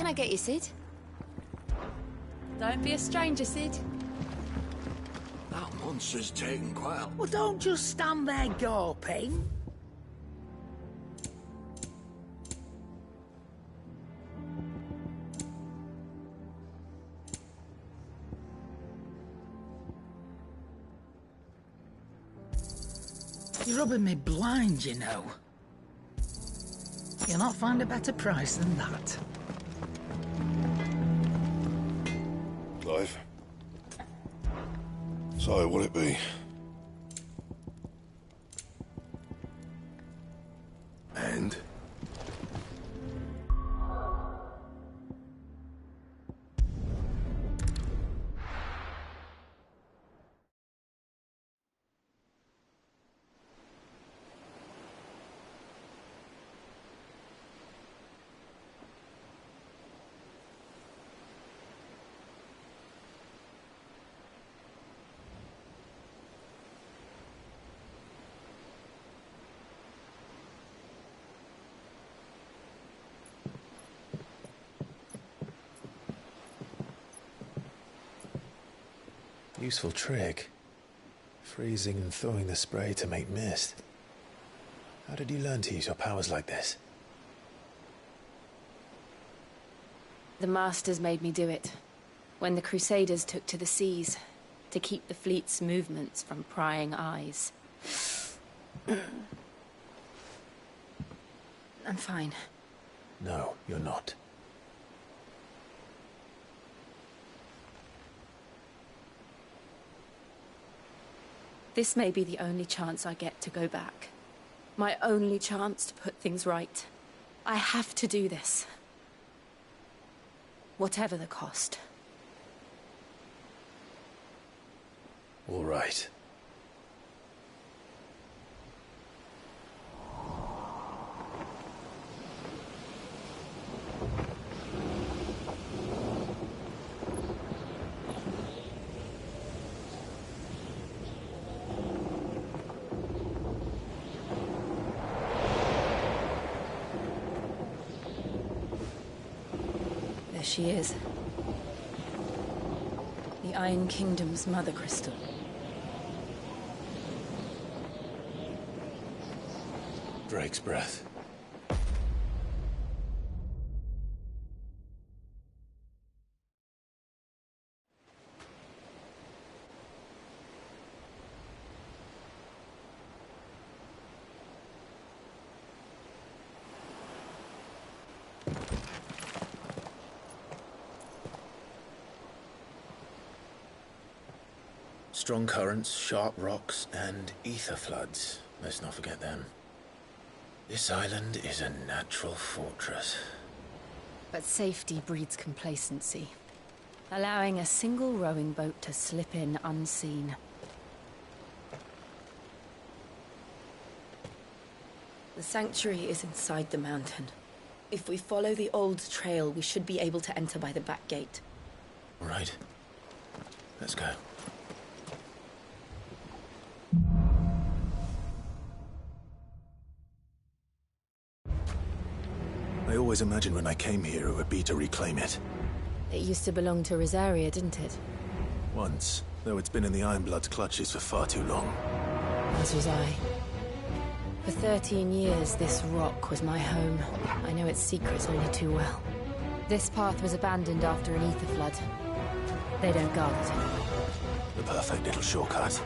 can I get you, Cid? Don't be a stranger, Cid. That monster's taken quite a... Well, don't just stand there gawping. You're rubbing me blind, you know. You'll not find a better price than that. Clive. So, what'll it be? And? Useful trick. Freezing and thawing the spray to make mist. How did you learn to use your powers like this? The Masters made me do it. When the Crusaders took to the seas, to keep the fleet's movements from prying eyes. I'm fine. No, you're not. This may be the only chance I get to go back. My only chance to put things right. I have to do this. Whatever the cost. All right. She is. The Iron Kingdom's Mother Crystal. Drake's breath. Strong currents, sharp rocks, and ether floods. Let's not forget them. This island is a natural fortress. But safety breeds complacency. Allowing a single rowing boat to slip in unseen. The sanctuary is inside the mountain. If we follow the old trail, we should be able to enter by the back gate. All right. Let's go. I always imagined when I came here it would be to reclaim it. It used to belong to Rosaria, didn't it? Once, though it's been in the Ironblood's clutches for far too long. As was I. For 13 years, this rock was my home. I know its secrets only too well. This path was abandoned after an ether flood. They don't guard it anymore. The perfect little shortcut.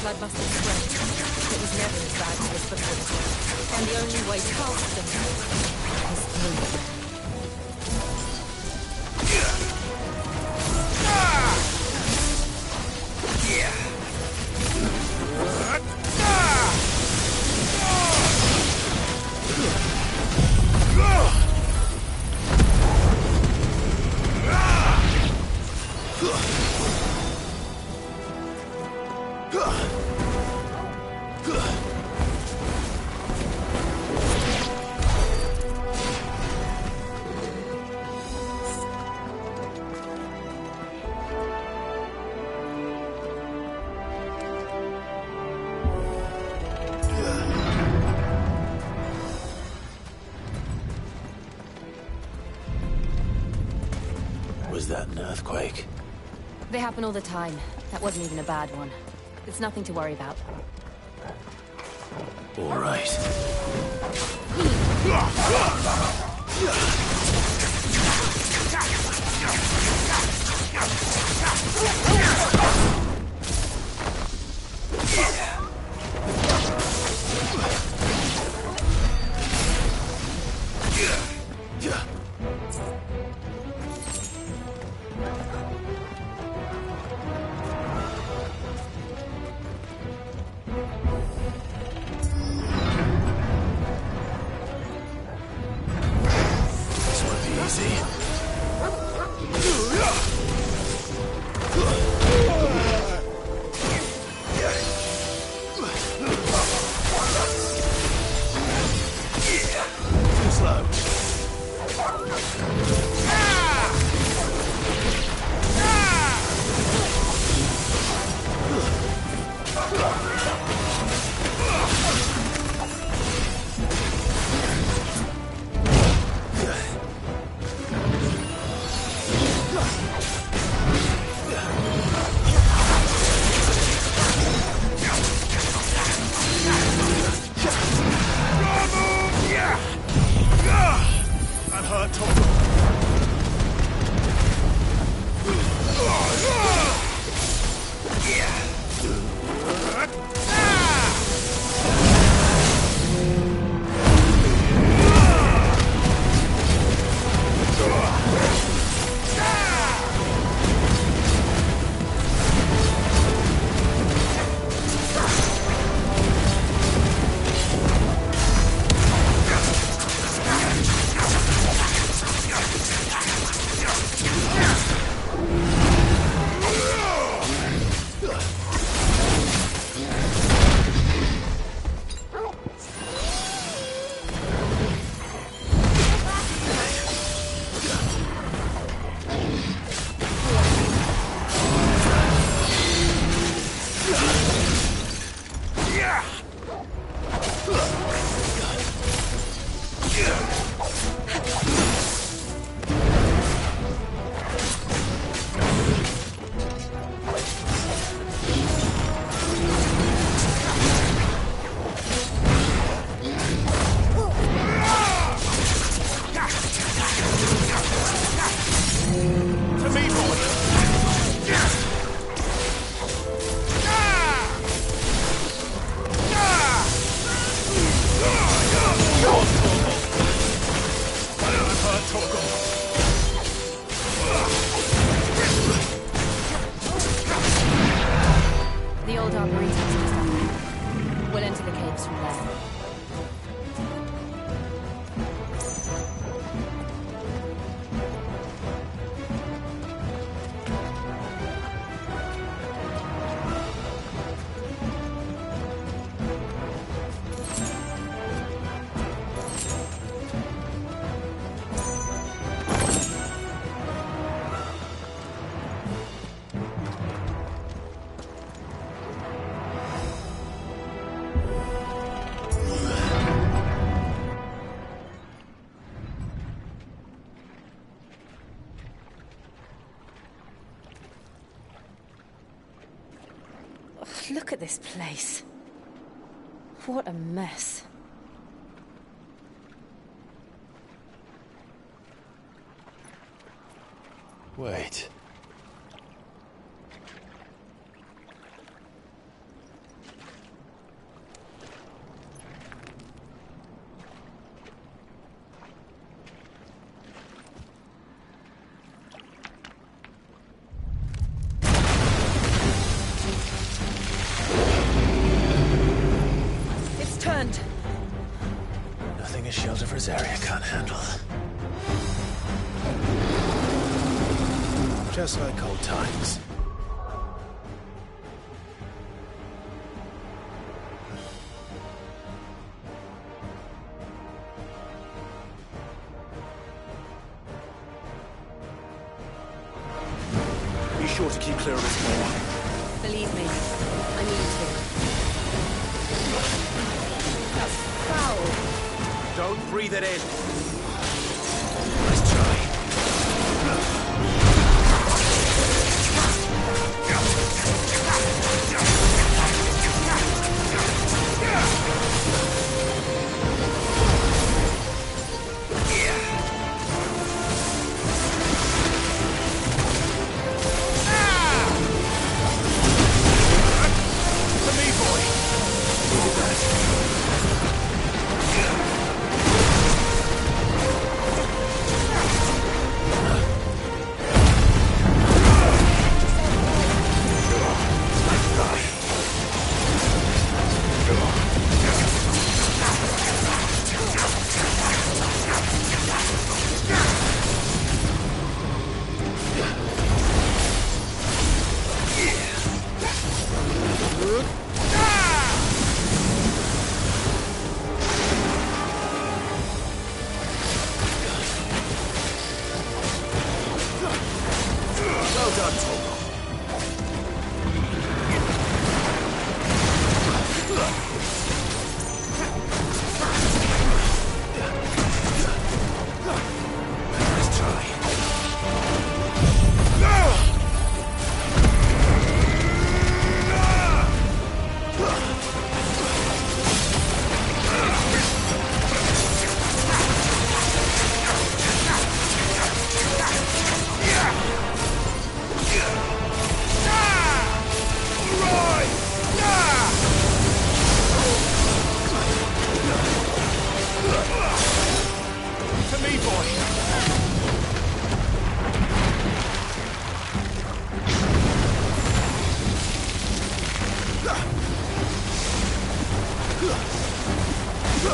Blood must have spread. It was never as bad as this before. And the only way past them is through. An earthquake. They happen all the time. That wasn't even a bad one. It's nothing to worry about. All right. The old arboretum's just up there. We'll enter the caves from there. Look at this place. What a mess. Wait. Turned. Nothing a shelter for Zarya can't handle. Just like old times. Be sure to keep clear of this moor. Believe me, I mean to. That's foul. Don't breathe it in. Let's try. I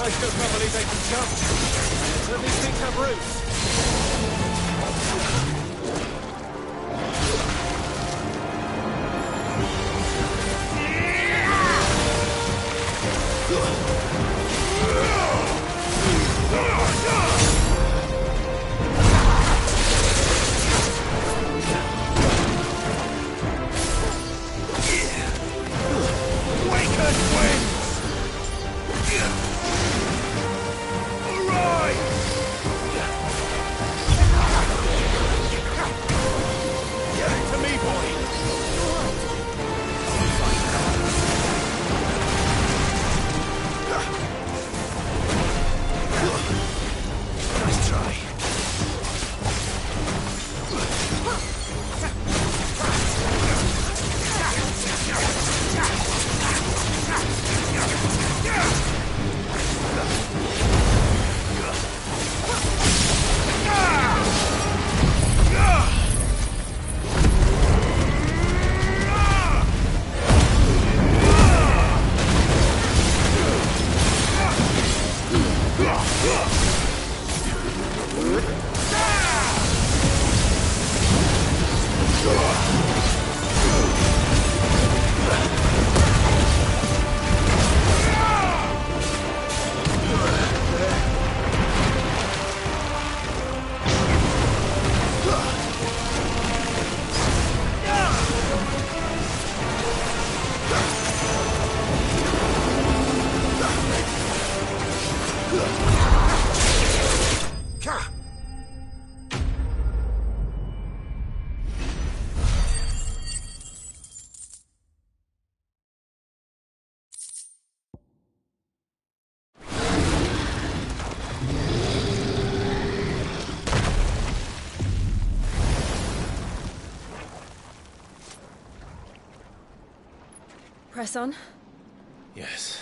still can't believe they can jump. Let these things have roots. Press on. Yes.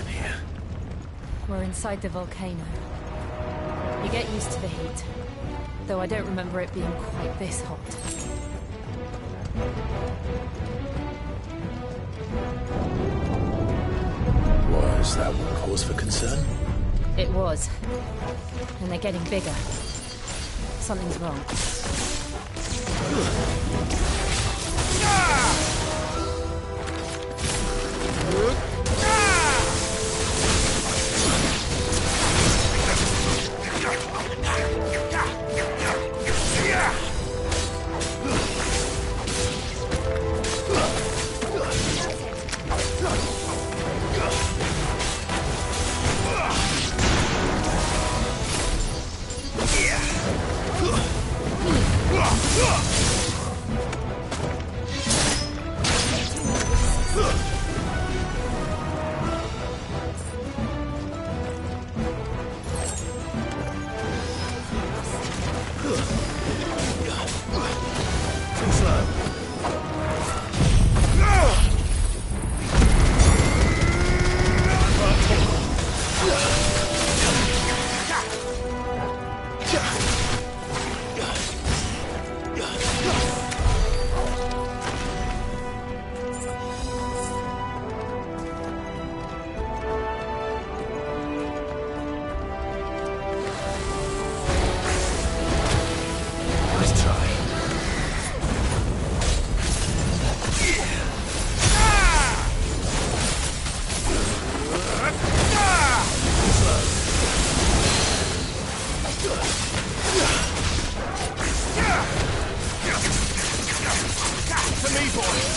In here. We're inside the volcano. You get used to the heat, though I don't remember it being quite this hot. Was that one cause for concern? It was. And they're getting bigger. Something's wrong. To me, boy!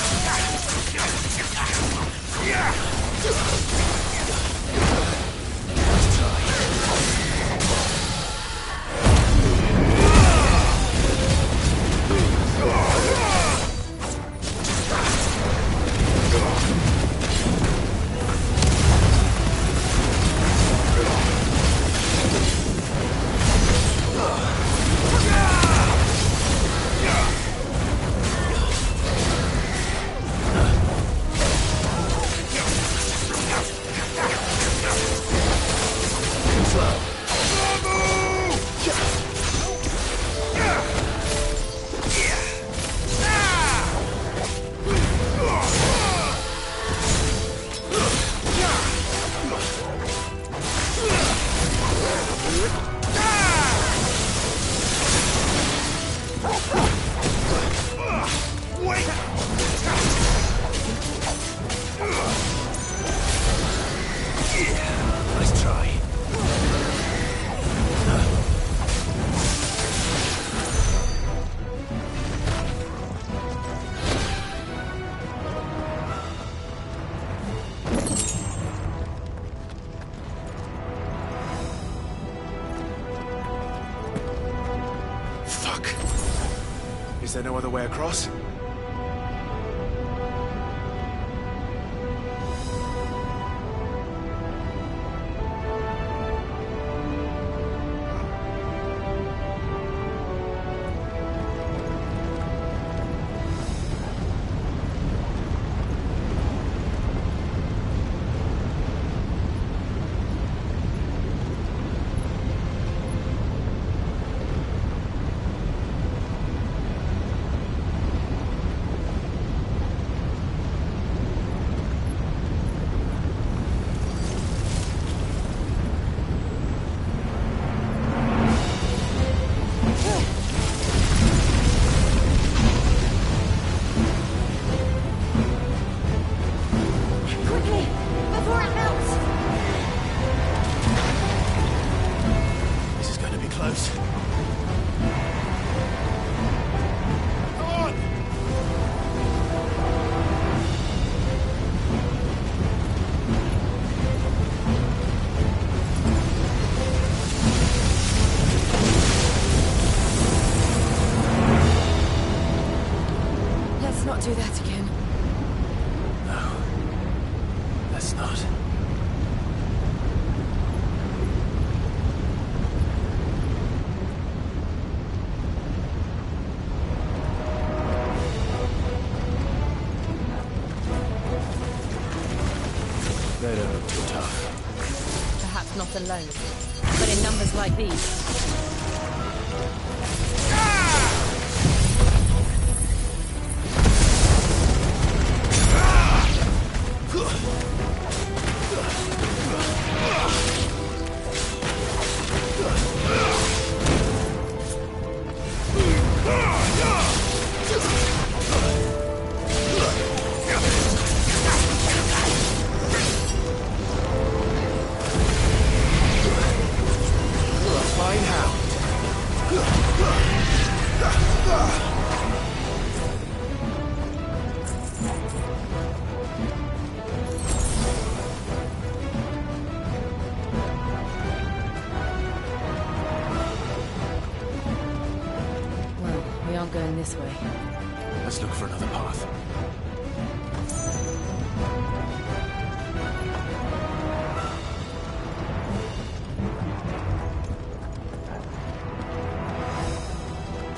Nice try. Fuck. Is there no other way across? Not do that again. No. Let's not. They don't look too tough. Perhaps not alone, but in numbers like these. Going this way. Let's look for another path.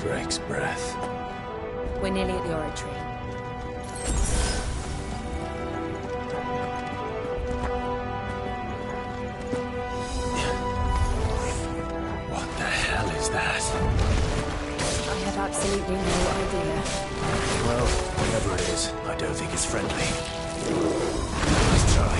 Drake's breath. We're nearly at the oratory. What the hell is that? I have absolutely no idea. Well, whatever it is, I don't think it's friendly. Let's try.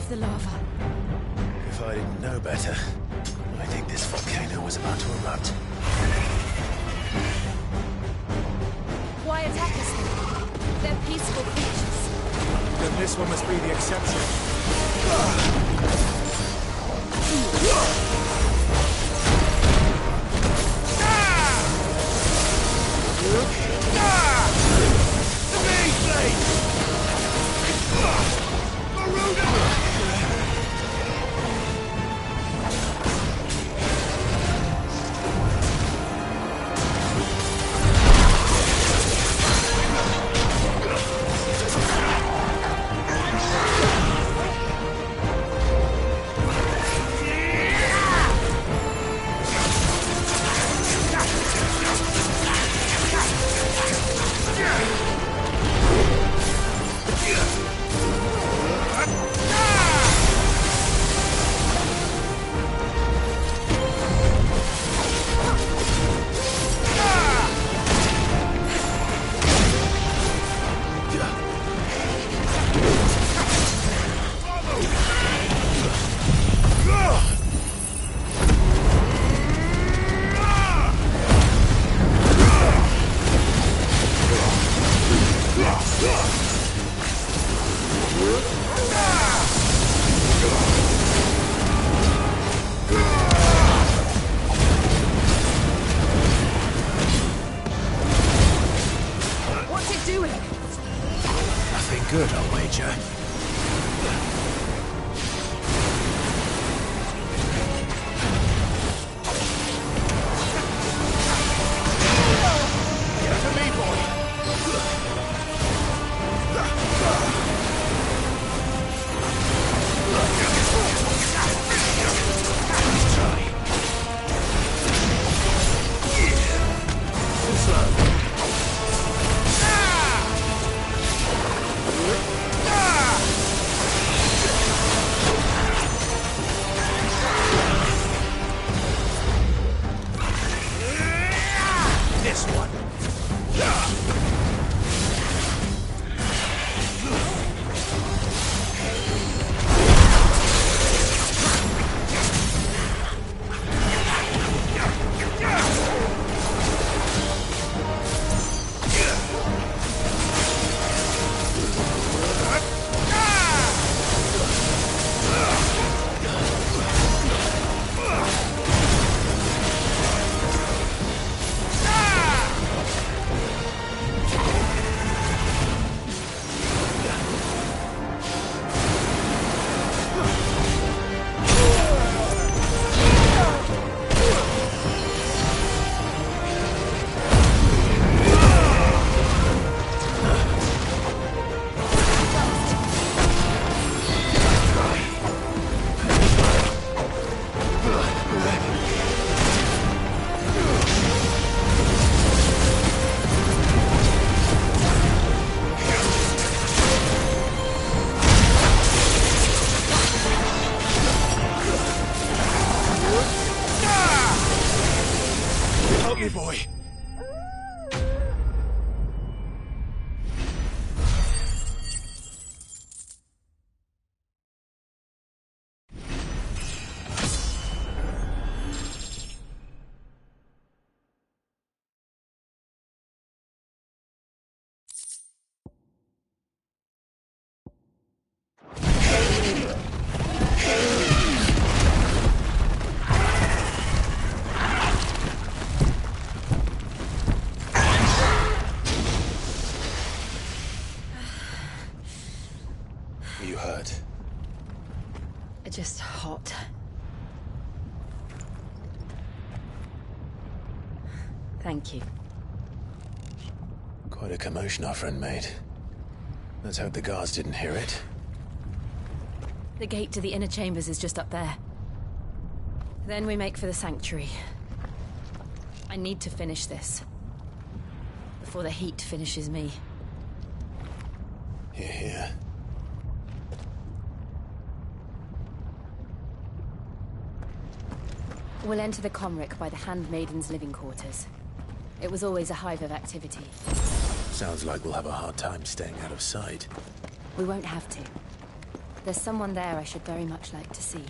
of the lava. If I didn't know better, I think this volcano was about to erupt. Why attack us then? They're peaceful creatures. Then this one must be the exception. The main blade! Good, I'll wager. Boy. You hurt? Just hot. Thank you. Quite a commotion our friend made. Let's hope the guards didn't hear it. The gate to the inner chambers is just up there. Then we make for the sanctuary. I need to finish this. Before the heat finishes me. Hear, hear. We'll enter the Comric by the Handmaiden's living quarters. It was always a hive of activity. Sounds like we'll have a hard time staying out of sight. We won't have to. There's someone there I should very much like to see.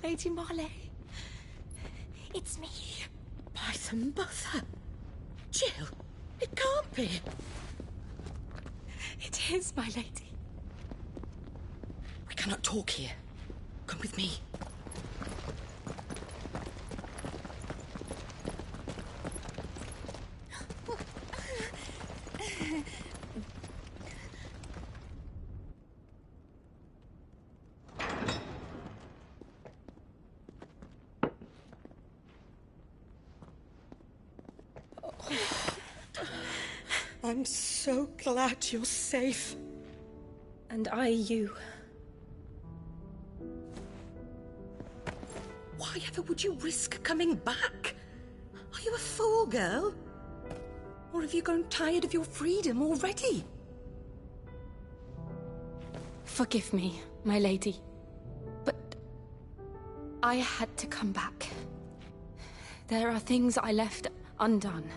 Lady Marley. It's me. By the mother. Jill, it can't be. It is, my lady. We cannot talk here. Come with me. I'm so glad you're safe. And I you. Why ever would you risk coming back? Are you a fool, girl? Or have you grown tired of your freedom already? Forgive me, my lady. But I had to come back. There are things I left undone.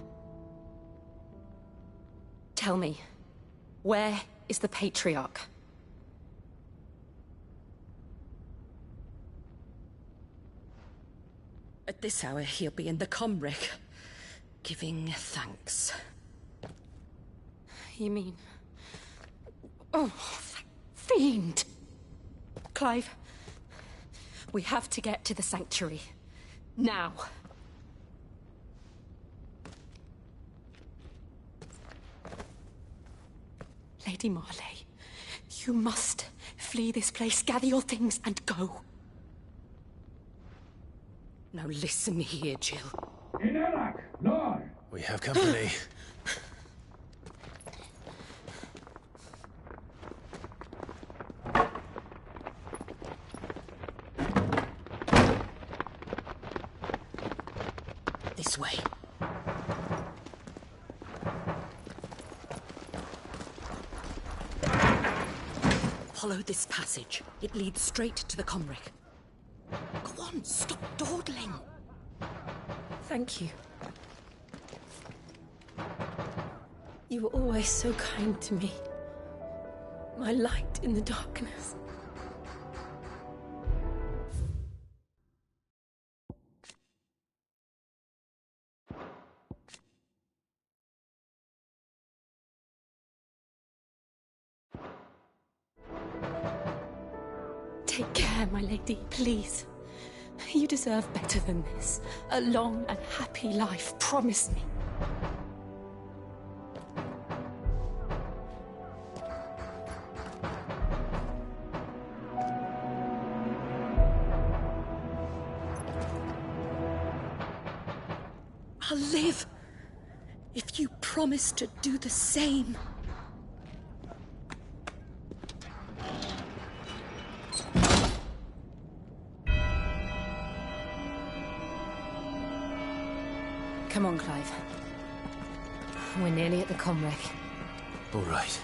Tell me, where is the Patriarch? At this hour, he'll be in the Comric, giving thanks. You mean... Oh, fiend! Clive, we have to get to the Sanctuary. Now. Lady Marley, you must flee this place. Gather your things and go. Now listen here, Jill. Inarak, Lord! We have company. This way. Follow this passage. It leads straight to the Comric. Go on, stop dawdling. Thank you. You were always so kind to me. My light in the darkness. Take care, my lady, please. You deserve better than this. A long and happy life, promise me. I'll live if you promise to do the same. Come on, Clive. We're nearly at the Comric. All right.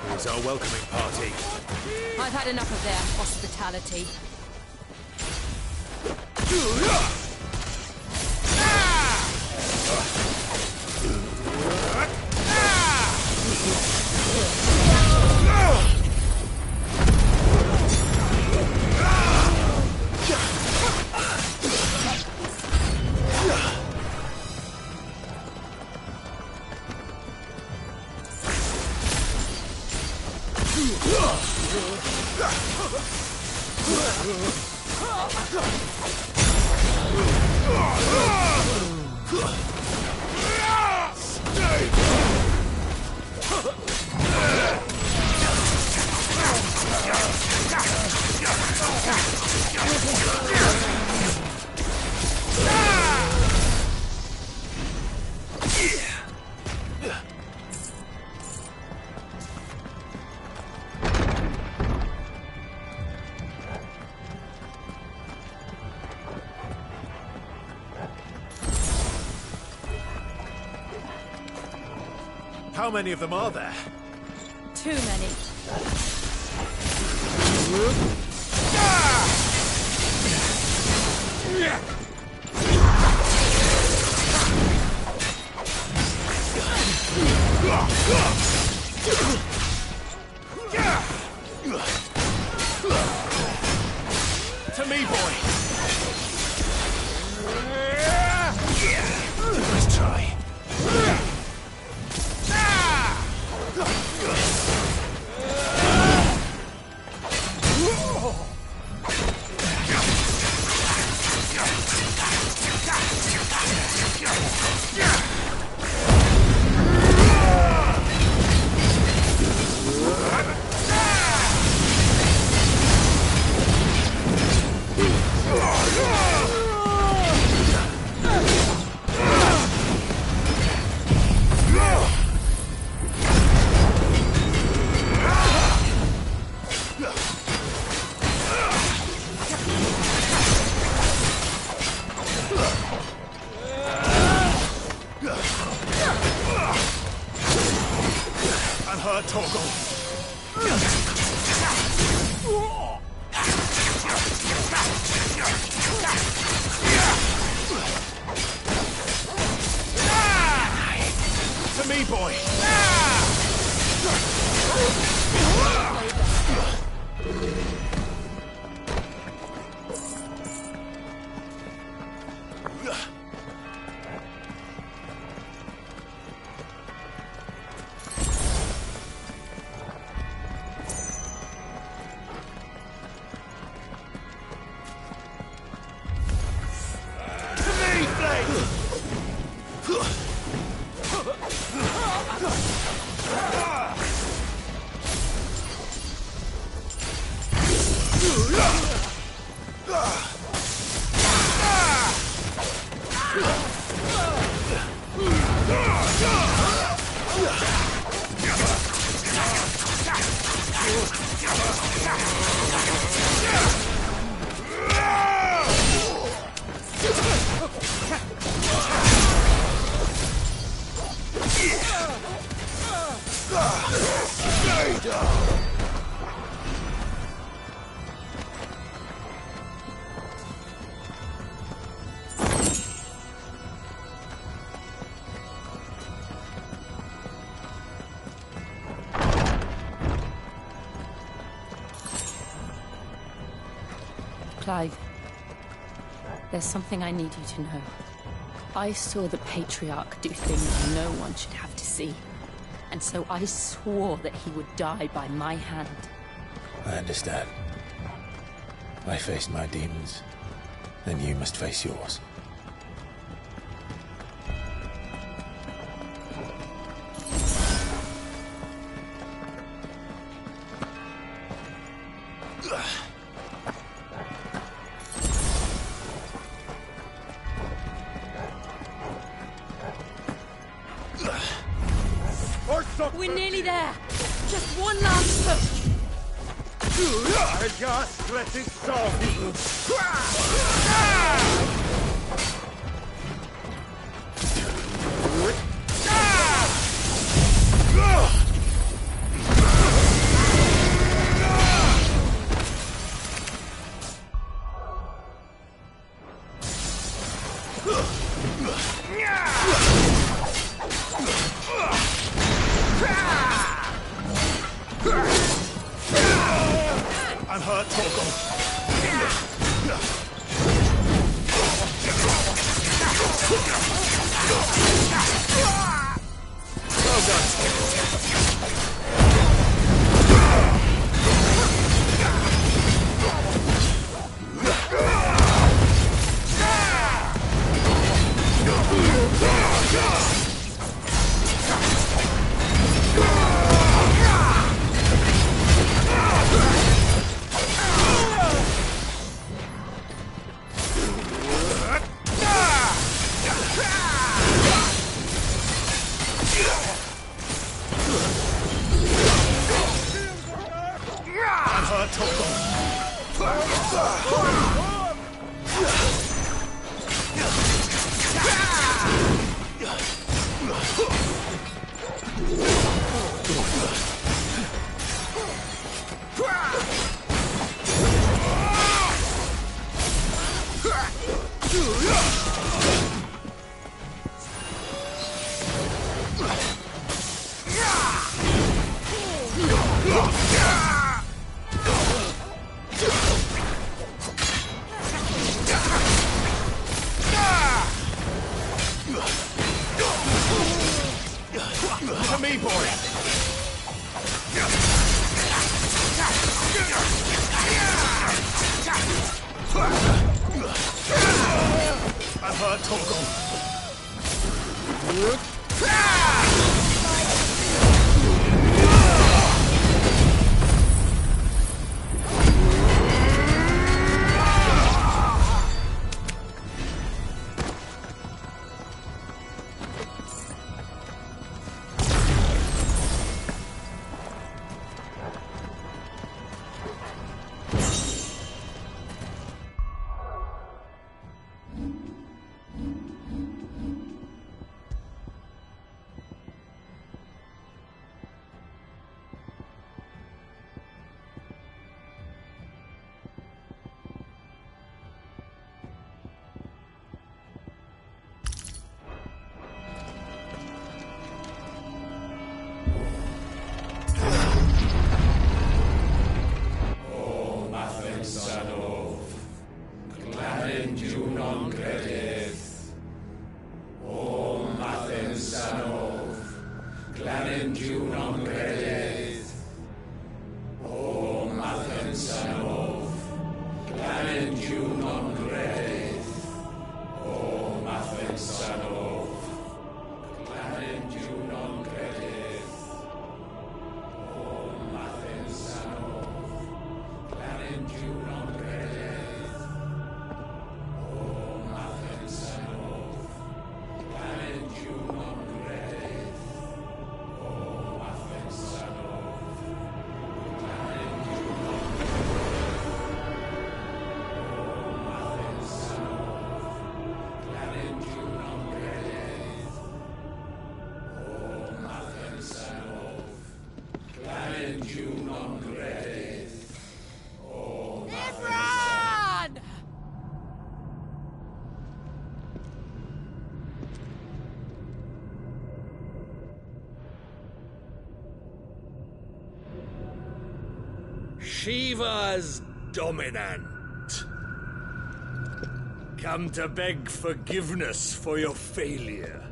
Here's our welcoming party. I've had enough of their hospitality. How many of them are there? Too many. To me, boy! Nice try. Unheard, Torgal. To me, boy! Clive, there's something I need you to know. I saw the Patriarch do things no one should have to see. And so I swore that he would die by my hand. I understand. I faced my demons, then you must face yours. We're nearly there! Just one last push! Just let it stop! I'm hurt, Torgal. Well done. To me, boy! I've heard Torgal. Shiva's dominant. Come to beg forgiveness for your failure.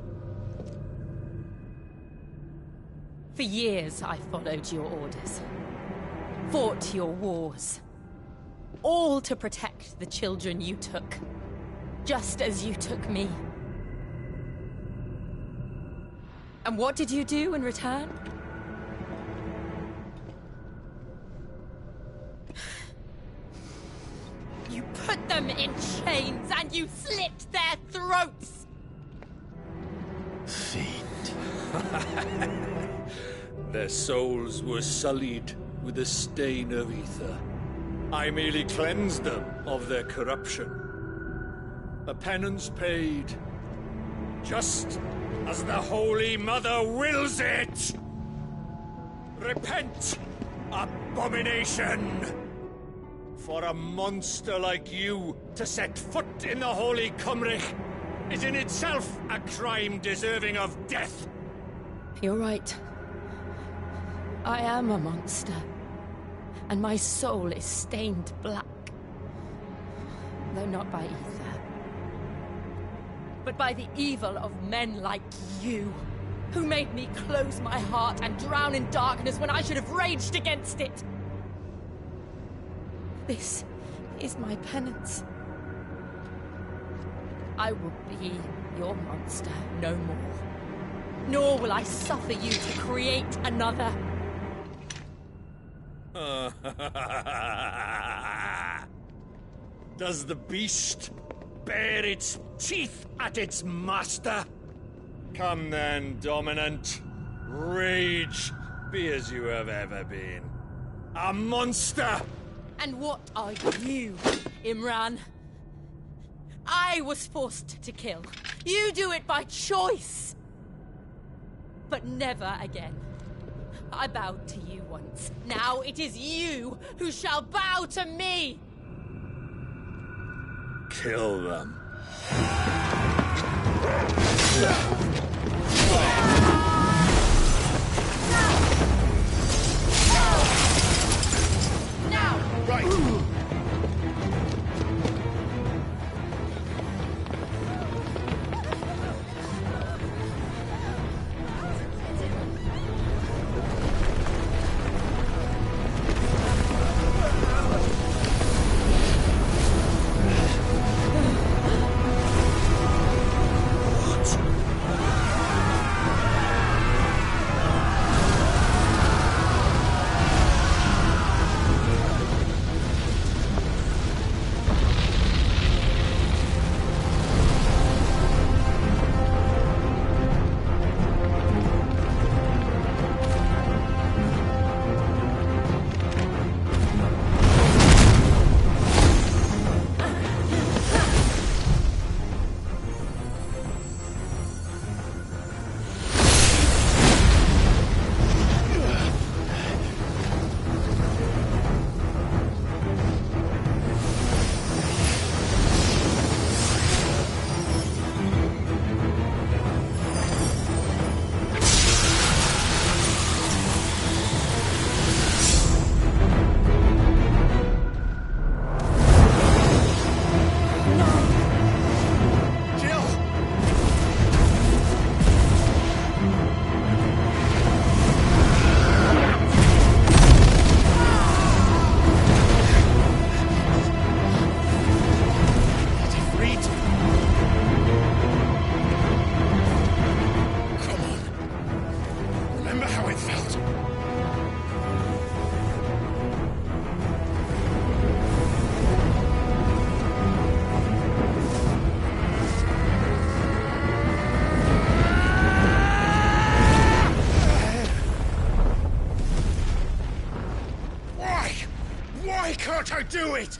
For years, I followed your orders. Fought your wars. All to protect the children you took. Just as you took me. And what did you do in return? You put them in chains and you slit their throats! Fiend. Their souls were sullied with the stain of ether. I merely cleansed them of their corruption. A penance paid, just as the Holy Mother wills it! Repent, abomination! For a monster like you to set foot in the Holy Cymric is in itself a crime deserving of death! You're right. I am a monster. And my soul is stained black. Though not by ether. But by the evil of men like you, who made me close my heart and drown in darkness when I should have raged against it. This is my penance. I will be your monster no more. Nor will I suffer you to create another. Does the beast bare its teeth at its master? Come then, dominant. Rage, be as you have ever been. A monster! And what are you, Imran? I was forced to kill. You do it by choice. But never again. I bowed to you once. Now it is you who shall bow to me! Kill them. Now! Right. Can't I do it?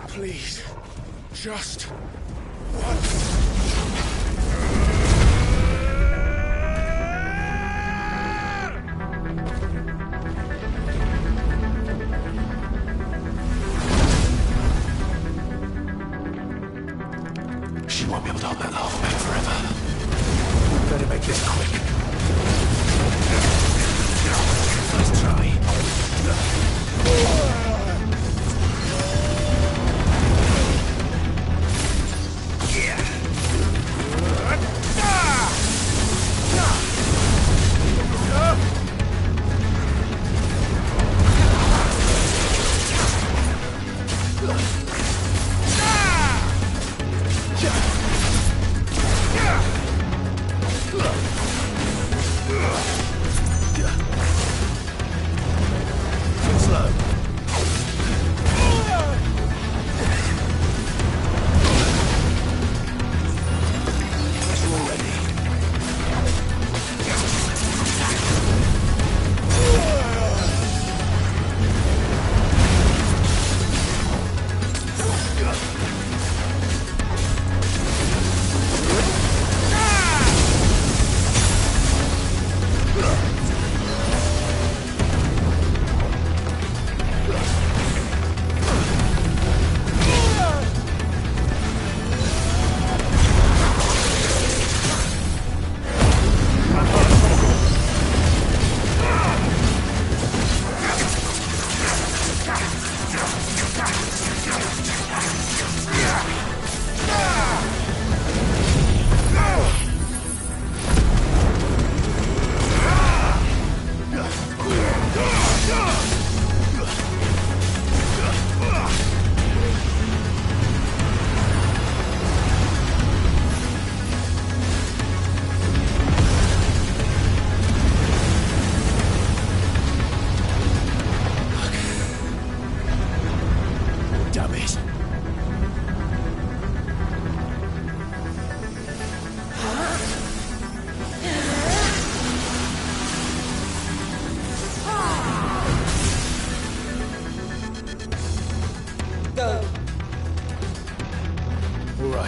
Please, just once.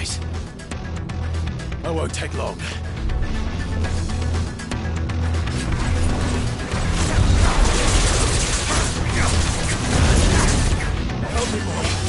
right. I won't take long. Help me, boy.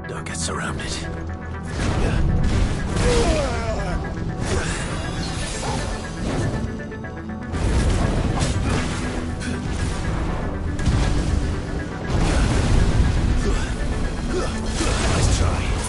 Don't get surrounded. Nice try.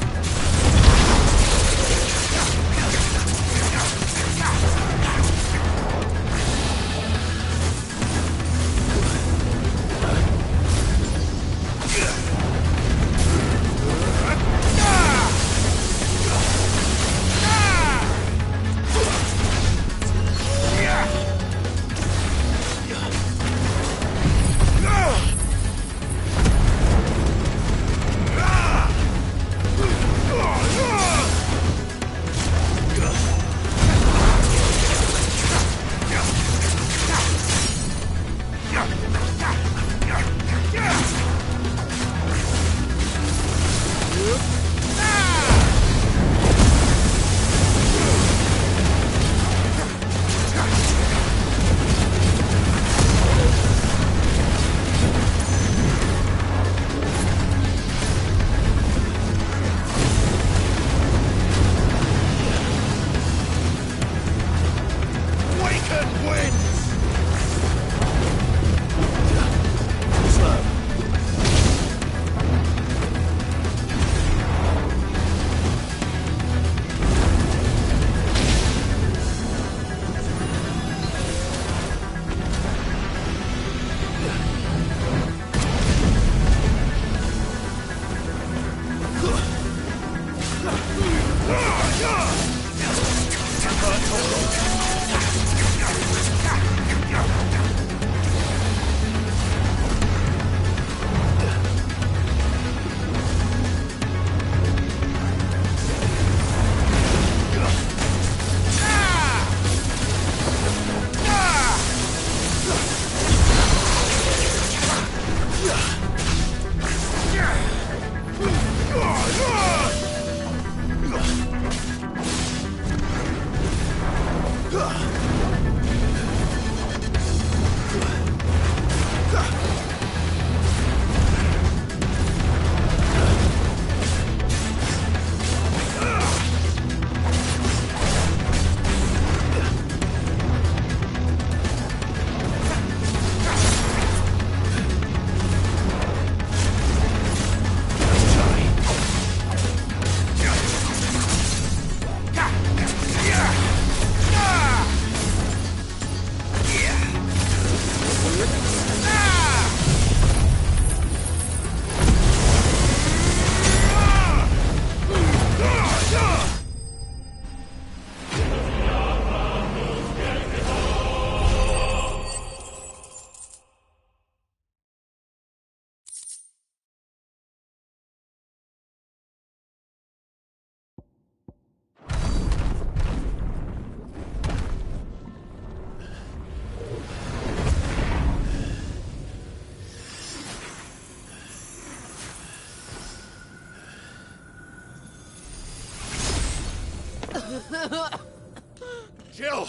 Jill!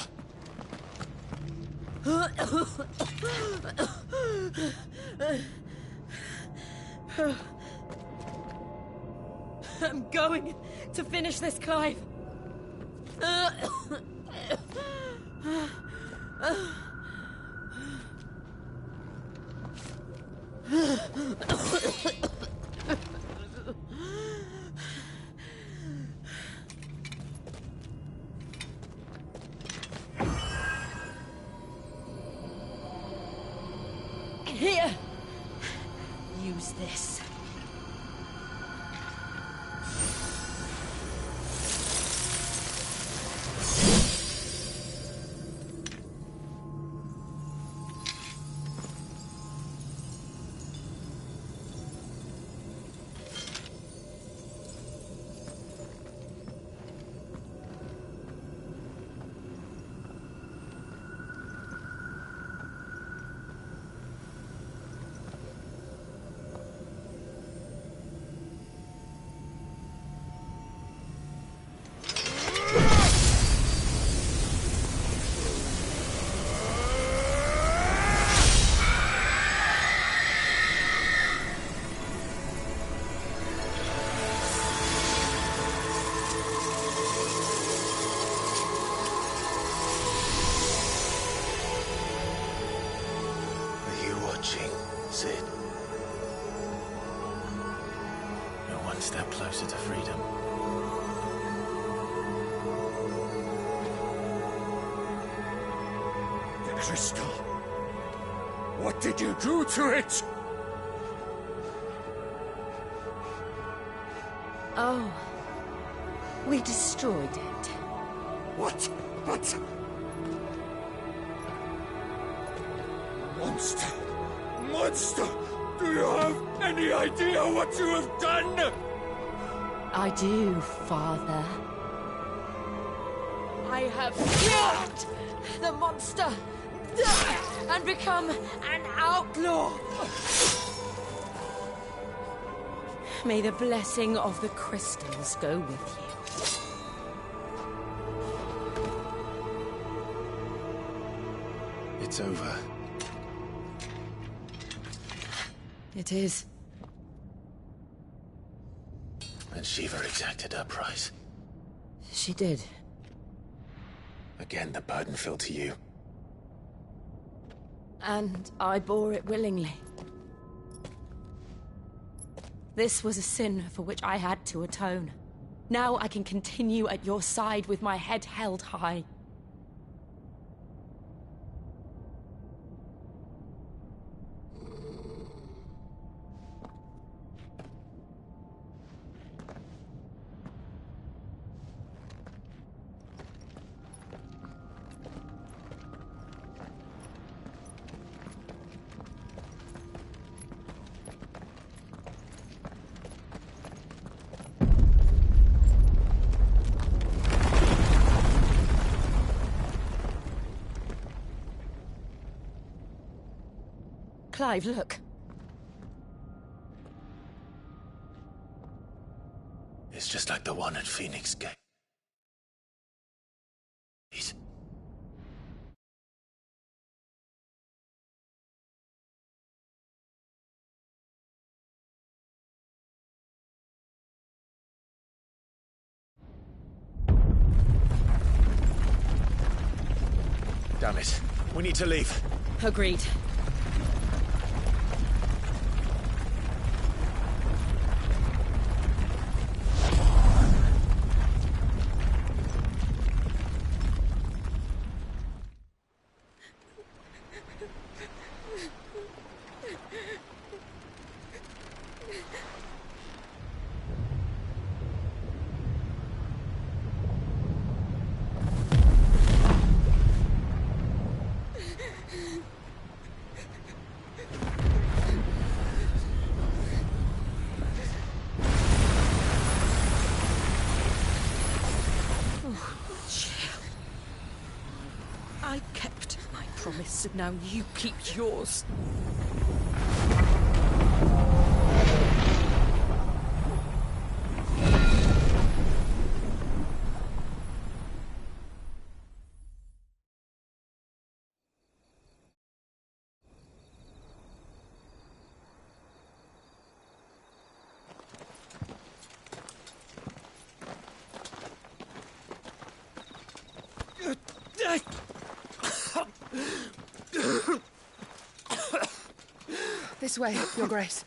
I'm going to finish this, Clive. Here! Use this. Cid. You're one step closer to freedom. The crystal. What did you do to it? Oh. We destroyed it. What? But... Monster! Monster! Do you have any idea what you have done? I do, Father. I have killed the monster and become an outlaw. May the blessing of the crystals go with you. It's over. It is. And Shiva exacted her price. She did. Again, the burden fell to you. And I bore it willingly. This was a sin for which I had to atone. Now I can continue at your side with my head held high. Clive, look. It's just like the one at Phoenix Gate. Damn it. We need to leave. Agreed. I kept my promise, and now you keep yours. This way, Your Grace.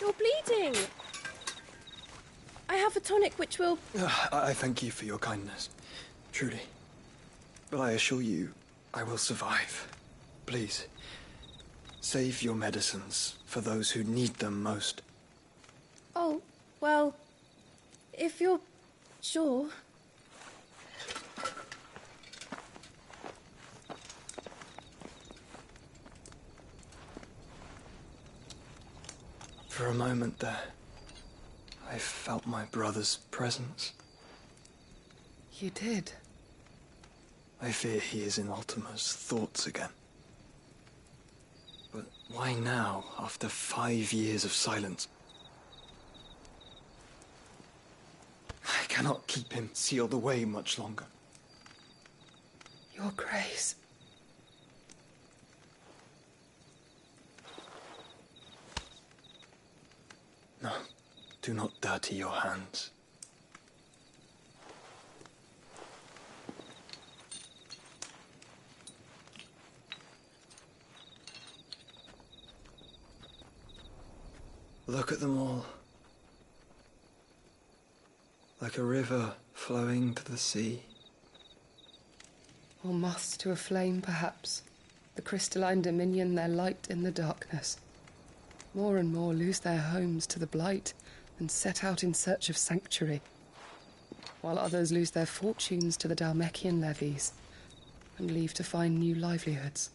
You're bleeding. I have a tonic which will... I thank you for your kindness, truly. But I assure you, I will survive. Please, save your medicines for those who need them most. Oh, well, if you're sure... For a moment there, I felt my brother's presence. You did? I fear he is in Ultima's thoughts again. But why now, after 5 years of silence? I cannot keep him sealed away much longer. Your Grace. No, do not dirty your hands. Look at them all. Like a river flowing to the sea. Or moths to a flame, perhaps. The crystalline dominion, their light in the darkness. More and more lose their homes to the blight and set out in search of sanctuary, while others lose their fortunes to the Dhalmekian levies and leave to find new livelihoods.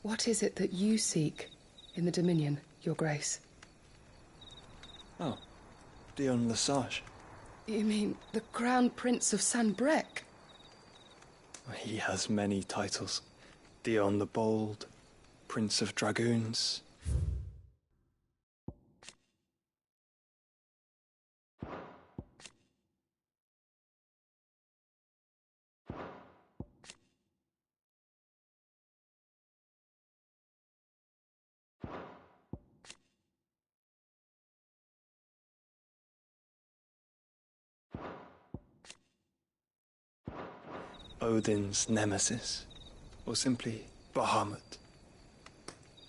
What is it that you seek in the Dominion, Your Grace? Oh, Dion Lesage. You mean the Crown Prince of Sanbreque? He has many titles. Dion the Bold, Prince of Dragoons. Odin's nemesis, or simply Bahamut.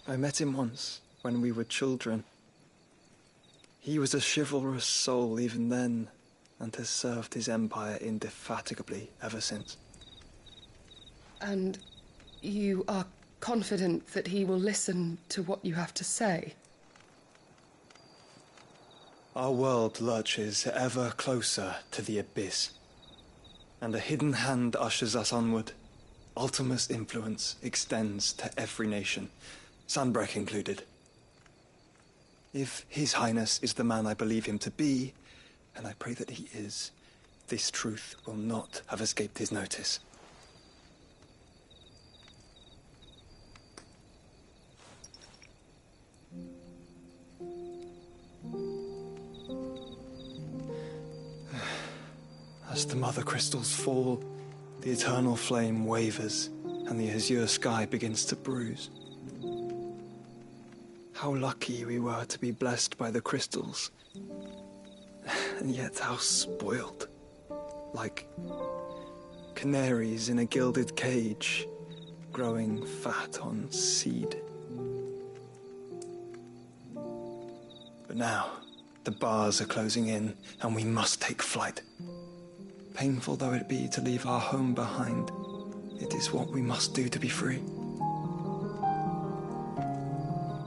I met him once, when we were children. He was a chivalrous soul even then, and has served his empire indefatigably ever since. And you are confident that he will listen to what you have to say? Our world lurches ever closer to the abyss, and a hidden hand ushers us onward. Ultima's influence extends to every nation, Sanbreque included. If His Highness is the man I believe him to be, and I pray that he is, this truth will not have escaped his notice. As the mother crystals fall, the eternal flame wavers, and the azure sky begins to bruise. How lucky we were to be blessed by the crystals, and yet how spoiled. Like canaries in a gilded cage, growing fat on seed. But now, the bars are closing in, and we must take flight. Painful though it be to leave our home behind, it is what we must do to be free.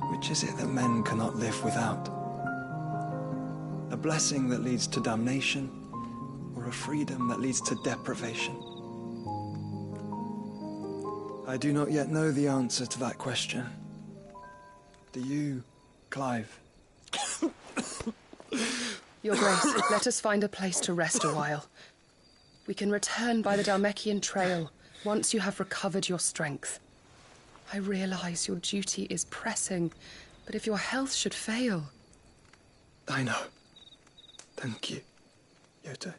Which is it that men cannot live without? A blessing that leads to damnation, or a freedom that leads to deprivation? I do not yet know the answer to that question. Do you, Clive? Your Grace, let us find a place to rest a while. We can return by the Dhalmekian trail once you have recovered your strength. I realize your duty is pressing, but if your health should fail... I know. Thank you, Yote.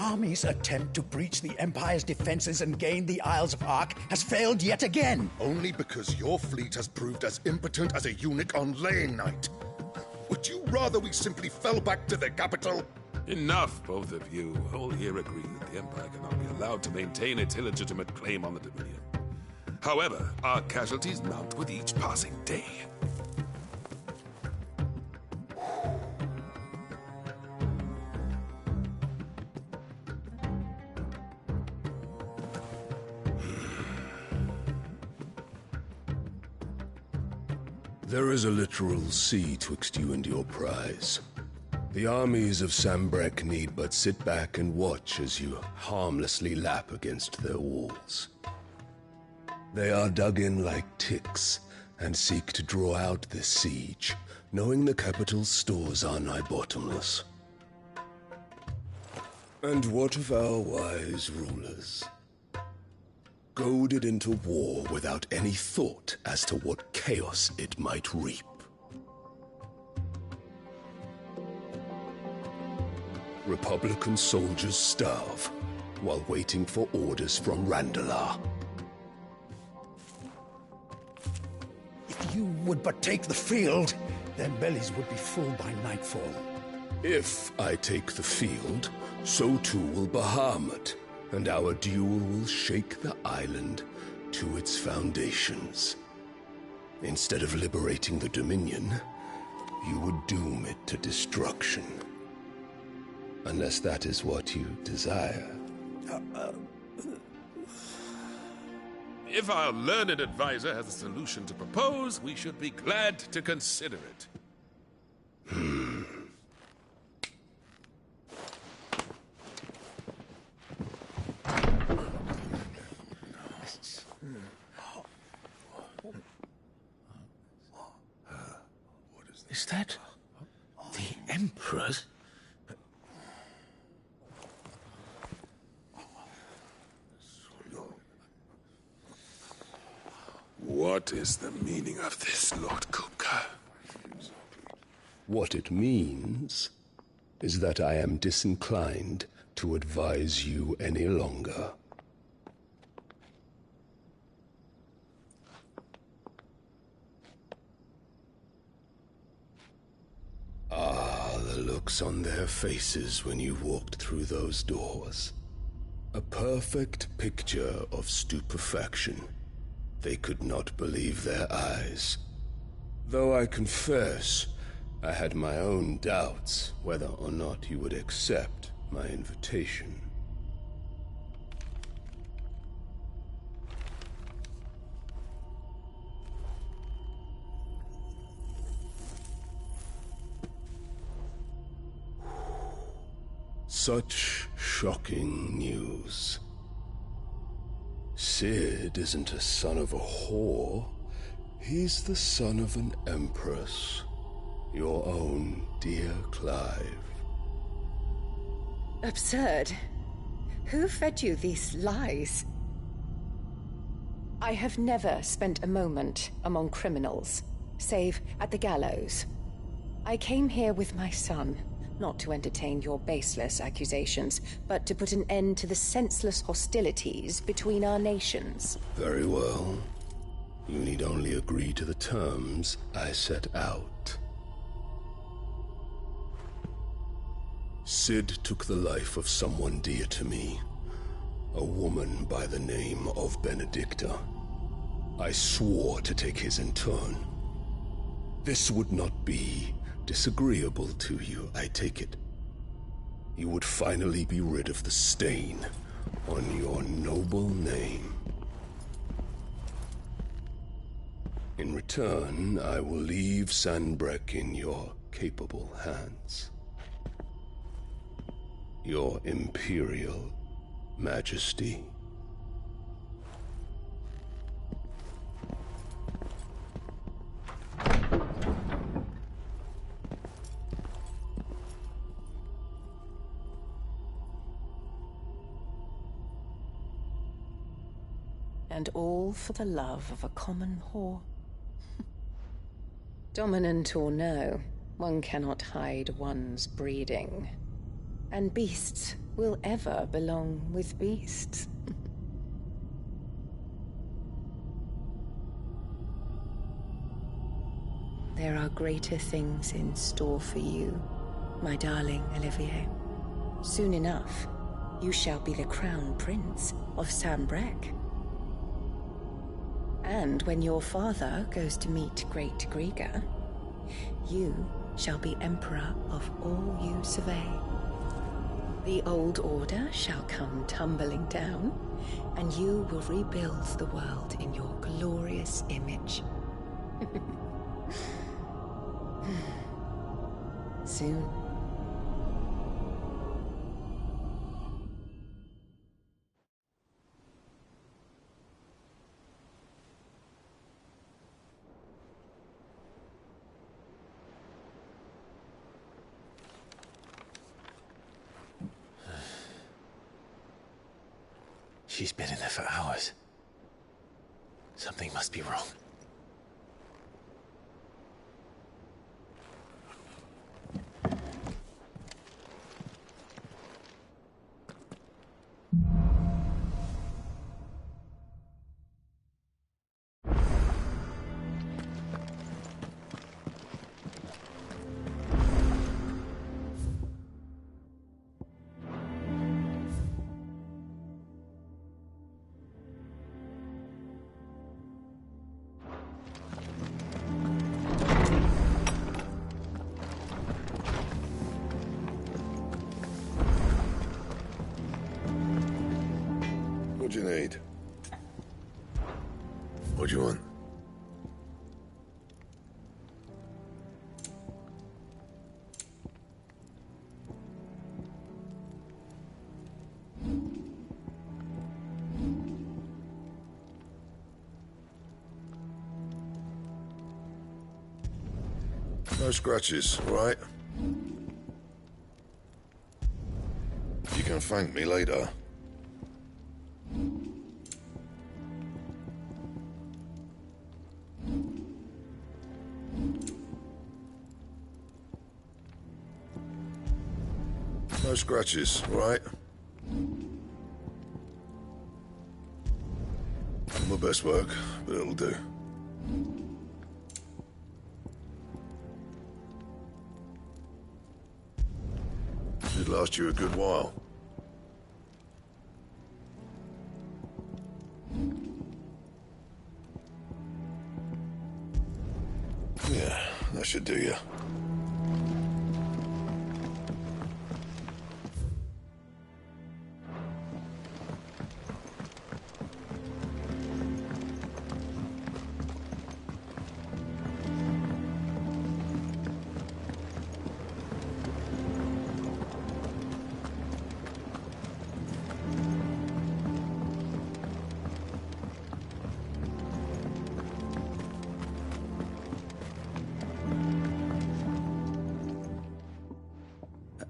army's attempt to breach the Empire's defenses and gain the Isles of Ark has failed yet again. Only because your fleet has proved as impotent as a eunuch on laying night. Would you rather we simply fell back to the capital? Enough, both of you. All here agree that the Empire cannot be allowed to maintain its illegitimate claim on the Dominion. However, our casualties mount with each passing day. There is a literal sea twixt you and your prize. The armies of Sanbreque need but sit back and watch as you harmlessly lap against their walls. They are dug in like ticks and seek to draw out this siege, knowing the capital's stores are nigh bottomless. And what of our wise rulers? Goaded into war without any thought as to what chaos it might reap. Republican soldiers starve while waiting for orders from Randalar. If you would but take the field, their bellies would be full by nightfall. If I take the field, so too will Bahamut, and our duel will shake the island to its foundations. Instead of liberating the Dominion, you would doom it to destruction. Unless that is what you desire. If our learned advisor has a solution to propose, we should be glad to consider it. Is that the Emperor's? What is the meaning of this, Lord Kupka? What it means is that I am disinclined to advise you any longer. Ah, the looks on their faces when you walked through those doors. A perfect picture of stupefaction. They could not believe their eyes. Though I confess, I had my own doubts whether or not you would accept my invitation. Such shocking news. Cid isn't a son of a whore. He's the son of an empress. Your own dear Clive. Absurd. Who fed you these lies? I have never spent a moment among criminals, save at the gallows. I came here with my son, not to entertain your baseless accusations, but to put an end to the senseless hostilities between our nations. Very well. You need only agree to the terms I set out. Cid took the life of someone dear to me, a woman by the name of Benedicta. I swore to take his in turn. This would not be disagreeable to you, I take it. You would finally be rid of the stain on your noble name. In return, I will leave Sanbreque in your capable hands. Your Imperial Majesty. And all for the love of a common whore. Dominant or no, one cannot hide one's breeding. And beasts will ever belong with beasts. There are greater things in store for you, my darling Olivier. Soon enough, you shall be the crown prince of Sanbreque. And when your father goes to meet Great Grieger, you shall be emperor of all you survey. The old order shall come tumbling down, and you will rebuild the world in your glorious image. Soon. She's been in there for hours. Something must be wrong. What do you need? What do you want? No scratches, right? You can thank me later. No scratches, right? Not my best work, but it'll do. Should last you a good while. Yeah, that should do you.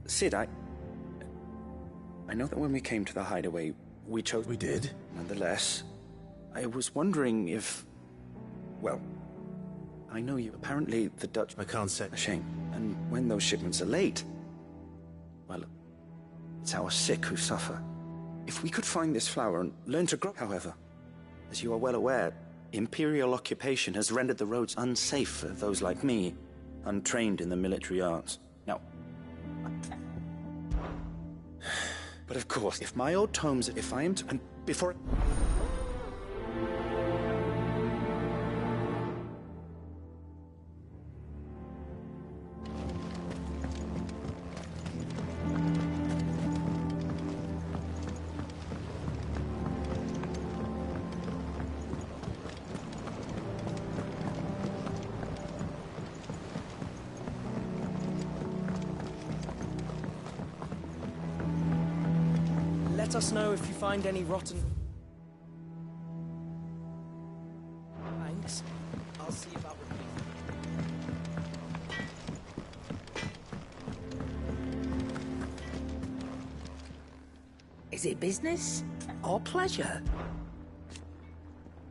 Cid, I know that when we came to the hideaway, we chose... We did? Nonetheless, I was wondering if... Well, I know you... Apparently, the Dutch... I can't say... A shame. And when those shipments are late... Well, it's our sick who suffer. If we could find this flower and learn to grow... However, as you are well aware, Imperial occupation has rendered the roads unsafe for those like me, untrained in the military arts. Now... But of course, if my old tomes, if I am to... And before... Let us know if you find any rotten... Thanks. I'll see about repeating. Is it business or pleasure?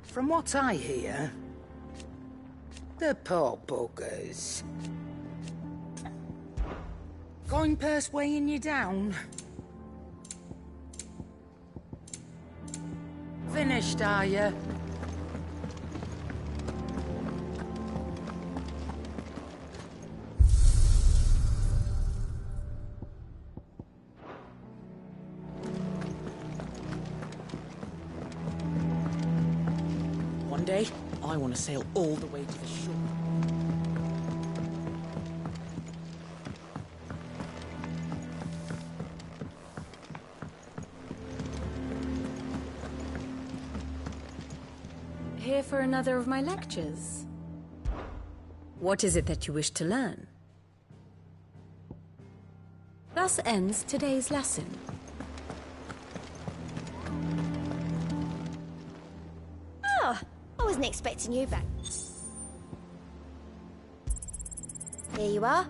From what I hear, the poor buggers. Coin purse weighing you down? Finished, are you? One day, I want to sail all the way to the shore. Here for another of my lectures. What is it that you wish to learn? Thus ends today's lesson. Oh, I wasn't expecting you back. Here you are.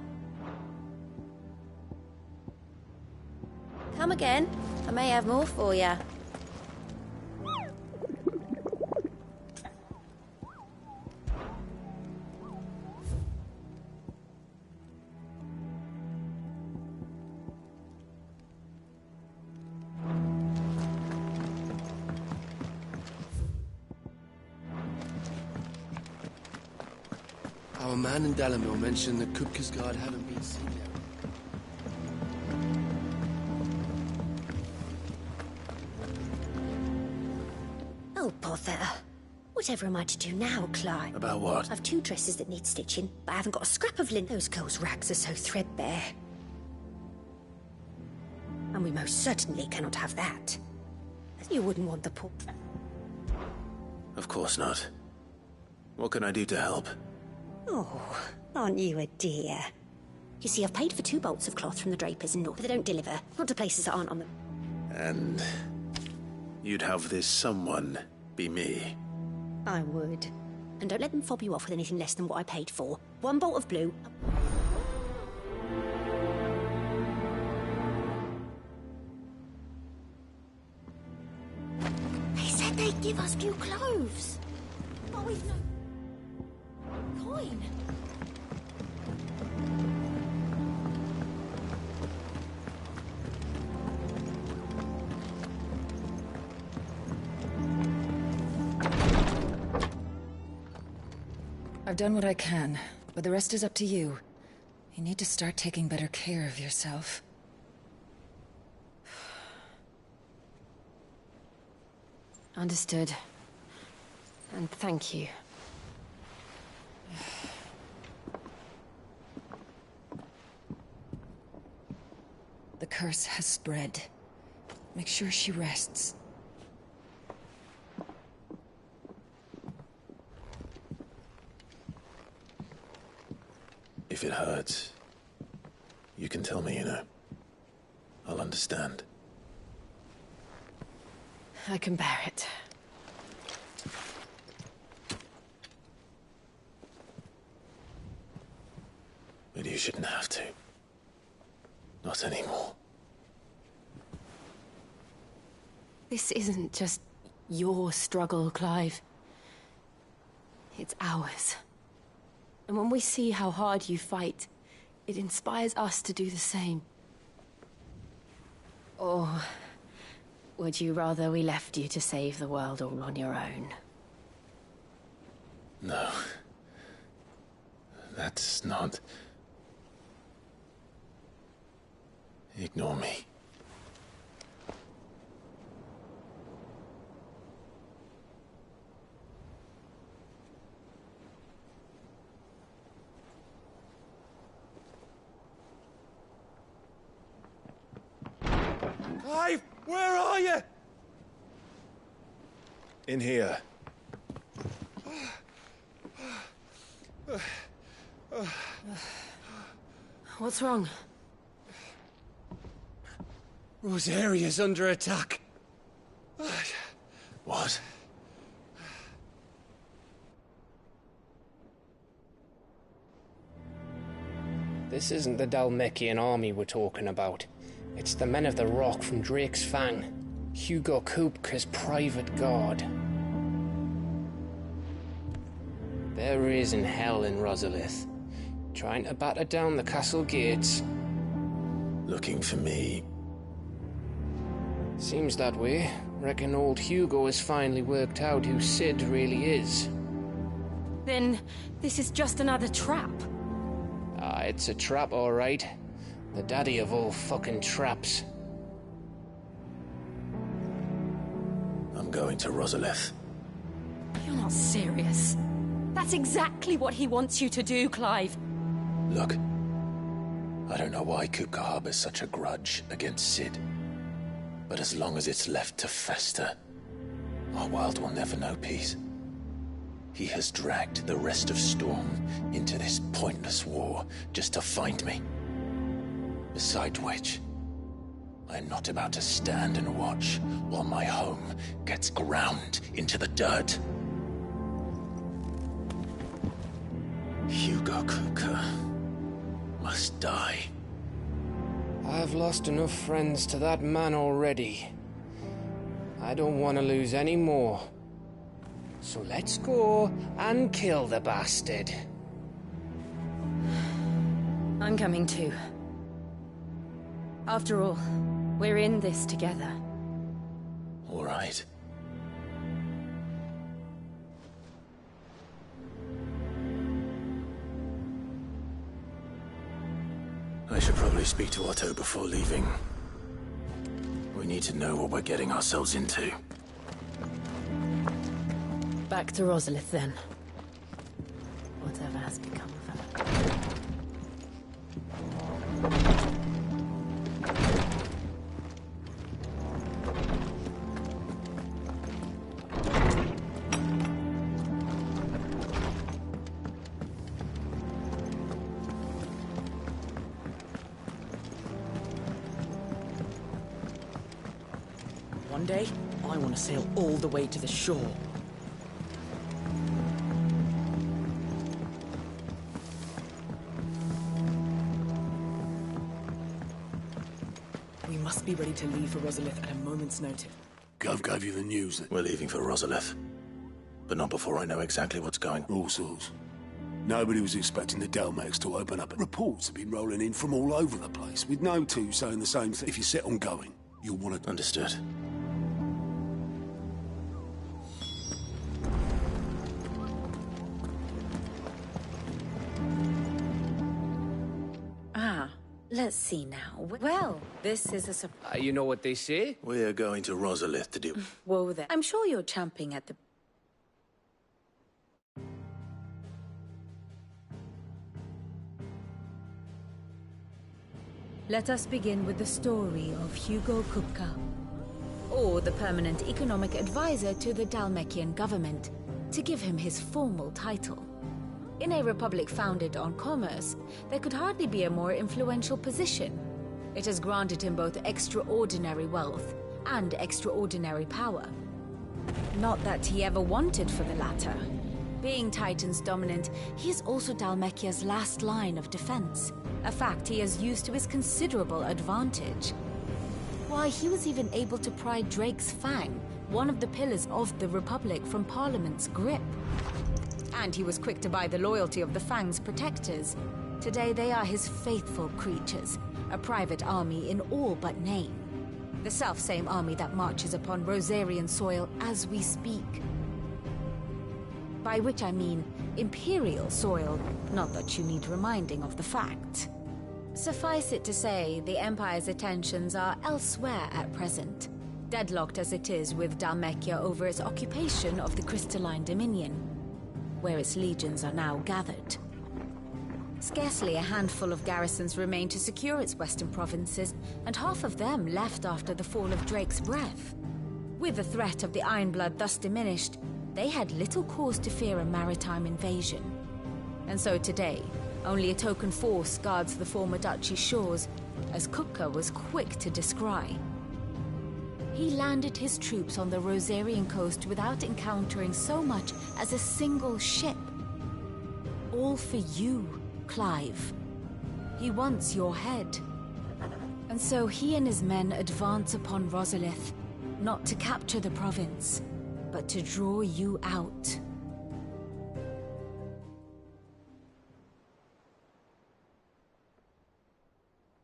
Come again. I may have more for you. Our man in Dalamil mentioned that Kupka's guard hadn't been seen there. Oh, bother. Whatever am I to do now, Clive? About what? I've 2 dresses that need stitching, but I haven't got a scrap of linen. Those girls' rags are so threadbare. And we most certainly cannot have that. You wouldn't want the poor... Of course not. What can I do to help? Oh, aren't you a dear? You see, I've paid for 2 bolts of cloth from the drapers in North, but they don't deliver. Not to places that aren't on them. And you'd have this someone be me? I would. And don't let them fob you off with anything less than what I paid for. 1 bolt of blue. They said they'd give us new clothes. But we've no coin. I've done what I can, but the rest is up to you. You need to start taking better care of yourself. Understood. And thank you. The curse has spread. Make sure she rests. If it hurts, you can tell me, you know. I'll understand. I can bear it. But you shouldn't have to. Not anymore. This isn't just your struggle, Clive. It's ours. And when we see how hard you fight, it inspires us to do the same. Or would you rather we left you to save the world all on your own? No. That's not... Ignore me. Clive, where are you? In here. What's wrong? Rosaria's under attack. What? This isn't the Dhalmekian army we're talking about. It's the men of the Rock from Drake's Fang. Hugo Kupka's private guard. There is in hell in Rosalith, trying to batter down the castle gates. Looking for me. Seems that way. Reckon old Hugo has finally worked out who Cid really is. Then, this is just another trap. Ah, it's a trap, all right. The daddy of all fucking traps. I'm going to Rosalith. You're not serious. That's exactly what he wants you to do, Clive. Look, I don't know why Kupka harbors such a grudge against Cid. But as long as it's left to fester, our world will never know peace. He has dragged the rest of Storm into this pointless war just to find me. Besides which, I am not about to stand and watch while my home gets ground into the dirt. Hugo Kupka must die. I've lost enough friends to that man already. I don't want to lose any more. So let's go and kill the bastard. I'm coming too. After all, we're in this together. All right. I should probably speak to Otto before leaving. We need to know what we're getting ourselves into. Back to Rosalith, then. Whatever has become of her. One day, I want to sail all the way to the shore. We must be ready to leave for Rosalith at a moment's notice. Gov gave you the news that... We're leaving for Rosalith. But not before I know exactly what's going. All sorts. Nobody was expecting the Delmex to open up. Reports have been rolling in from all over the place, with no two saying the same thing. If you set on going, you'll want to... Understood. Let's see now. Well, this is a surprise. You know what they say? We're going to Rosalith to do... Whoa there. I'm sure you're champing at the... Let us begin with the story of Hugo Kupka, or the permanent economic advisor to the Dhalmekian government, to give him his formal title. In a republic founded on commerce, there could hardly be a more influential position. It has granted him both extraordinary wealth and extraordinary power. Not that he ever wanted for the latter. Being Titan's dominant, he is also Dhalmekia's last line of defense, a fact he has used to his considerable advantage. Why, he was even able to pry Drake's Fang, one of the pillars of the Republic, from Parliament's grip. And he was quick to buy the loyalty of the Fang's protectors. Today they are his faithful creatures, a private army in all but name. The self-same army that marches upon Rosarian soil as we speak. By which I mean Imperial soil, not that you need reminding of the fact. Suffice it to say, the Empire's attentions are elsewhere at present, deadlocked as it is with Dhalmekia over its occupation of the Crystalline Dominion, where its legions are now gathered. Scarcely a handful of garrisons remain to secure its western provinces, and half of them left after the fall of Drake's Breath. With the threat of the Ironblood thus diminished, they had little cause to fear a maritime invasion. And so today, only a token force guards the former duchy's shores, as Kupka was quick to descry. He landed his troops on the Rosarian coast without encountering so much as a single ship. All for you, Clive. He wants your head. And so he and his men advance upon Rosalith, not to capture the province, but to draw you out.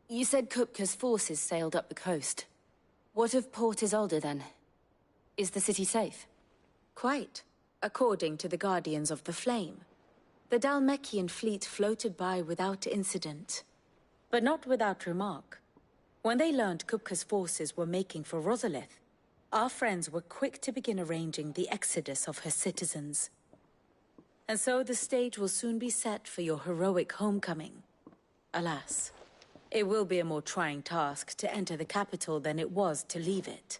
You said Kupka's forces sailed up the coast. What of Port Isolde, then? Is the city safe? Quite, according to the Guardians of the Flame. The Dhalmekian fleet floated by without incident. But not without remark. When they learned Kupka's forces were making for Rosalith, our friends were quick to begin arranging the exodus of her citizens. And so the stage will soon be set for your heroic homecoming. Alas, it will be a more trying task to enter the capital than it was to leave it.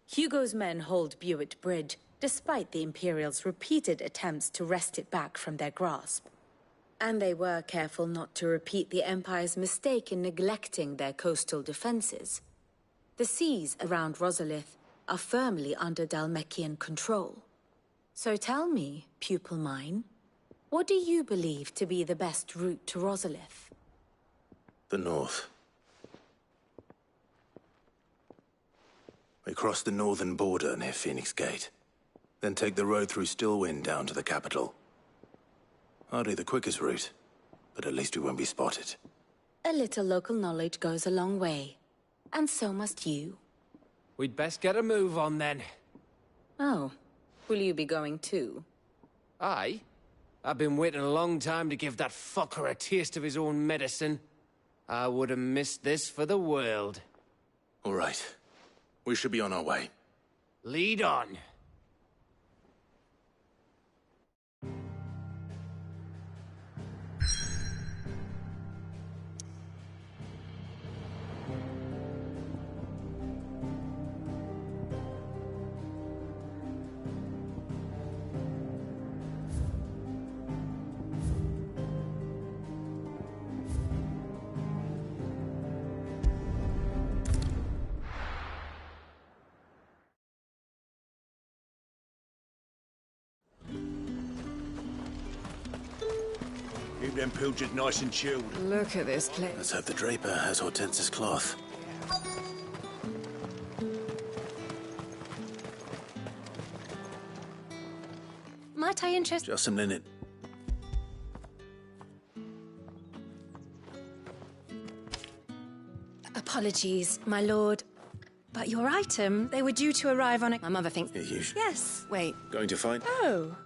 Hugo's men hold Buet Bridge, despite the Imperials' repeated attempts to wrest it back from their grasp. And they were careful not to repeat the Empire's mistake in neglecting their coastal defenses. The seas around Rosalith are firmly under Dhalmekian control. So tell me, pupil mine, what do you believe to be the best route to Rosalith? The north. We cross the northern border near Phoenix Gate, then take the road through Stillwind down to the capital. Hardly the quickest route, but at least we won't be spotted. A little local knowledge goes a long way, and so must you. We'd best get a move on then. Oh, will you be going too? Aye. I've been waiting a long time to give that fucker a taste of his own medicine. I would have missed this for the world. All right. We should be on our way. Lead on. Keep them pilgers nice and chilled. Look at this place. Let's hope the Draper has Hortense's cloth. Might I interest... Just some linen. Apologies, my lord. But your item, they were due to arrive on a... My mother thinks... Yes, wait. Going to find... Oh.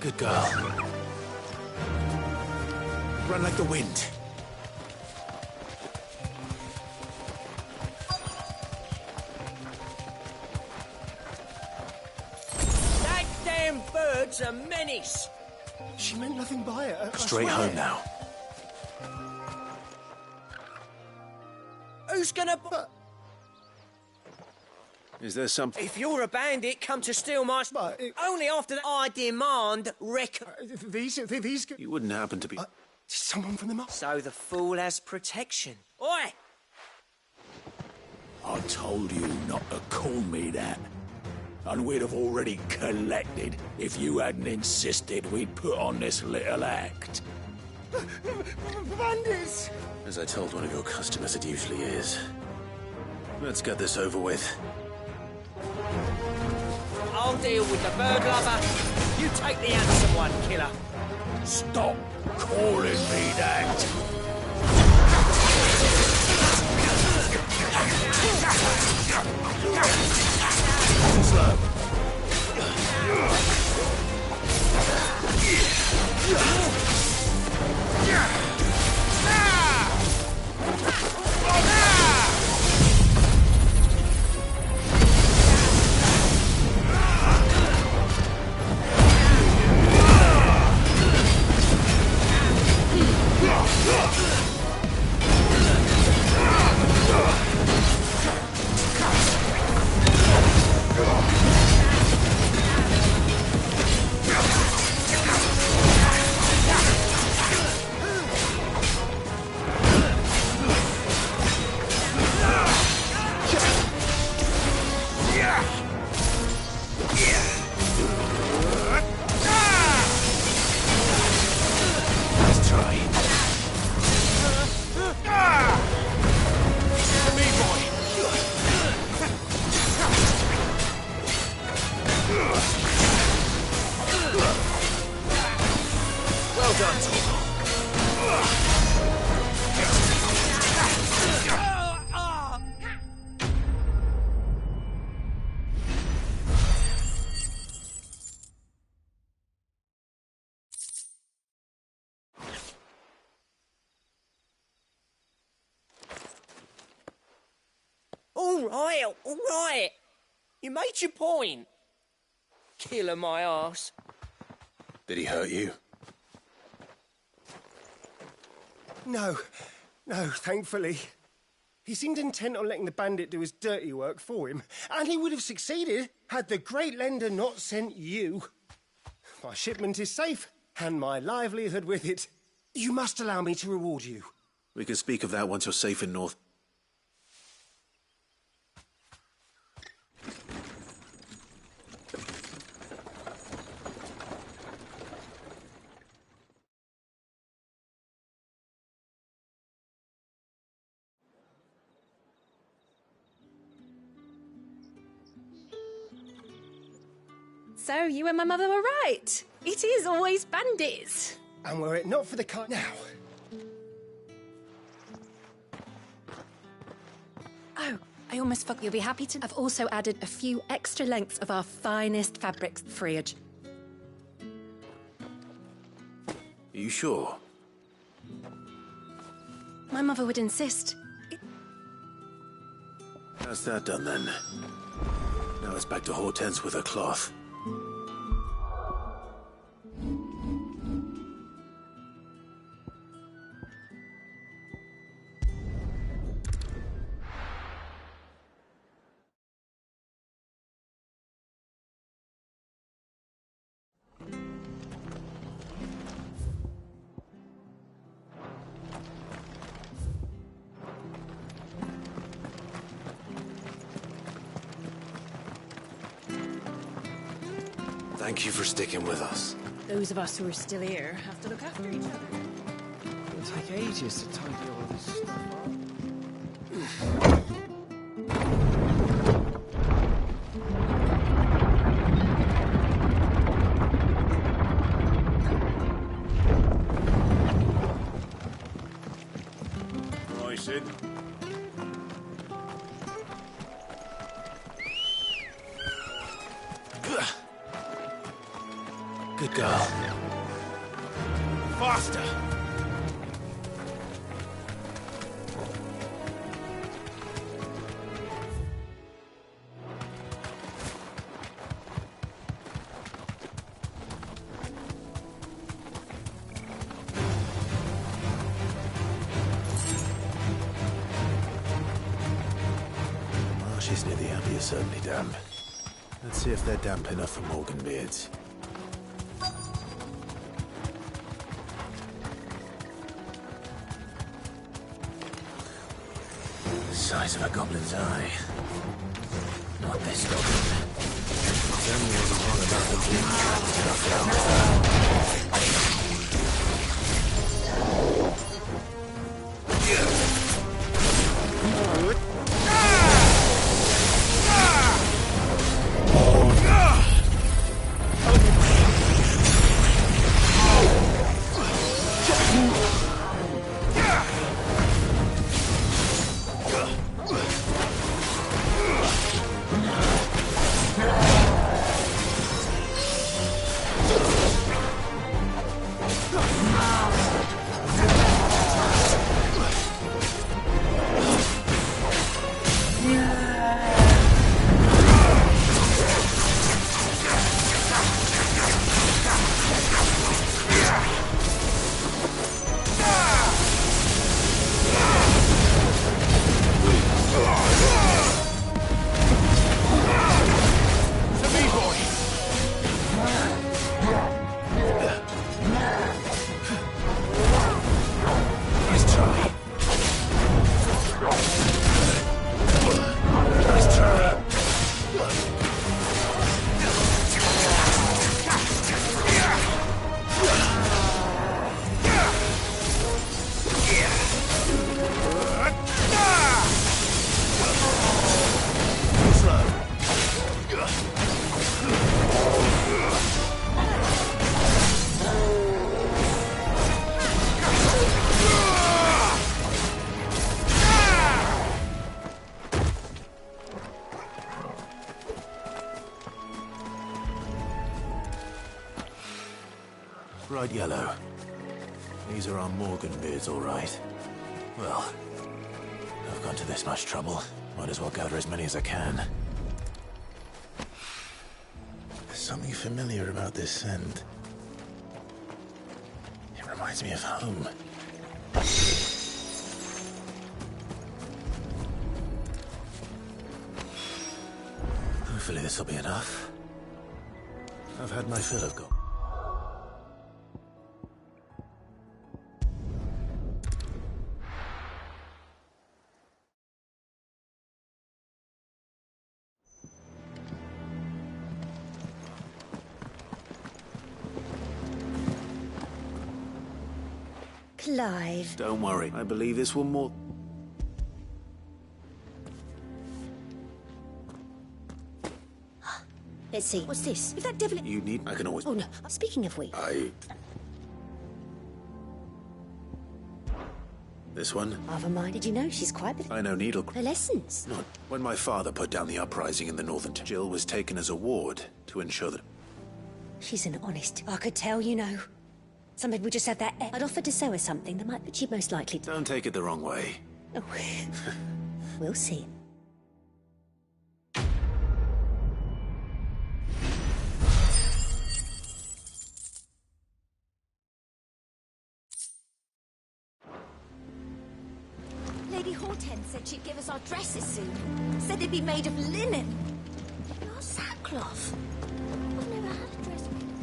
Good girl. Run like the wind. That damn bird's a menace. She meant nothing by it. I Straight swear. home now. Who's gonna... Is there something... If you're a bandit, come to steal my... Only after that I demand These... You wouldn't happen to be... Someone from the mob. So the fool has protection. Oi! I told you not to call me that. And we'd have already collected if you hadn't insisted we'd put on this little act. Bandits! As I told one of your customers, it usually is. Let's get this over with. I'll deal with the bird lover. You take the handsome one, killer. Stop calling me that. Slow. right, all right. You made your point. Killer my ass. Did he hurt you? No, thankfully. He seemed intent on letting the bandit do his dirty work for him, and he would have succeeded had the Great Lender not sent you. My shipment is safe, and my livelihood with it. You must allow me to reward you. We can speak of that once you're safe in North. So, you and my mother were right. It is always bandits. And were it not for the car now. Oh, I almost forgot. You'll be happy to. I've also added a few extra lengths of our finest fabrics friage. Are you sure? My mother would insist. How's that done then? Now it's back to Hortense with her cloth. Thank you for sticking with us. Those of us who are still here have to look after each other. It'll take ages to tidy all this stuff up. Right, Sid. Good girl. Faster! Marshes near the Abbey are certainly damp. Let's see if they're damp enough for Morganbeards. Size of a goblin's eye. Not this goblin. Tell me wasn't wrong about the big Bright yellow. These are our Morganbeards, all right. Well, I've gone to this much trouble. Might as well gather as many as I can. There's something familiar about this scent. It reminds me of home. Hopefully this will be enough. I've had my fill of gold. Clive. Don't worry, I believe this will more... Let's see. What's this? If that devil... You need... I can always... Oh, no. Speaking of we... This one? Half a mind. Did you know she's quite... I know Needle... Her lessons? Not. When my father put down the uprising in the northern... Jill was taken as a ward to ensure that... She's an honest... I could tell, you know. Some people just have that... I'd offer to sell her something that might... But she'd most likely... Don't take it the wrong way. Oh. We'll see. Lady Hortense said she'd give us our dresses soon. Said they'd be made of linen. Not sackcloth. I've never had a dress made of...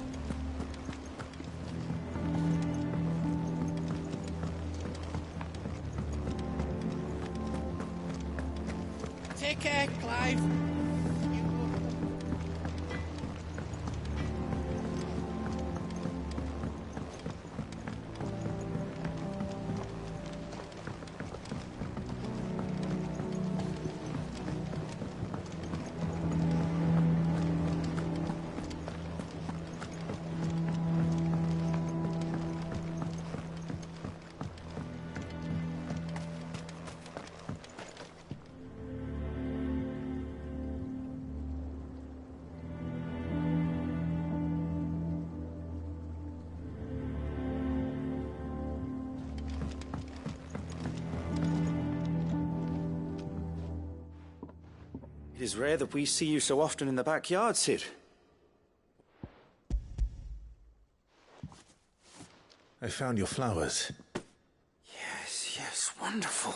Take care, Clive. It is rare that we see you so often in the backyard, Cid. I found your flowers. Yes, wonderful.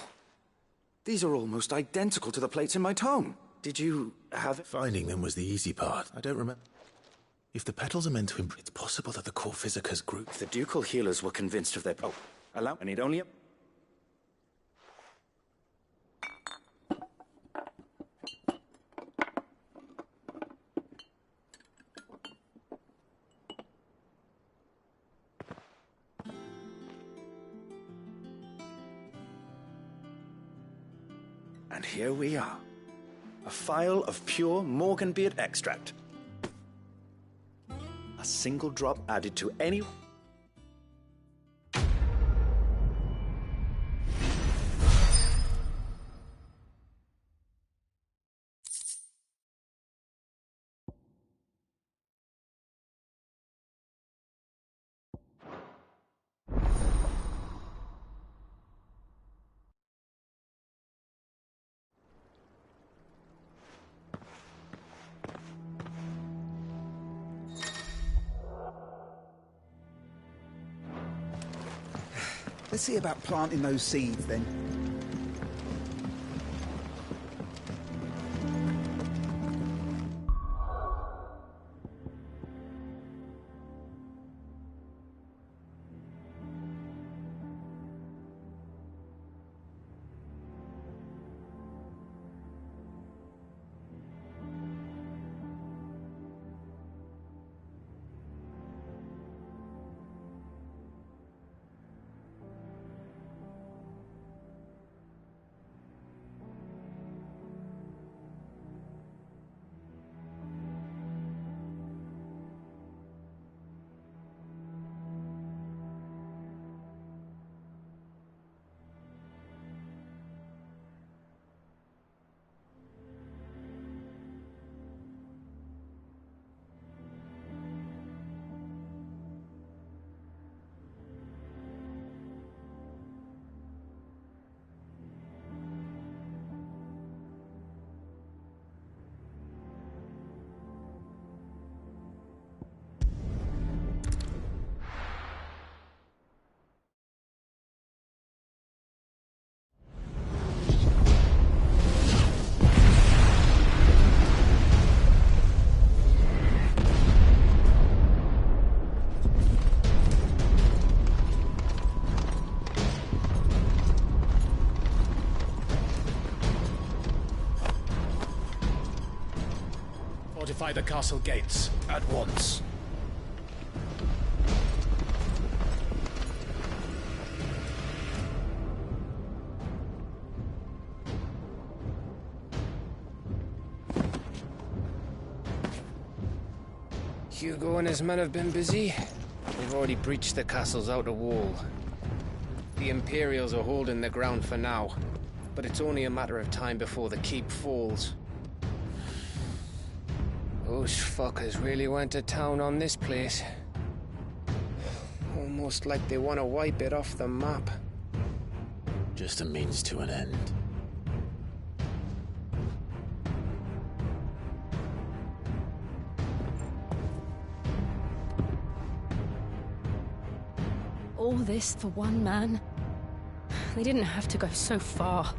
These are almost identical to the plates in my tome. Did you have... Finding them was the easy part. I don't remember. If the petals are meant to imprint, it's possible that the core physicas group... If the ducal healers were convinced of their... Oh, allow... I need only... And here we are. A phial of pure Morganbeard extract. A single drop added to any... Let's see about planting those seeds, then. Fortify the castle gates at once. Hugo and his men have been busy. They've already breached the castle's outer wall. The Imperials are holding the ground for now, but it's only a matter of time before the keep falls. Those fuckers really went to town on this place. Almost like they want to wipe it off the map. Just a means to an end. All this for one man? They didn't have to go so far.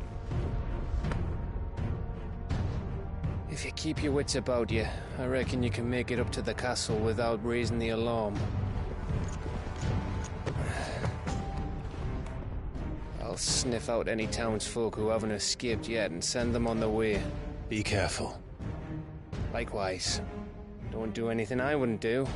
If you keep your wits about you, I reckon you can make it up to the castle without raising the alarm. I'll sniff out any townsfolk who haven't escaped yet and send them on their way. Be careful. Likewise. Don't do anything I wouldn't do.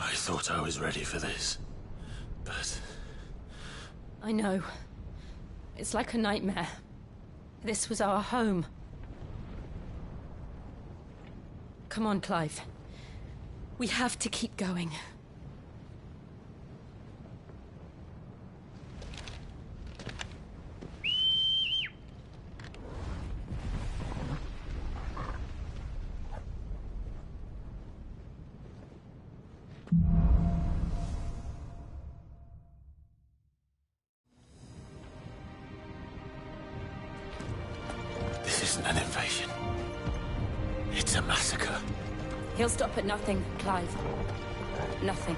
I thought I was ready for this, but... I know. It's like a nightmare. This was our home. Come on, Clive. We have to keep going. This isn't an invasion. It's a massacre. He'll stop at nothing, Clive. Nothing.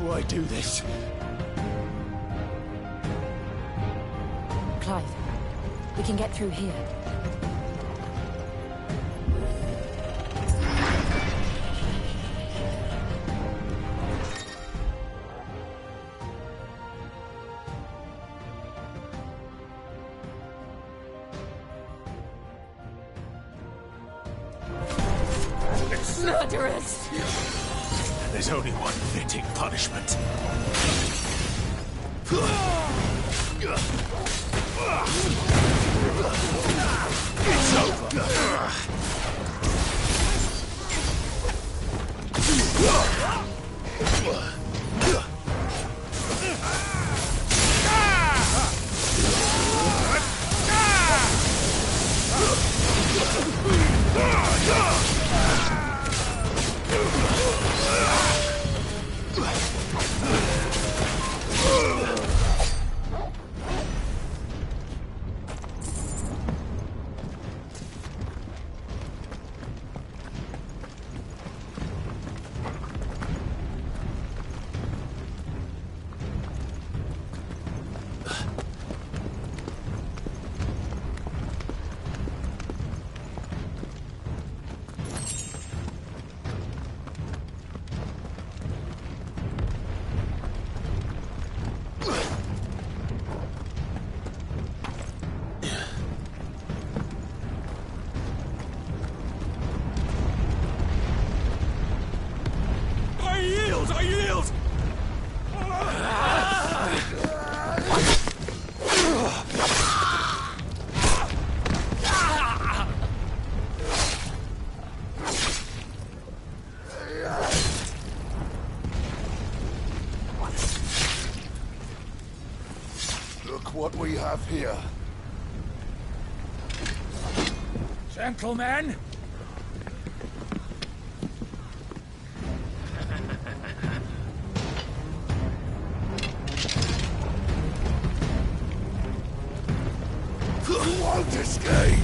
Why do this? Clive, we can get through here. Murderers! There's only one fitting punishment. It's over. we have here? Gentlemen! You won't escape!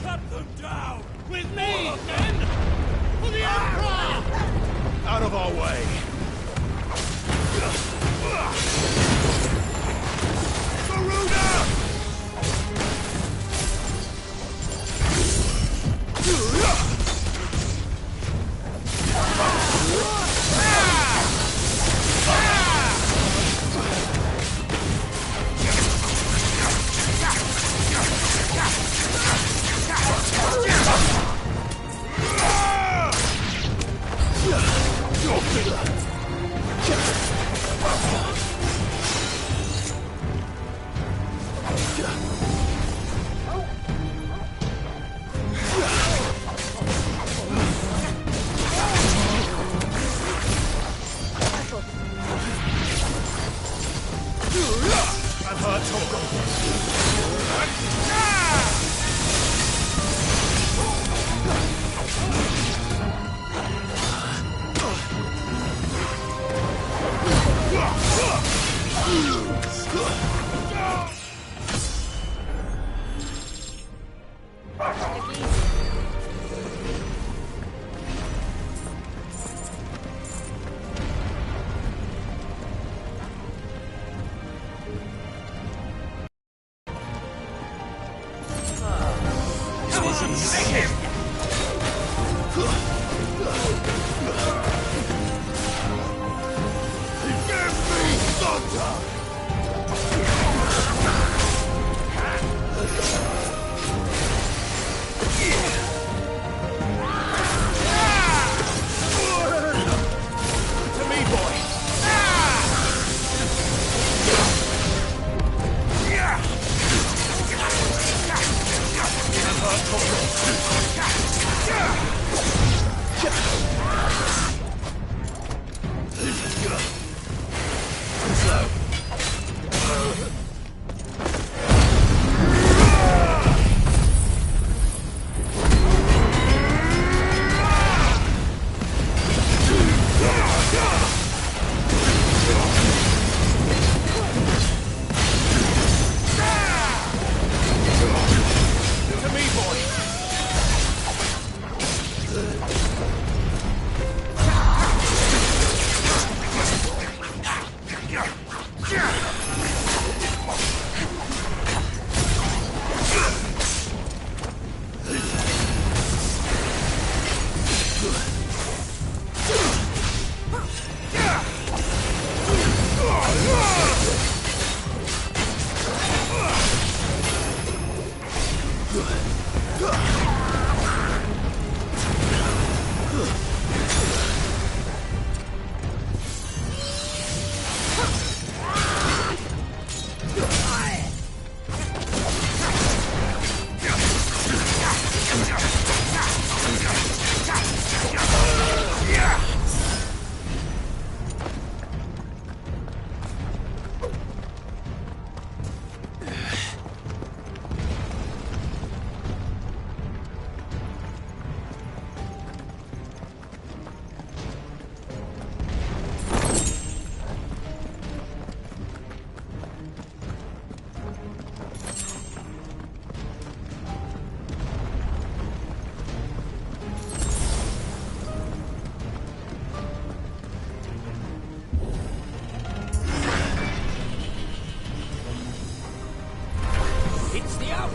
Cut them down! With me, men! For the Emperor! Out of our way! I've heard talk of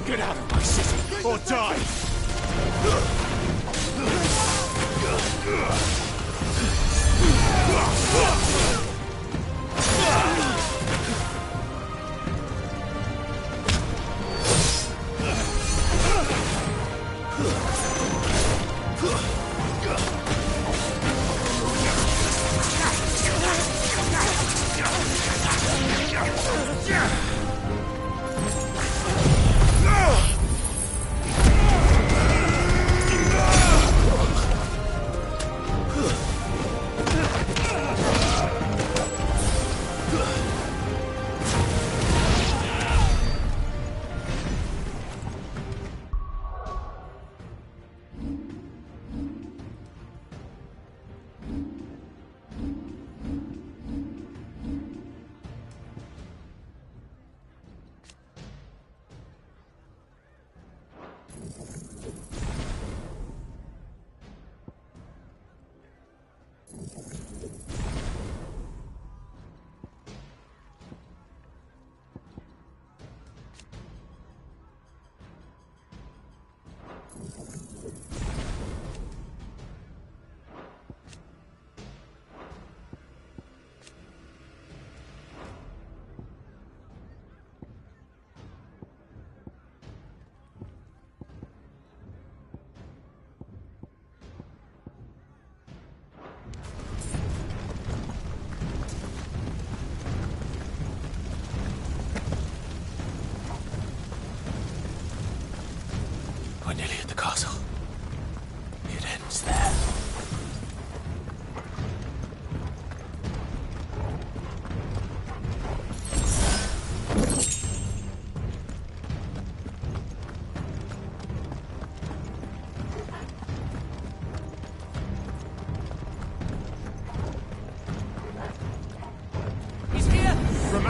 Get out of my city, or die!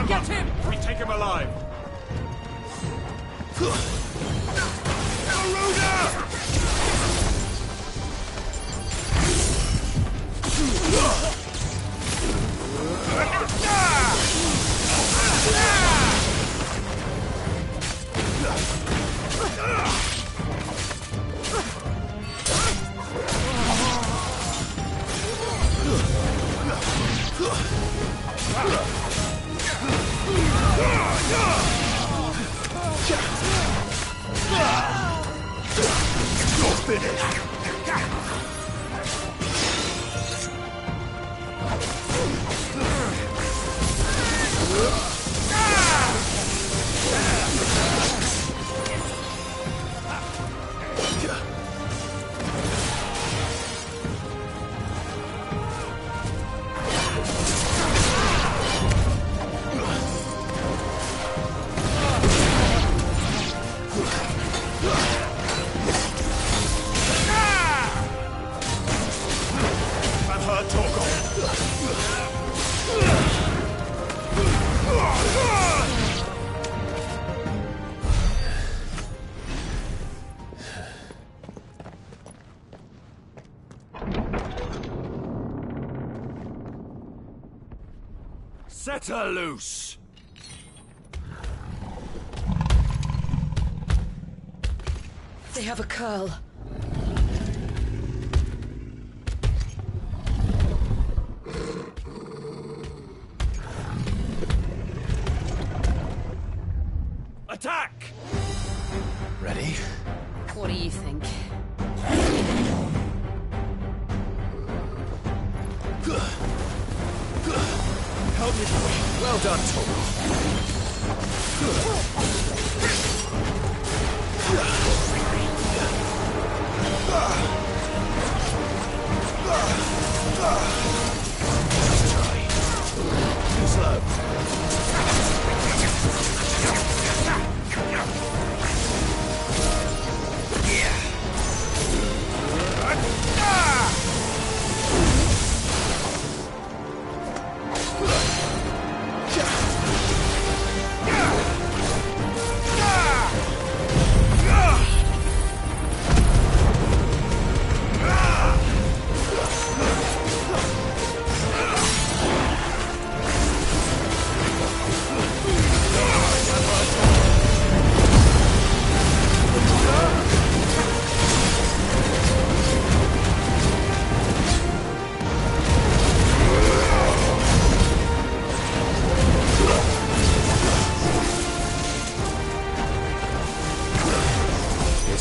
Get him! We take him alive. You're finished. Set her loose! They have a curl. Attack! Ready? What do you think? Help me. Well done, Too slow.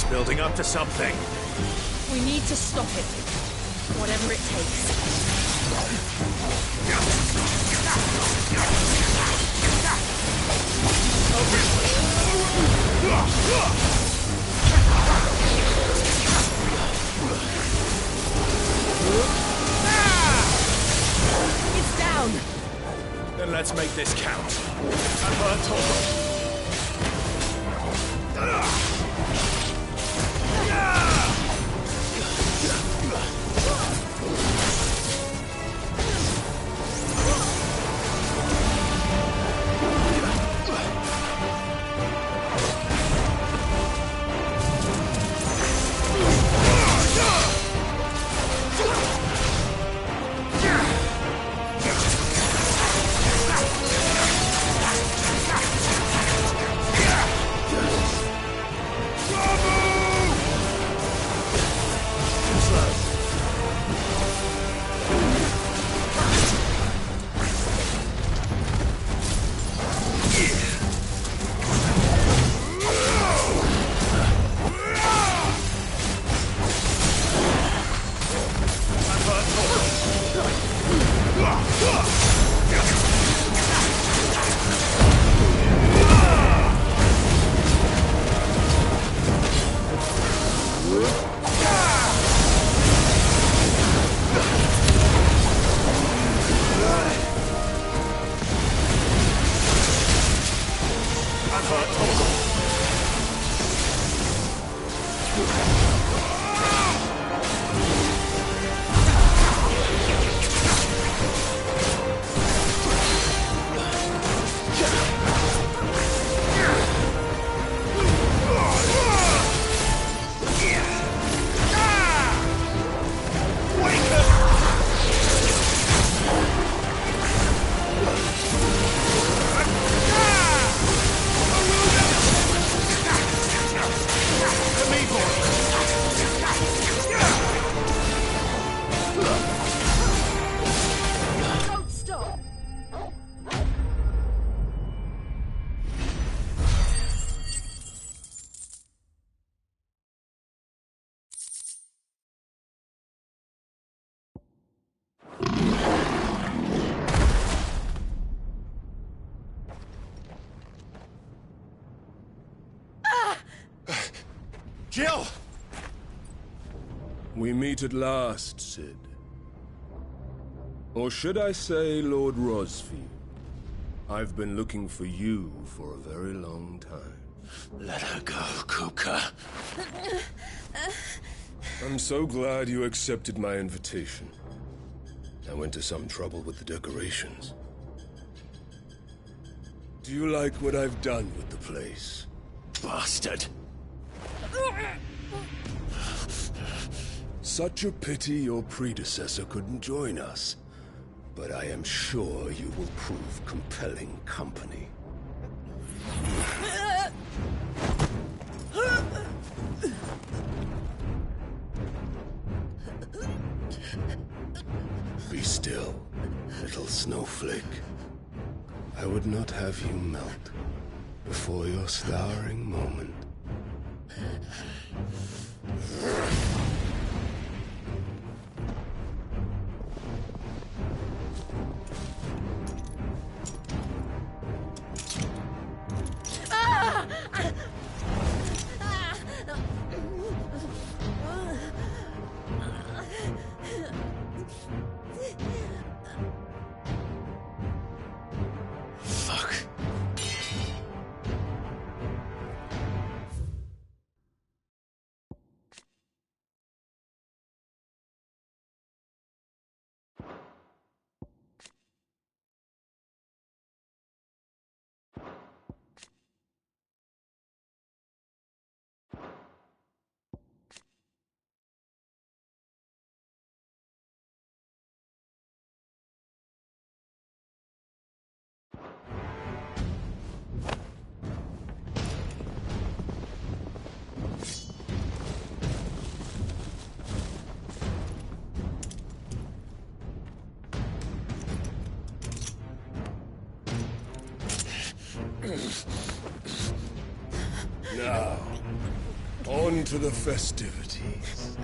Building up to something. We need to stop it. Whatever it takes. It's down! Then let's make this count. Jill! We meet at last, Cid. Or should I say, Lord Rosfield? I've been looking for you for a very long time. Let her go, Kupka. I'm so glad you accepted my invitation. I went to some trouble with the decorations. Do you like what I've done with the place? Bastard! Such a pity your predecessor couldn't join us. But I am sure you will prove compelling company. Be still, little snowflake. I would not have you melt before your starring moment. Fuck. Now, on to the festivities.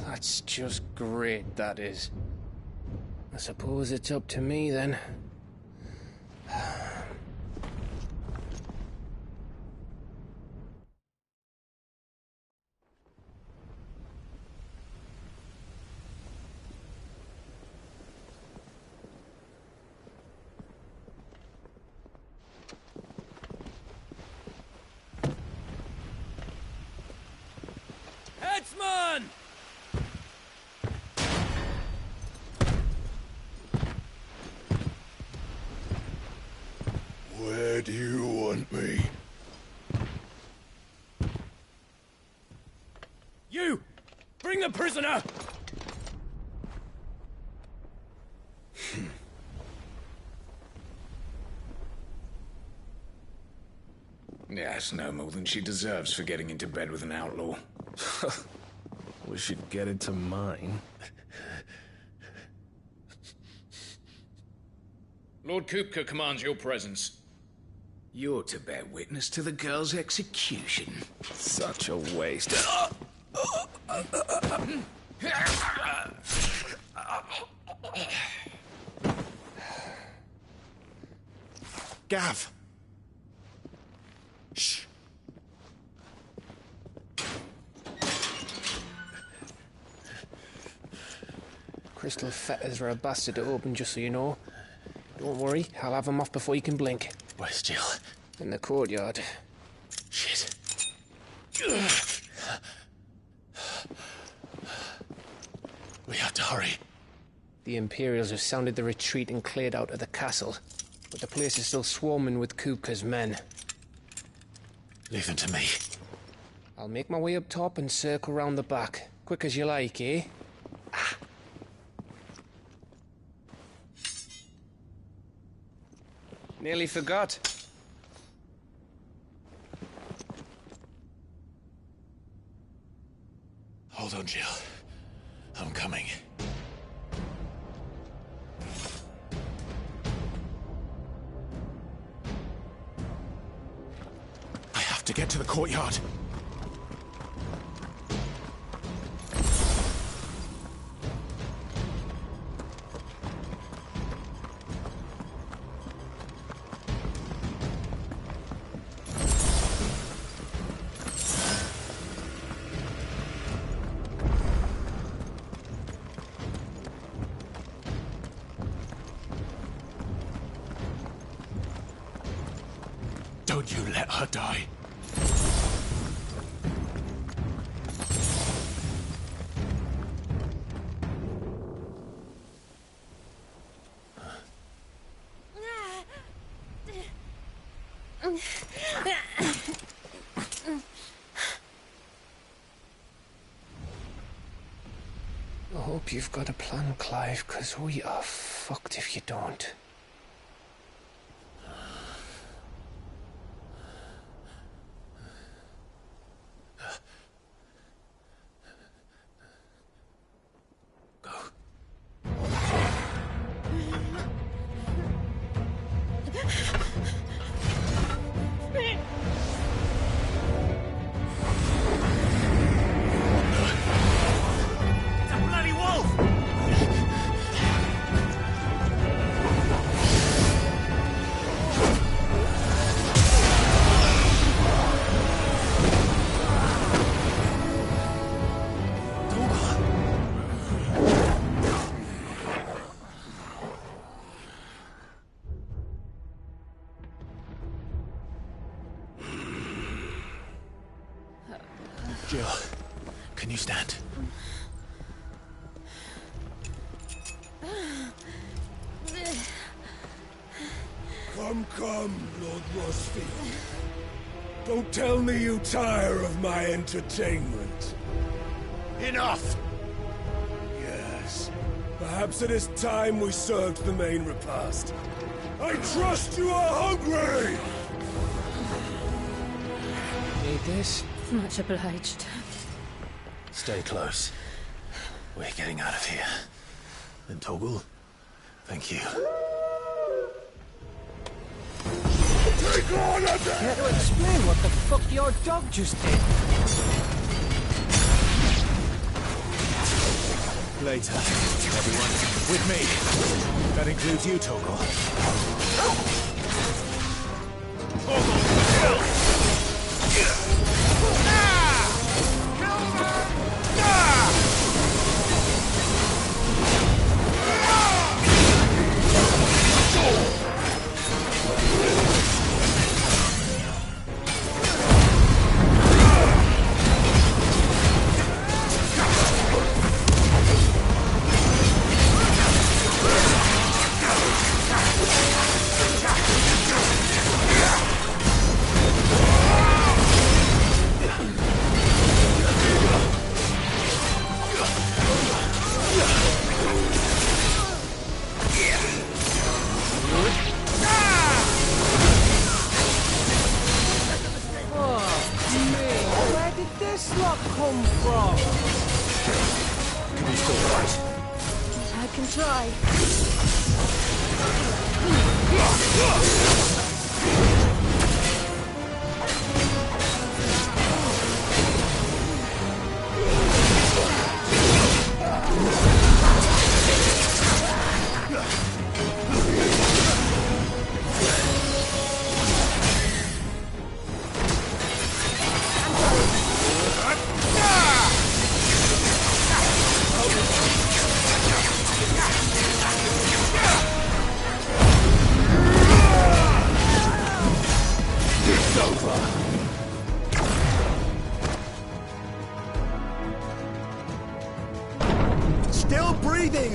That's just great, that is. I suppose it's up to me, then. Headsman! Where do you want me? You! Bring the prisoner! Yeah, it's no more than she deserves for getting into bed with an outlaw. We should get into mine. Lord Kupka commands your presence. You're to bear witness to the girl's execution. Such a waste. Gav! Shh! Crystal fetters are a bastard to open, just so you know. Don't worry, I'll have them off before you can blink. Where's Jill? In the courtyard. Shit. We have to hurry. The Imperials have sounded the retreat and cleared out of the castle, but the place is still swarming with Kupka's men. Leave them to me. I'll make my way up top and circle round the back. Quick as you like, eh? Nearly forgot. on, Jill. I'm coming. I have to get to the courtyard. Don't you let her die. I hope you've got a plan, Clive, because we are fucked if you don't. Jill, can you stand? Come, Lord Rosfield. Don't tell me you tire of my entertainment. Enough! Yes. Perhaps it is time we served the main repast. I trust you are hungry! Need this? Much obliged. Stay close. We're getting out of here. And Toggle, thank you. Take on a Care to explain what the fuck your dog just did? Later, everyone. With me. That includes you, Toggle.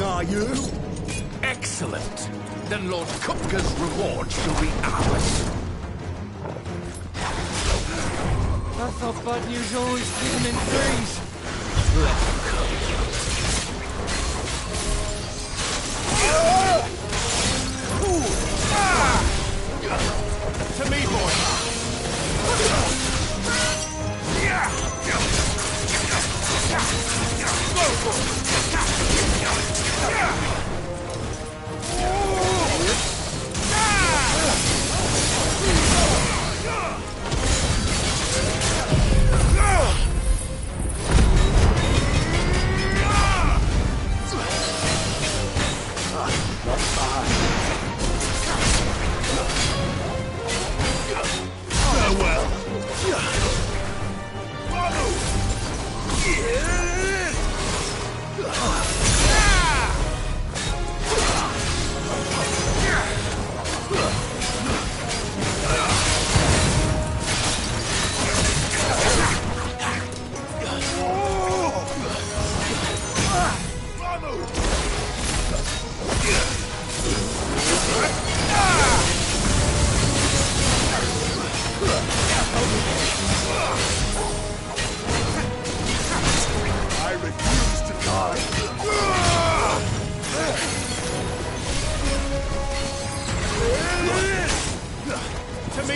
Are you? Excellent. Then Lord Kupka's reward shall be ours. I thought bad news always came in threes. Let them come. To me, boy. Yeah.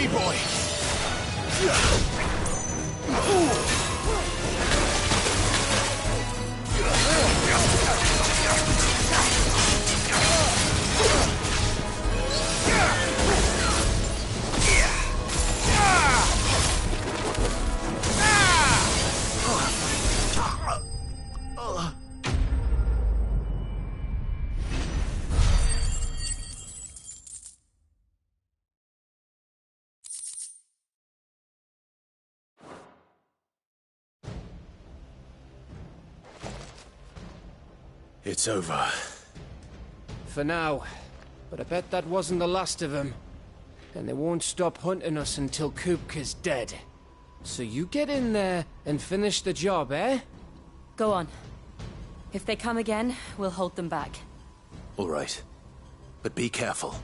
me, boy! It's over. For now. But I bet that wasn't the last of them. And they won't stop hunting us until Kupka's dead. So you get in there and finish the job, eh? Go on. If they come again, we'll hold them back. All right. But be careful.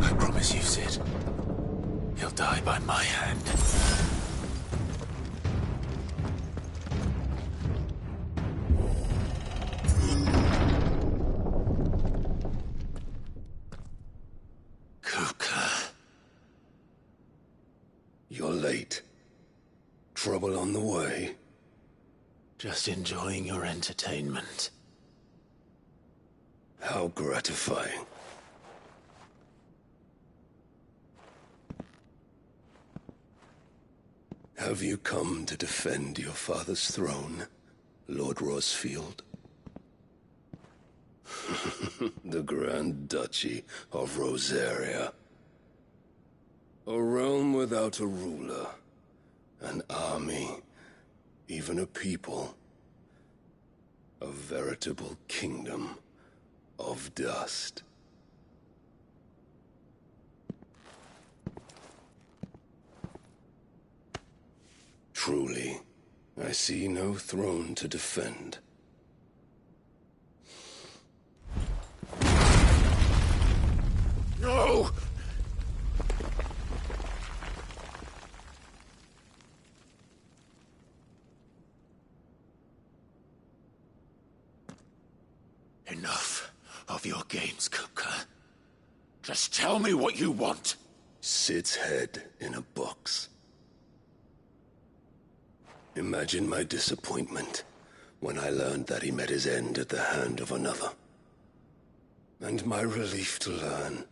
I promise you, Sid. He'll die by my hand. You're late. Trouble on the way? Just enjoying your entertainment. How gratifying. Have you come to defend your father's throne, Lord Rosfield? The Grand Duchy of Rosaria. A realm without a ruler, an army, even a people. A veritable kingdom of dust. Truly, I see no throne to defend. No! Enough of your games, Kupka. Just tell me what you want. Sid's head in a box. Imagine my disappointment when I learned that he met his end at the hand of another. And my relief to learn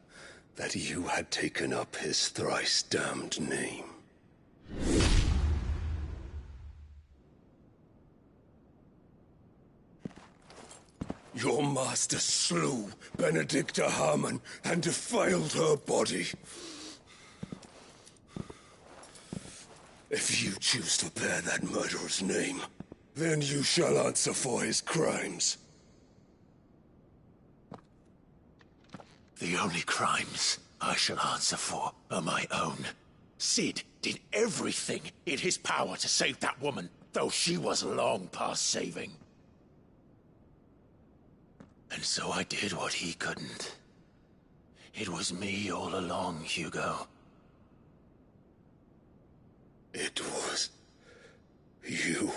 that you had taken up his thrice-damned name. Your master slew Benedicta Harmon and defiled her body. If you choose to bear that murderer's name, then you shall answer for his crimes. The only crimes I shall answer for are my own. Sid did everything in his power to save that woman, though she was long past saving. And so I did what he couldn't. It was me all along, Hugo. It was you.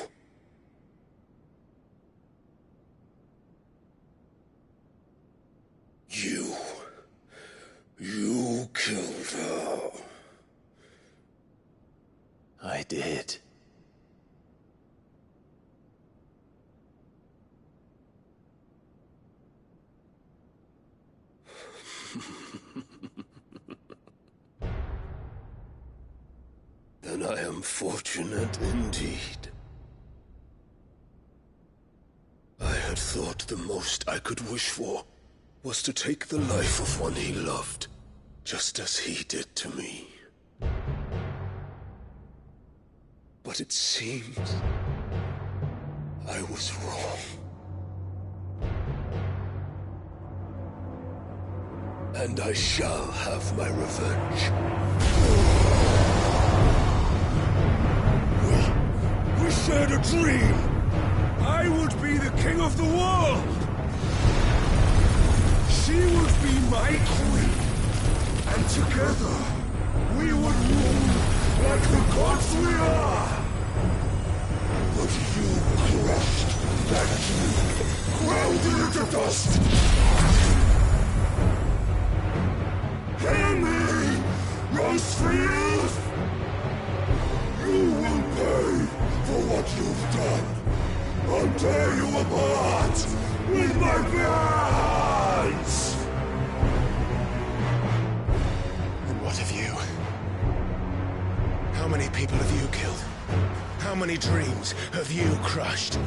You killed her. I did. Then I am fortunate indeed. I had thought the most I could wish for was to take the life of one he loved, just as he did to me. But it seems I was wrong. And I shall have my revenge. We shared a dream! I would be the king of the world! She would be my queen! And together, we would rule like the gods we are! But you crushed that dream, ground it into dust! Hear me, Rosefield! You will pay for what you've done! I'll tear you apart with my bare hands! And what of you? How many people have you killed? How many dreams have you crushed?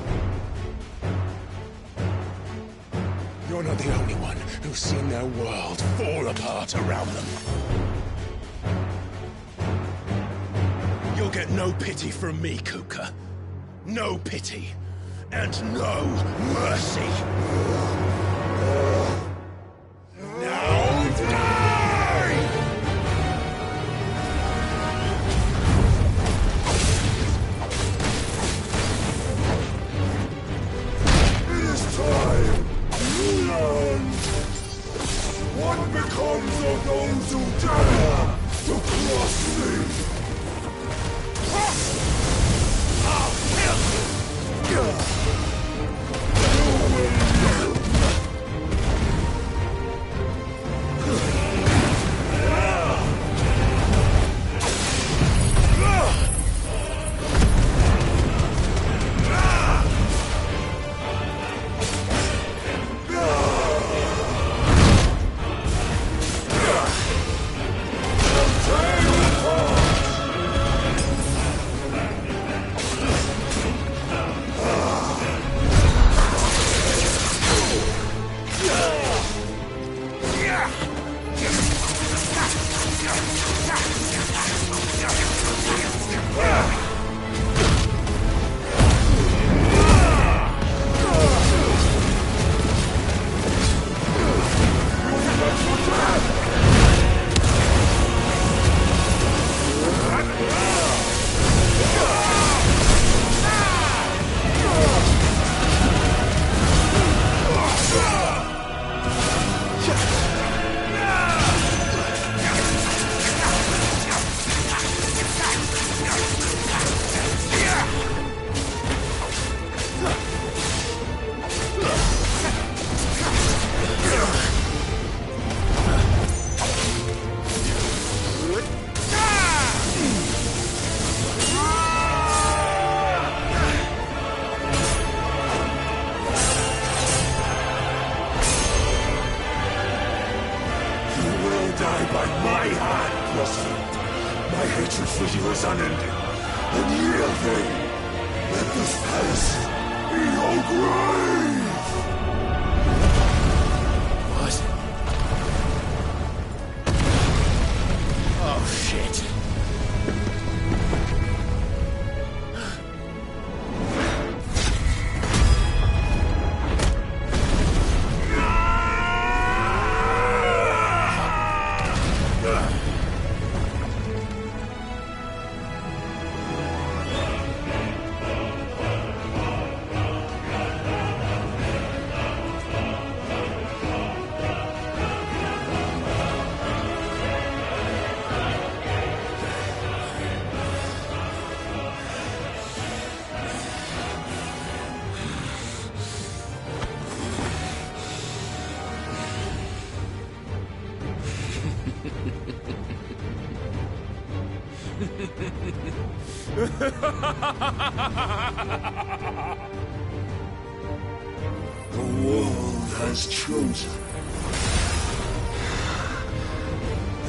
You're not the only one who's seen their world fall apart around them. You'll get no pity from me, Kupka. No pity. And no mercy. Now die! It is time you learn what becomes of those who dare to cross me. I'll kill you! The world has chosen.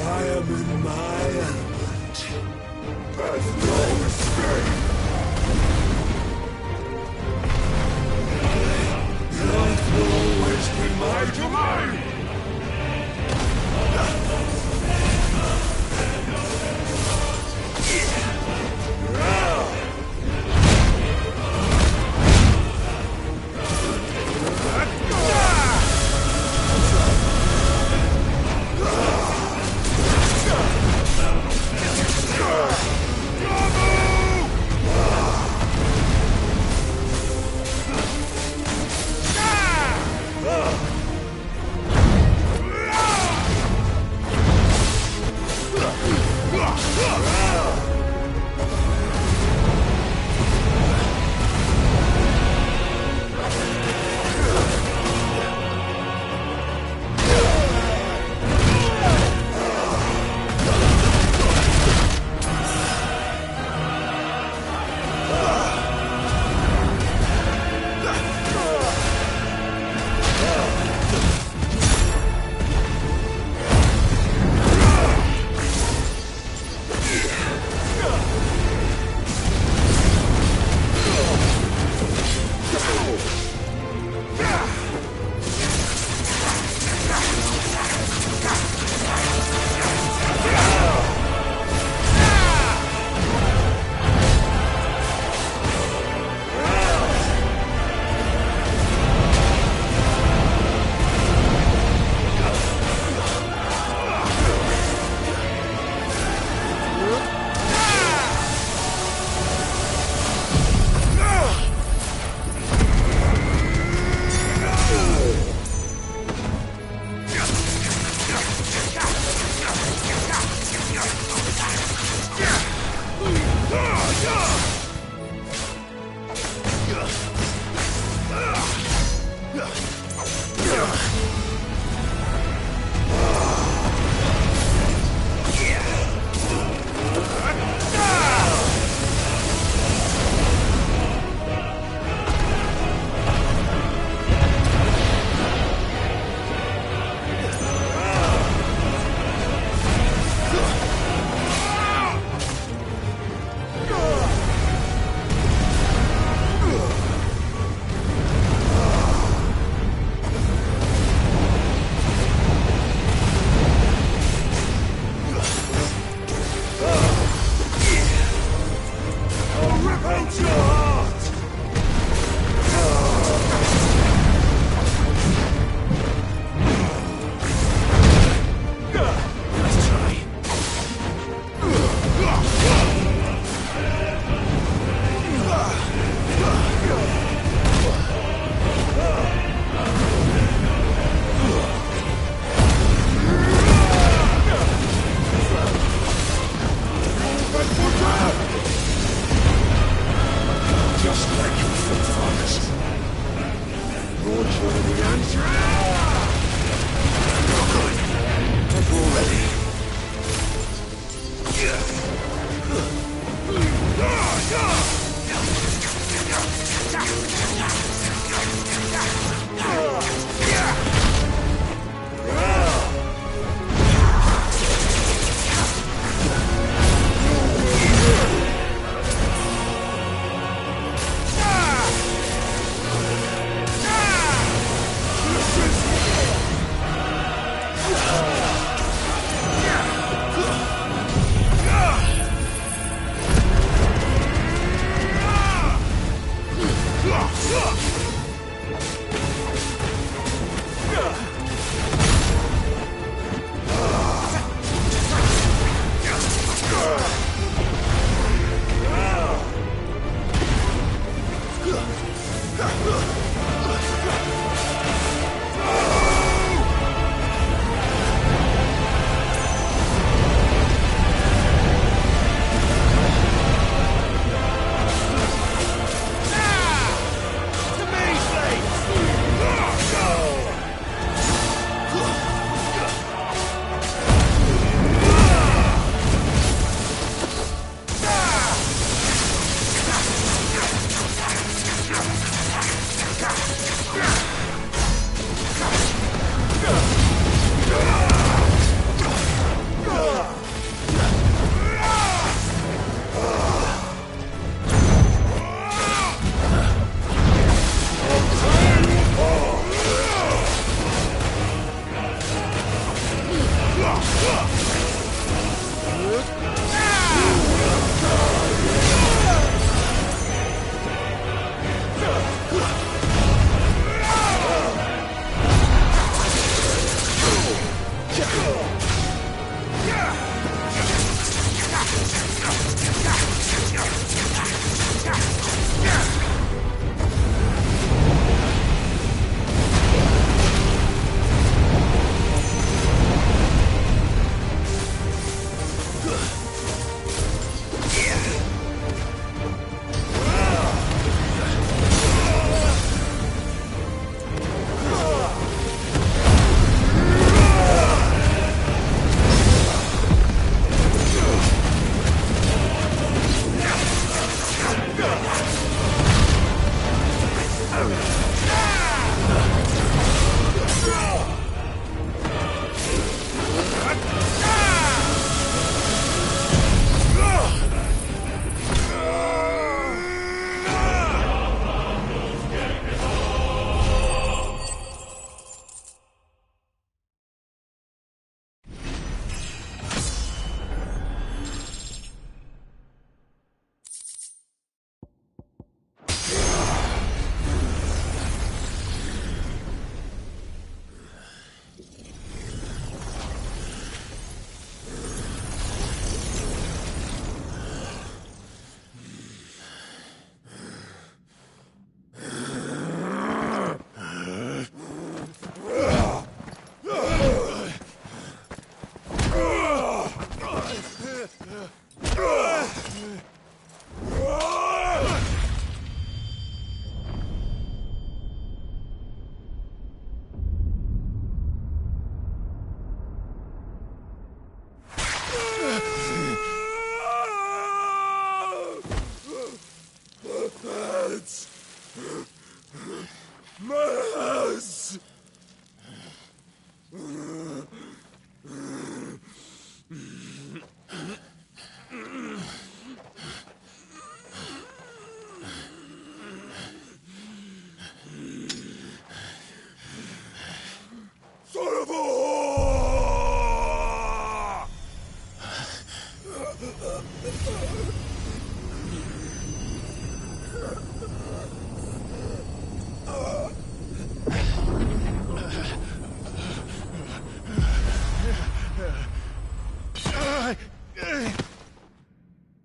I am in my element. There's no escape. Life will always be my domain.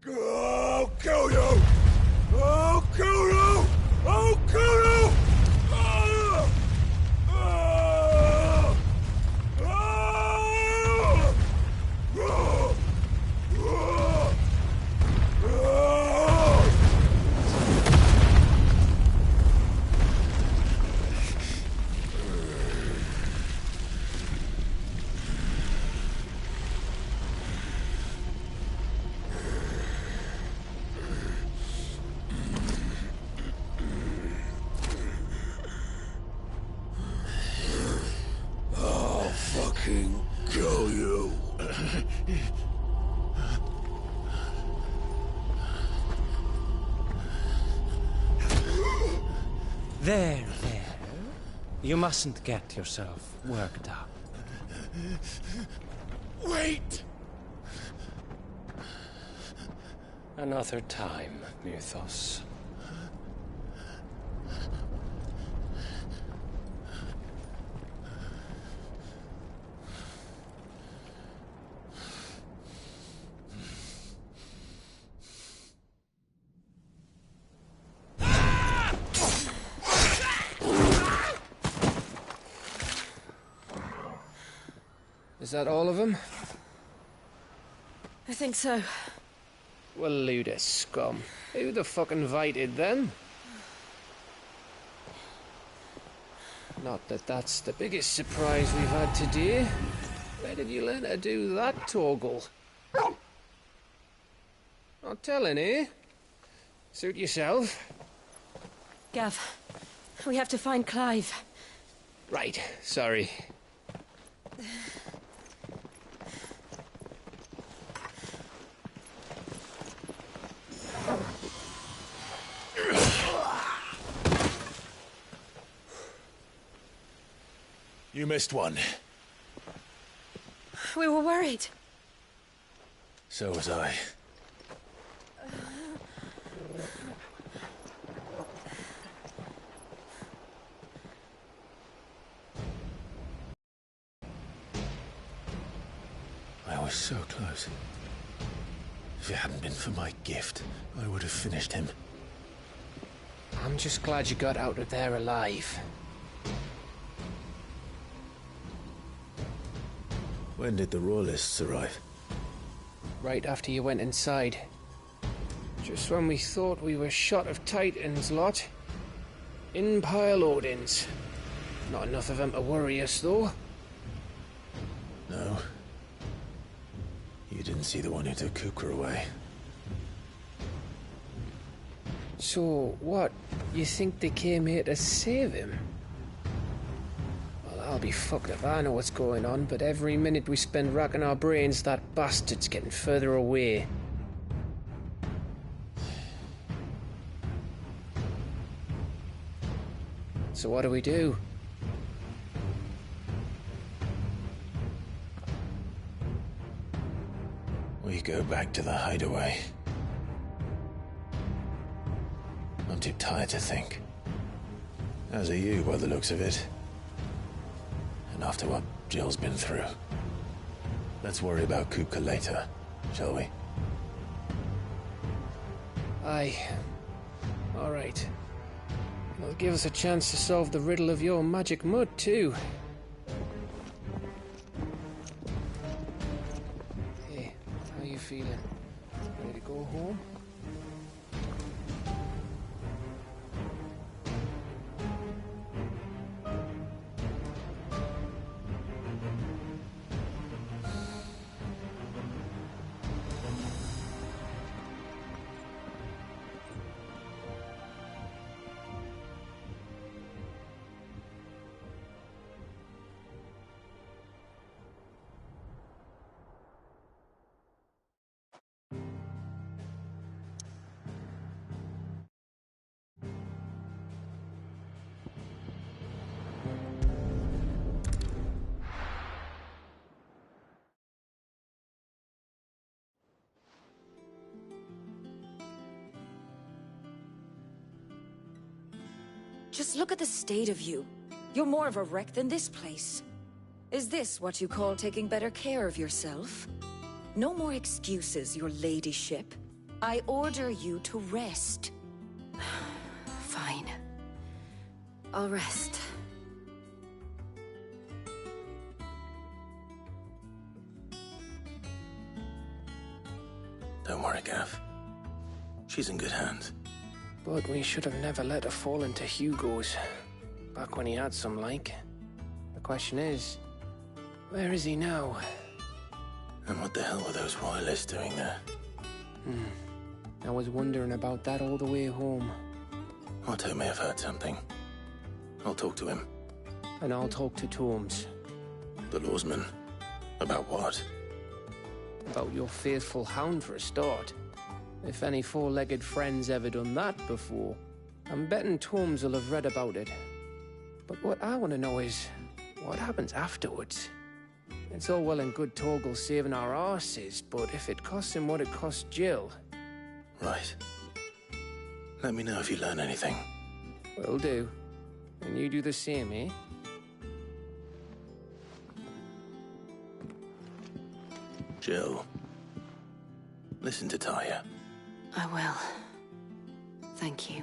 I'll kill you! I'll kill you! I'll kill you! I'll fucking kill you. There. You mustn't get yourself worked up. Wait! Another time, Mythos. Is that all of them? I think so. Well, load of scum. Who the fuck invited them? Not that that's the biggest surprise we've had today. Where did you learn to do that, Torgal? Not telling, eh? Suit yourself. Gav, we have to find Clive. Right, sorry. You missed one. We were worried. So was I. I was so close. If it hadn't been for my gift, I would have finished him. I'm just glad you got out of there alive. When did the Royalists arrive? Right after you went inside. Just when we thought we were shot of Titans, lot. In pile Odins. Not enough of them to worry us, though. No. You didn't see the one who took Kupka away. So, what? You think they came here to save him? Well, I'll be fucked if I know what's going on, but every minute we spend racking our brains, that bastard's getting further away. So what do we do? We go back to the hideaway. I'm too tired to think. As are you, by the looks of it. And after what Jill's been through. Let's worry about Kupka later, shall we? Aye. All right. It'll give us a chance to solve the riddle of your magic mud, too. Hey, how you feeling? Ready to go home? Just look at the state of you. You're more of a wreck than this place. Is this what you call taking better care of yourself? No more excuses, your ladyship. I order you to rest. Fine. I'll rest. Don't worry, Gav. She's in good hands. But we should have never let her fall into Hugo's. Back when he had some like. The question is, where is he now? And what the hell were those royalists doing there? I was wondering about that all the way home. Otto may have heard something. I'll talk to him. And I'll talk to Torms. The lawsman? About what? About your faithful hound for a start. If any four-legged friend's ever done that before, I'm betting Torms will have read about it. But what I want to know is, what happens afterwards? It's all well and good Torgal saving our arses, but if it costs him what it cost Jill... Right. Let me know if you learn anything. Will do. And you do the same, eh? Jill, listen to Taya. I will. Thank you.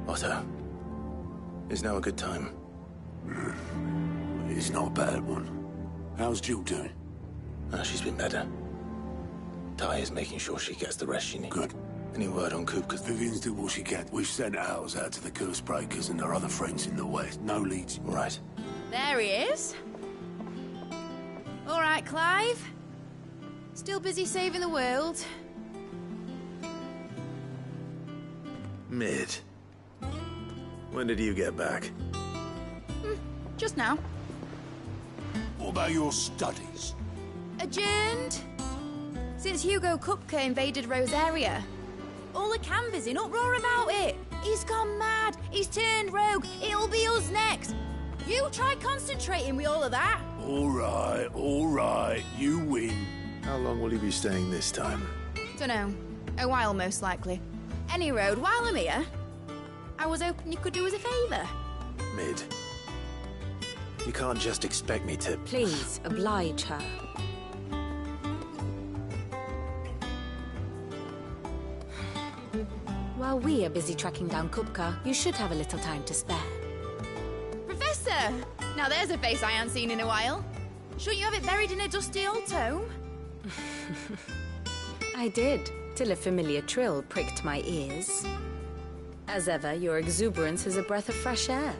Otto, is now a good time? It's not a bad one. How's Jill doing? She's been better. Taya's making sure she gets the rest she needs. Good. Any word on Kupka? Vivian's did what she can. We've sent ours out to the Cursebreakers and their other friends in the west. No leads. Right. There he is. All right, Clive. Still busy saving the world? Mid. When did you get back? Just now. What about your studies? Adjourned. Since Hugo Kupka invaded Rosaria. All the canvas in uproar about it. He's gone mad. He's turned rogue. It'll be us next. You try concentrating with all of that. All right. You win. How long will you be staying this time? Dunno. A while, most likely. Any road, while I'm here, I was hoping you could do us a favour. Mid. You can't just expect me to... Please, oblige her. While we are busy tracking down Kupka, you should have a little time to spare. Professor! Now there's a face I ain't seen in a while. Shouldn't you have it buried in a dusty old tome? I did, till a familiar trill pricked my ears. As ever, your exuberance is a breath of fresh air,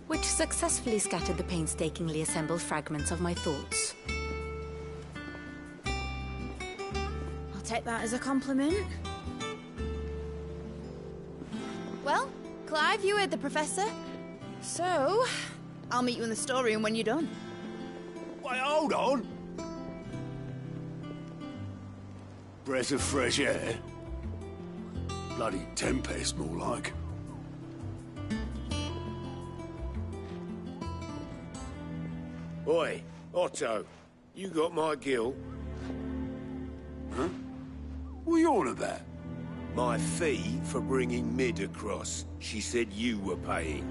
which successfully scattered the painstakingly assembled fragments of my thoughts. I'll take that as a compliment. Well, Clive, you heard the Professor. So, I'll meet you in the storeroom when you're done. Wait, hold on. Breath of fresh air. Bloody tempest, more like. Oi, Otto, you got my gill? Huh? What are you on about? My fee for bringing Mid across. She said you were paying.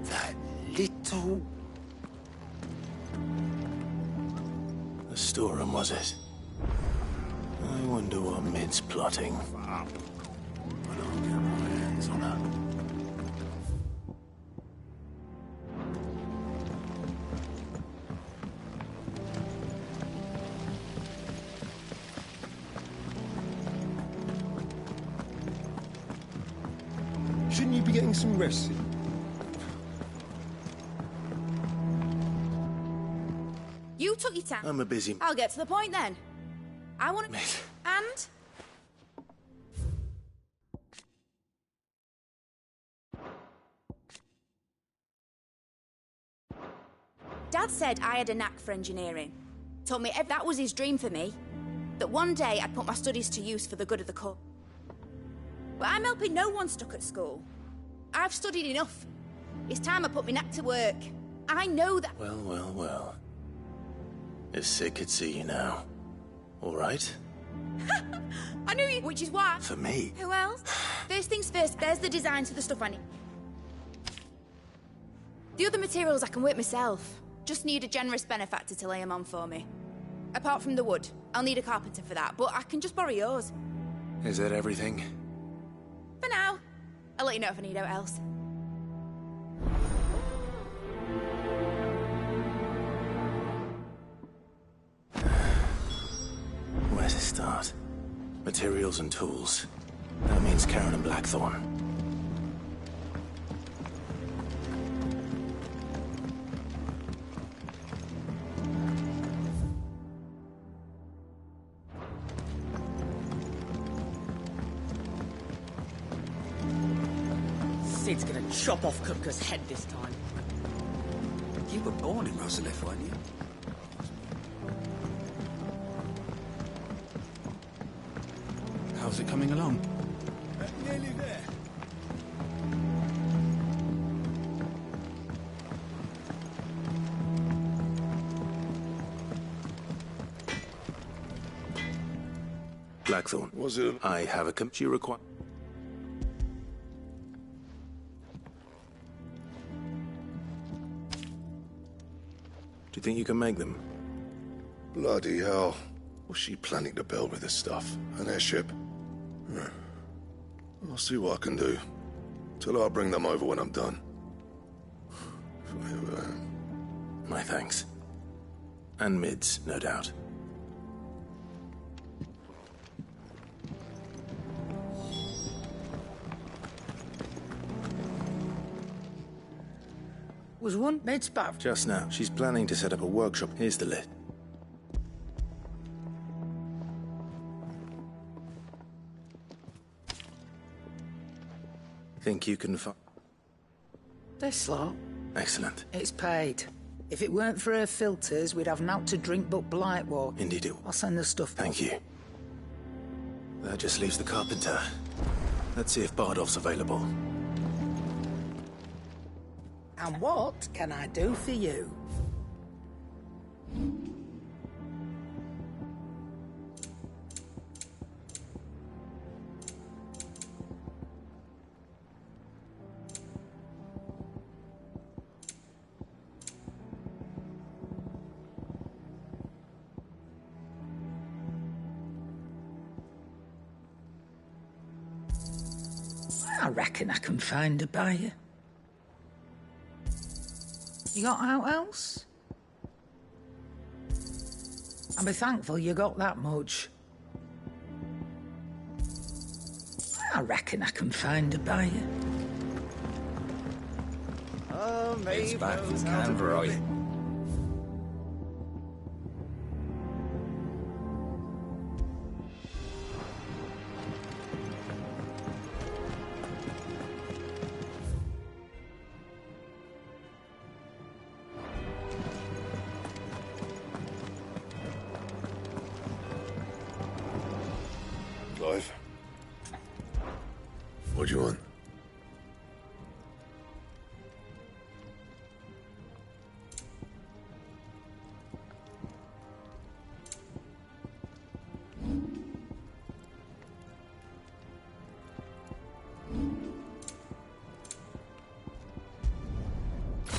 That little... The storeroom, was it? I wonder what Mid's plotting. When I'll get my hands on her. Shouldn't you be getting some rest? You took your time. I'm a busy... I'll get to the point then. I want to... Mid. And... Dad said I had a knack for engineering. Told me that was his dream for me. That one day I'd put my studies to use for the good of the cause. But I'm helping no one stuck at school. I've studied enough. It's time I put my knack to work. I know that... Well. If Sid could see you now. All right? I knew you... Which is why... For me? Who else? First things first, there's the designs for the stuff I need. The other materials I can work myself. Just need a generous benefactor to lay them on for me. Apart from the wood. I'll need a carpenter for that, but I can just borrow yours. Is that everything? For now. I'll let you know if I need out else. Where to start? Materials and tools. That means Karen and Blackthorn. Sid's gonna chop off Kupka's head this time. You were born in Rosalith, weren't you? How's it coming along? Nearly there. Blackthorn. Was it? I have a computer require. Do you think you can make them? Bloody hell. Was she planning to build with this stuff? An airship? I'll see what I can do. Till I bring them over when I'm done. If I ever am. My thanks. And Mid's, no doubt. Was one made spav? Just now. She's planning to set up a workshop. Here's the list. Think you can find... This lot? Excellent. It's paid. If it weren't for her filters, we'd have naught to drink but blight water. Indeed it. I'll send the stuff. Thank you. That just leaves the carpenter. Let's see if Bardolph's available. And what can I do for you? I reckon I can find a buyer. You got out else? I'll be thankful you got that much. I reckon I can find a buyer. Oh, It's back from Canberra. Clive? What do you want?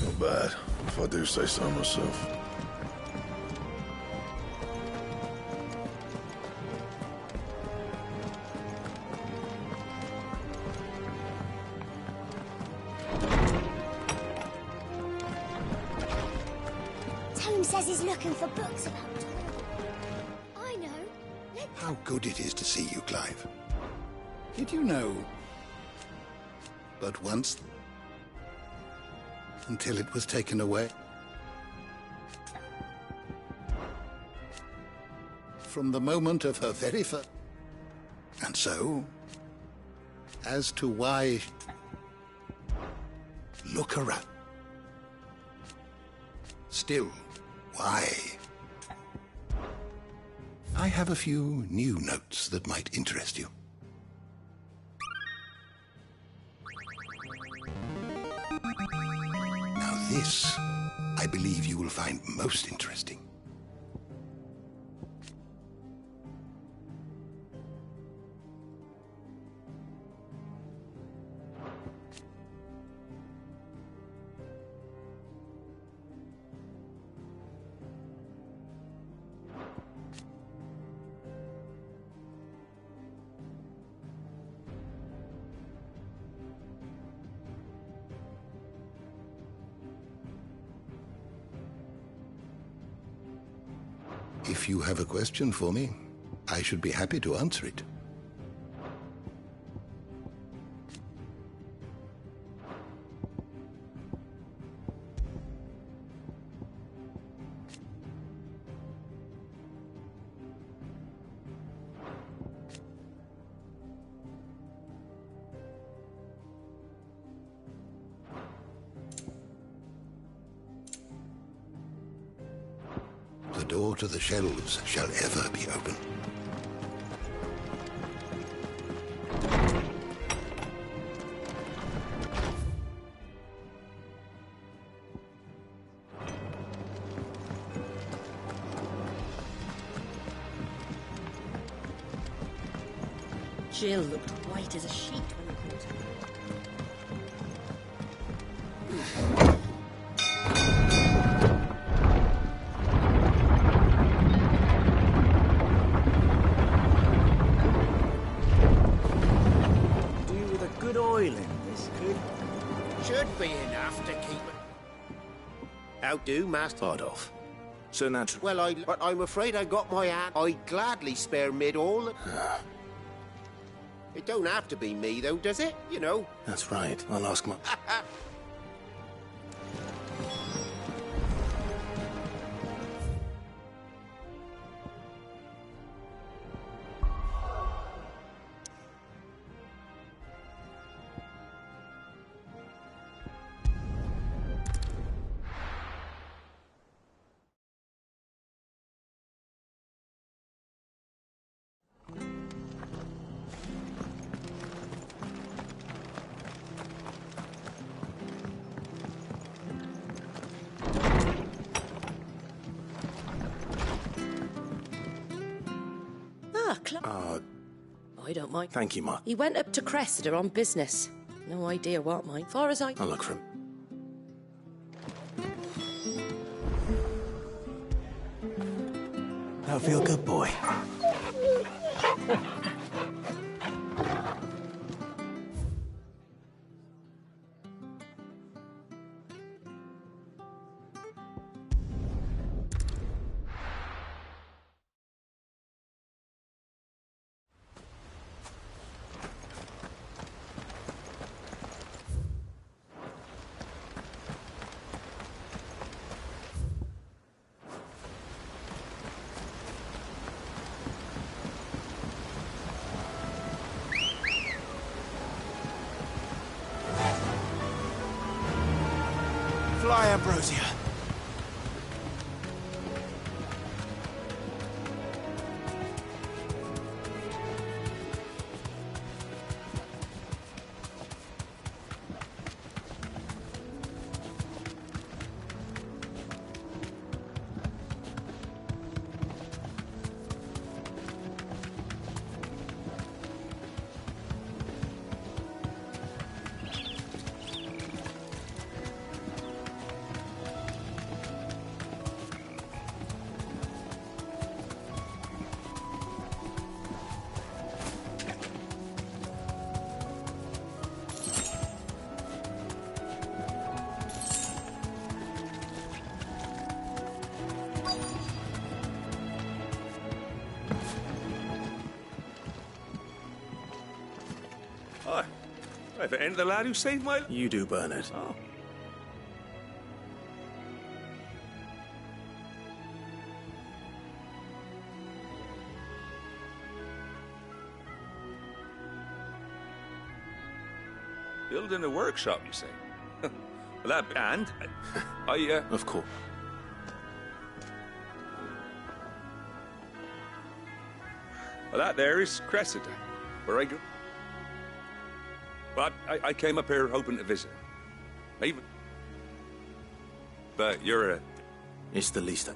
Not bad, if I do say so myself. Tone says he's looking for books about Tordor. I know. How good it is to see you, Clive. Did you know? But once, until it was taken away. From the moment of her very first. And so, as to why... Look around. Still, why? I have a few new notes that might interest you. Now this, I believe you will find most interesting. If you have a question for me, I should be happy to answer it. The door to the shelves shall ever be open. Jill looked white as a sheet when we caught her. Should be enough to keep it. How do, Master Bardolph. So natural. Well, but I'm afraid I got my hand. I'd gladly spare Mid all the... It don't have to be me, though, does it? You know. That's right. I'll ask my... I don't mind. Thank you, Ma. He went up to Cressida on business. No idea what, mind. Far as I... I'll look for him. That'll feel good, boy. Fly, Ambrosia. Hi. Have it the lad who saved my... You do, Bernard. Oh. Building a workshop, you say? Well, that... And? Of course. Well, that there is Cressida, where I go. But I came up here hoping to visit. Maybe. But you're a... It's the least I...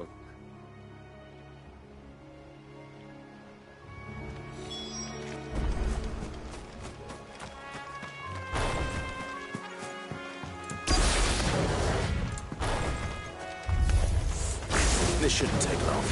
This shouldn't take long.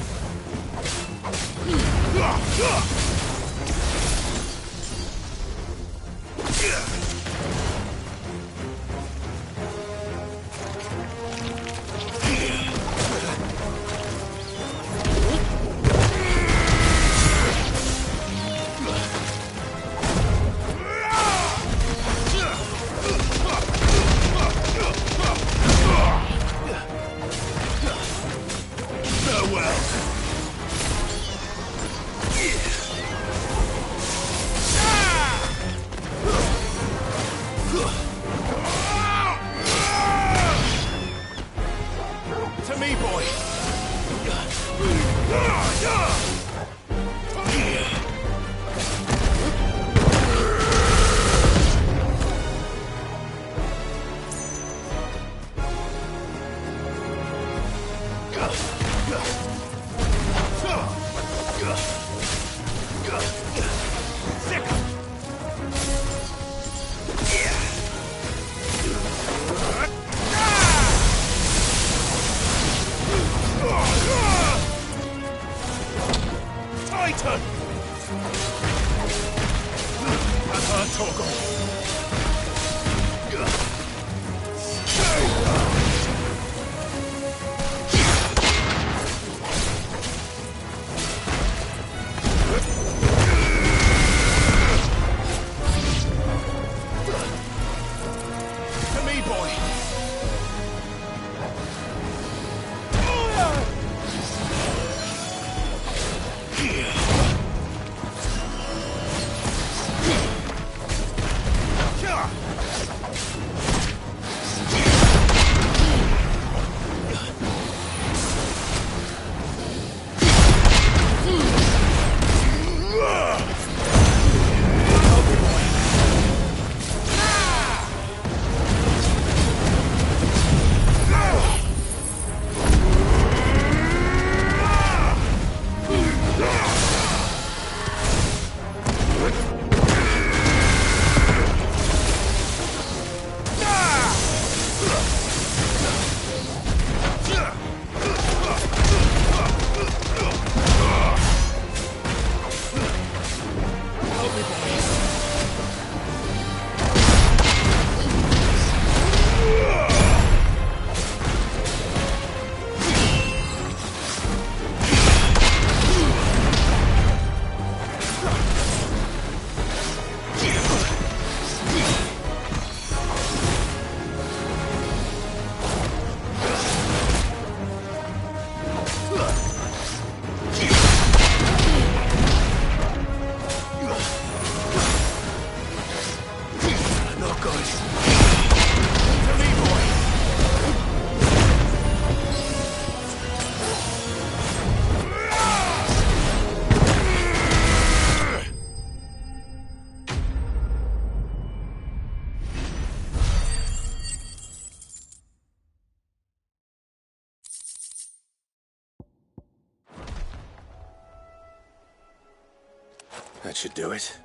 That should do it.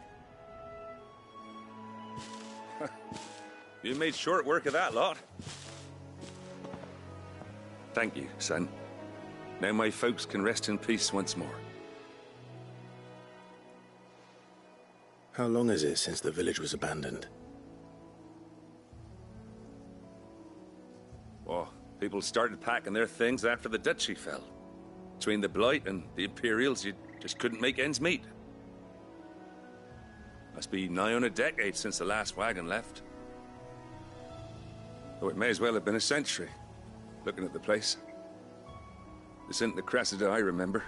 You made short work of that lot. Thank you, son. Now my folks can rest in peace once more. How long is it since the village was abandoned? Oh, people started packing their things after the duchy fell. Between the Blight and the Imperials, you just couldn't make ends meet. Must be nigh on a decade since the last wagon left. Though it may as well have been a century, looking at the place. This isn't the Cressida I remember.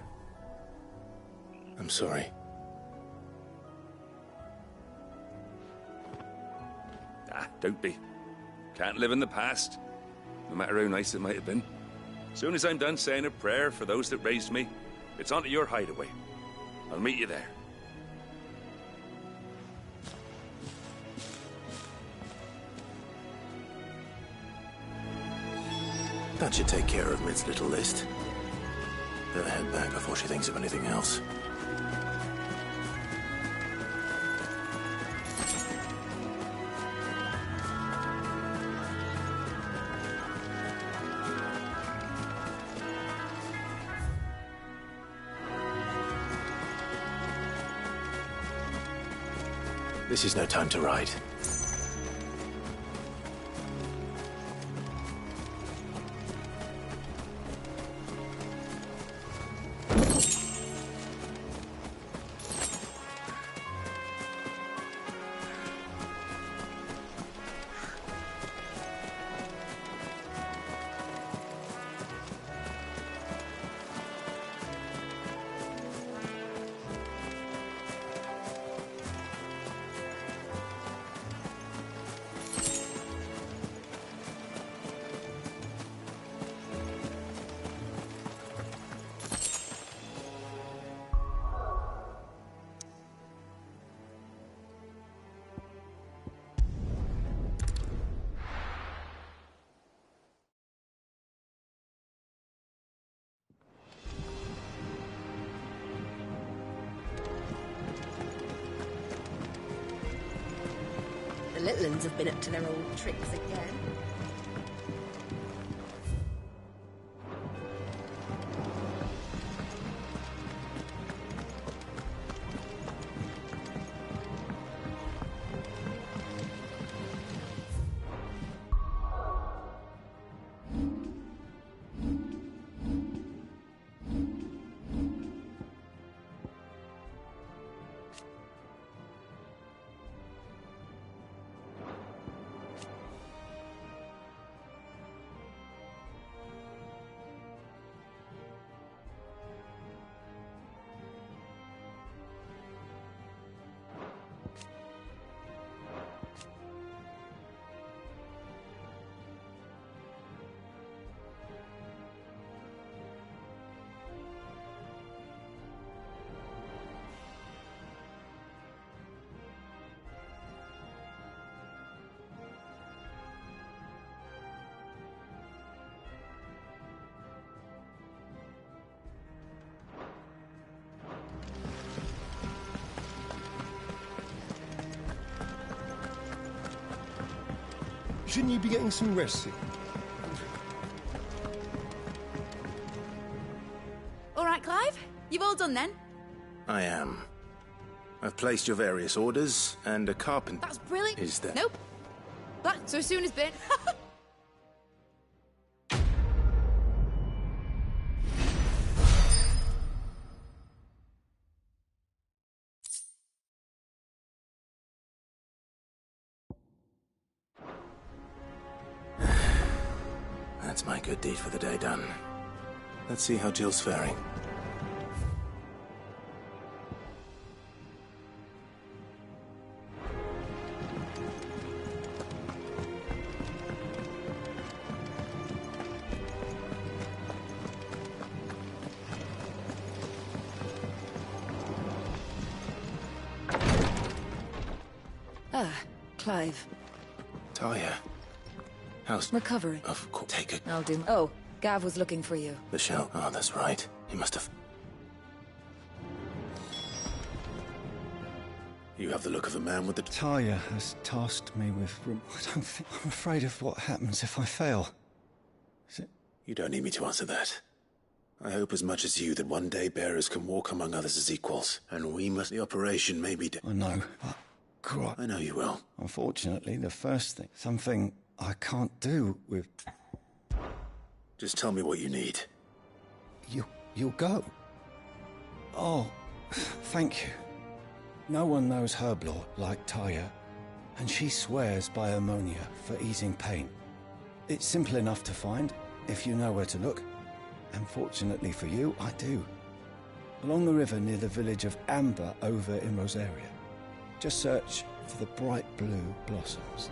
I'm sorry. Ah, don't be. Can't live in the past, no matter how nice it might have been. Soon as I'm done saying a prayer for those that raised me, it's onto your hideaway. I'll meet you there. That should take care of Mid's little list. Better head back before she thinks of anything else. This is no time to ride. The little uns have been up to their old tricks again. Shouldn't you be getting some rest soon? All right, Clive? You've all done then? I am. I've placed your various orders, and a carpenter... That's brilliant. Is there? Nope. But so soon as been. That's my good deed for the day done. Let's see how Jill's faring. Ah, Clive. Talia. How's... Recovering. Of course. Take it. I'll do... Oh, Gav was looking for you. The shell. Oh, that's right. He must have... You have the look of a man with the... Talia has tasked me with... I'm afraid of what happens if I fail. Is it... You don't need me to answer that. I hope as much as you that one day bearers can walk among others as equals, and we must... The operation may be... I know, but... God. I know you will. Unfortunately, the first thing... Something I can't do with... Just tell me what you need. You'll go? Oh, thank you. No one knows herb lore like Talia, and she swears by ammonia for easing pain. It's simple enough to find, if you know where to look. And fortunately for you, I do. Along the river near the village of Amber over in Rosaria. Just search for the bright blue blossoms.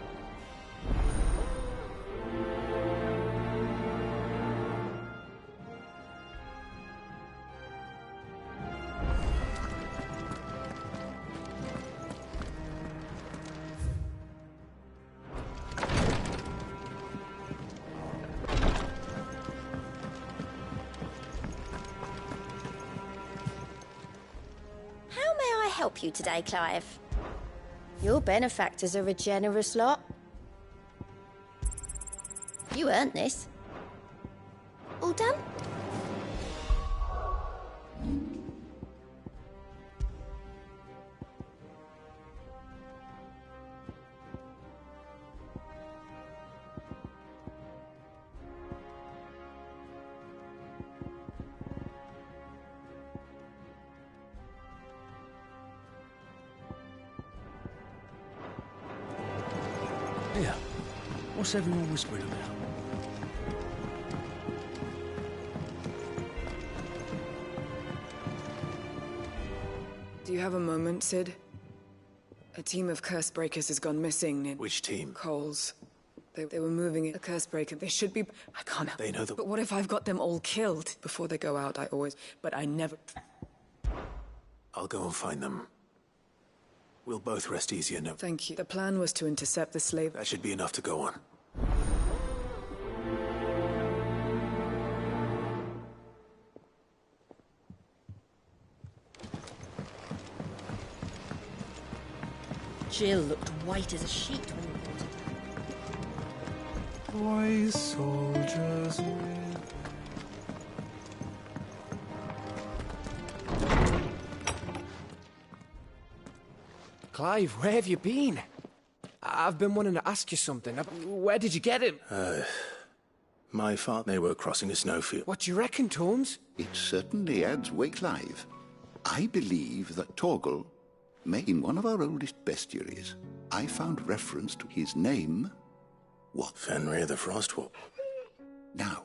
Help you today, Clive. Your benefactors are a generous lot. You earned this. All done? Here, what's everyone whispering about? Do you have a moment, Cid? A team of Cursebreakers has gone missing near... Which team? Coles. They were moving a Cursebreaker. They should be... I can't help. They know that... But what if I've got them all killed? Before they go out, I always... But I never... I'll go and find them. We'll both rest easier now. Thank you. The plan was to intercept the slave... That should be enough to go on. Jill looked white as a sheet when we brought it. Boy soldiers Clive, where have you been? I've been wanting to ask you something. Where did you get him? My father, they were crossing a snowfield. What do you reckon, Tomes? It certainly adds weight, Clive. I believe that Torgal may in one of our oldest bestiaries. I found reference to his name. What? Fenrir the Frostwolf. Now,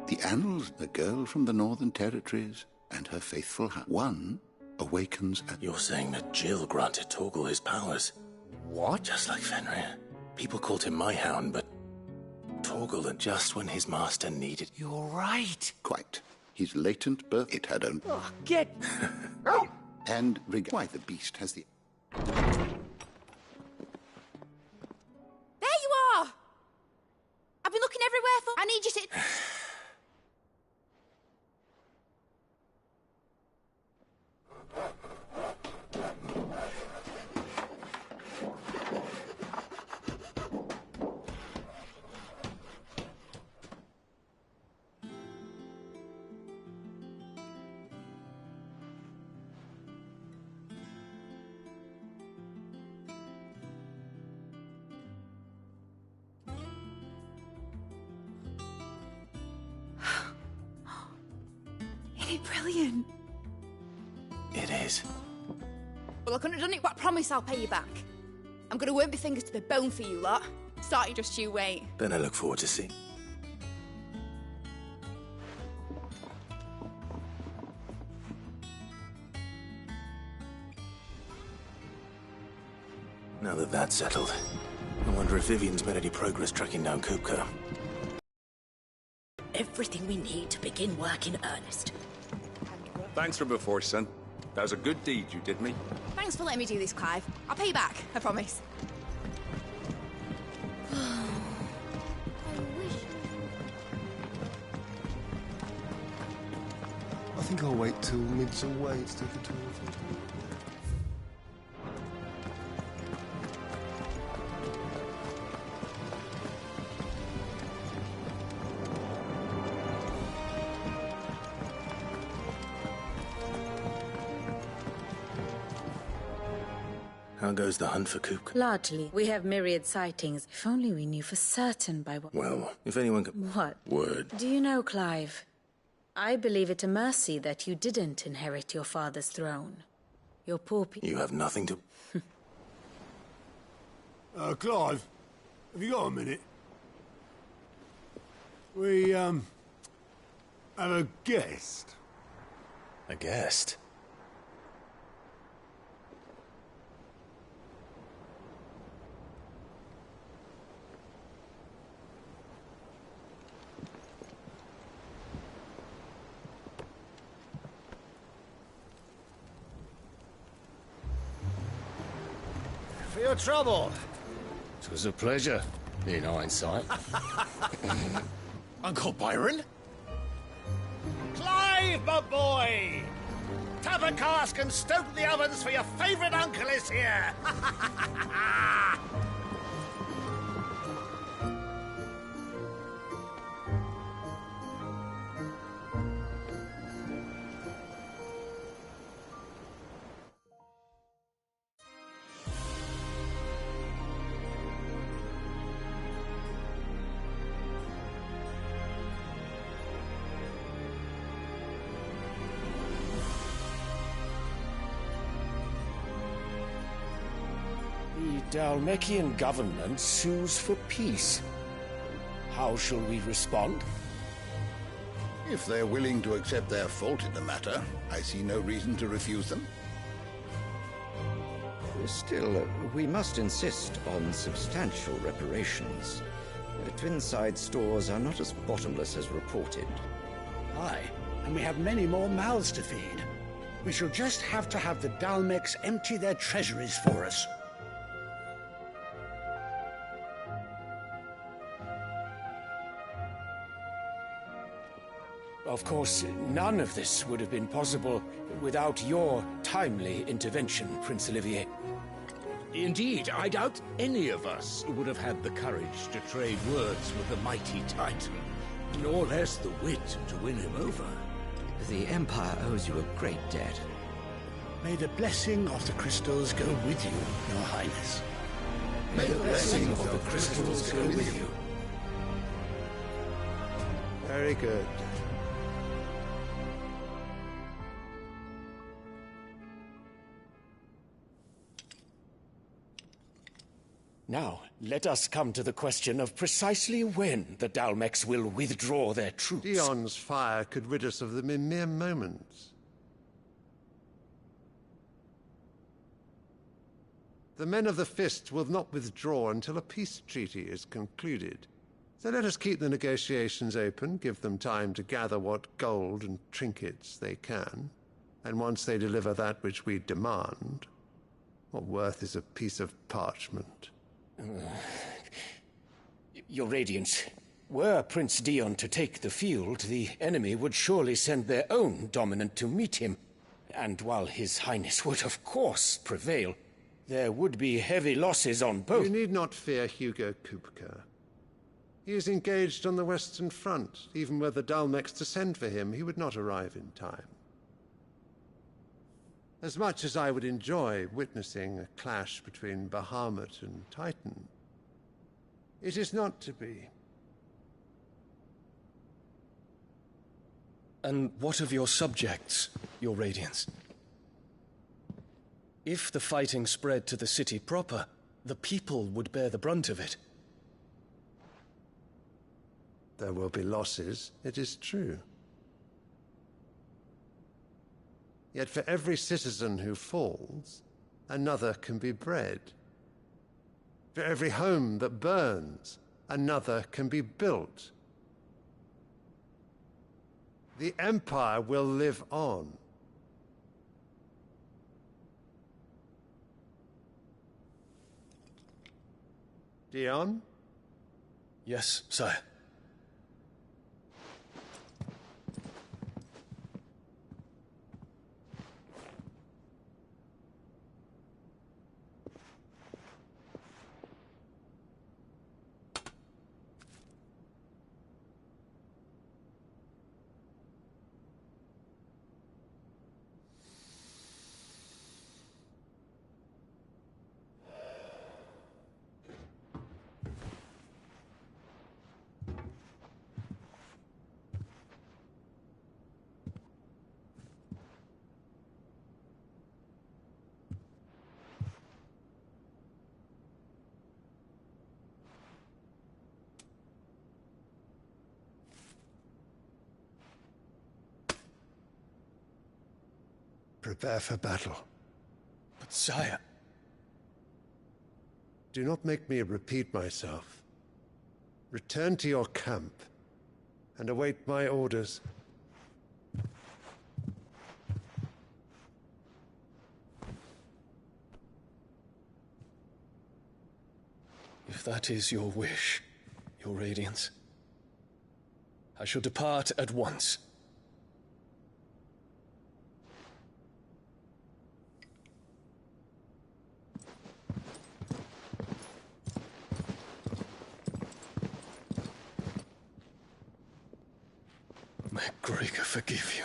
the annals, a girl from the Northern Territories and her faithful one awakens at... You're saying that Jill granted Torgal his powers? What? Just like Fenrir. People called him my hound, but Torgal, and just when his master needed... You're right. Quite. His latent birth, it had owned... Oh, get... And why the beast has the... There you are! I've been looking everywhere for... I need you to... Brilliant. It is. Well, I couldn't have done it, but I promise I'll pay you back. I'm gonna work my fingers to the bone for you lot. Starting just you wait. Then I look forward to seeing. Now that that's settled, I wonder if Vivian's made any progress tracking down Kupka. Everything we need to begin work in earnest. Thanks for before, son. That was a good deed you did me. Thanks for letting me do this, Clive. I'll pay you back, I promise. I think I'll wait till Mid's away to take a tour of it. How goes the hunt for Kupka? Largely. We have myriad sightings. If only we knew for certain by what... Well, if anyone could... What? Word. Do you know, Clive? I believe it a mercy that you didn't inherit your father's throne. Your poor people... You have nothing to... Clive, have you got a minute? We, have a guest. A guest? For your trouble. It was a pleasure, in hindsight. Uncle Byron? Clive, my boy! Tap a cask and stoke the ovens for your favourite uncle is here! The Dhalmekian government sues for peace. How shall we respond? If they're willing to accept their fault in the matter, I see no reason to refuse them. Still, we must insist on substantial reparations. Twinside stores are not as bottomless as reported. Aye, and we have many more mouths to feed. We shall just have to have the Dalmex empty their treasuries for us. Of course, none of this would have been possible without your timely intervention, Prince Olivier. Indeed, I doubt any of us would have had the courage to trade words with the mighty Titan, nor less the wit to win him over. The Empire owes you a great debt. May the blessing of the crystals go with you, Your Highness. May the blessing of the crystals go with you. Very good. Now, let us come to the question of precisely when the Dalmex will withdraw their troops. Dion's fire could rid us of them in mere moments. The men of the Fist will not withdraw until a peace treaty is concluded. So let us keep the negotiations open, give them time to gather what gold and trinkets they can, and once they deliver that which we demand, what worth is a piece of parchment? Your Radiance, were Prince Dion to take the field, the enemy would surely send their own dominant to meet him. And while His Highness would of course prevail, there would be heavy losses on both. You need not fear Hugo Kupka. He is engaged on the Western Front. Even were the Dalmex to send for him, he would not arrive in time. As much as I would enjoy witnessing a clash between Bahamut and Titan, it is not to be. And what of your subjects, Your Radiance? If the fighting spread to the city proper, the people would bear the brunt of it. There will be losses, it is true. Yet for every citizen who falls, another can be bred. For every home that burns, another can be built. The Empire will live on. Dion? Yes, sire. Prepare for battle. But sire... Do not make me repeat myself. Return to your camp and await my orders. If that is your wish, Your Radiance, I shall depart at once. May Gregor forgive you.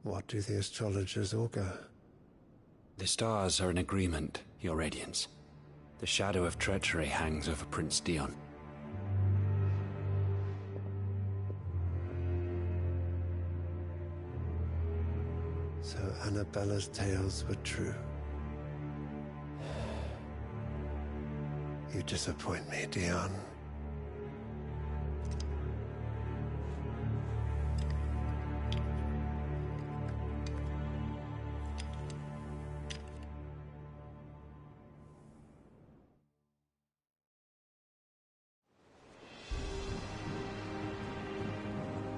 What do the astrologers augur? The stars are in agreement, Your Radiance. The shadow of treachery hangs over Prince Dion. So Annabella's tales were true. You disappoint me, Dion.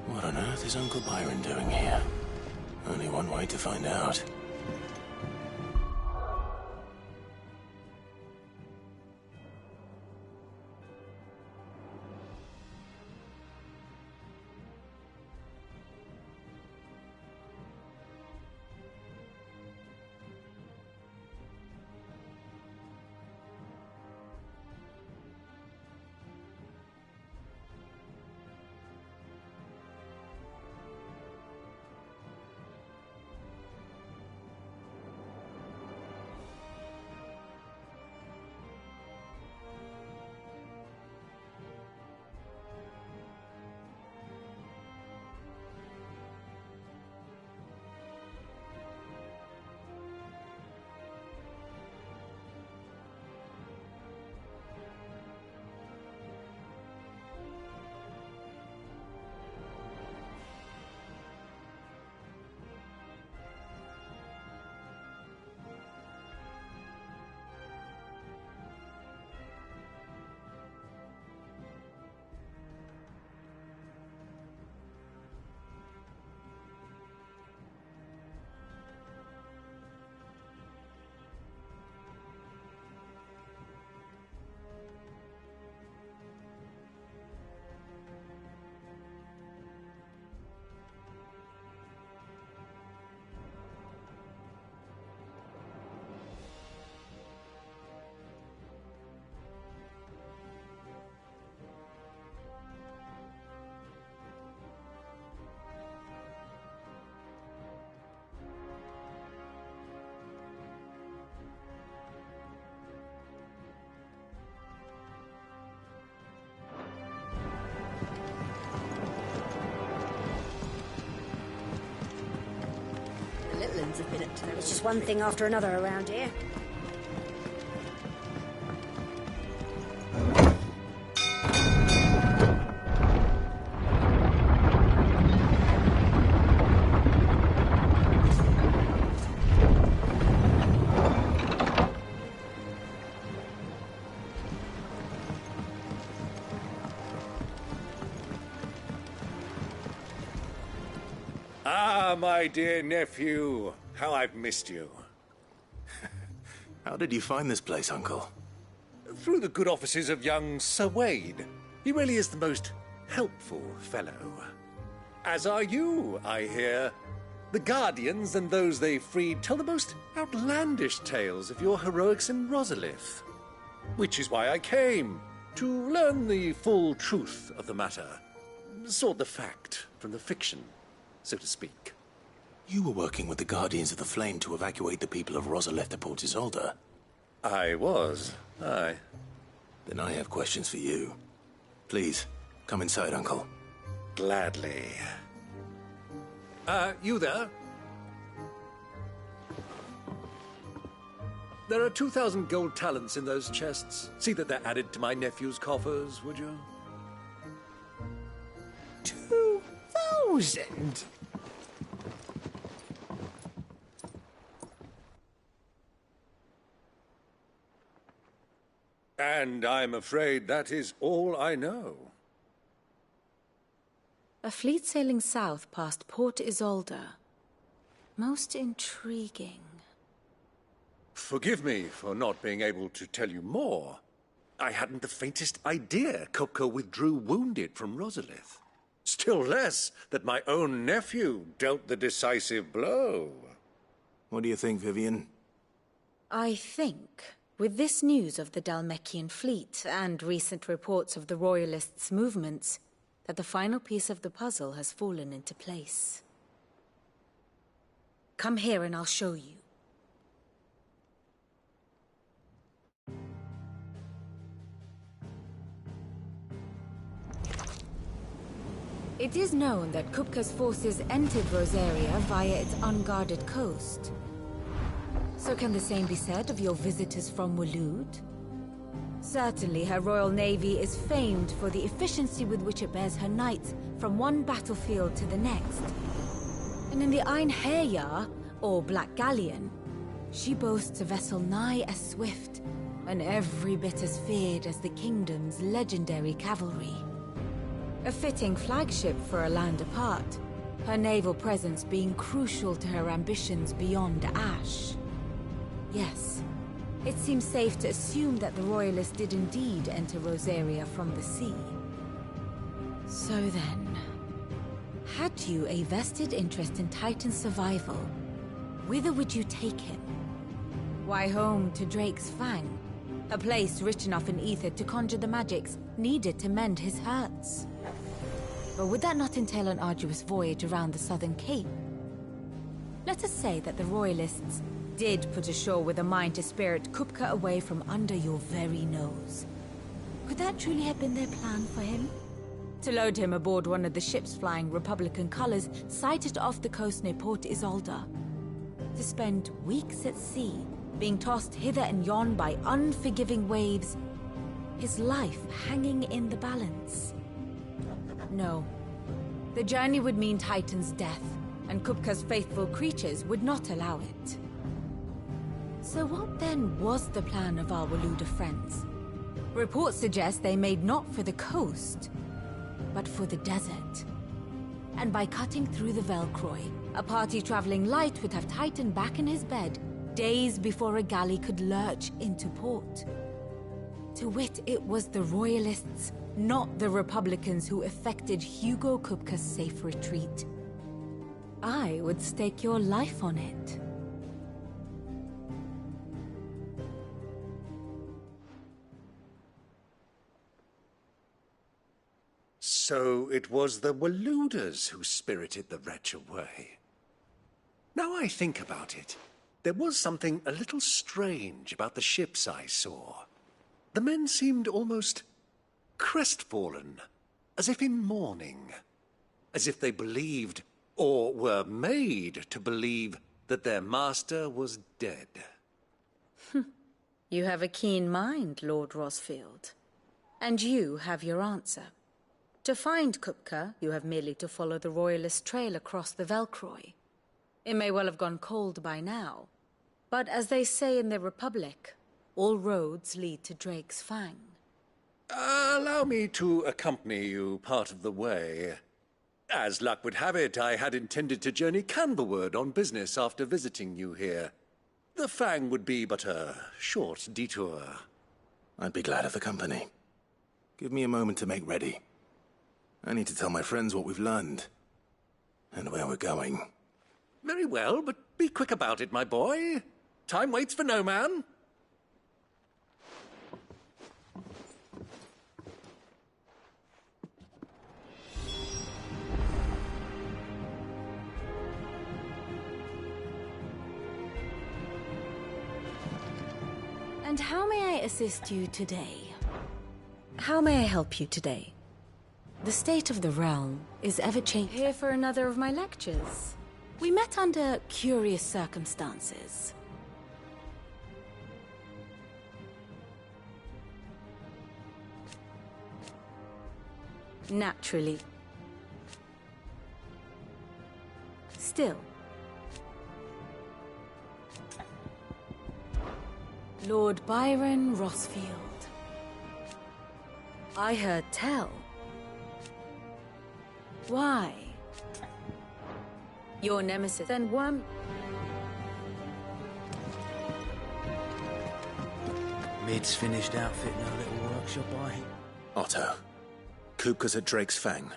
What on earth is Uncle Byron doing here? Only one way to find out. Have been up to them. It's just one thing after another around here. Ah, my dear nephew. How I've missed you. How did you find this place, Uncle? Through the good offices of young Sir Wade. He really is the most helpful fellow. As are you, I hear. The Guardians and those they freed tell the most outlandish tales of your heroics in Rosalith. Which is why I came. to learn the full truth of the matter. Sort the fact from the fiction, so to speak. You were working with the Guardians of the Flame to evacuate the people of Rosalith to Port Isolde. I was, aye. Then I have questions for you. Please, come inside, Uncle. Gladly. You there? There are 2,000 gold talents in those chests. See that they're added to my nephew's coffers, would you? 2,000? And I'm afraid that is all I know. A fleet sailing south past Port Isolde. Most intriguing. Forgive me for not being able to tell you more. I hadn't the faintest idea Kupka withdrew wounded from Rosalith. Still less that my own nephew dealt the decisive blow. What do you think, Vivian? I think, with this news of the Dhalmekian fleet and recent reports of the Royalists' movements, that the final piece of the puzzle has fallen into place. Come here and I'll show you. It is known that Kupka's forces entered Rosaria via its unguarded coast. So can the same be said of your visitors from Waloed? Certainly her Royal Navy is famed for the efficiency with which it bears her knights from one battlefield to the next. And in the Einherjar, or Black Galleon, she boasts a vessel nigh as swift and every bit as feared as the Kingdom's legendary cavalry. A fitting flagship for a land apart, her naval presence being crucial to her ambitions beyond Ash. Yes, it seems safe to assume that the Royalists did indeed enter Rosaria from the sea. So then, had you a vested interest in Titan's survival, whither would you take him? Why, home to Drake's Fang, a place rich enough in ether to conjure the magics needed to mend his hurts. But would that not entail an arduous voyage around the southern cape? Let us say that the Royalists did put ashore with a mind to spirit Kupka away from under your very nose. Could that truly have been their plan for him? To load him aboard one of the ships flying Republican colors sighted off the coast near Port Isolde. To spend weeks at sea, being tossed hither and yon by unforgiving waves, his life hanging in the balance. No. The journey would mean Titan's death, and Kupka's faithful creatures would not allow it. So what then was the plan of our Waluda friends? Reports suggest they made not for the coast, but for the desert. And by cutting through the Velcroy, a party traveling light would have Titan back in his bed days before a galley could lurch into port. To wit, it was the Royalists, not the Republicans, who effected Hugo Kupka's safe retreat. I would stake your life on it. So it was the Waludas who spirited the wretch away. Now I think about it, there was something a little strange about the ships I saw. The men seemed almost crestfallen, as if in mourning, as if they believed, or were made to believe, that their master was dead. You have a keen mind, Lord Rosfield. And you have your answer. To find Kupka, you have merely to follow the Royalist trail across the Velcroy. It may well have gone cold by now, but as they say in the Republic, all roads lead to Drake's Fang. Allow me to accompany you part of the way. As luck would have it, I had intended to journey Canberward on business after visiting you here. The Fang would be but a short detour. I'd be glad of the company. Give me a moment to make ready. I need to tell my friends what we've learned, and where we're going. Very well, but be quick about it, my boy. Time waits for no man. And how may I assist you today? How may I help you today? The state of the realm is ever-changing. Here for another of my lectures. We met under curious circumstances. Naturally. Still. Lord Byron Rossfield. I heard tell. Why? Your nemesis, then one... Mid's finished outfitting her little workshop, Otto, Kupka's at Drake's Fang.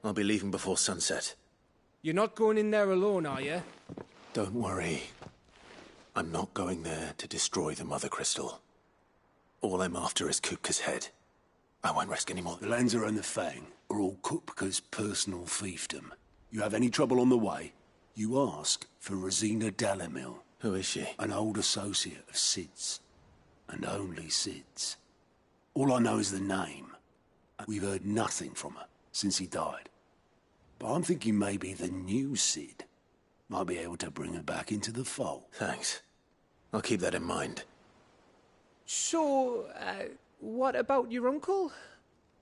I'll be leaving before sunset. You're not going in there alone, are you? Don't worry. I'm not going there to destroy the Mother Crystal. All I'm after is Kupka's head. I won't risk any more. The Lanza and the Fang are all Kupka's personal fiefdom. You have any trouble on the way, you ask for Rosina Dalamil. Who is she? An old associate of Sid's. And only Sid's. All I know is the name. We've heard nothing from her since he died. But I'm thinking maybe the new Sid might be able to bring her back into the fold. Thanks. I'll keep that in mind. So, what about your uncle?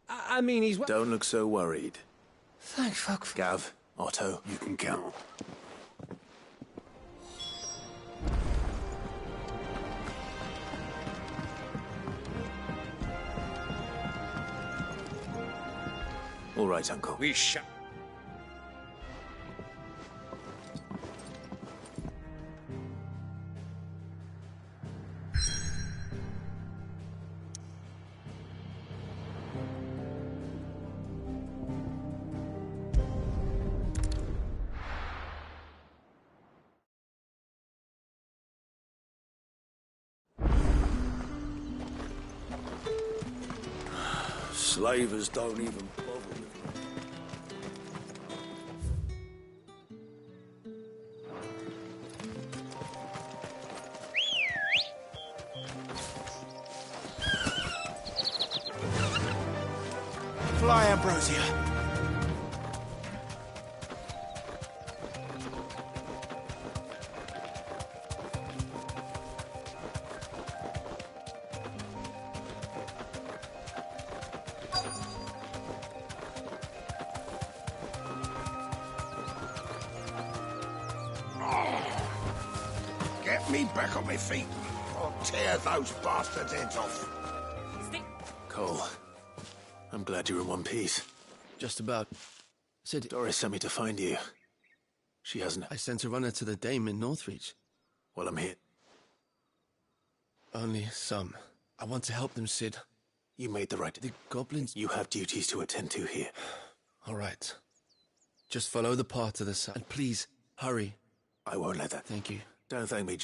I mean, he's... Don't look so worried. Thank fuck. Gav, Otto, you can count. All right, Uncle. We shall... Slavers don't even bother with them. Fly, Ambrosia. Get me back on my feet, or tear those bastards' heads off. Cole, I'm glad you're in one piece. Just about. Sid... Doris sent me to find you. She hasn't... I sent a runner to the Dame in Northreach. Well, I'm here. Only some. I want to help them, Sid. You made the right... The goblins... You have duties to attend to here. All right. Just follow the path to the south. And please, hurry. I won't let that. Thank you. Don't thank me,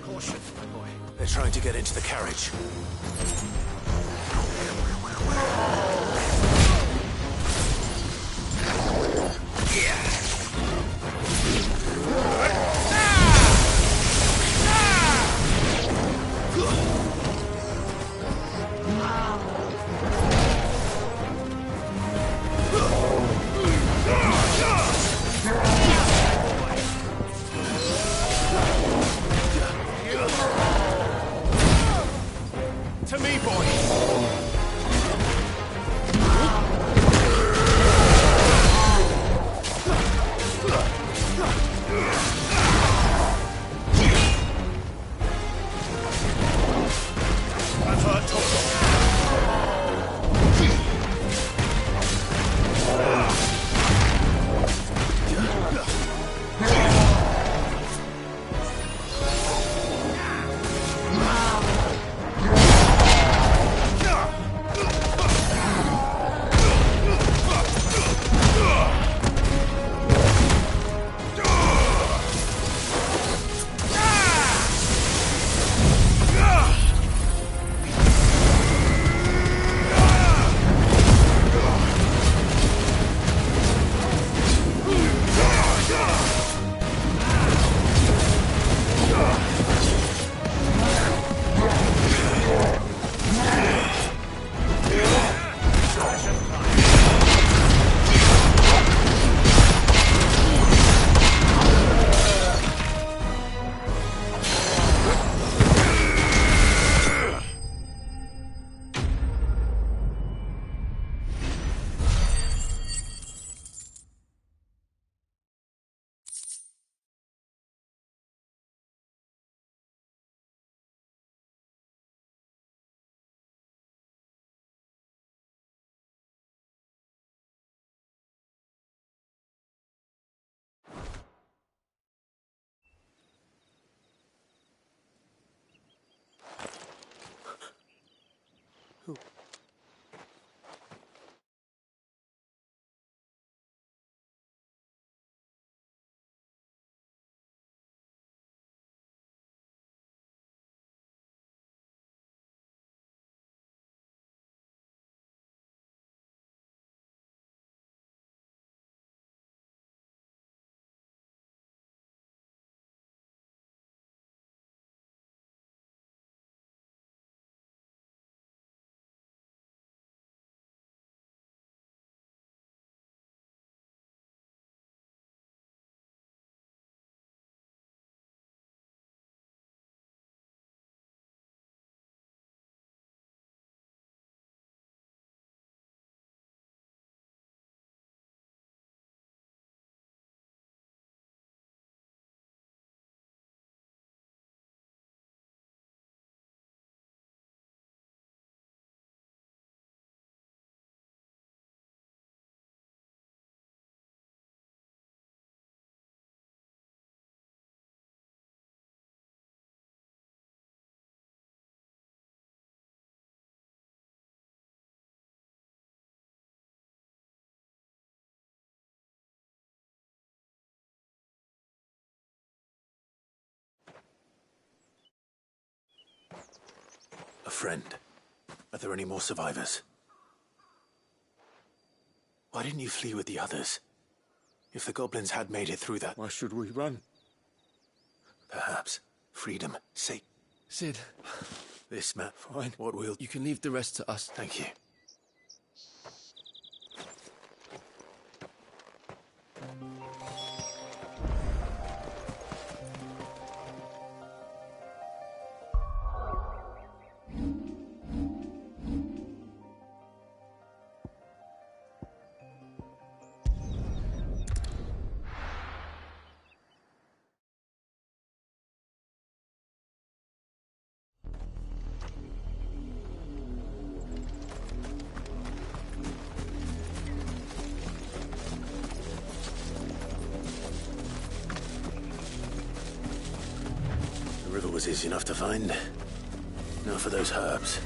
Caution, my boy. They're trying to get into the carriage. To me, boy! friend. Are there any more survivors? Why didn't you flee with the others? If the goblins had made it through that... Why should we run? Perhaps. Freedom. Say... Cid. This man... Fine. What will... You can leave the rest to us. Thank you. The river was easy enough to find. Now for those herbs.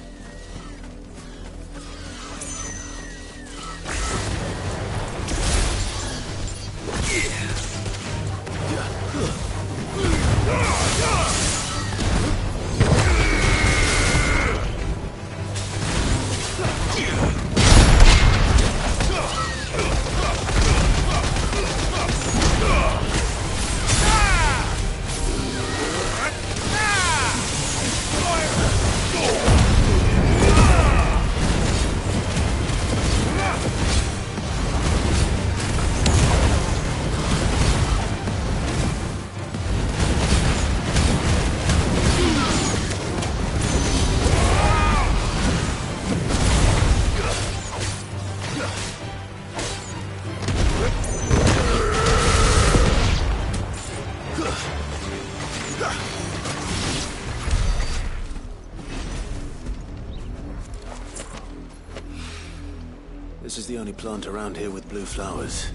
This is the only plant around here with blue flowers.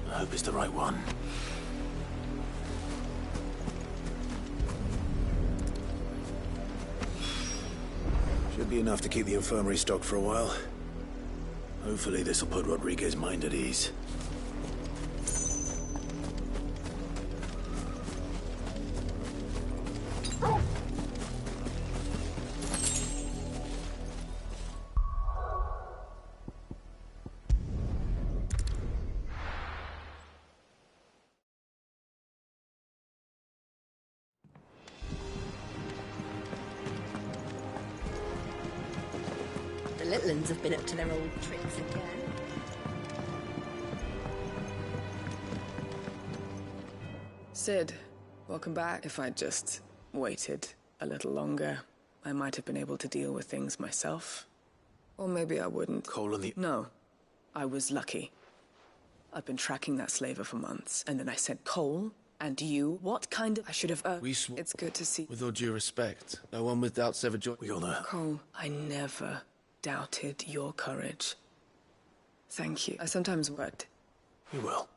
I hope it's the right one. Should be enough to keep the infirmary stocked for a while. Hopefully this'll put Rodriguez's mind at ease. The little uns have been up to their old tricks again. Cid, welcome back. If I'd just waited a little longer, I might have been able to deal with things myself. Or maybe I wouldn't. Cole and the... No, I was lucky. I've been tracking that slaver for months, and then I sent Cole and you. What kind of... I should have... It's good to see... With all due respect, no one with doubts ever joined... We all know. Cole, I never doubted your courage. Thank you. I sometimes worked. You will.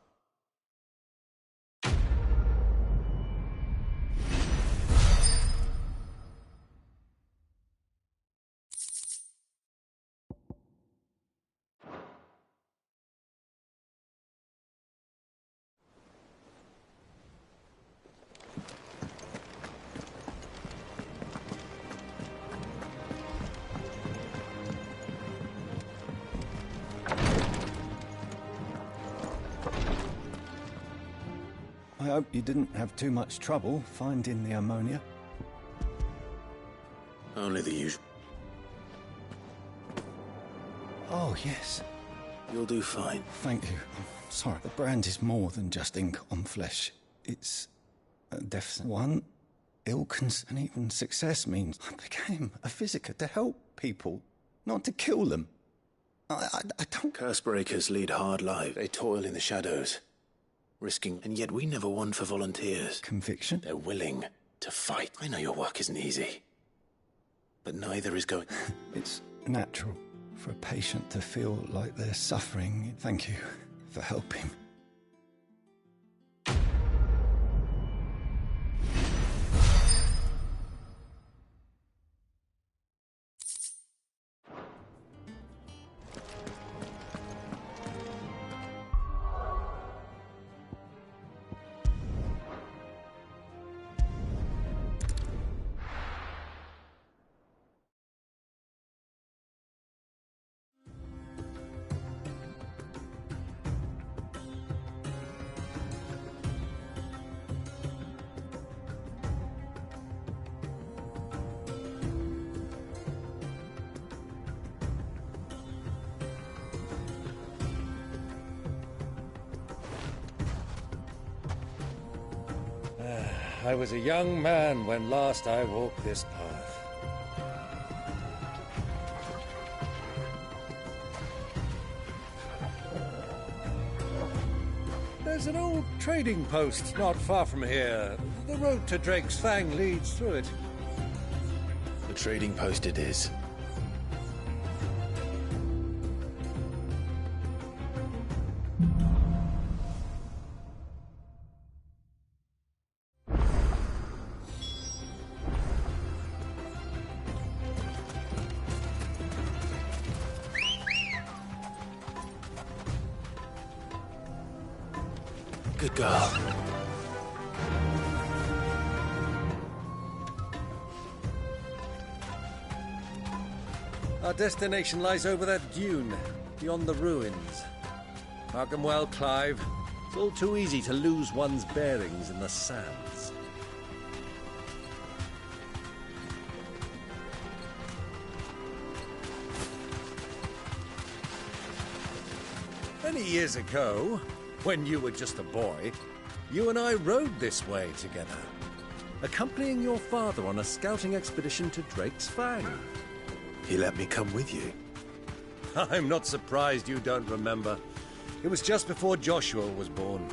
I hope you didn't have too much trouble finding the ammonia. Only the usual. Oh, yes. You'll do fine. Thank you. Sorry, the brand is more than just ink on flesh. It's a deficit. One, ilk and even success means I became a Physiker to help people, not to kill them. I don't... Cursebreakers lead hard lives. They toil in the shadows, risking, and yet we never won for volunteers. Conviction? They're willing to fight. I know your work isn't easy, but neither is going... It's natural for a patient to feel like they're suffering. Thank you for helping. I was a young man when last I walked this path. There's an old trading post not far from here. The road to Drake's Fang leads through it. The trading post it is. Good girl. Our destination lies over that dune, beyond the ruins. Mark 'em well, Clive. It's all too easy to lose one's bearings in the sands. Many years ago, when you were just a boy, you and I rode this way together, accompanying your father on a scouting expedition to Drake's Fang. He let me come with you. I'm not surprised you don't remember. It was just before Joshua was born.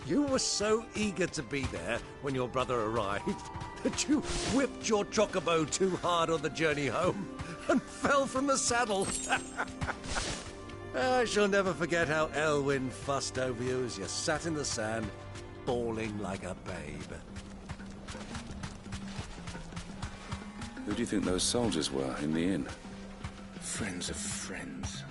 You were so eager to be there when your brother arrived that you whipped your chocobo too hard on the journey home and fell from the saddle. I shall never forget how Elwyn fussed over you as you sat in the sand, bawling like a babe. Who do you think those soldiers were in the inn? Friends of friends.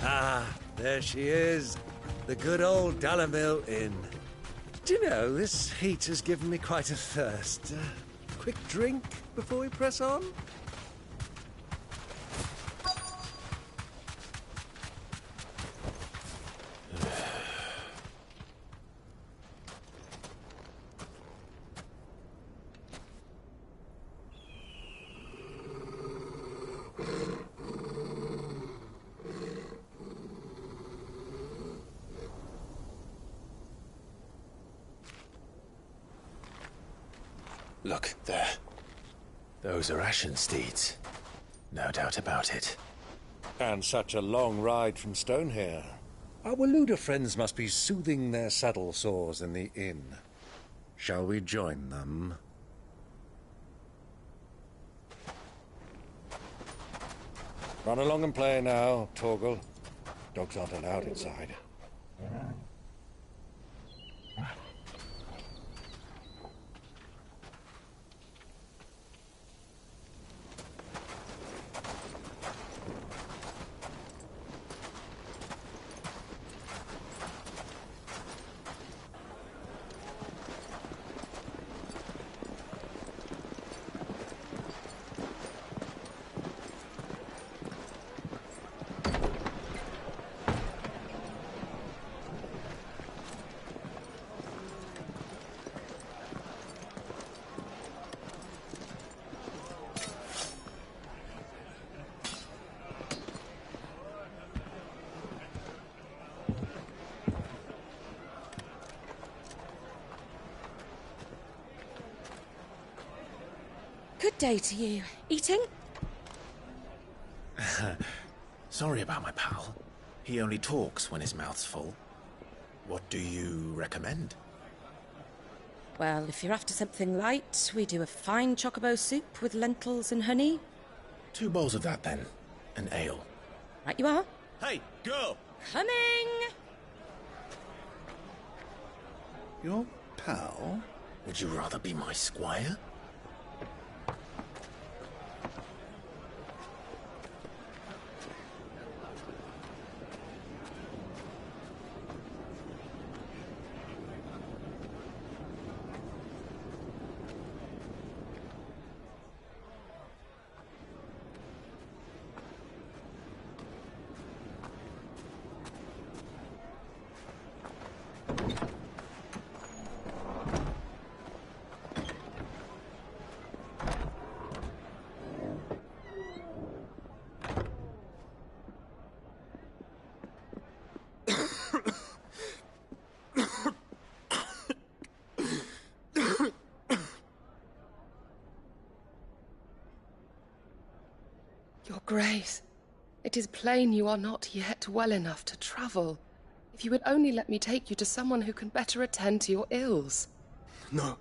Ah, there she is. The good old Dalamil Inn. Do you know, this heat has given me quite a thirst. Quick drink before we press on? Look, there. Those are Ashen steeds. No doubt about it. And such a long ride from Stonehair. Our Waluda friends must be soothing their saddle sores in the inn. Shall we join them? Run along and play now, Torgal. Dogs aren't allowed inside. Good day to you. Eating? Sorry about my pal. He only talks when his mouth's full. What do you recommend? Well, if you're after something light, we do a fine chocobo soup with lentils and honey. 2 bowls of that, then. An ale. Right you are. Hey, girl! Coming! Your pal? Would you rather be my squire? Grace, it is plain you are not yet well enough to travel. If you would only let me take you to someone who can better attend to your ills. No,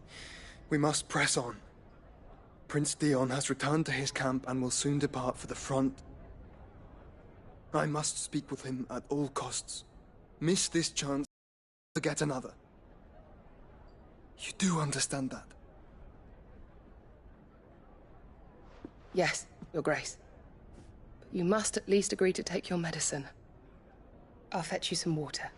we must press on. Prince Theon has returned to his camp and will soon depart for the front. I must speak with him at all costs. Miss this chance to get another. You do understand that? Yes, Your Grace. But you must at least agree to take your medicine. I'll fetch you some water.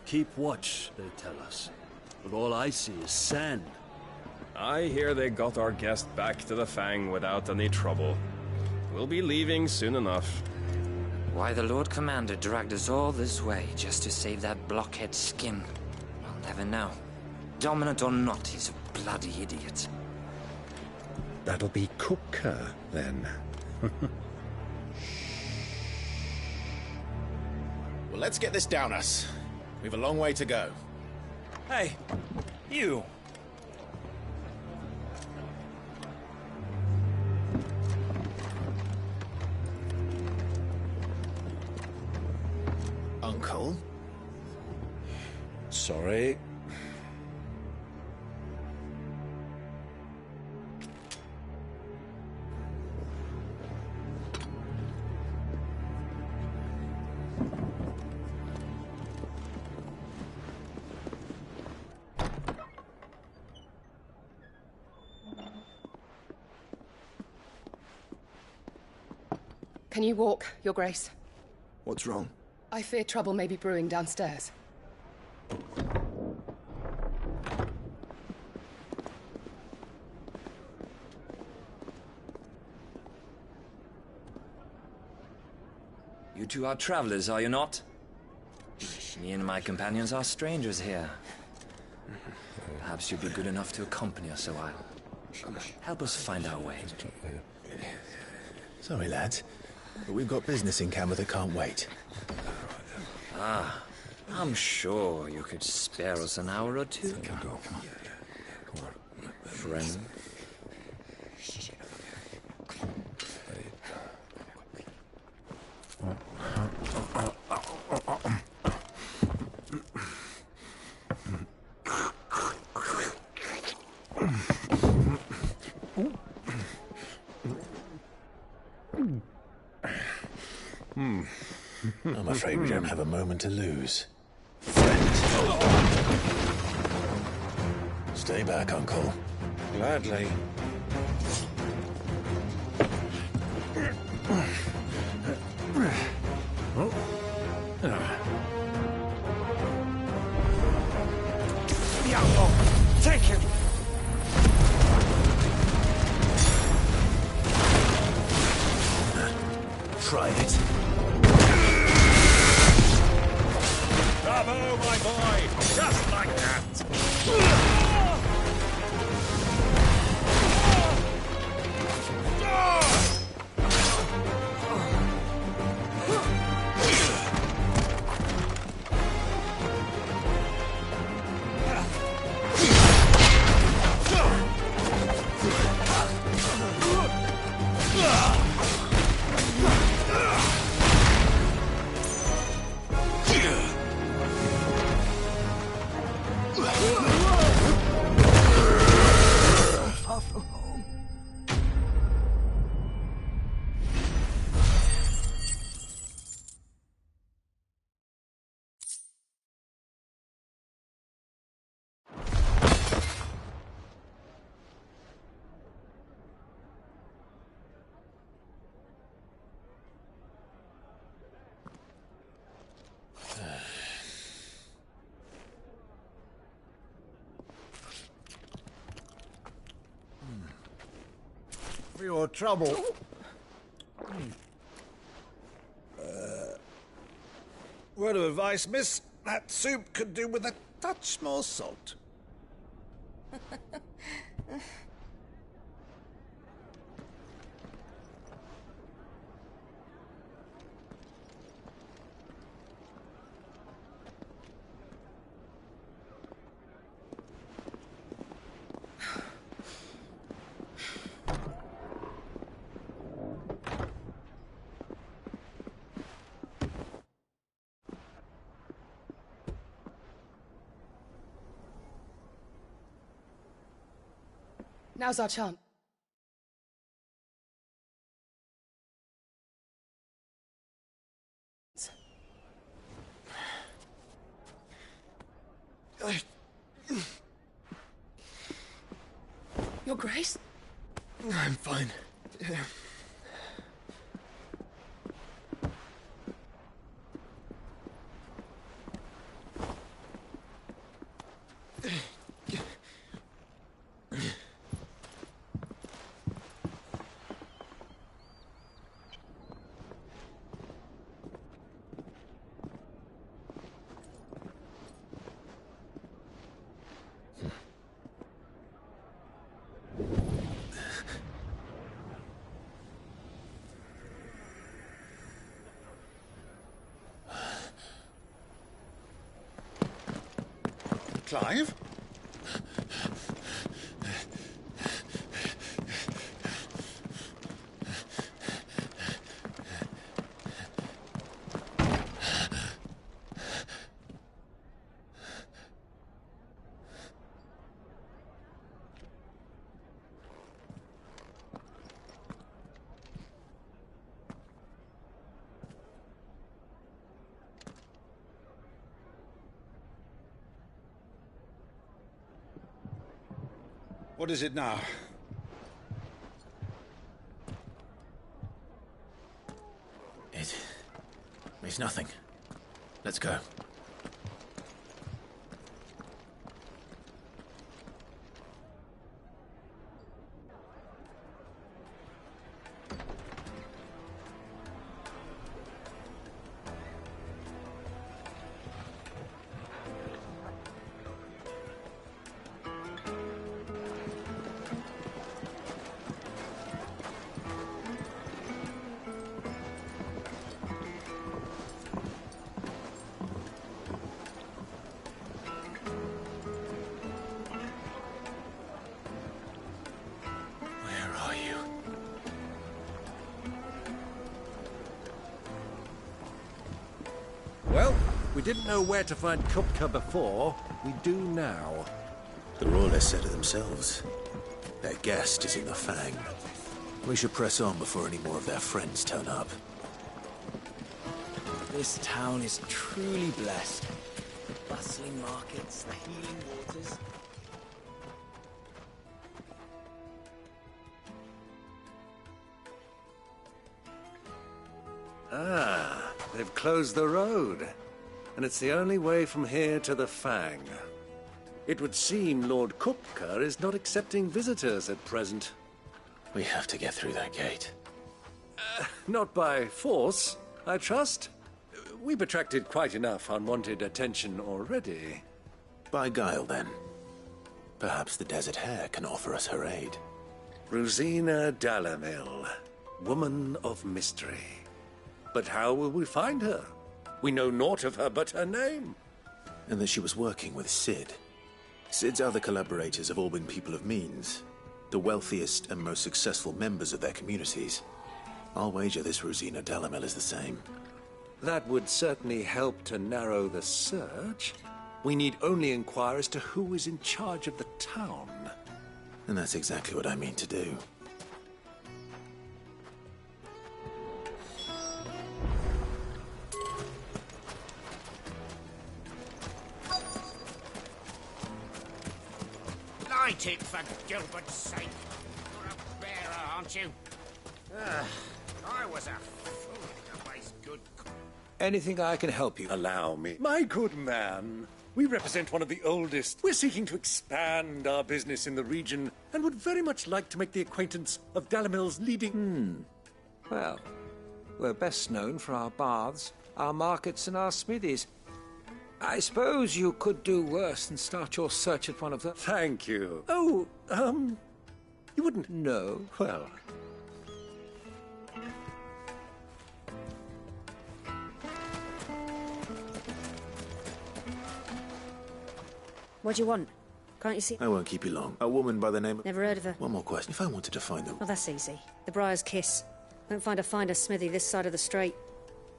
Keep watch, they tell us. But all I see is sand. I hear they got our guest back to the Fang without any trouble. We'll be leaving soon enough. Why the Lord Commander dragged us all this way just to save that blockhead skin, I'll never know. Dominant or not, he's a bloody idiot. That'll be Cooker, then. Well, let's get this down us. We've a long way to go. Hey, you! Uncle? Sorry. Can you walk, Your Grace? What's wrong? I fear trouble may be brewing downstairs. You two are travelers, are you not? Me and my companions are strangers here. Perhaps you'd be good enough to accompany us a while. Help us find our way. Sorry, lads, but we've got business in camera that can't wait. Ah, I'm sure you could spare us an hour or two. Friend. I'm afraid we don't have a moment to lose. Stay back, Uncle. Gladly. Take him! Tried it. Bravo, my boy! Just like that! for your trouble. Word of advice, miss. That soup could do with a touch more salt. Now's our chance. Your Grace? I'm fine. Yeah. Clive? What is it now? It's nothing. Let's go. Well, we didn't know where to find Kupka before. We do now. The Rawless said it themselves. Their guest is in the Fang. We should press on before any more of their friends turn up. This town is truly blessed. The bustling markets, the healing waters. Ah, they've closed the road. And it's the only way from here to the Fang. It would seem Lord Kupka is not accepting visitors at present. We have to get through that gate. Not by force, I trust. We've attracted quite enough unwanted attention already. By guile, then. Perhaps the Desert Hare can offer us her aid. Rosina Dalamil, woman of mystery. But how will we find her? We know naught of her but her name. And that she was working with Cid. Cid's other collaborators have all been people of means. The wealthiest and most successful members of their communities. I'll wager this Rosina Dalamil is the same. That would certainly help to narrow the search. We need only inquire as to who is in charge of the town. And that's exactly what I mean to do. Light it, for Gilbert's sake. You're a bearer, aren't you? I was a fool to waste good... Anything I can help you? Allow me. My good man, We represent one of the oldest. We're seeking to expand our business in the region and would very much like to make the acquaintance of Dalimil's leading... Well, we're best known for our baths, our markets, and our smithies. I suppose you could do worse than start your search at one of them. Thank you. Oh, you wouldn't know. Well... What do you want? Can't you see? I won't keep you long. A woman by the name of... Never heard of her. One more question. If I wanted to find them... Oh, that's easy. The Briar's Kiss. Won't find a finer smithy this side of the strait.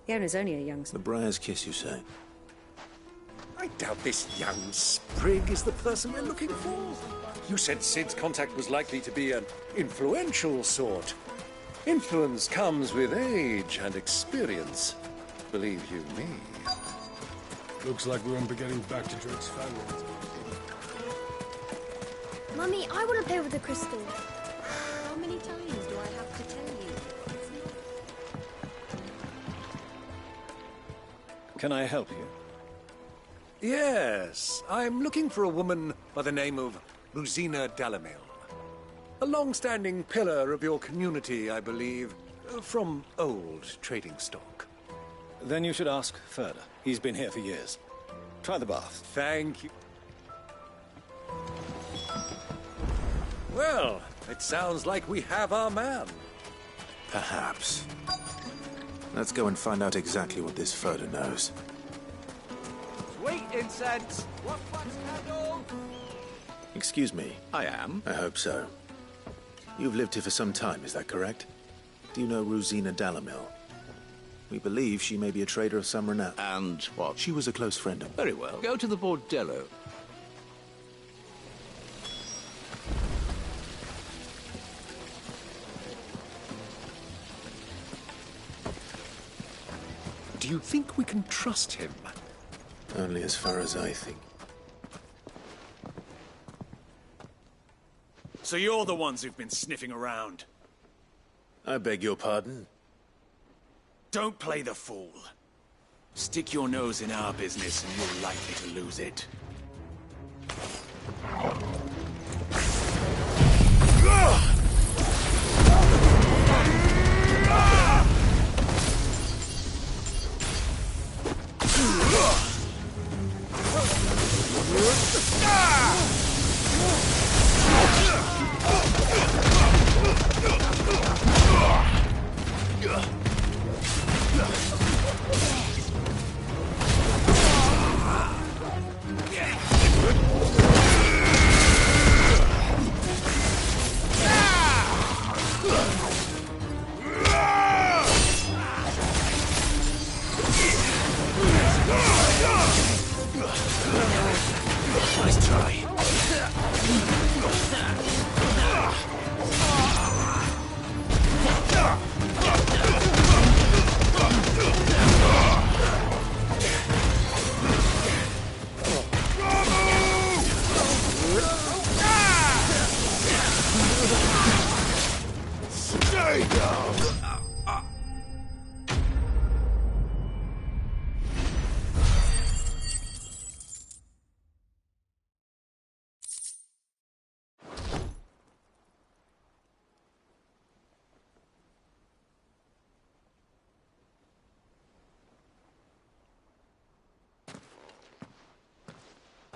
The owner's only a youngster. The Briar's Kiss, you say? I doubt this young sprig is the person we're looking for. You said Sid's contact was likely to be an influential sort. Influence comes with age and experience. Believe you me. Looks like we won't be getting back to Drake's family. Mummy, I want to play with the crystal. How many times do I have to tell you? Can I help you? Yes, I'm looking for a woman by the name of Rosina Dalimil. A long-standing pillar of your community, I believe, from old trading stock. Then you should ask Ferda. He's been here for years. Try the bath. Thank you. Well, it sounds like we have our man. Perhaps. Let's go and find out exactly what this Ferda knows. Sweet incense! What wax candle? Excuse me. I am. I hope so. You've lived here for some time, is that correct? Do you know Rosina Dalimil? We believe she may be a trader of some renown. And what? She was a close friend of mine. Very well. Go to the bordello. Do you think we can trust him? Only as far as I think. So you're the ones who've been sniffing around? I beg your pardon? Don't play the fool. Stick your nose in our business and you're likely to lose it. Nice try. Stay down!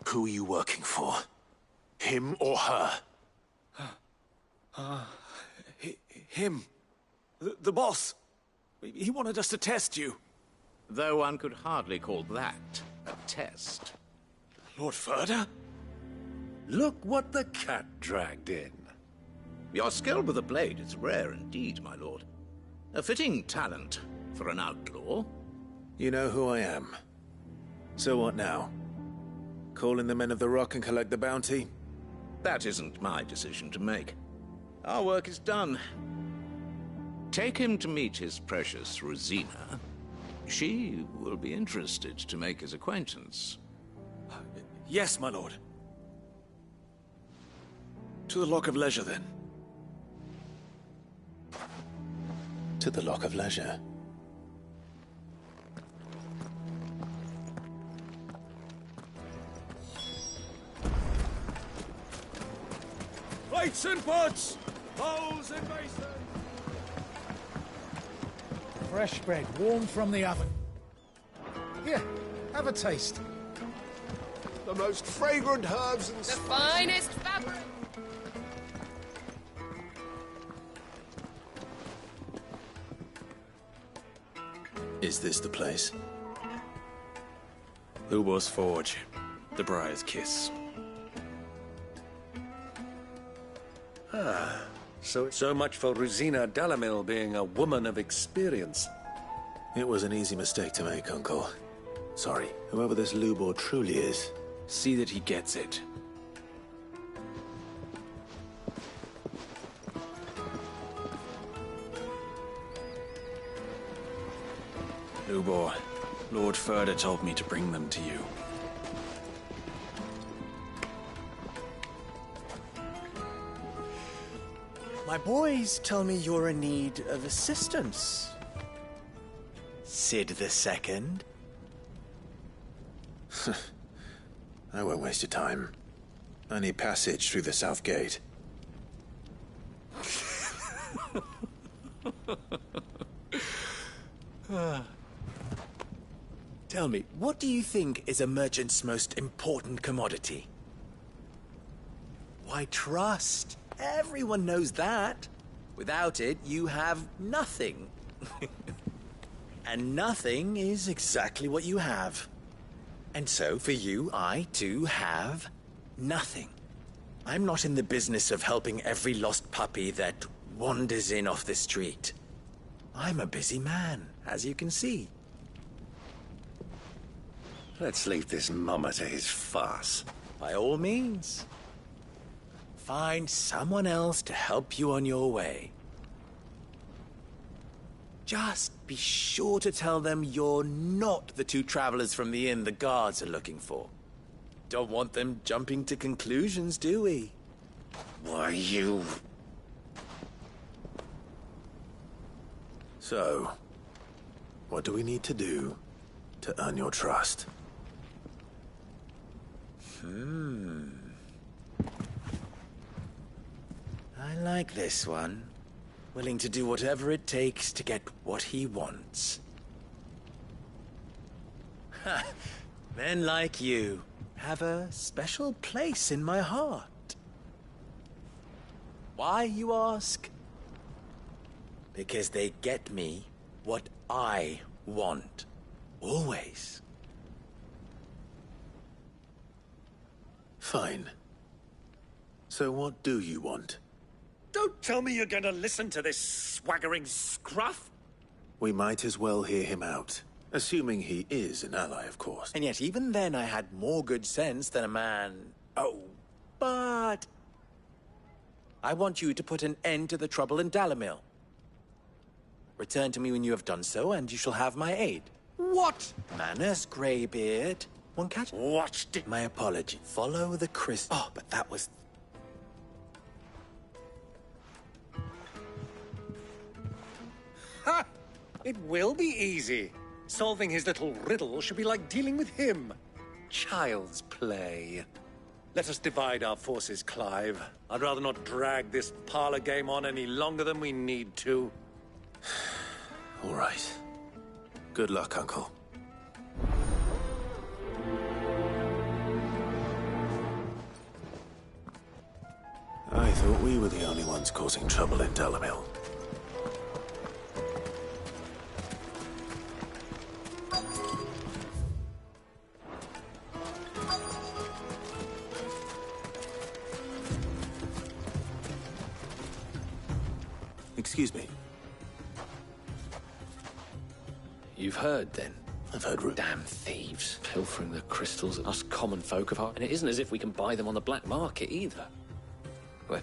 Who are you working for? Him or her? Him. The boss. He wanted us to test you. Though one could hardly call that a test. Lord Ferda? Look what the cat dragged in. Your skill with the blade is rare indeed, my lord. A fitting talent for an outlaw. You know who I am. So what now? Call in the Men of the Rock and collect the bounty? That isn't my decision to make. Our work is done. Take him to meet his precious Rosina. She will be interested to make his acquaintance. Yes, my lord. To the Lock of Leisure, then. To the Lock of Leisure. Weights and pots! Bowls and basins! Fresh bread, warm from the oven. Here, have a taste. The most fragrant herbs and The finest fabric! Is this the place? Lubor's Forge. The Briar's Kiss. Ah, so much for Rosina Dalamil being a woman of experience. It was an easy mistake to make, Uncle. Sorry. Whoever this Lubor truly is. See that he gets it. Lubor, Lord Furder told me to bring them to you. My boys tell me you're in need of assistance. Sid the Second. I won't waste your time. I need passage through the south gate. Tell me, what do you think is a merchant's most important commodity? Why, trust. Everyone knows that. Without it, you have nothing. And nothing is exactly what you have. And so, for you, I, too, have nothing. I'm not in the business of helping every lost puppy that wanders in off the street. I'm a busy man, as you can see. Let's leave this mummer to his farce. By all means. Find someone else to help you on your way. Just be sure to tell them you're not the two travelers from the inn the guards are looking for. Don't want them jumping to conclusions, do we? Why, you... So, what do we need to do to earn your trust? I like this one. Willing to do whatever it takes to get what he wants. Ha! Men like you have a special place in my heart. Why, you ask? Because they get me what I want. Always. Fine. So what do you want? Don't tell me you're going to listen to this swaggering scruff! We might as well hear him out. Assuming he is an ally, of course. And yet even then I had more good sense than a man... Oh, but... I want you to put an end to the trouble in Dalamil. Return to me when you have done so, and you shall have my aid. What? Manners, Greybeard. One catch? Watched it. My apology. Follow the crystal. Oh, but that was... Ha! It will be easy. Solving his little riddle should be like dealing with him. Child's play. Let us divide our forces, Clive. I'd rather not drag this parlor game on any longer than we need to. All right. Good luck, Uncle. I thought we were the only ones causing trouble in Dalamil. Excuse me. You've heard, then? I've heard Damn thieves, pilfering the crystals of us common folk of our... And it isn't as if we can buy them on the black market, either. Well...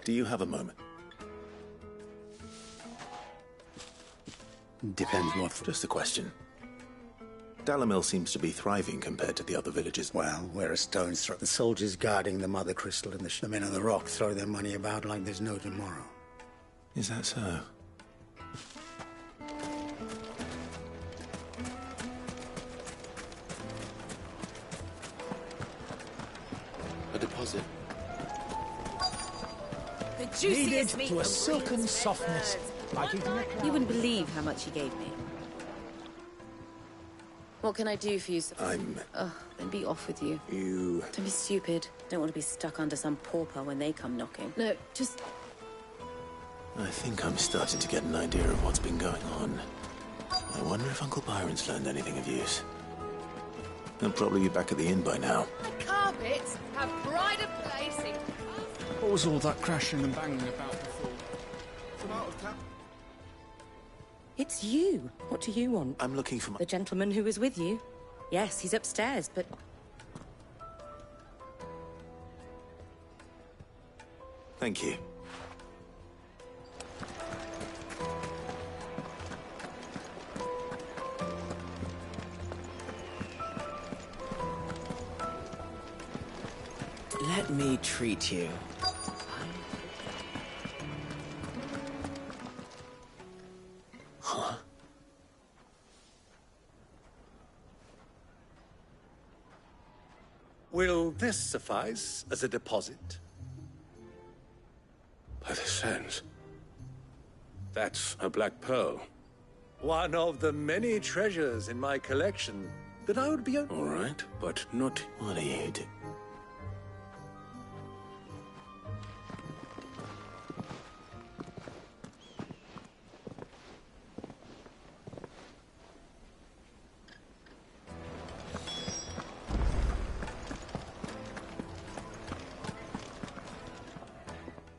Do you have a moment? Depends what... Just a question. Dalamil seems to be thriving compared to the other villages. Well, we're a stone's throw. The soldiers guarding the Mother Crystal and the men on the rock throw their money about like there's no tomorrow. Is that so? A deposit. The Kneaded juiciest meat. to a silken softness. Like eating a You wouldn't believe how much he gave me. What can I do for you? Oh, then be off with you. Don't be stupid. Don't want to be stuck under some pauper when they come knocking. No, just... I think I'm starting to get an idea of what's been going on. I wonder if Uncle Byron's learned anything of use. He'll probably be back at the inn by now. The carpets have pride of place in... What was all that crashing and banging about before? It's you. What do you want? I'm looking for The gentleman who was with you. Yes, he's upstairs, but... Thank you. Let me treat you. Huh? Will this suffice as a deposit? By the sands. That's a black pearl. One of the many treasures in my collection that I would be... All right, but not... What are you doing?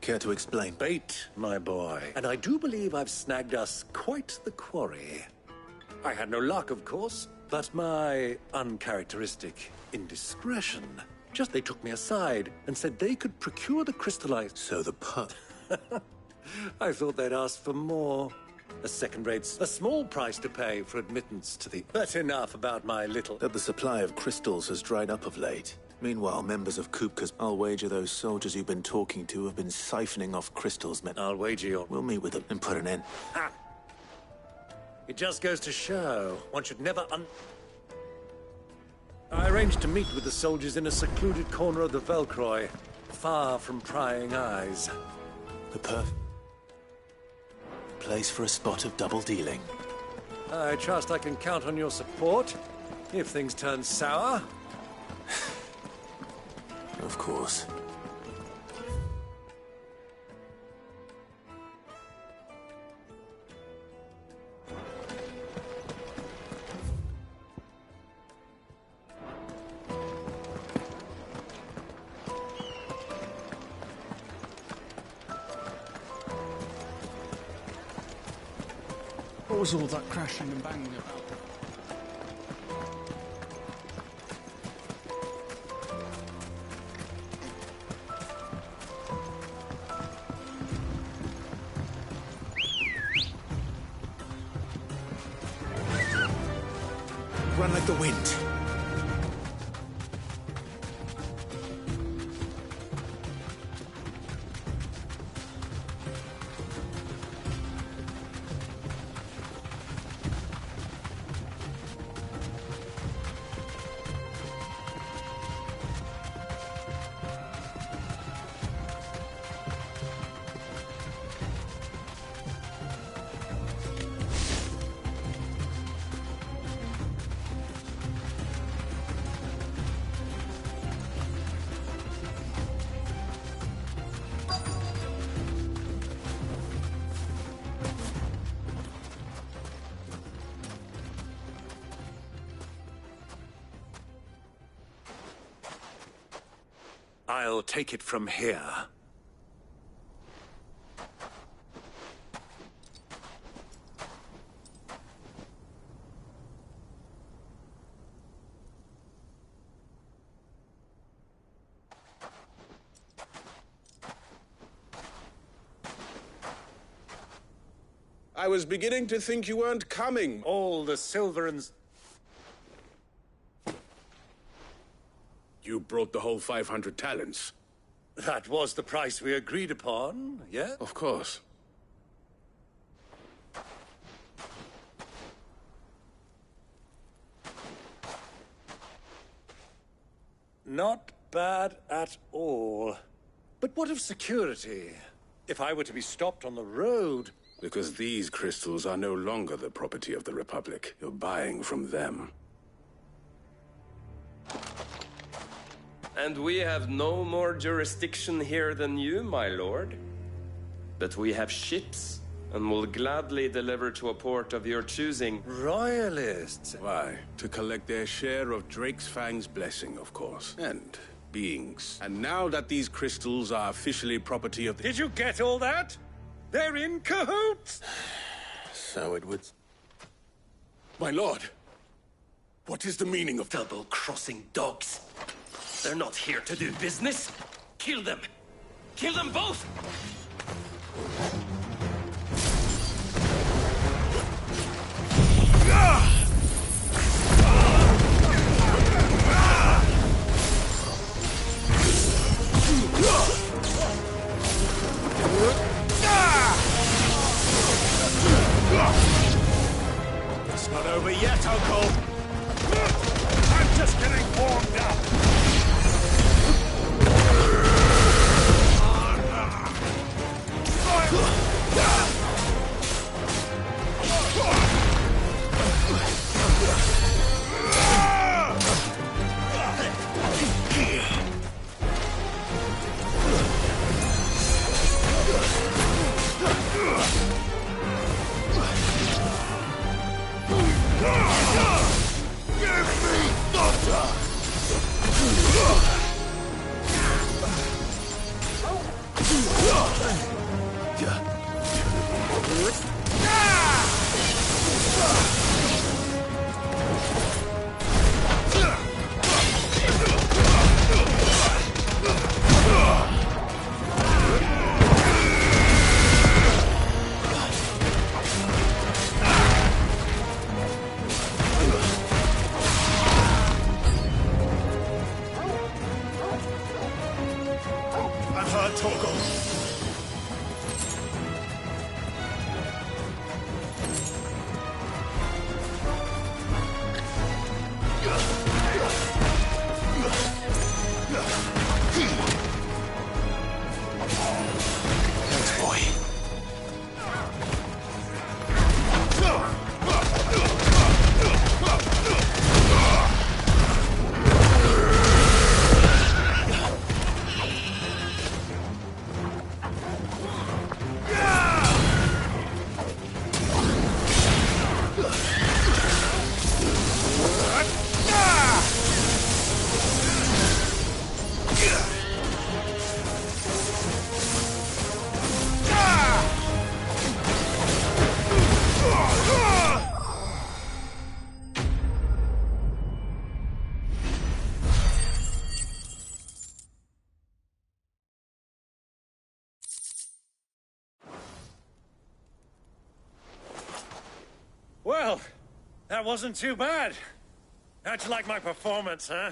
Care to explain? Bait, my boy. And I do believe I've snagged us quite the quarry. I had no luck, of course, but my uncharacteristic indiscretion. Just they took me aside and said they could procure the crystallized... So the pub... I thought they'd ask for more. A second-rate... A small price to pay for admittance to the... But enough about my little... That the supply of crystals has dried up of late. Meanwhile, members of Kupka's... I'll wager those soldiers you've been talking to have been siphoning off crystals. I'll wager you're... We'll meet with them and put an end. Ha! It just goes to show one should never I arranged to meet with the soldiers in a secluded corner of the Velcroy, far from prying eyes. The perfect place for a spot of double dealing. I trust I can count on your support if things turn sour. Of course. What was all that crashing and banging about? Run like the wind. I'll take it from here. I was beginning to think you weren't coming. All the silver and... You brought the whole 500 talents. That was the price we agreed upon, yeah? Of course. Not bad at all. But what of security? If I were to be stopped on the road... Because these crystals are no longer the property of the Republic. You're buying from them. And we have no more jurisdiction here than you, my lord. But we have ships, and will gladly deliver to a port of your choosing. Royalists? Why? To collect their share of Drake's Fang's blessing, of course. And beings. And now that these crystals are officially property of the... Did you get all that? They're in cahoots! So it would... My lord! What is the meaning of... Double-crossing dogs! They're not here to do business! Kill them! Kill them both! It's not over yet, Uncle! I'm just getting warmed up! Well, that wasn't too bad. How'd you like my performance, huh?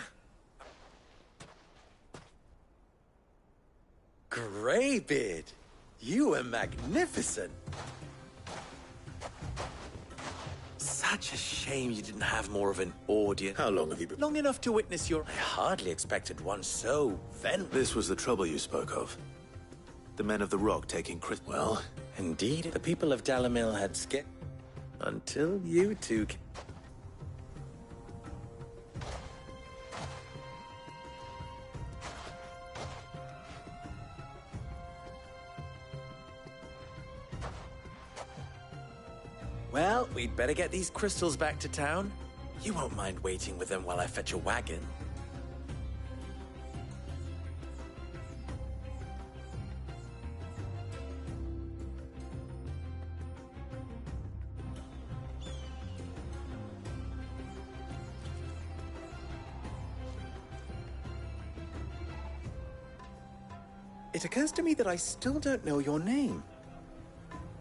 Greybeard, you were magnificent. Such a shame you didn't have more of an audience. How long have you been? Long enough to witness your... I hardly expected one so venomous. This was the trouble you spoke of. The men of the Rock taking Chris... Well, indeed, the people of Dalamil had skipped. Until you two... Well, we'd better get these crystals back to town. You won't mind waiting with them while I fetch a wagon. It occurs to me that I still don't know your name.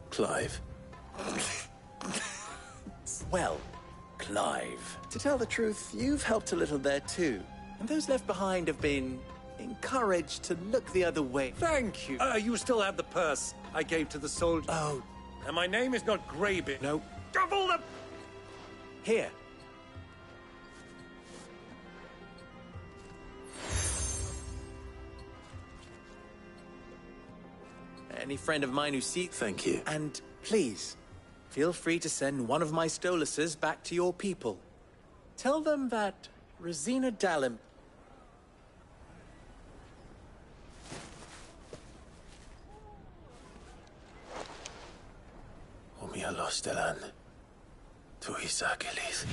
Clive. Well, Clive. To tell the truth, you've helped a little there too. And those left behind have been encouraged to look the other way. Thank you. You still have the purse I gave to the soldier. Oh. And my name is not Greybeard. No. Double the... Here. Any friend of mine who sees... Thank you. And please, feel free to send one of my Stoluses back to your people. Tell them that Rosina Dalim... Omia los delan. Tu Isakelis.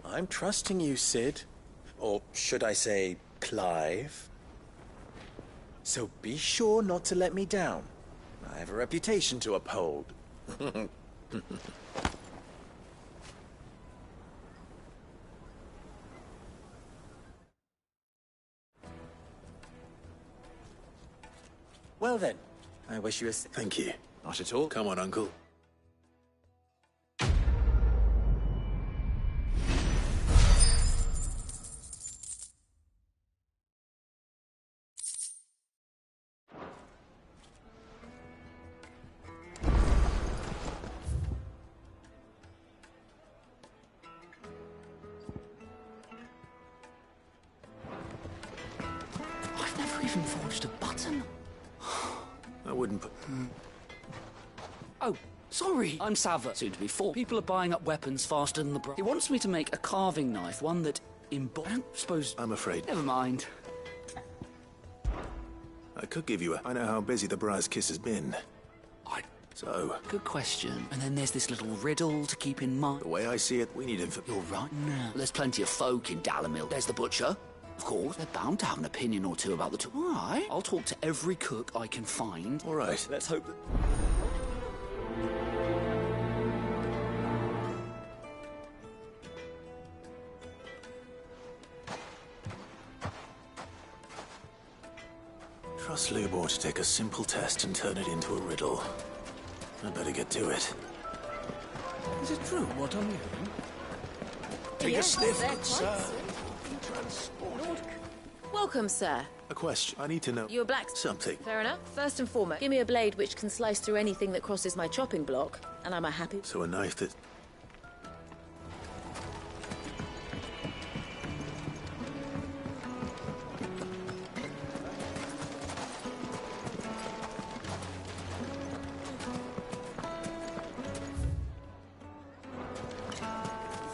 I'm trusting you, Cid. Or should I say, Clive. So be sure not to let me down. I have a reputation to uphold. Well then, I wish you a... Thank you. Not at all. Come on, Uncle. I've never even forged a button. I wouldn't put... Oh, sorry. I'm Sava, soon to be 4. People are buying up weapons faster than the He wants me to make a carving knife, one that I don't suppose... I'm afraid. Never mind. I could give you a... I know how busy the Briar's Kiss has been. So... Good question. And then there's this little riddle to keep in mind. The way I see it, we need info... You're right. No. There's plenty of folk in Dalimil. There's the butcher. Of course, they're bound to have an opinion or two about the two. All right. I'll talk to every cook I can find. All right. Let's hope that... Trust Lubor to take a simple test and turn it into a riddle. I'd better get to it. Is it true what I'm hearing? Take a sniff, they're good sir. Welcome, sir. A question. I need to know... You're black... Something. Fair enough. First and foremost, give me a blade which can slice through anything that crosses my chopping block, and I'm a happy... So a knife that...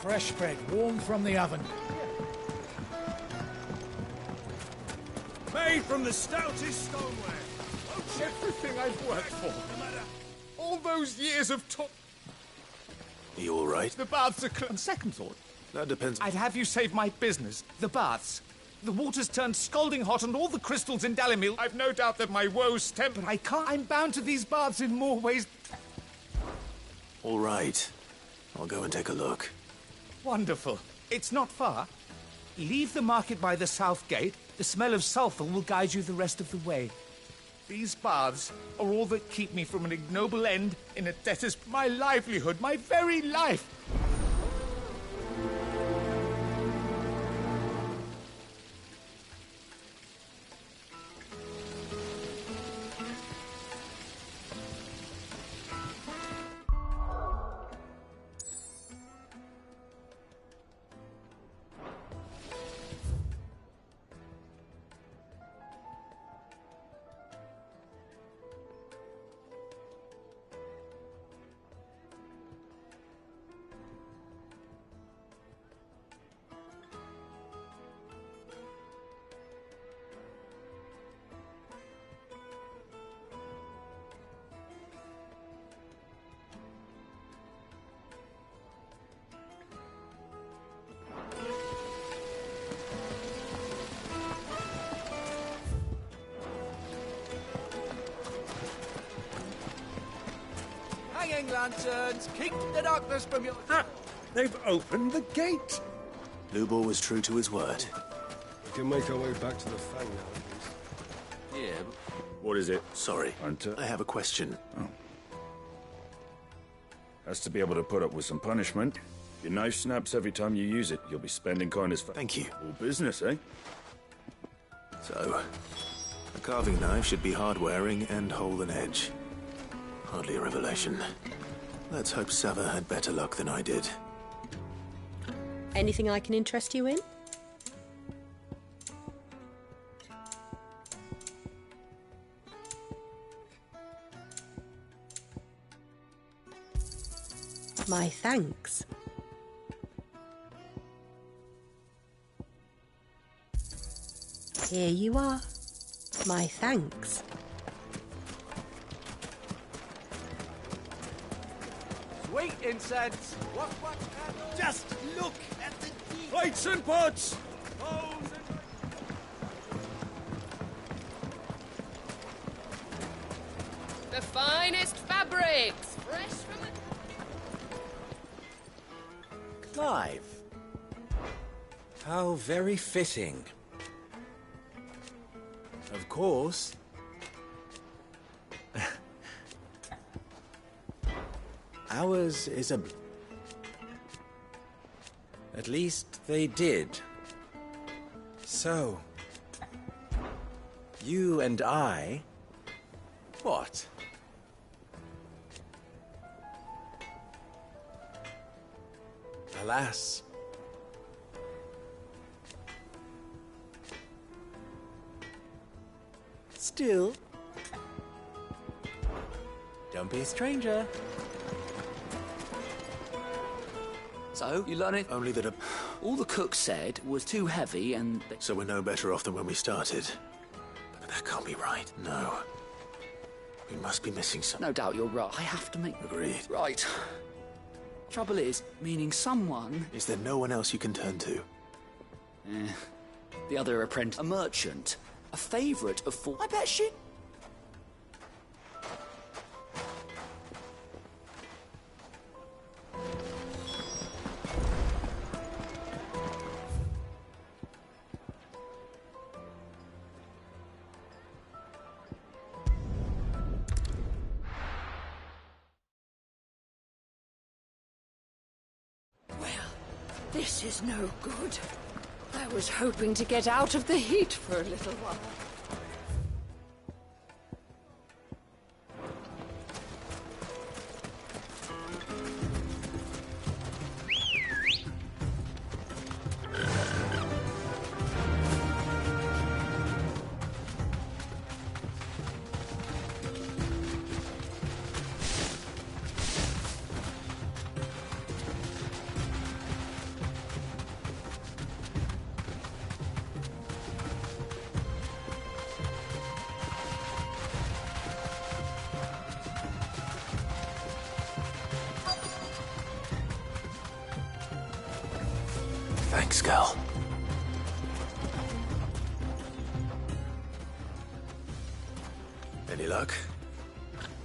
Fresh bread, warm from the oven. Made from the stoutest stoneware. Everything I've worked for. All those years of Are you all right? The baths are On second thought, That depends... I'd have you save my business. The baths. The water's turned scalding hot and all the crystals in Dalimil. I've no doubt that my woes stem, but I can't. I'm bound to these baths in more ways. All right. I'll go and take a look. Wonderful. It's not far. Leave the market by the south gate. The smell of sulphur will guide you the rest of the way. These baths are all that keep me from an ignoble end in a debtor's... My livelihood, my very life! Hanging lanterns, keep the darkness from your... They've opened the gate. Lubor was true to his word. We can make our way back to the Fang now, at least. Yeah, What is it? Sorry, Hunter? I have a question. Oh. Has to be able to put up with some punishment. Your knife snaps every time you use it. You'll be spending kindness for... Thank you. All business, eh? So, a carving knife should be hard-wearing and hold an edge. Hardly a revelation. Let's hope Sava had better luck than I did. Anything I can interest you in? My thanks. Here you are. My thanks. Sweet incense! What? Just look at the Plates and pots! The finest fabrics, fresh from the... Clive. How very fitting. Of course. Ours is a... At least they did. So... You and I... What? Alas. Still. Don't be a stranger. So, you learn it? Only that all the cook said was too heavy and... So we're no better off than when we started. But that can't be right. No. We must be missing something. No doubt you're right. I have to make... Agreed. Right. Trouble is, meaning someone... Is there no one else you can turn to? The other apprentice. A merchant. A favourite of four... I bet she... This is no good. I was hoping to get out of the heat for a little while. Thanks, Gal. Any luck?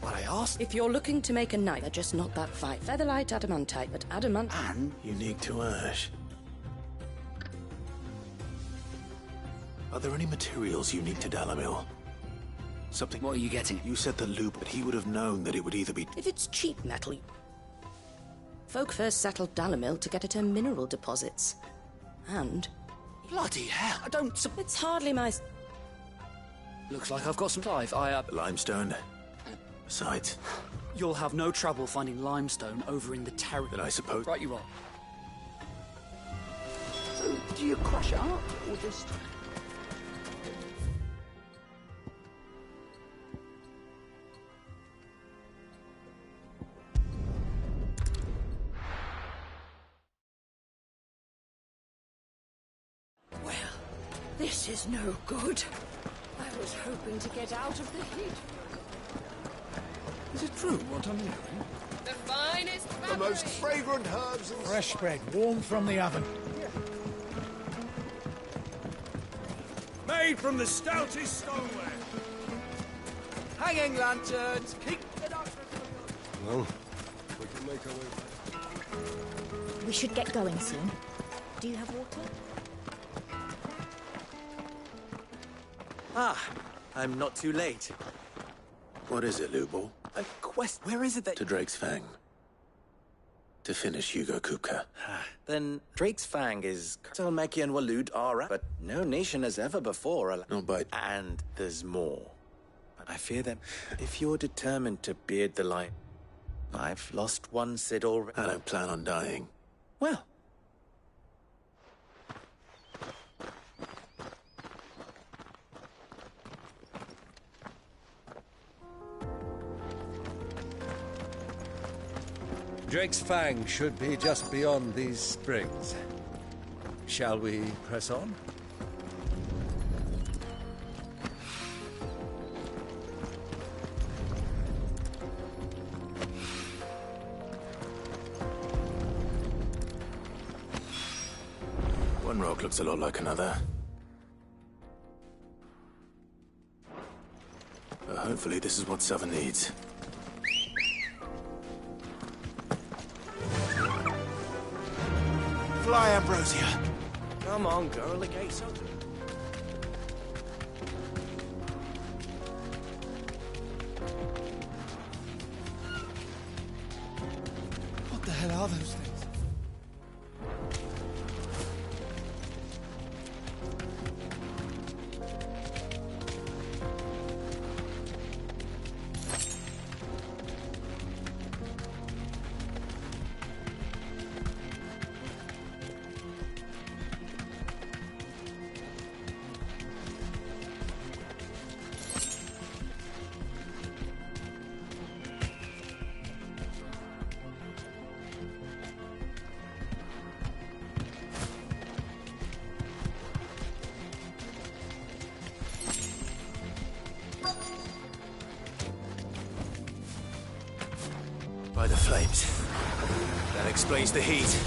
What I asked? If you're looking to make a knife, they're just not that fine. Featherlight adamantite, but adamant... And? Unique to Ash. Are there any materials unique to Dalamil? Something... What are you getting? You said the loop, but he would have known that it would either be... If it's cheap metal... Folk first settled Dalamil to get at her mineral deposits. And... Bloody hell, I don't... It's hardly my... Looks like I've got some Clive. Limestone. Besides... You'll have no trouble finding limestone over in the terrace. Then I suppose... Right you are. So, do you crush it up, or just... This is no good. I was hoping to get out of the heat. Is it true what I'm hearing? The finest fabrics. The most fragrant herbs and... Fresh bread, warm from the oven. Made from the stoutest stoneware. Hanging lanterns, keep the dark. Well, we can make our way. We should get going soon. Do you have water? I'm not too late. What is it, Lubor? A quest. Where is it that... To Drake's Fang. To finish Hugo Kupka. Then Drake's Fang is... Telmeki and Waloed are... But no nation has ever before... No, but... And there's more. But I fear that if you're determined to beard the light... I've lost one Cid already. I don't plan on dying. Well... Drake's Fang should be just beyond these springs. Shall we press on? One rock looks a lot like another. But hopefully this is what Southern needs. Fly, Ambrosia. Come on, girl, the gate's open. What the hell are those things? By the flames. That explains the heat.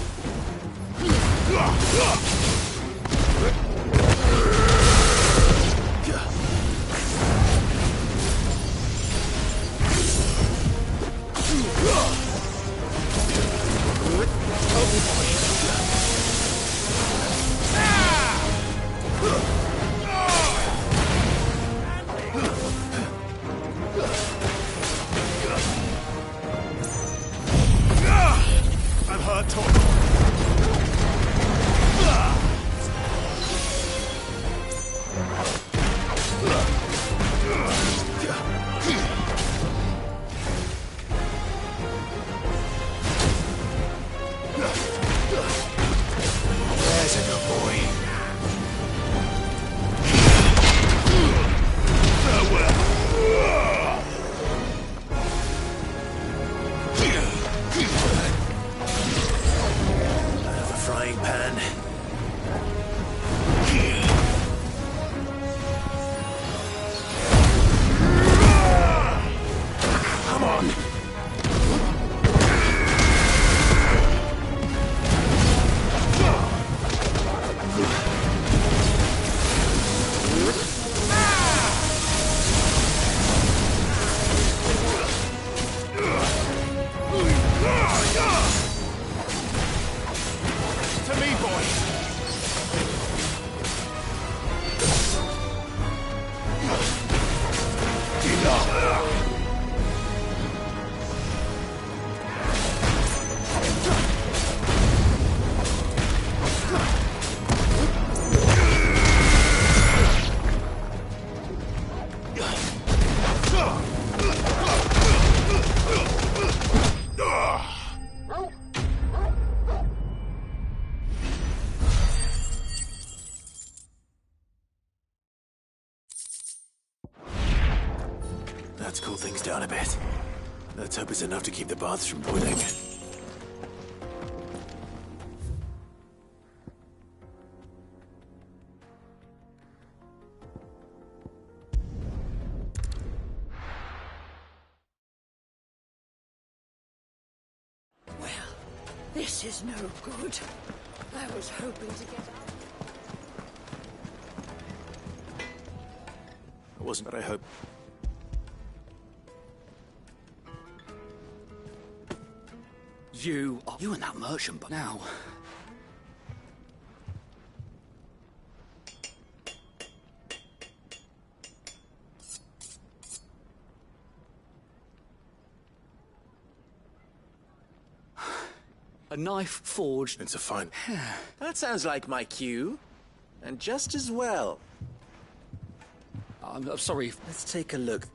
Let's cool things down a bit. Let's hope it's enough to keep the baths from boiling. Well, this is no good. I was hoping to get out. It wasn't what I hoped. You and that merchant, but now... A knife forged. It's a fine. That sounds like my cue. And just as well. I'm sorry. Let's take a look.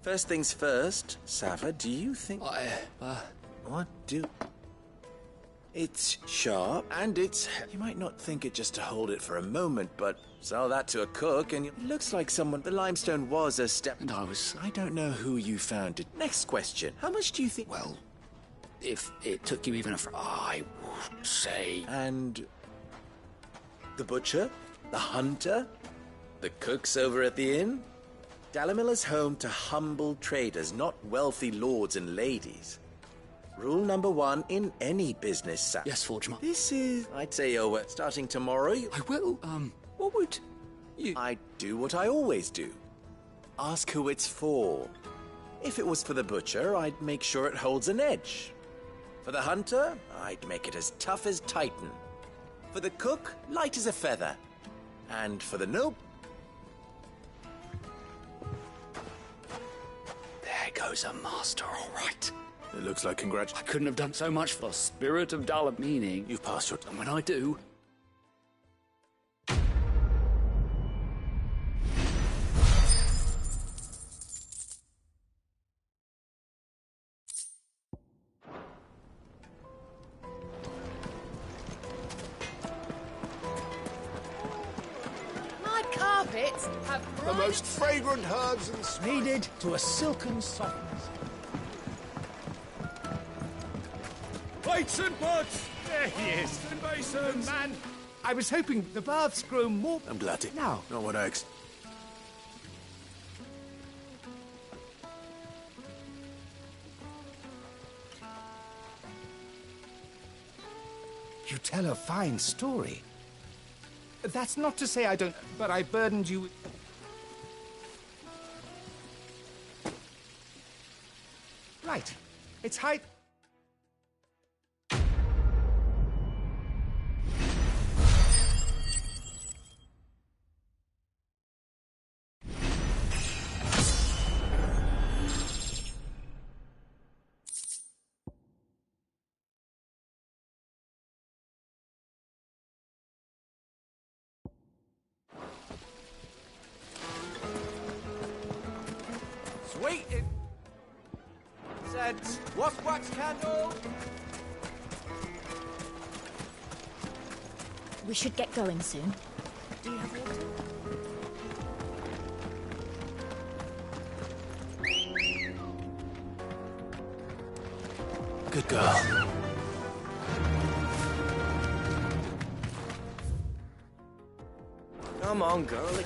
First things first, Sava, do you think... What do... It's sharp, and it's... You might not think it just to hold it for a moment, but sell that to a cook, and it looks like someone... The limestone was a step... And I don't know who you found it. Next question. How much do you think... Well, if it took you even I would say... And... The butcher? The hunter? The cooks over at the inn? Dalimil is home to humble traders, not wealthy lords and ladies. Rule number 1 in any business, sir. Yes, Forgeman. This is, I'd say, starting tomorrow. I will. What would you... I do what I always do. Ask who it's for. If it was for the butcher, I'd make sure it holds an edge. For the hunter, I'd make it as tough as Titan. For the cook, light as a feather. And for the noble... There goes a master, all right. It looks like I couldn't have done so much for Spirit of Dalimil, meaning you've passed your... And when I do... My carpets have The most fragrant herbs and Kneaded to a silken softness. Plates and pots! There he is. And basins. Man, I was hoping the baths grow more... I'm glad to. Now. Not what I ex... You tell a fine story. That's not to say I don't... But I burdened you... Right. It's high... Sweet! Said, wax candle? We should get going soon. Do you have water? Good girl. Come on, girlie.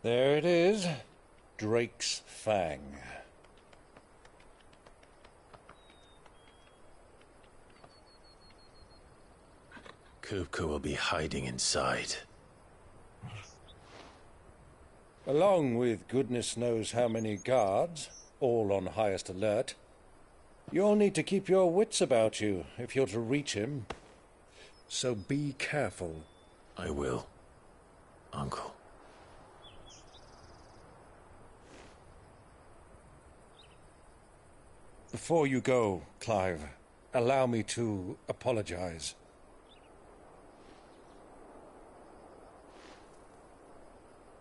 There it is. Drake's Fang. Kupka will be hiding inside. Along with goodness knows how many guards, all on highest alert. You'll need to keep your wits about you if you're to reach him. So be careful. I will, Uncle. Before you go, Clive, allow me to apologize.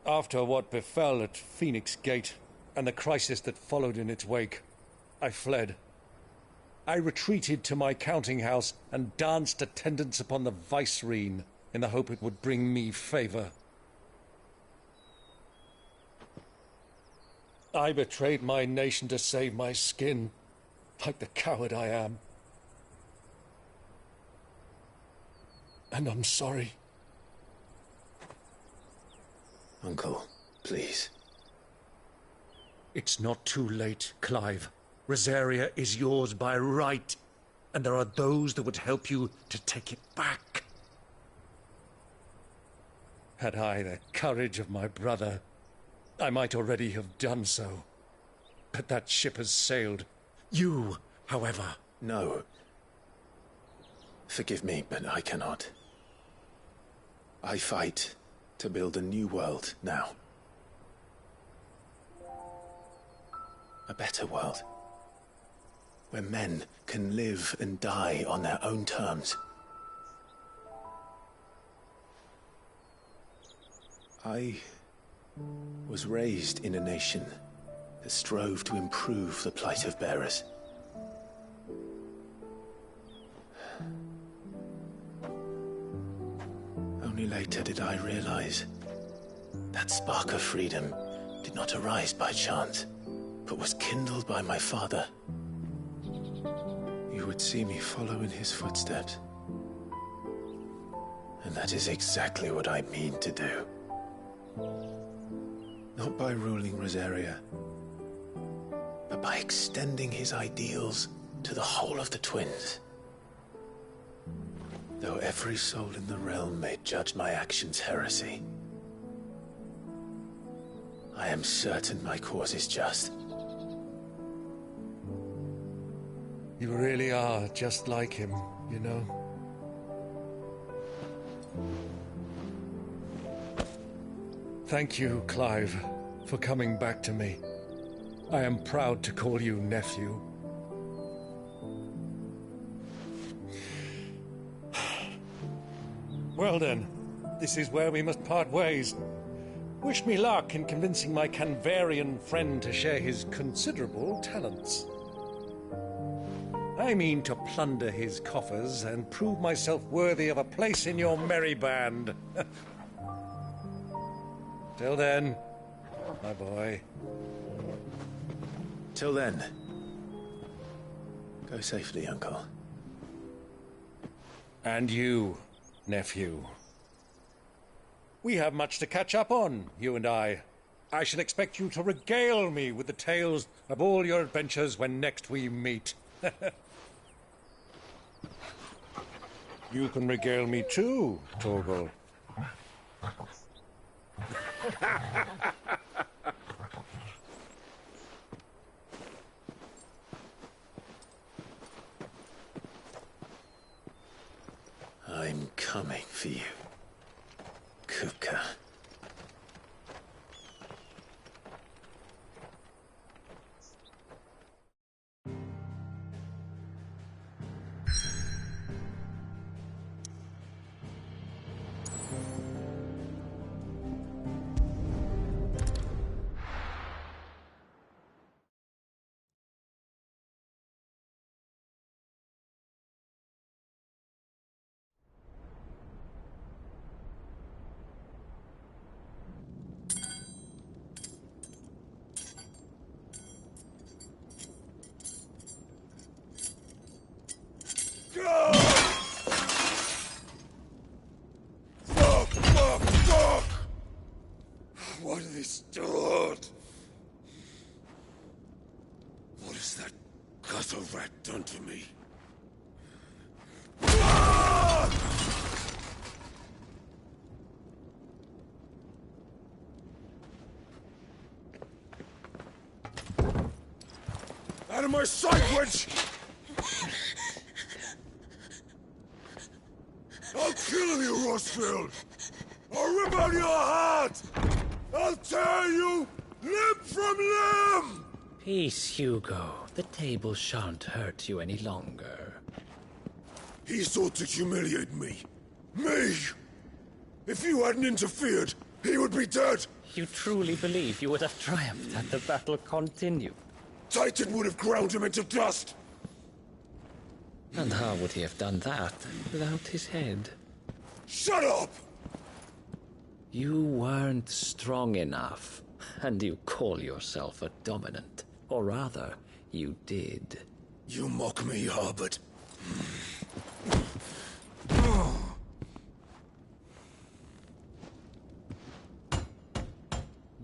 After what befell at Phoenix Gate and the crisis that followed in its wake, I fled. I retreated to my counting house and danced attendance upon the vicereine. in the hope it would bring me favor. I betrayed my nation to save my skin, like the coward I am. And I'm sorry. Uncle, please. It's not too late, Clive. Rosaria is yours by right, and there are those that would help you to take it back. Had I the courage of my brother, I might already have done so. But that ship has sailed. You, however... No. Forgive me, but I cannot. I fight to build a new world now. A better world. Where men can live and die on their own terms. I was raised in a nation that strove to improve the plight of bearers. Only later did I realize that spark of freedom did not arise by chance, but was kindled by my father. You would see me follow in his footsteps. And that is exactly what I mean to do. Not by ruling Rosaria, but by extending his ideals to the whole of the twins. Though every soul in the realm may judge my actions heresy, I am certain my cause is just. You really are just like him, you know? Thank you, Clive, for coming back to me. I am proud to call you nephew. Well then, this is where we must part ways. Wish me luck in convincing my Canvarian friend to share his considerable talents. I mean to plunder his coffers and prove myself worthy of a place in your merry band. Till then, my boy. Till then, go safely, Uncle. And you, nephew. We have much to catch up on, you and I. I shall expect you to regale me with the tales of all your adventures when next we meet. You can regale me too, Torgal. I'm coming for you, Kupka. What have they stored? What has that gutter rat done to me? Out of my sight, witch! I'll kill you, Rosfield! I'll rip out your heart! I'll tear you limb from limb! Peace, Hugo. The table shan't hurt you any longer. He sought to humiliate me. Me! If you hadn't interfered, he would be dead! You truly believe you would have triumphed had the battle continued? Titan would have ground him into dust! And how would he have done that without his head? Shut up! You weren't strong enough, and you call yourself a dominant. Or rather, you did. You mock me, Harbert.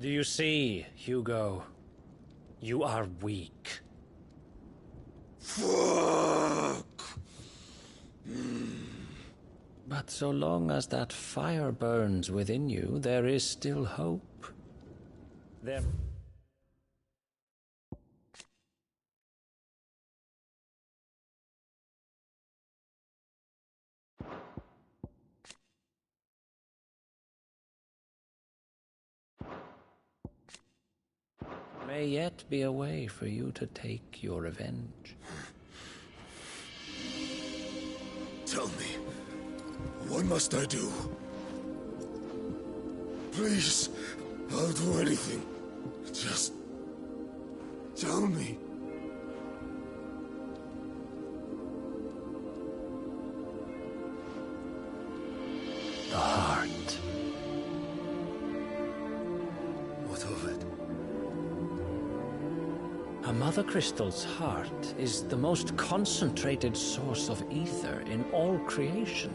Do you see, Hugo? You are weak. Fuck! But so long as that fire burns within you, there is still hope. There... may yet be a way for you to take your revenge. Tell me, what must I do? Please, I'll do anything. Just tell me. The heart. What of it? A Mother Crystal's heart is the most concentrated source of ether in all creation.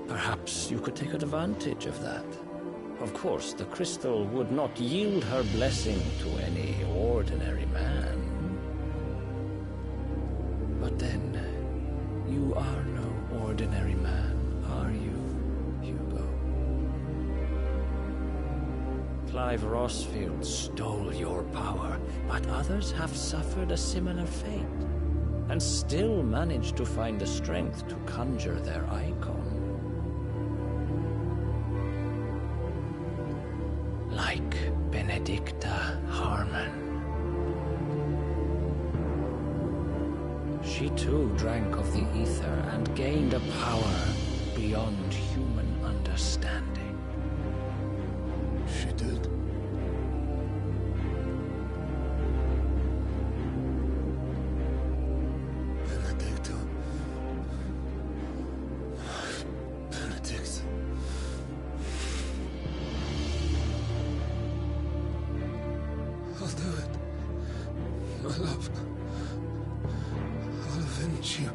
Perhaps you could take advantage of that. Of course, the crystal would not yield her blessing to any ordinary man. But then, you are no ordinary man, are you, Hugo? Clive Rossfield stole your power, but others have suffered a similar fate, and still managed to find the strength to conjure their icon. Like Benedicta Harmon. She too drank of the ether and gained a power beyond human understanding. She did. Benedicta. Benedict. I'll do it. My love. I'll avenge you.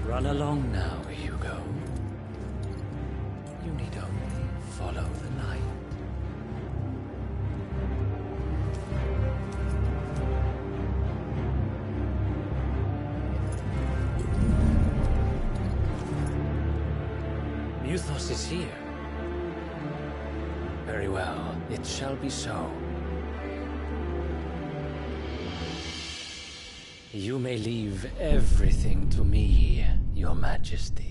Run along now, Hugo. You need only follow the light. Muthos is here. Very well, it shall be so. You may leave everything to me, Your Majesty.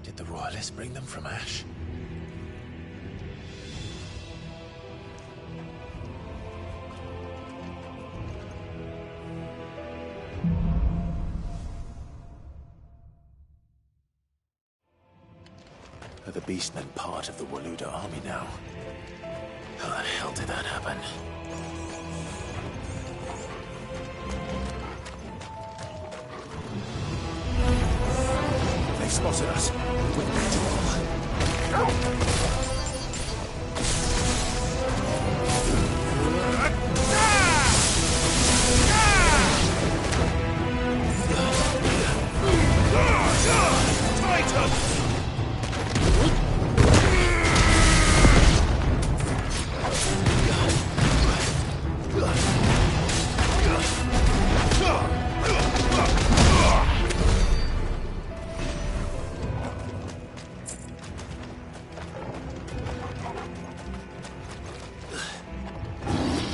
Did the Royalists bring them from Ash? Are the Beastmen part of the Waluda army now? How the hell did that happen? They spotted us. We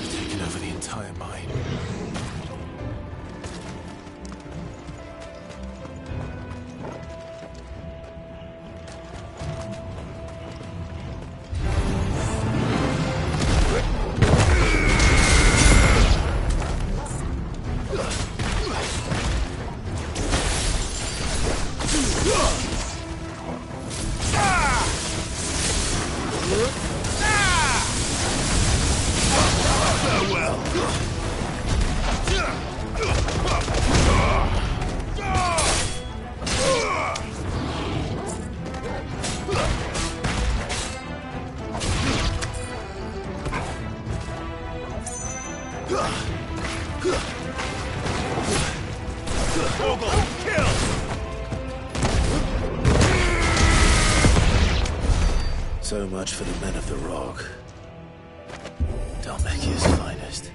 taken over the entire mine. So much for the men of the Rock. Dhalmekia's finest.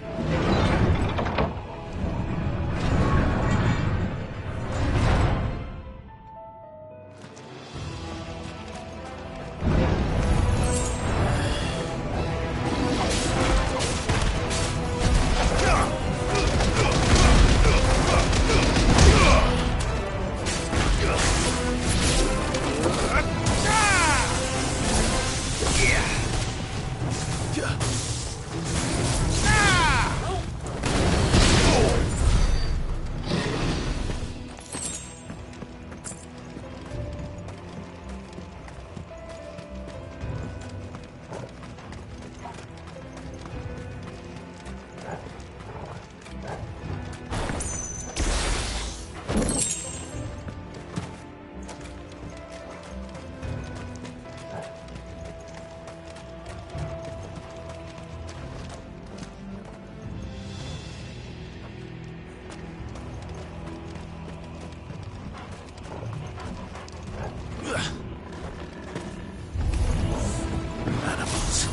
Animals.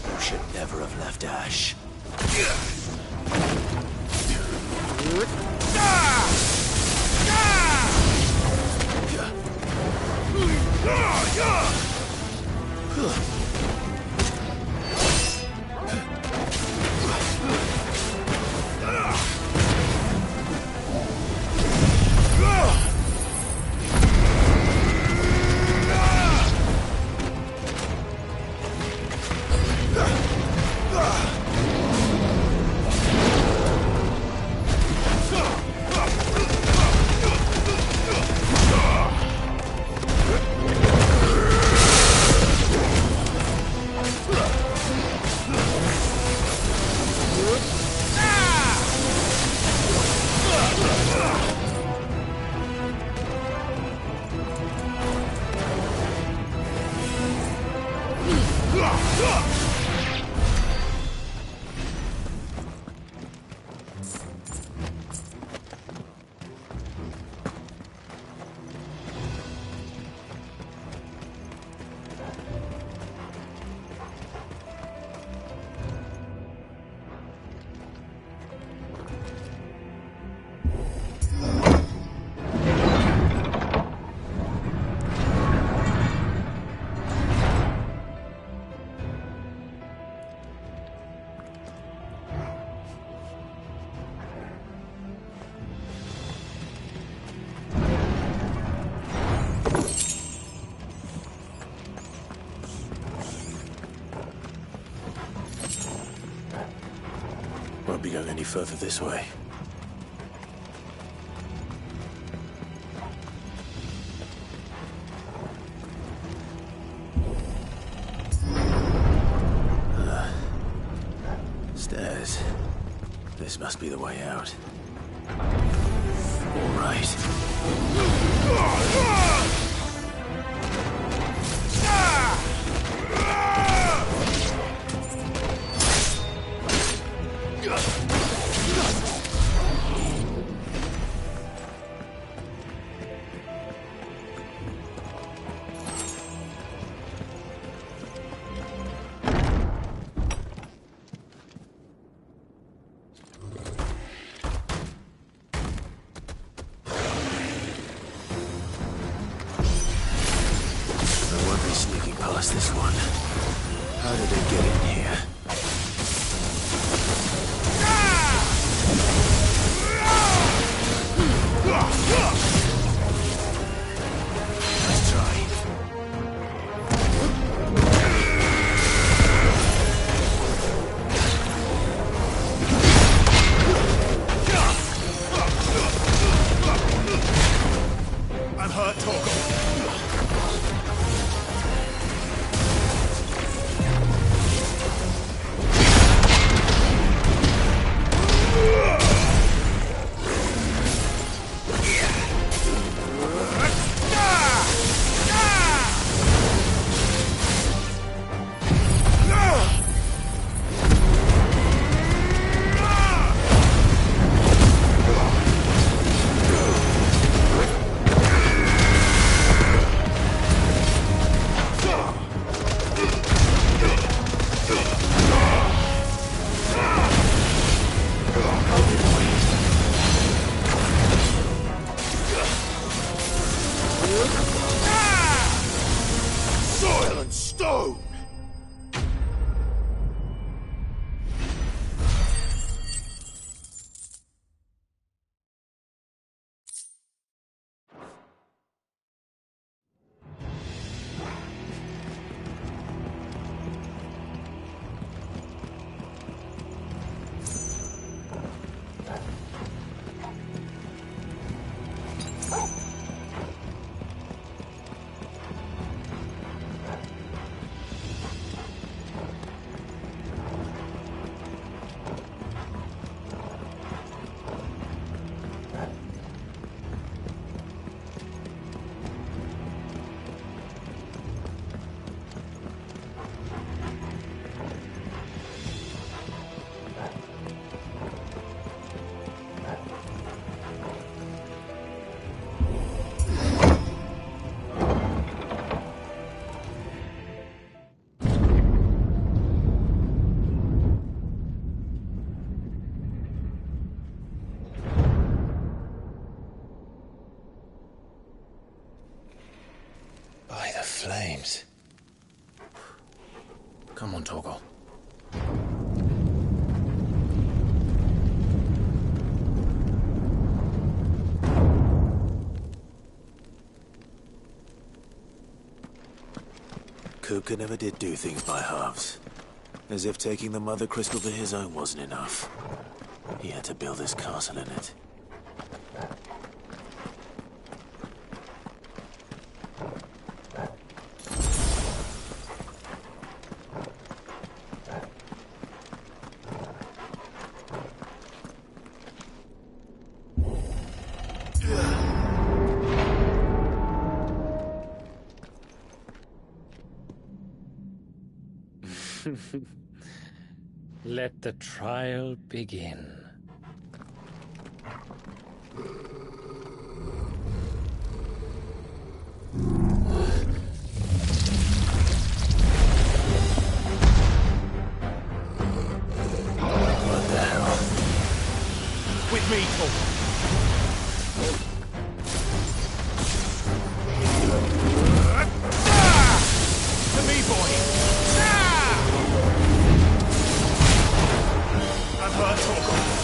You should never have left Ash. Won't be going any further this way. This must be the way out. All right. This one. How did it get in here? Let's try. I'm hurt, Torgal. Soil and stone! Flames. Come on, Torgal. Kupka never did do things by halves. As if taking the Mother Crystal for his own wasn't enough. He had to build his castle in it. Let the trial begin. What the hell? With me, Torgal. To me, boy! I'm hurt, Torgal.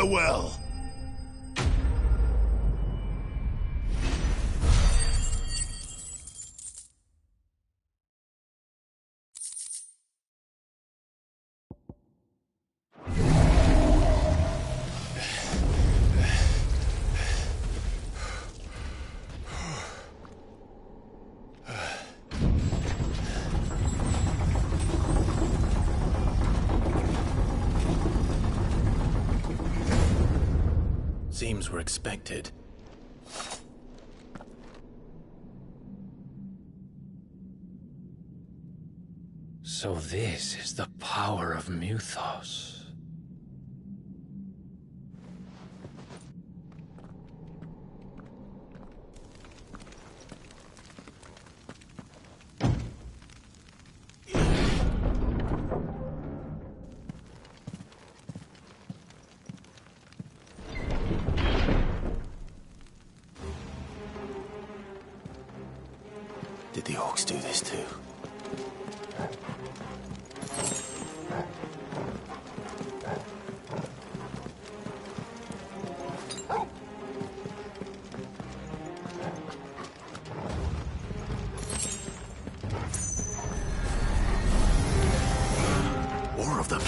Farewell. Seems we're expected. So this is the power of Muthos. Did the orcs do this too? More of them.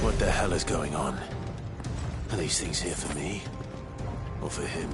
What the hell is going on? Are these things here for me? Or for him?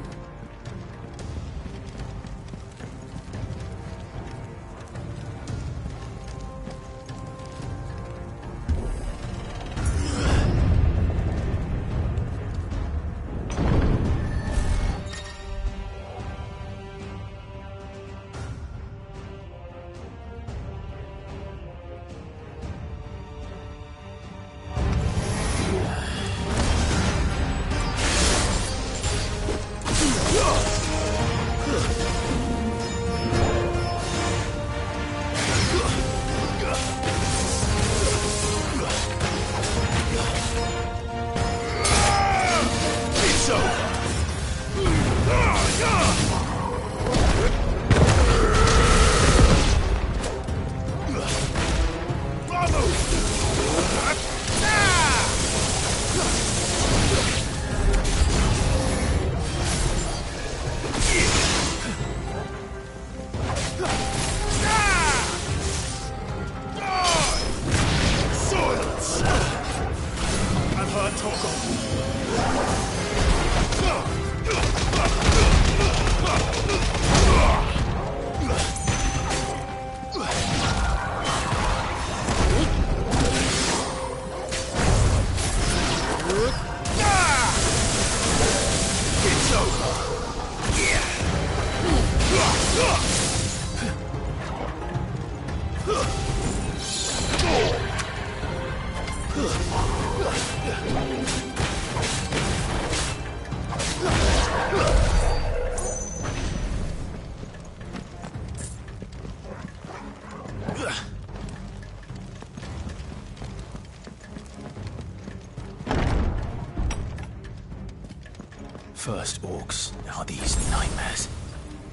First orcs, now these nightmares.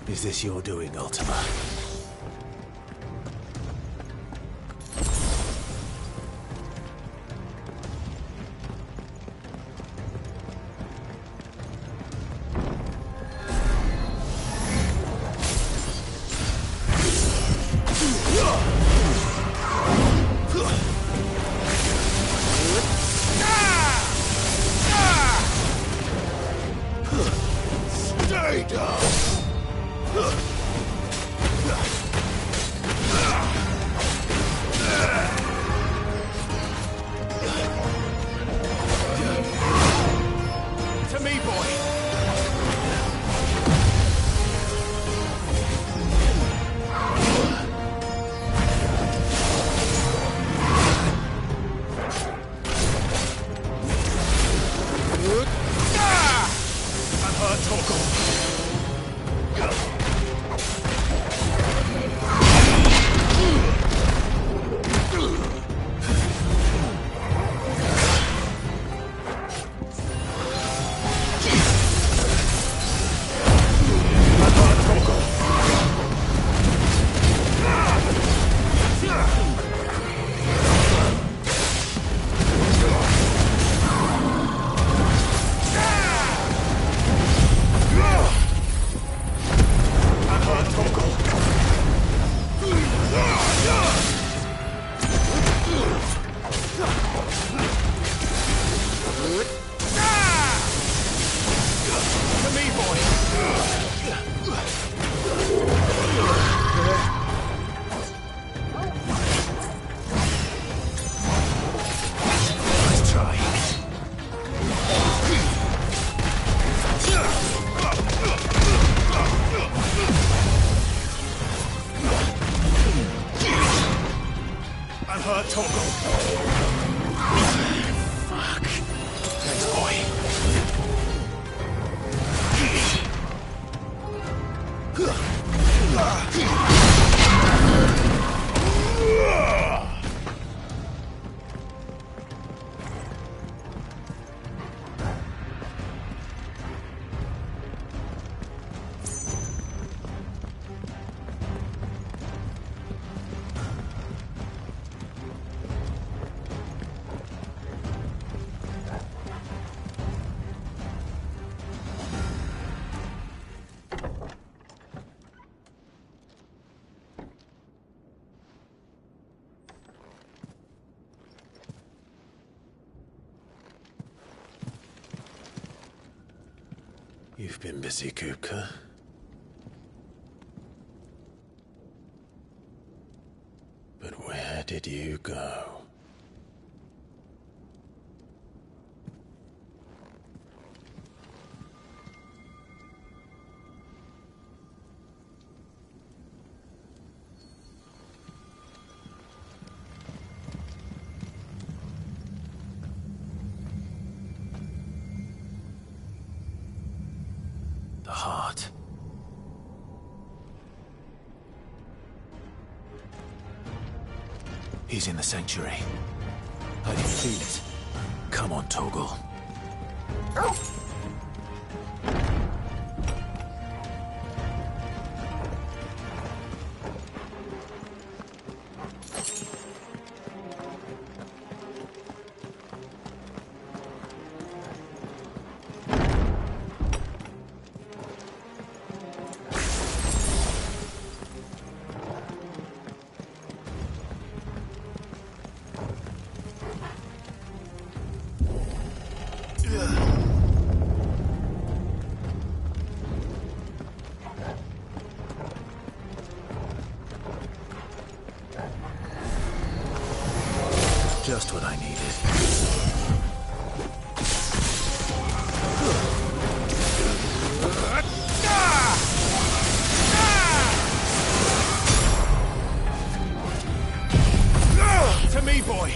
Is this your doing, Ultima? Stay down! To me, boy! I'm hurt, Torgal. You've been busy, Kupka. But where did you go? The heart. He's in the sanctuary. I can feel it. Come on, Torgal. Just what I needed. To me, boy!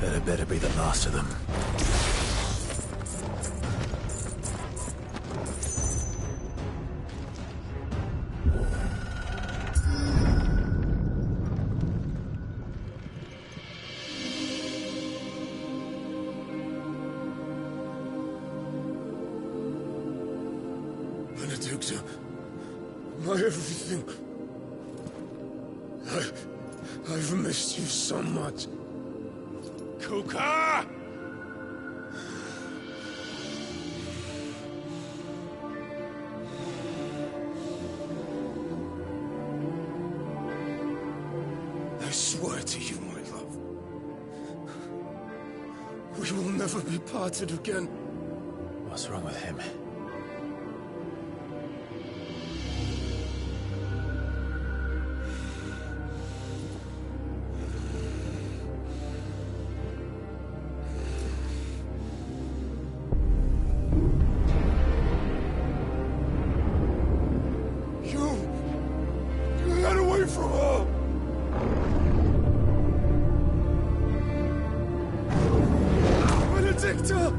That better be the last of them. Benedicta. My everything. I've missed you so much. Kuka! I swear to you, my love, we will never be parted again. What's wrong with him? You got away from her! Benedicta!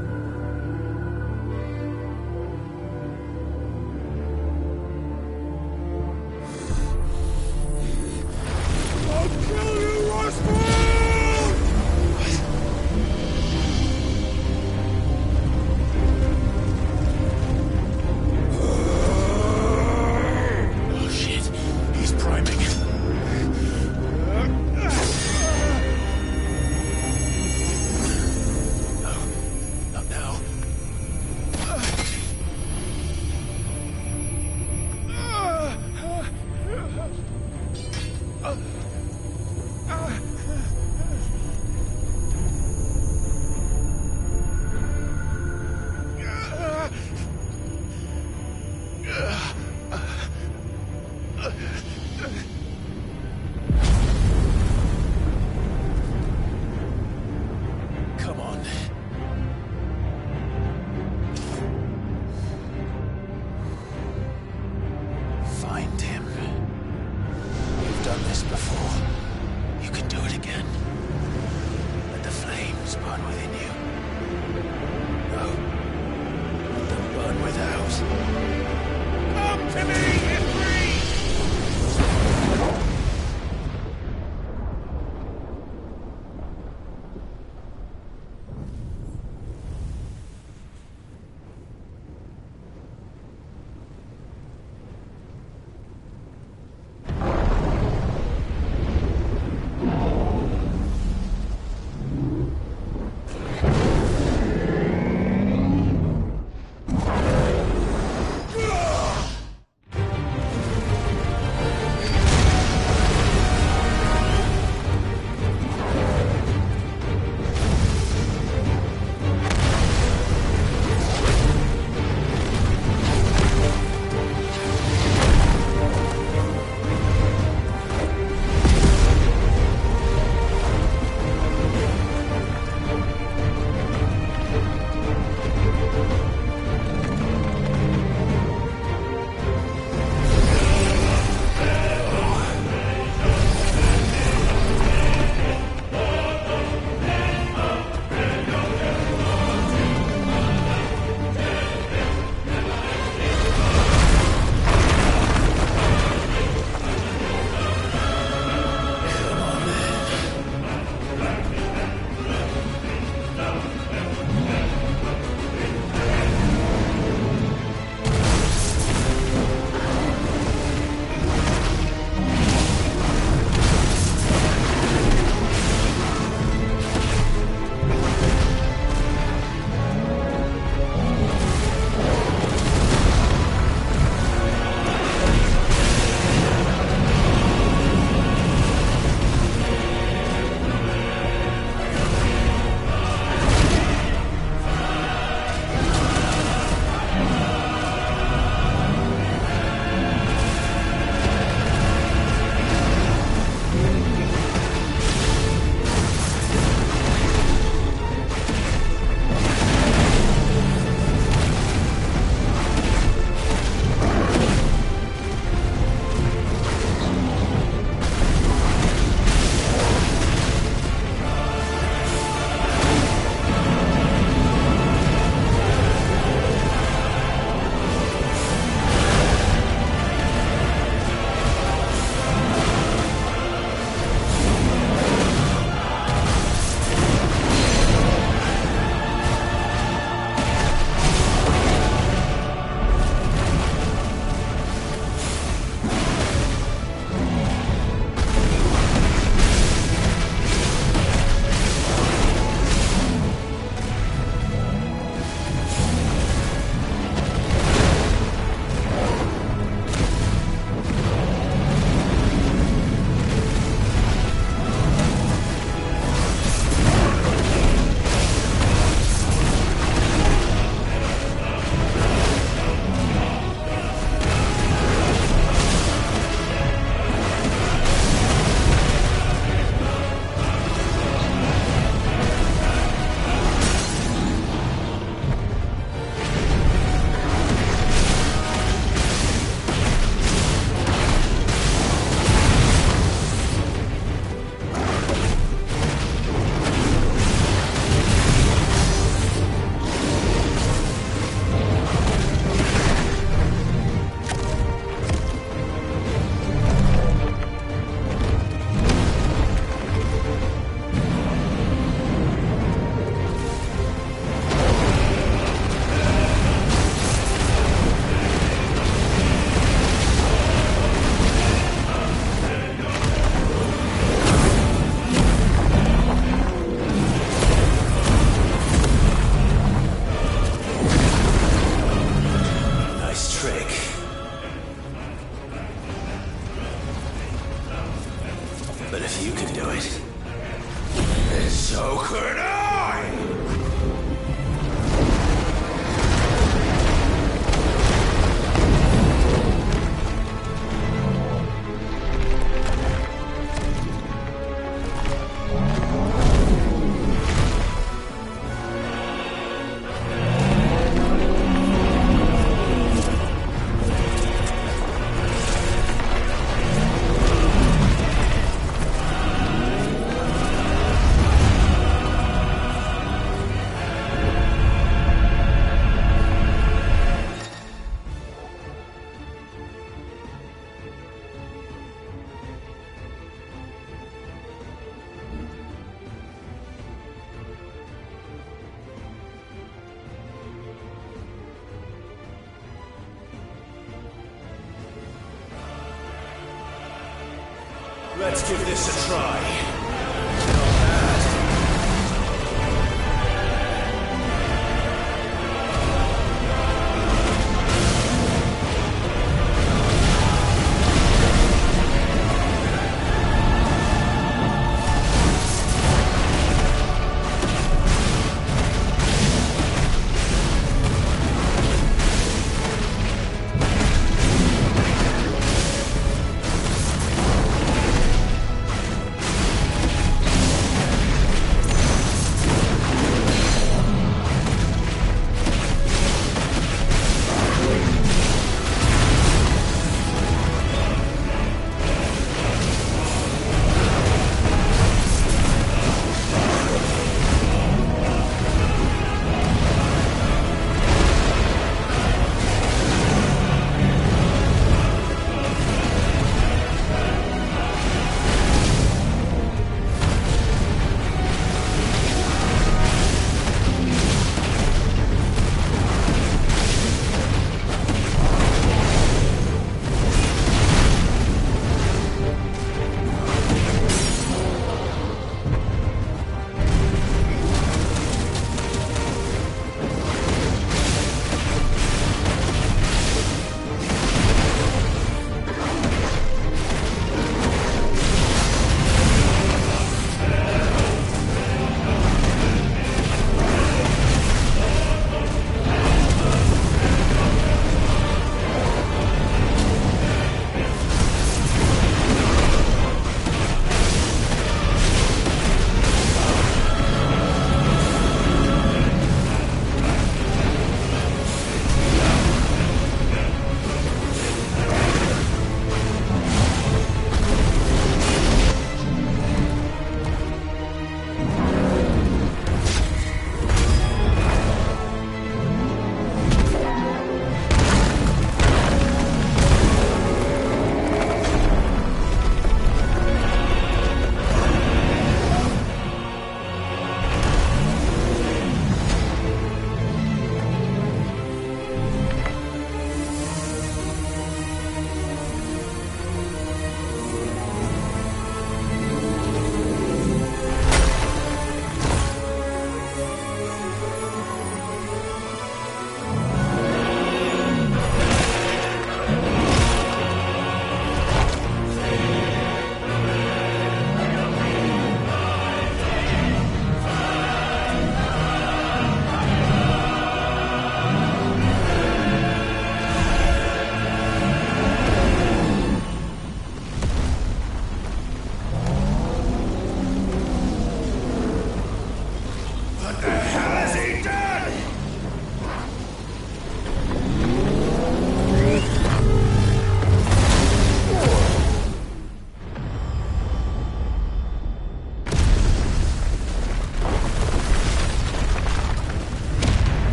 Let's give this a try.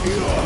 Die!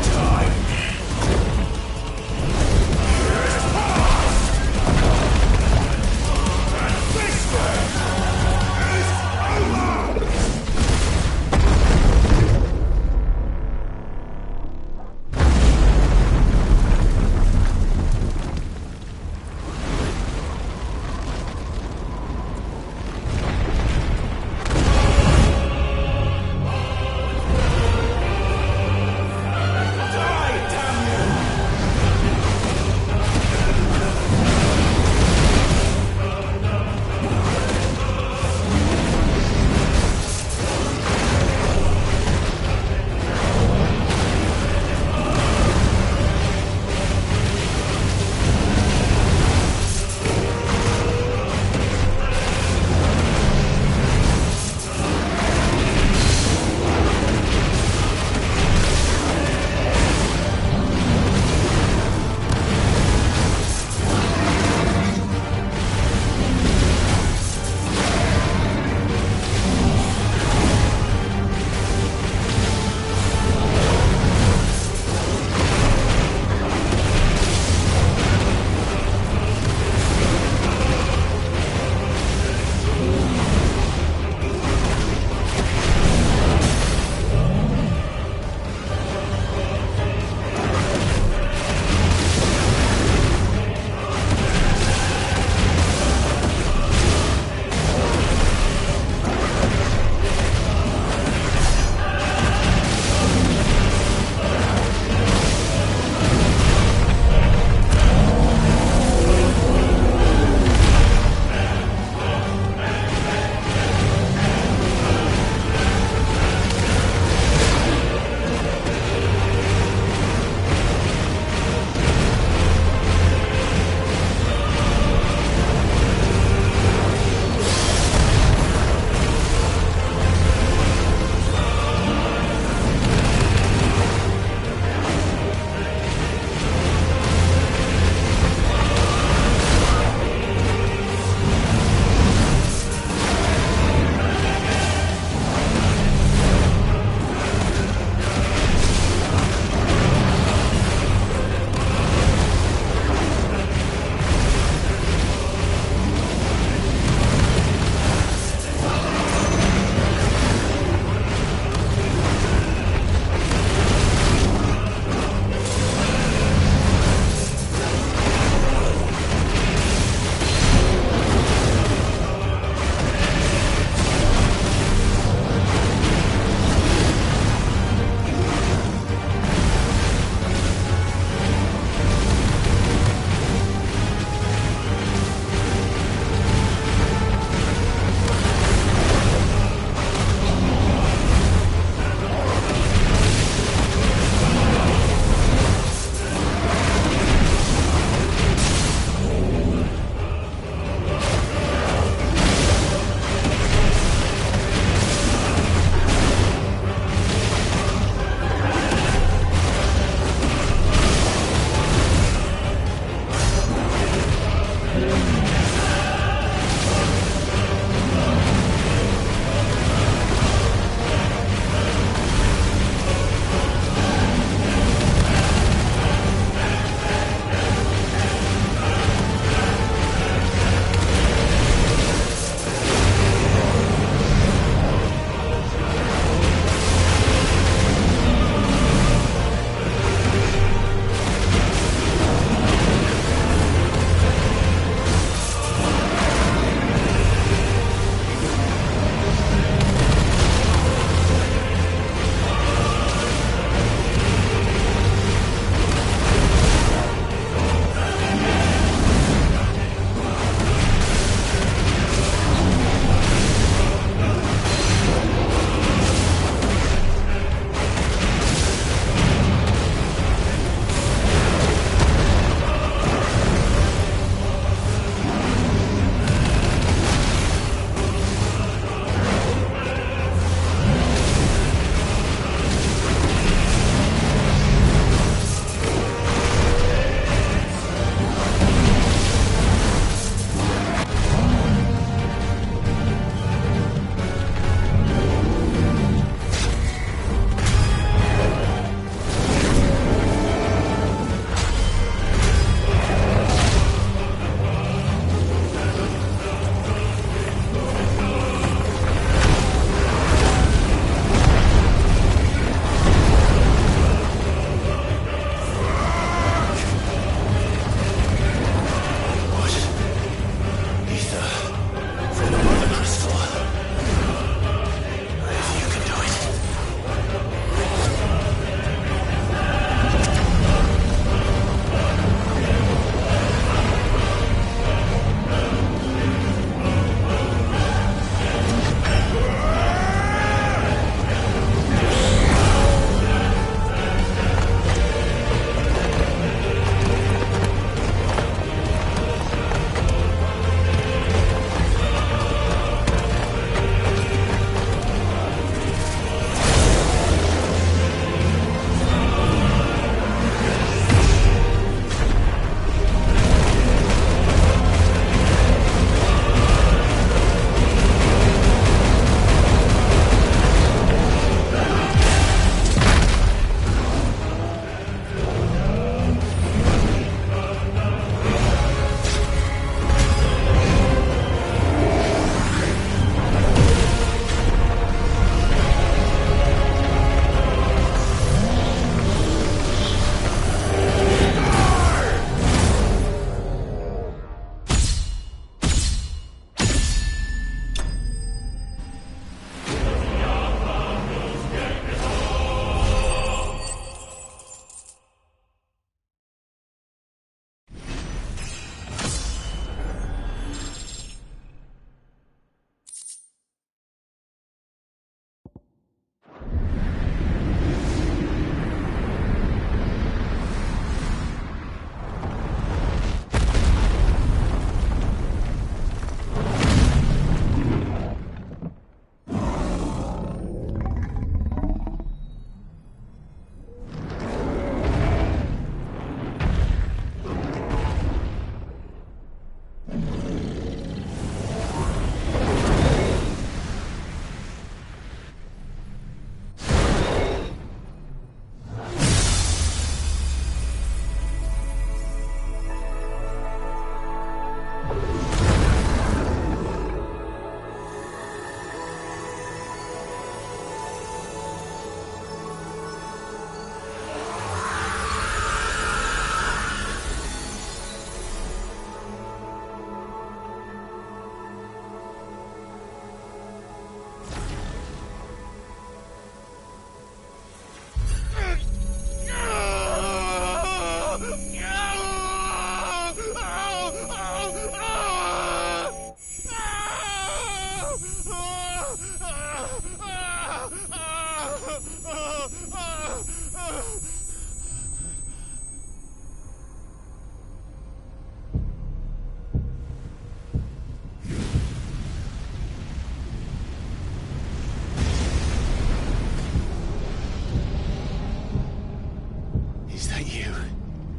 Is that you,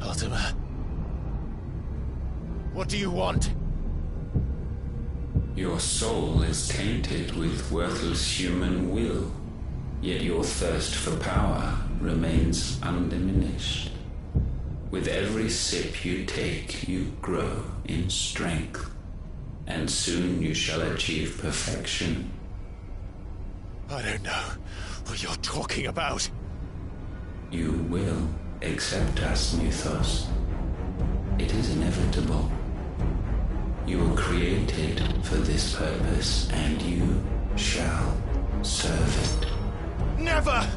Ultima? What do you want? Your soul is tainted with worthless human will, yet your thirst for power remains undiminished. With every sip you take, you grow in strength, and soon you shall achieve perfection. I don't know what you're talking about. You will accept us, Mythos. It is inevitable. You were created for this purpose, and you shall serve it. Never!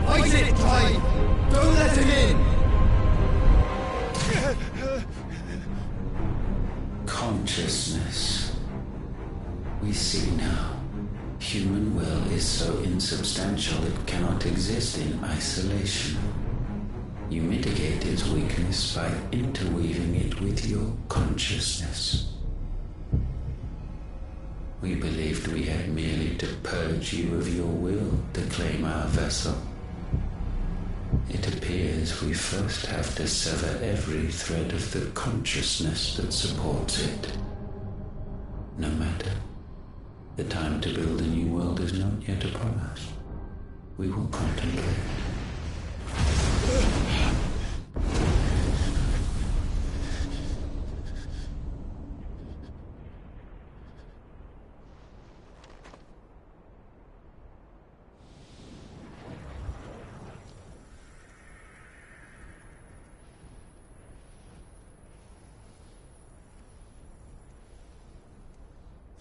Fight it, Clive! Don't let him in! Consciousness. We see now. Human will is so insubstantial it cannot exist in isolation. You mitigate its weakness by interweaving it with your consciousness. We believed we had merely to purge you of your will to claim our vessel. It appears we first have to sever every thread of the consciousness that supports it. No matter. The time to build a new world is not yet upon us. We will contemplate.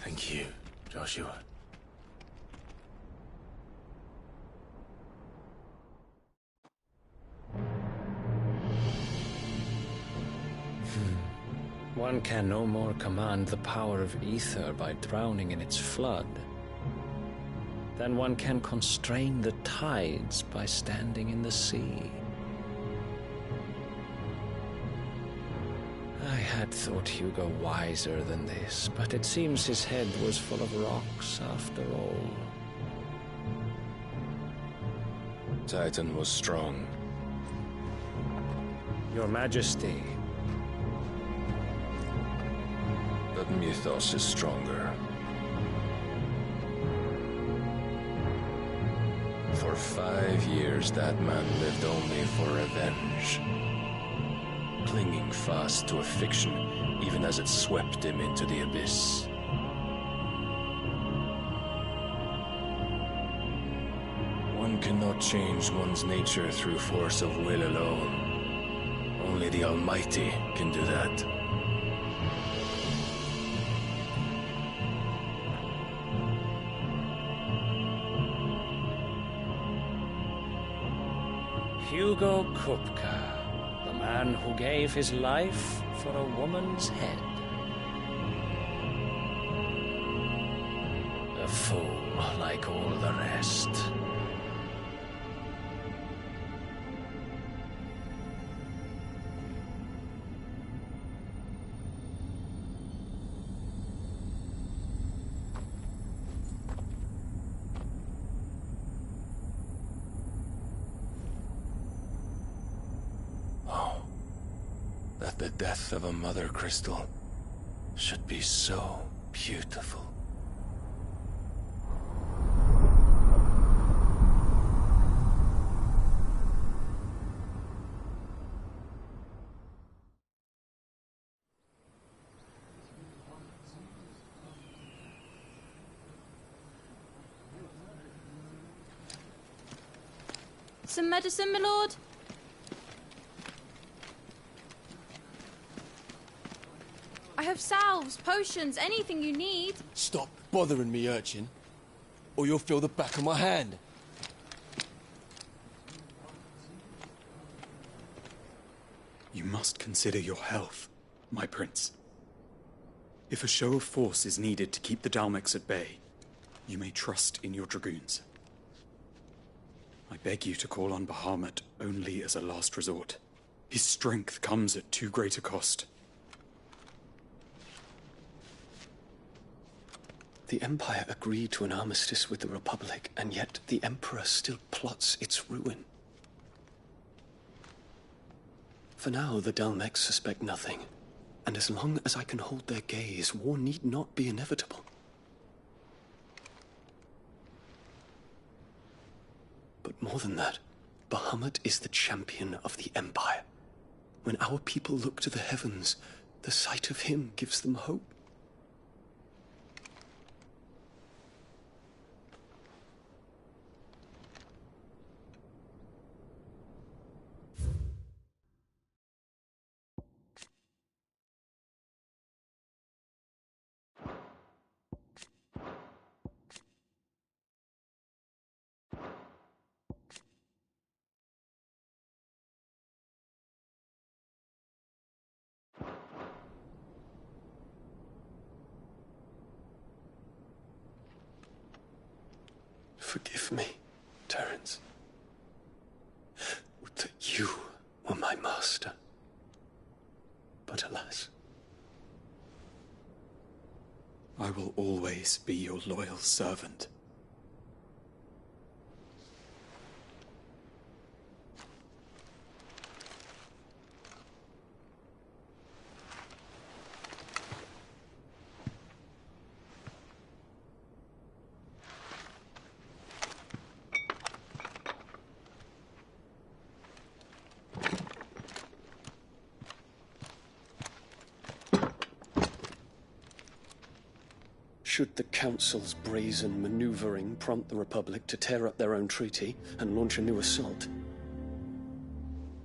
Thank you, Joshua. One can no more command the power of ether by drowning in its flood than one can constrain the tides by standing in the sea. I had thought Hugo wiser than this, but it seems his head was full of rocks after all. Titan was strong. Your Majesty. But Mythos is stronger. For 5 years, that man lived only for revenge. Clinging fast to a fiction, even as it swept him into the abyss. One cannot change one's nature through force of will alone. Only the Almighty can do that. Hugo Kupka, the man who gave his life for a woman's head. A fool like all the rest. That the death of a mother crystal should be so beautiful. Some medicine, my lord? I have salves, potions, anything you need. Stop bothering me, urchin, or you'll feel the back of my hand. You must consider your health, my prince. If a show of force is needed to keep the Dalmex at bay, you may trust in your dragoons. I beg you to call on Bahamut only as a last resort. His strength comes at too great a cost. The Empire agreed to an armistice with the Republic, and yet the Emperor still plots its ruin. For now, the Dalmex suspect nothing, and as long as I can hold their gaze, war need not be inevitable. But more than that, Bahamut is the champion of the Empire. When our people look to the heavens, the sight of him gives them hope. Forgive me, Terence. Would that you were my master. But alas. I will always be your loyal servant. Should the Council's brazen maneuvering prompt the Republic to tear up their own treaty and launch a new assault,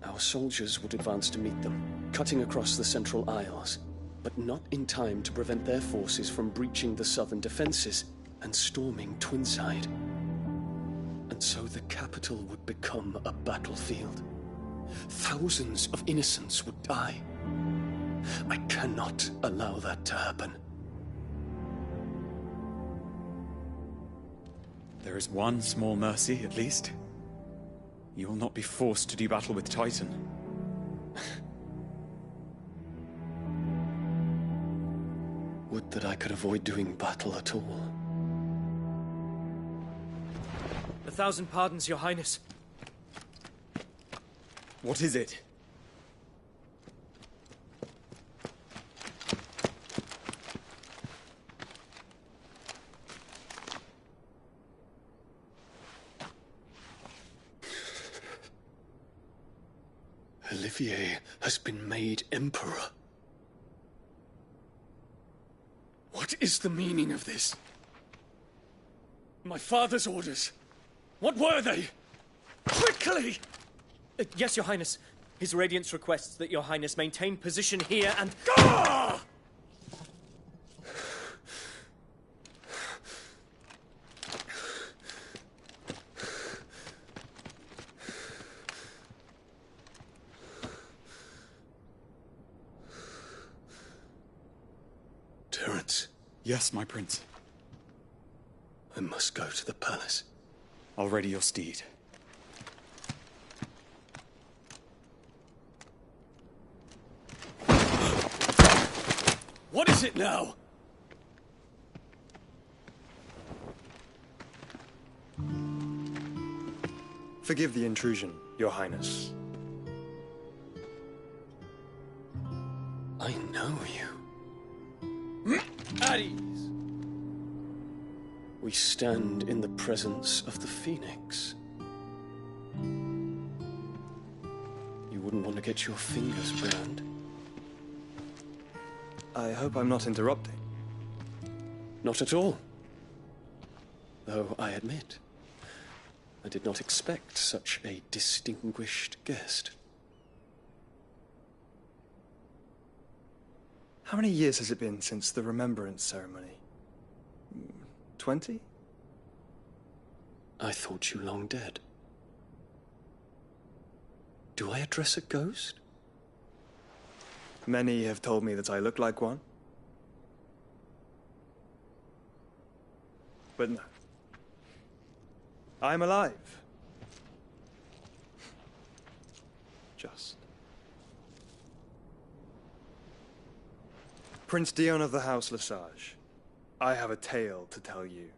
our soldiers would advance to meet them, cutting across the Central Isles, but not in time to prevent their forces from breaching the southern defenses and storming Twinside. And so the capital would become a battlefield. Thousands of innocents would die. I cannot allow that to happen. There is one small mercy, at least. You will not be forced to do battle with Titan. Would that I could avoid doing battle at all. 1,000 pardons, Your Highness. What is it? Olivier has been made Emperor. What is the meaning of this? My father's orders. What were they? Quickly! Yes, Your Highness. His Radiance requests that Your Highness maintain position here and... Ah! Terence. Yes, my prince. I must go to the palace. I'll ready your steed. What is it now? Forgive the intrusion, Your Highness. I know you. At ease. We stand in the presence of the Phoenix. You wouldn't want to get your fingers burned. I hope I'm not interrupting. Not at all. Though I admit, I did not expect such a distinguished guest. How many years has it been since the Remembrance ceremony? 20? I thought you long dead. Do I address a ghost? Many have told me that I look like one. But no. I'm alive. just. Prince Dion of the House Lesage, I have a tale to tell you.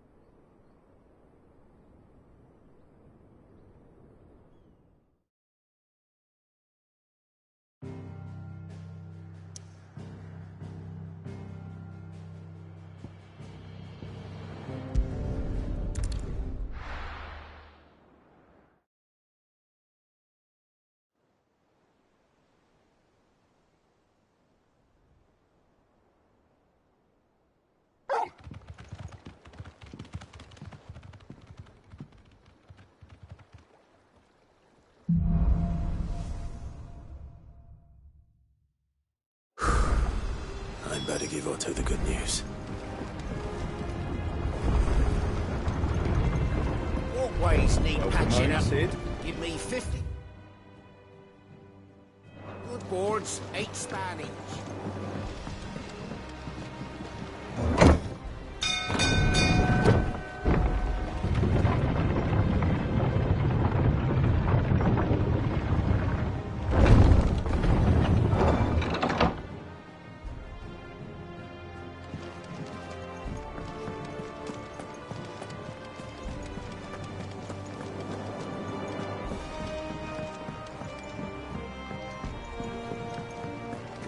I'd better give Otto the good news. Walkways need patching up. Sid. Give me 50. Good boards, 8 span each.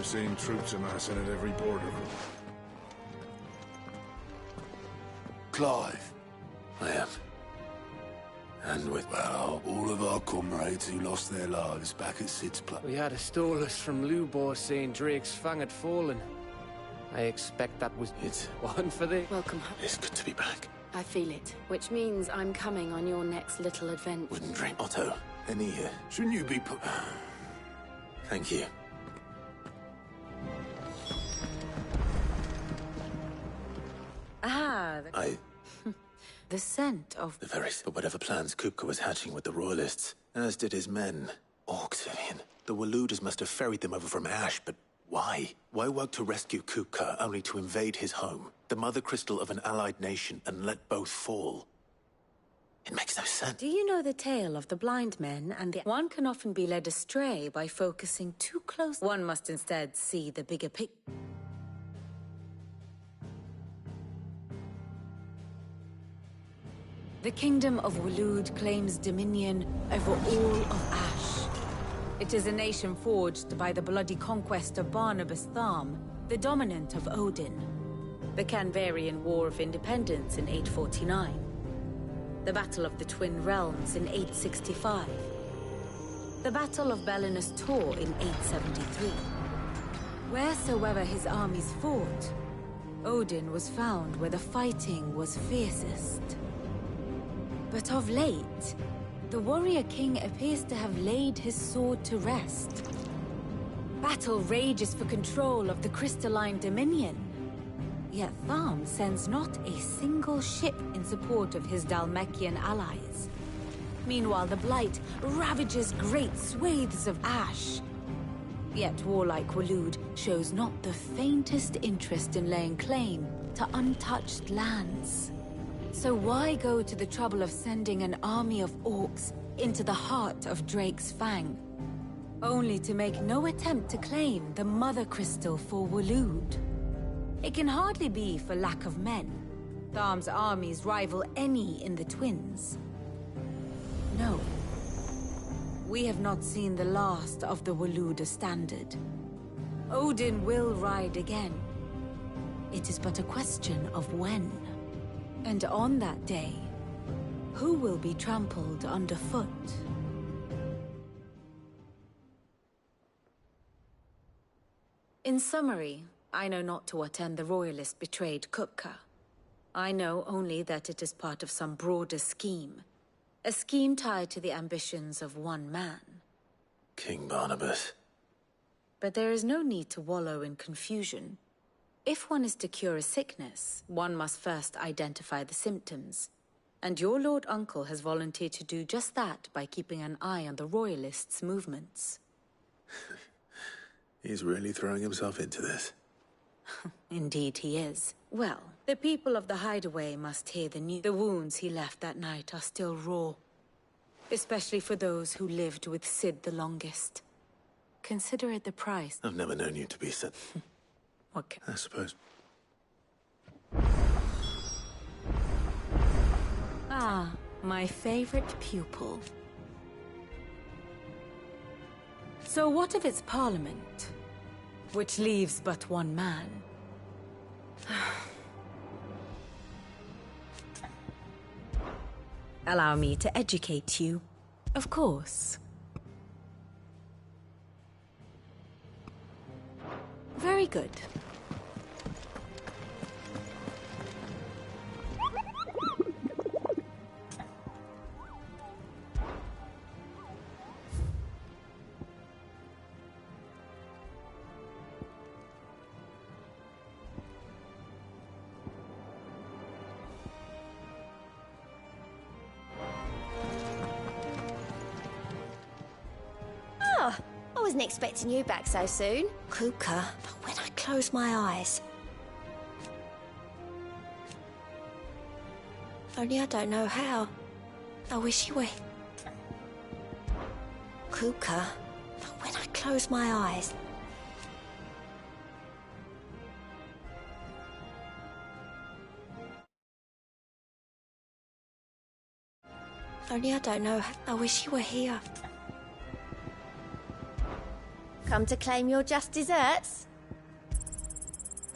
Seeing troops amassing at every border. Clive. I am. And with... Well, all of our comrades who lost their lives back at Sid's place. We had a stolus from Lubor saying Drake's fang had fallen. I expect that was one for the... Welcome home. It's good to be back. I feel it, which means I'm coming on your next little adventure. Wouldn't dream. Otto, any... Shouldn't you be put... Thank you. The scent of... The very... But whatever plans Kupka was hatching with the Royalists, as did his men. Orcs, Vivian. The Waluders must have ferried them over from Ash, but why? Why work to rescue Kupka, only to invade his home, the mother crystal of an allied nation, and let both fall? It makes no sense. Do you know the tale of the blind men and the... One can often be led astray by focusing too close. One must instead see the bigger picture. The Kingdom of Waloed claims dominion over all of Ash. It is a nation forged by the bloody conquest of Barnabas Tharm, the dominant of Odin. The Canvarian War of Independence in 849. The Battle of the Twin Realms in 865. The Battle of Belinus Tor in 873. Wheresoever his armies fought, Odin was found where the fighting was fiercest. But of late, the warrior king appears to have laid his sword to rest. Battle rages for control of the crystalline dominion. Yet Tharm sends not a single ship in support of his Dhalmekian allies. Meanwhile, the Blight ravages great swathes of Ash. Yet warlike Waloed shows not the faintest interest in laying claim to untouched lands. So why go to the trouble of sending an army of orcs into the heart of Drake's Fang, only to make no attempt to claim the Mother Crystal for Waloed? It can hardly be for lack of men. Tharm's armies rival any in the Twins. No. We have not seen the last of the Waloed standard. Odin will ride again. It is but a question of when. And on that day, who will be trampled underfoot? In summary, I know not to what end the Royalists betrayed Kupka. I know only that it is part of some broader scheme. A scheme tied to the ambitions of one man. King Barnabas. But there is no need to wallow in confusion. If one is to cure a sickness, one must first identify the symptoms. And your Lord Uncle has volunteered to do just that by keeping an eye on the Royalists' movements. He's really throwing himself into this. Indeed he is. Well, the people of the Hideaway must hear the news. The wounds he left that night are still raw. Especially for those who lived with Sid the longest. Consider it the price. I've never known you to be so... What I suppose. Ah, my favorite pupil. So what of its parliament? Which leaves but one man. Allow me to educate you. Of course. Very good. Oh, I wasn't expecting you back so soon. Kuka, but when I close my eyes... Only I don't know how. I wish you were... Kuka, but when I close my eyes... Only I don't know. I wish you were here. Come to claim your just desserts?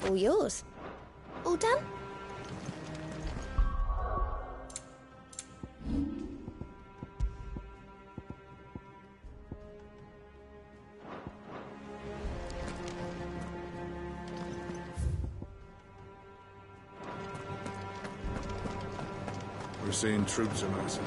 All yours. All done? We're seeing troops on our side.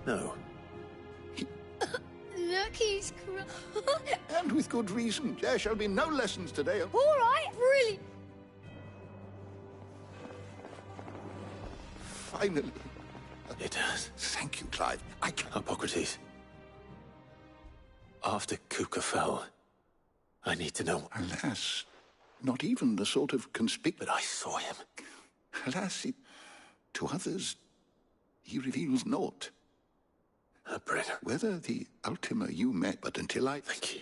No. Look, he's crying. And with good reason. There shall be no lessons today. All right, really. Finally. It does. Thank you, Clive. I can... Hippocrates. After Kuka fell, I need to know... Alas, not even the sort of But I saw him. Alas, to others, he reveals naught. Brother. Whether the Ultima you met, but until I... Thank you.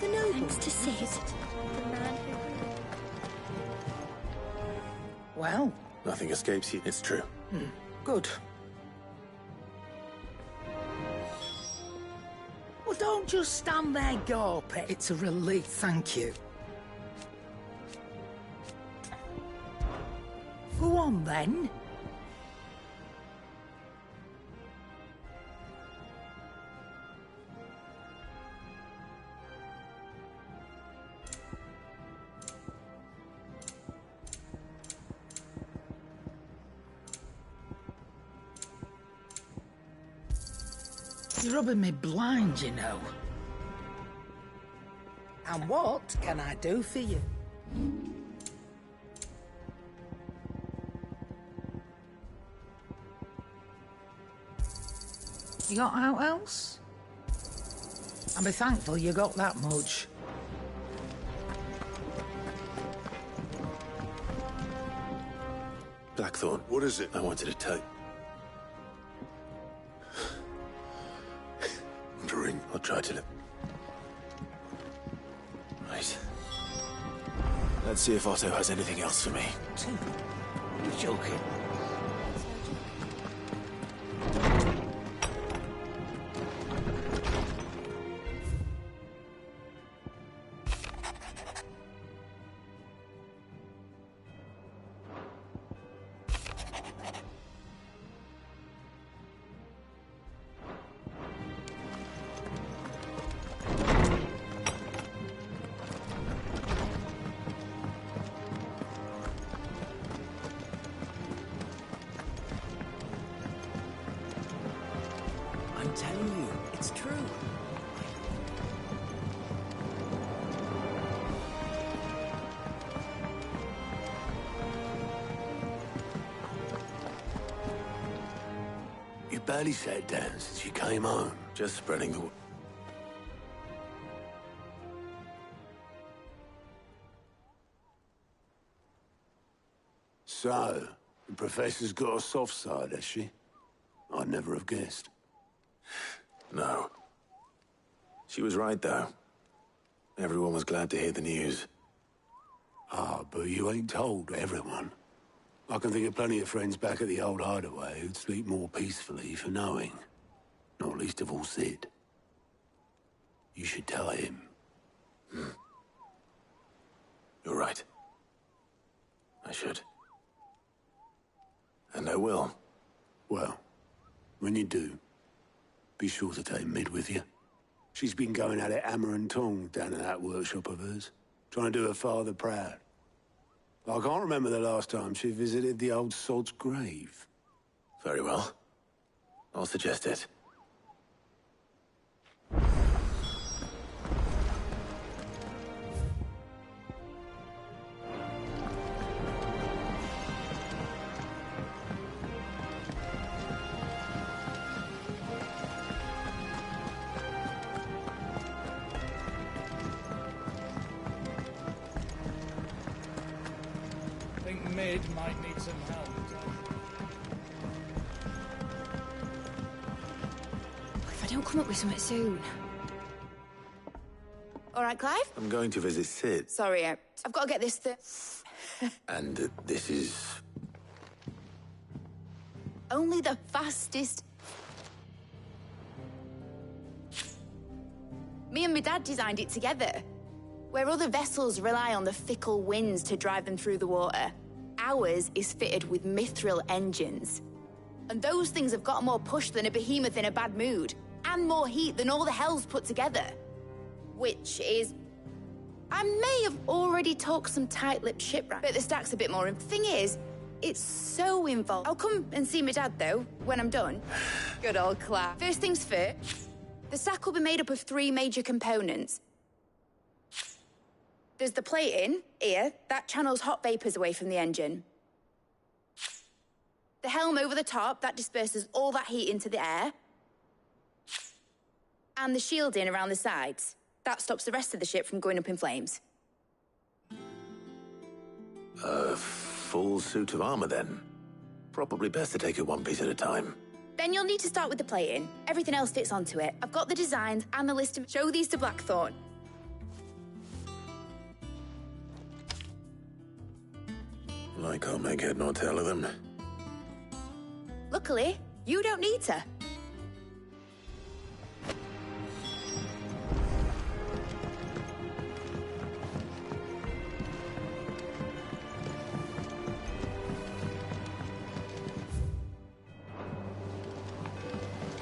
The nobles to see it. The man who... Well? Nothing escapes you. It's true. Good. Well, don't just stand there gawping. It's a relief, thank you. Go on, then. You're rubbing me blind, you know. And what can I do for you? You got out else? I'll be thankful you got that much. Blackthorn. What is it? I wanted to tell you. Ring. I'll try to live. Right. Let's see if Otto has anything else for me. You're joking. barely sat down since you came home. Just spreading the... So, the Professor's got a soft side, has she? I'd never have guessed. No. She was right, though. Everyone was glad to hear the news. Ah, but you ain't told everyone. I can think of plenty of friends back at the old hideaway who'd sleep more peacefully for knowing. Not least of all Sid. You should tell him. You're right. I should. And I will. Well, when you do, be sure to take Mid with you. She's been going at it hammer and tongs down in that workshop of hers, trying to do her father proud. I can't remember the last time she visited the old sod's grave. Very well. I'll suggest it. Mid might need some help. If I don't come up with something soon. All right, Clive? I'm going to visit Sid. Sorry, I've got to get this And this is... Only the fastest. Me and my dad designed it together. Where other vessels rely on the fickle winds to drive them through the water, ours is fitted with mithril engines. And those things have got more push than a behemoth in a bad mood, and more heat than all the hells put together. Which is... I may have already talked some tight-lipped shipwreck, but the stack's a bit more... Thing is, it's so involved. I'll come and see my dad, though, when I'm done. Good old Claire. First things first, the stack will be made up of 3 major components. There's the plating, here, that channels hot vapors away from the engine. The helm over the top, that disperses all that heat into the air. And the shielding around the sides. That stops the rest of the ship from going up in flames. A full suit of armor, then. Probably best to take it one piece at a time. Then you'll need to start with the plating. Everything else fits onto it. I've got the designs and the list to show these to Blackthorn. I can't make head nor tail of them. Luckily, you don't need to.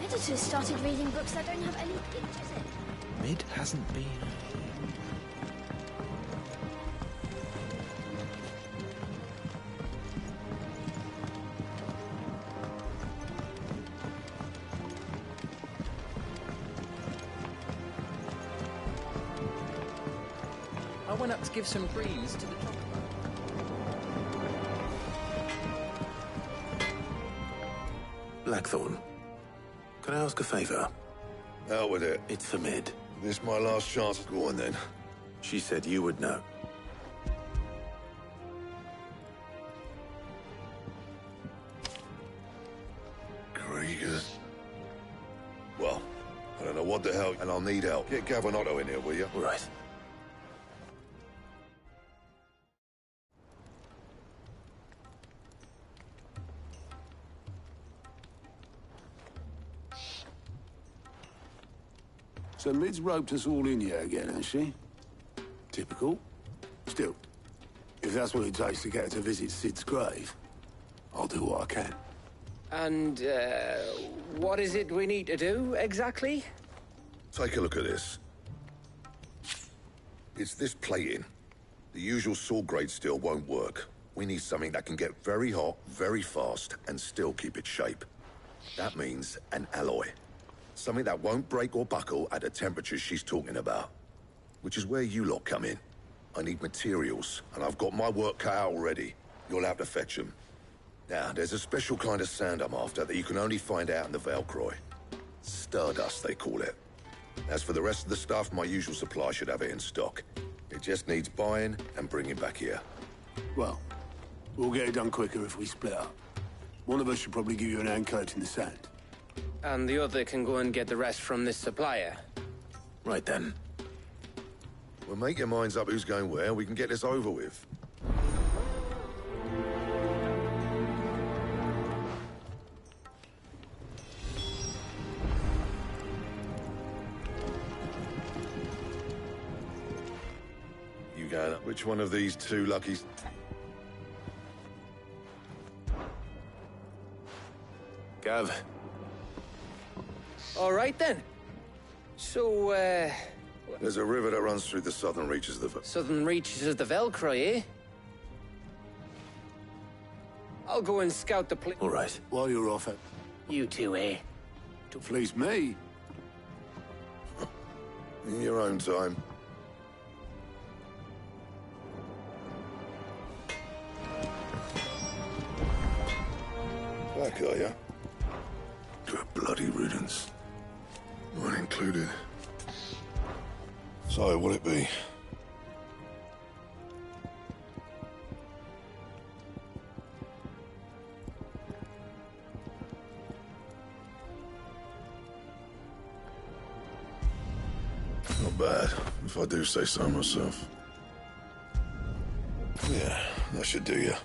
Editors started reading books that don't have any pictures in. Mid hasn't been... I went up to give some greens to the chocolate. Blackthorn, can I ask a favor? Out with it. It's for Mid. This my last chance. Go on, then. She said you would know. Kriegers. Well, I don't know what the hell, and I'll need help. Get Gavinotto in here, will you? Right. So Mid's roped us all in here again, has she? Typical. Still, if that's what it takes to get her to visit Sid's grave, I'll do what I can. And, what is it we need to do, exactly? Take a look at this. It's this plating. The usual sword grade steel won't work. We need something that can get very hot, very fast, and still keep its shape. That means an alloy. Something that won't break or buckle at the temperatures she's talking about. Which is where you lot come in. I need materials, and I've got my work cut out already. You'll have to fetch them. Now, there's a special kind of sand I'm after that you can only find out in the Velcroy. Stardust, they call it. As for the rest of the stuff, my usual supply should have it in stock. It just needs buying and bringing back here. Well, we'll get it done quicker if we split up. One of us should probably give you an hand coating the sand. And the other can go and get the rest from this supplier. Right then. Well, make your minds up who's going where, and we can get this over with. You go. Which one of these two luckies? Gav. All right, then. So, There's a river that runs through the southern reaches of the... southern reaches of the Velcroy, eh? I'll go and scout the place. All right. While you're off it. You two, eh? To please me. In your own time. Back, are ya? Good bloody riddance. Mine included. So, what'll it be? Not bad, if I do say so myself. Yeah, that should do ya.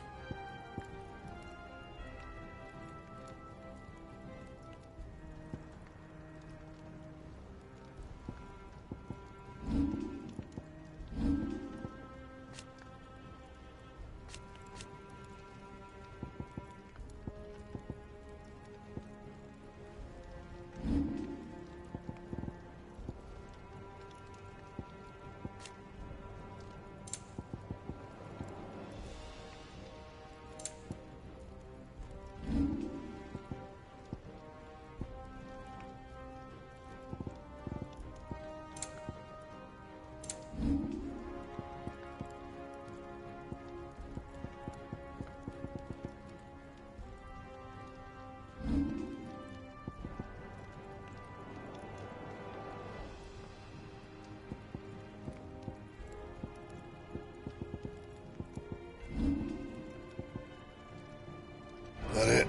That it?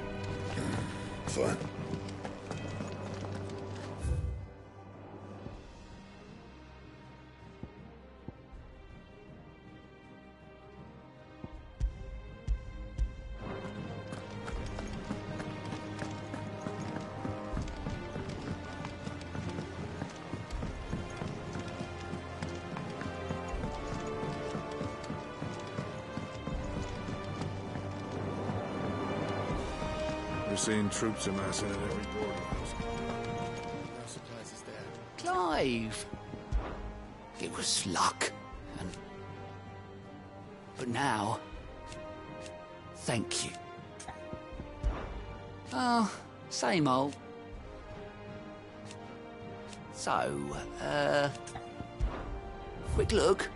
Fine. We're seeing troops amassing at every border post. No surprises there. Clive! It was luck, but now, thank you. Oh, same old. So, quick look.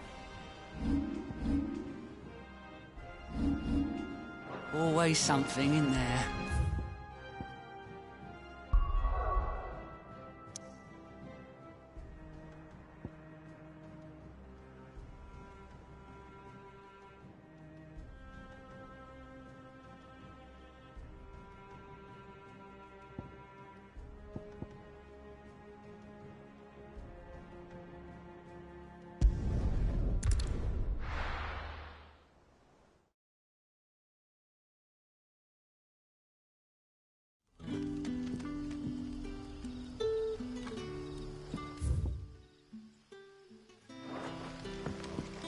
Always something in there.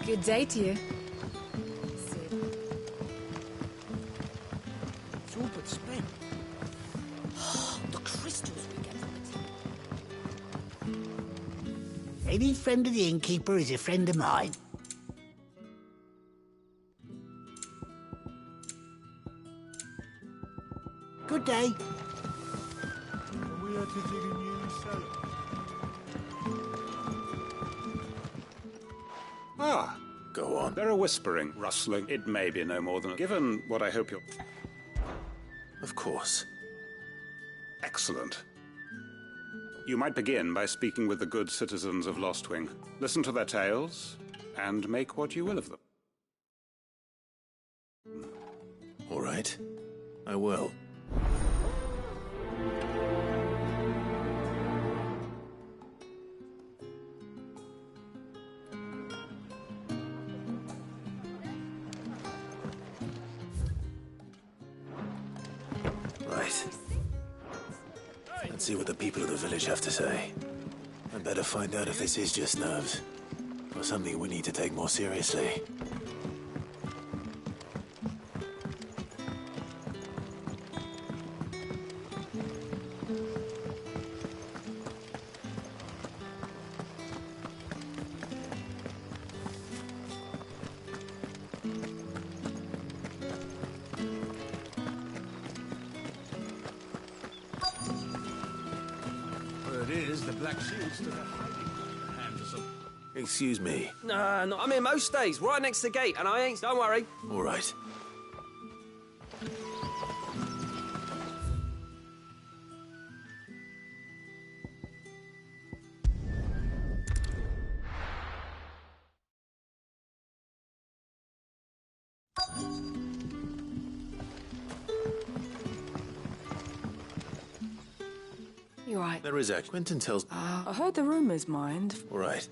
Good day to you. It's all but spent. The crystals we get from it. Any friend of the innkeeper is a friend of mine. Good day. We had to dig a new cellar. Go on. There are whispering, rustling. It may be no more than... Given what I hope you're... Of course. Excellent. You might begin by speaking with the good citizens of Lostwing. Listen to their tales, and make what you will of them. All right. I will. Right. Let's see what the people of the village have to say. I'd better find out if this is just nerves, or something we need to take more seriously. Excuse me. Nah, no, I'm here most days, right next to the gate, and I ain't... Don't worry. All right. You're right. There is a... Quentin tells... I heard the rumours, mind. All right.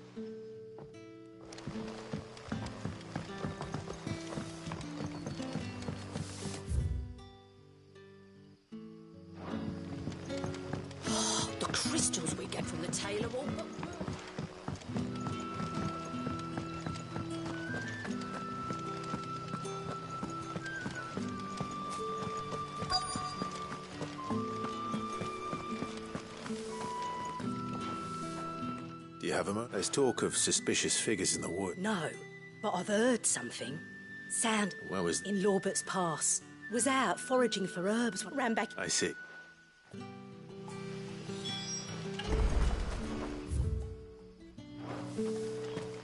The crystals we get from the tailor will... Do you have a mo? There's talk of suspicious figures in the wood. No, but I've heard something. Sound Where was... in Lawbert's Pass. Was out foraging for herbs, ran back... I see.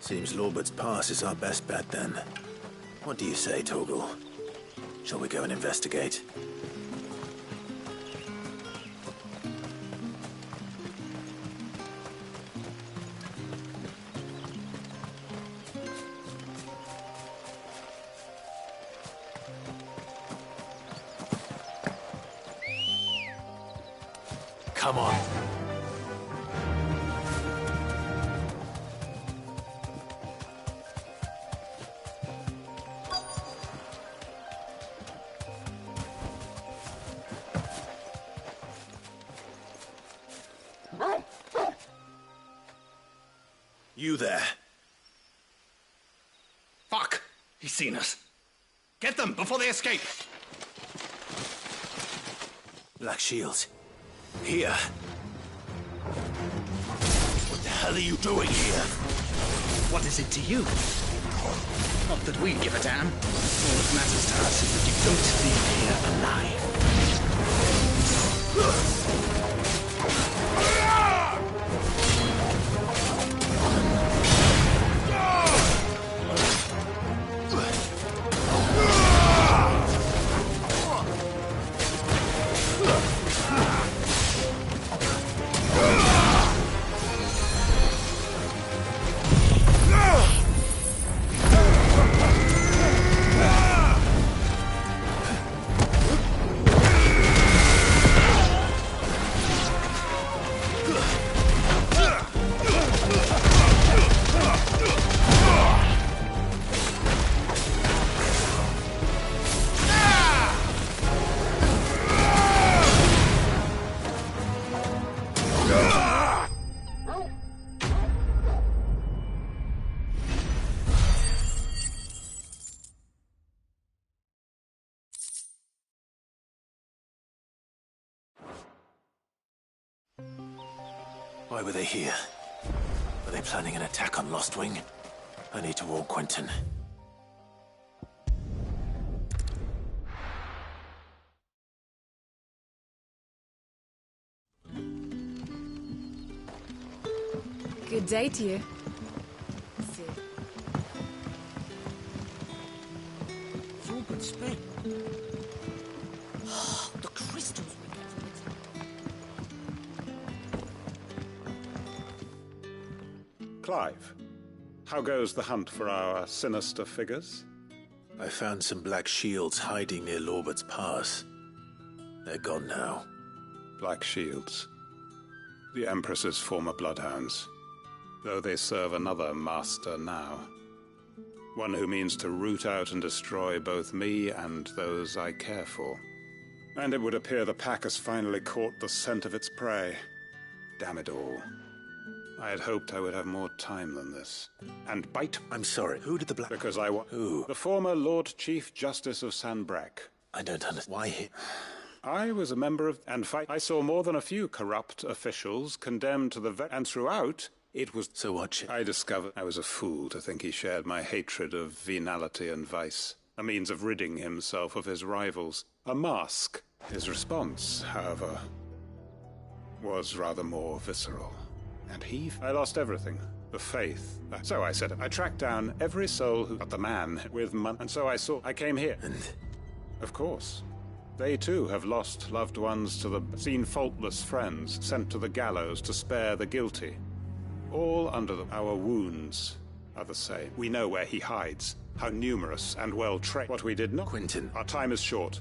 Seems Lawbert's Pass is our best bet, then. What do you say, Torgal? Shall we go and investigate? Come on. You there. Fuck! He's seen us. Get them before they escape. Black Shields. Here. What the hell are you doing here? What is it to you? Not that we give a damn. All that matters to us is that you don't leave here alive. Why were they here? Were they planning an attack on Lostwing? I need to warn Quentin. Good day to you. It's all good spin. The Clive, how goes the hunt for our sinister figures? I found some black shields hiding near Lorbert's Pass. They're gone now. Black Shields. The Empress's former bloodhounds, though they serve another master now. One who means to root out and destroy both me and those I care for. And it would appear the pack has finally caught the scent of its prey. Damn it all. I had hoped I would have more time than this. And bite? I'm sorry, who did the black... Because I Who? The former Lord Chief Justice of Sanbreque. I don't understand. Why he... I was a member of... And I saw more than a few corrupt officials condemned to the... And throughout, it was... So what? I discovered I was a fool to think he shared my hatred of venality and vice. A means of ridding himself of his rivals. A mask. His response, however, was rather more visceral. And I lost everything. The faith. So I said, I tracked down every soul who got the man with money. And so I came here. And? Of course. They too have lost loved ones to seen faultless friends sent to the gallows to spare the guilty. All under our wounds are the same. We know where he hides, how numerous and well trained. What we did not. Quentin. Our time is short.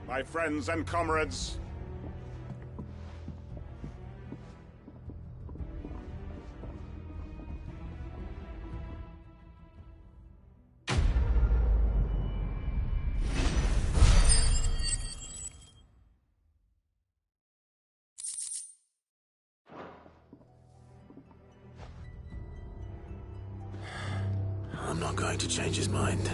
My friends and comrades. I'm not going to change his mind.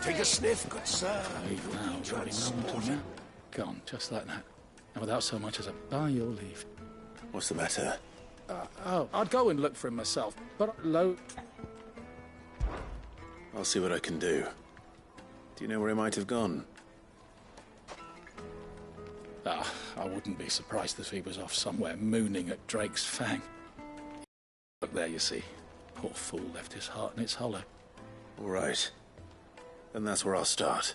Take a sniff, good sir. Gone, just like that. And without so much as a by your leave. What's the matter? I'd go and look for him myself, but I'll see what I can do. Do you know where he might have gone? I wouldn't be surprised if he was off somewhere mooning at Drake's Fang. Look there, you see. Poor fool left his heart in its hollow. All right. Then that's where I'll start.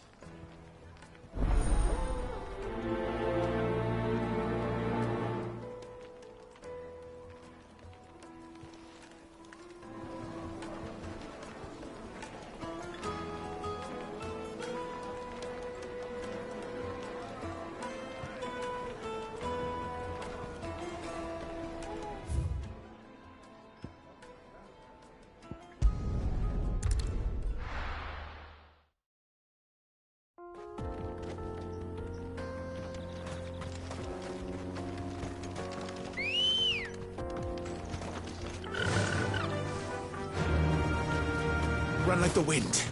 Run like the wind.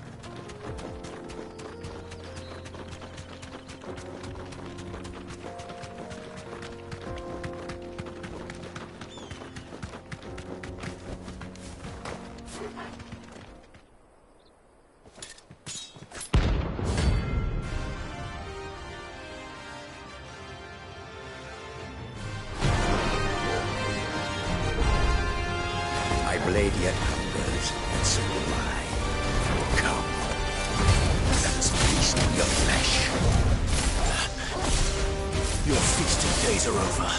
yet hungers, and so will I. Come. Let's feast on your flesh. Your feasting days are over.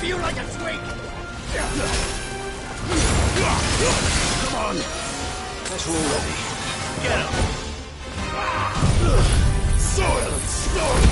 You like a twig! Come on! That's all ready. Get up! Soil and stone!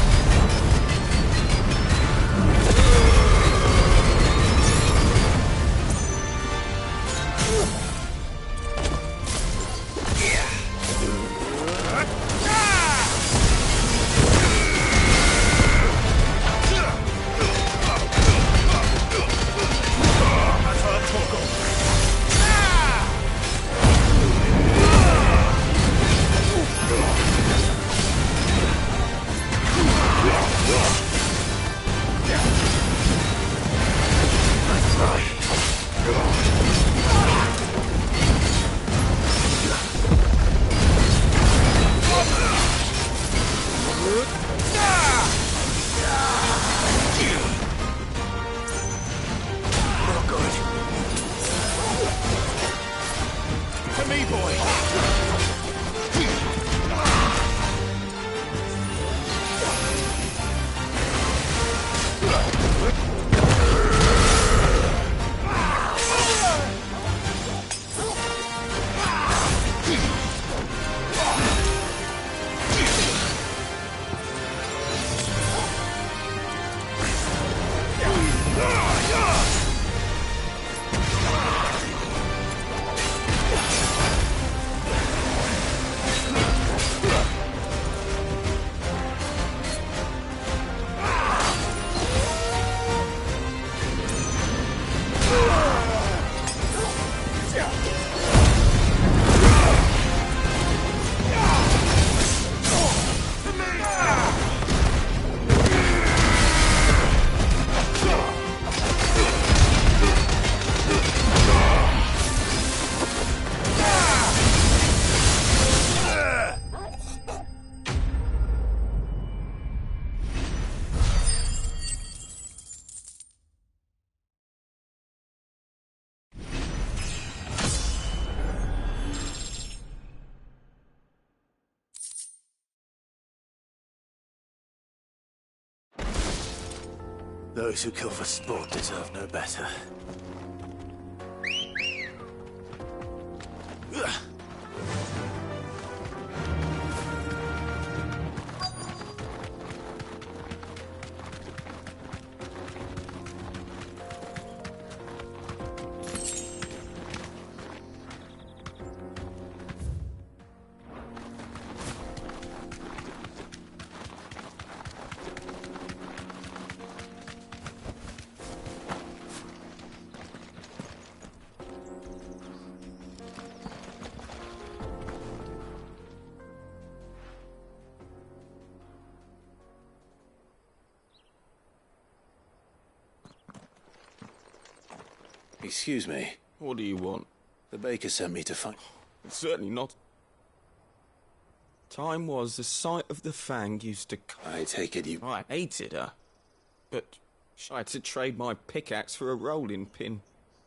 Those who kill for sport deserve no better. Excuse me. What do you want? The baker sent me to find... It's certainly not. Time was the sight of the Fang used to... I take it you... I hated her. But I had to trade my pickaxe for a rolling pin.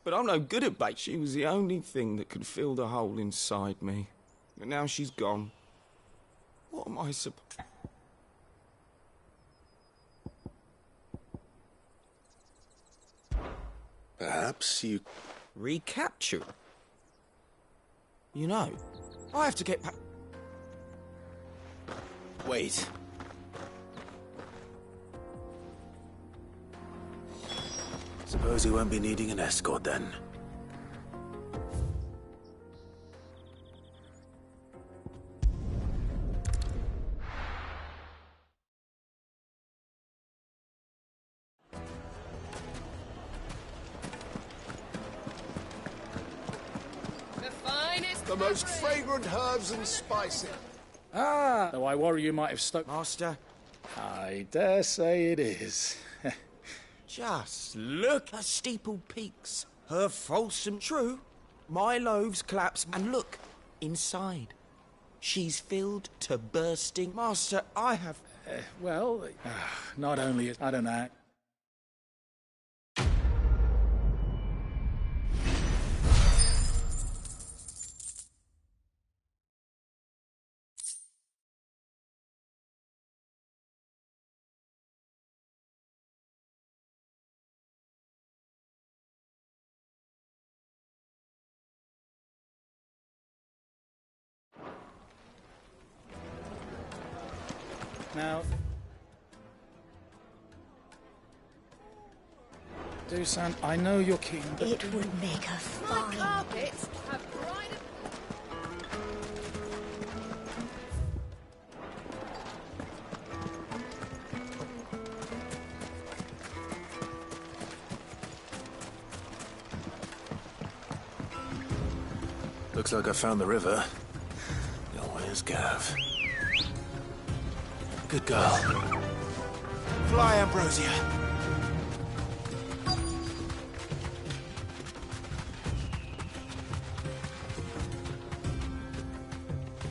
But I'm no good at bait. She was the only thing that could fill the hole inside me. But now she's gone. What am I supposed... Perhaps you... Recapture? You know, I have to get back... Wait. Suppose he won't be needing an escort then. The most fragrant herbs and spices. Ah, though I worry you might have stuck... Master? I dare say it is. Just look at steeple peaks. Her falsome true. My loaves collapse, and look, inside. She's filled to bursting. Master, I have... Well, not only... I don't know. Now, Dusan, I know you're keen, but... It would make a fine... Carpets have dried... Looks like I found the river. Now where's Gav? Good girl. Fly, Ambrosia.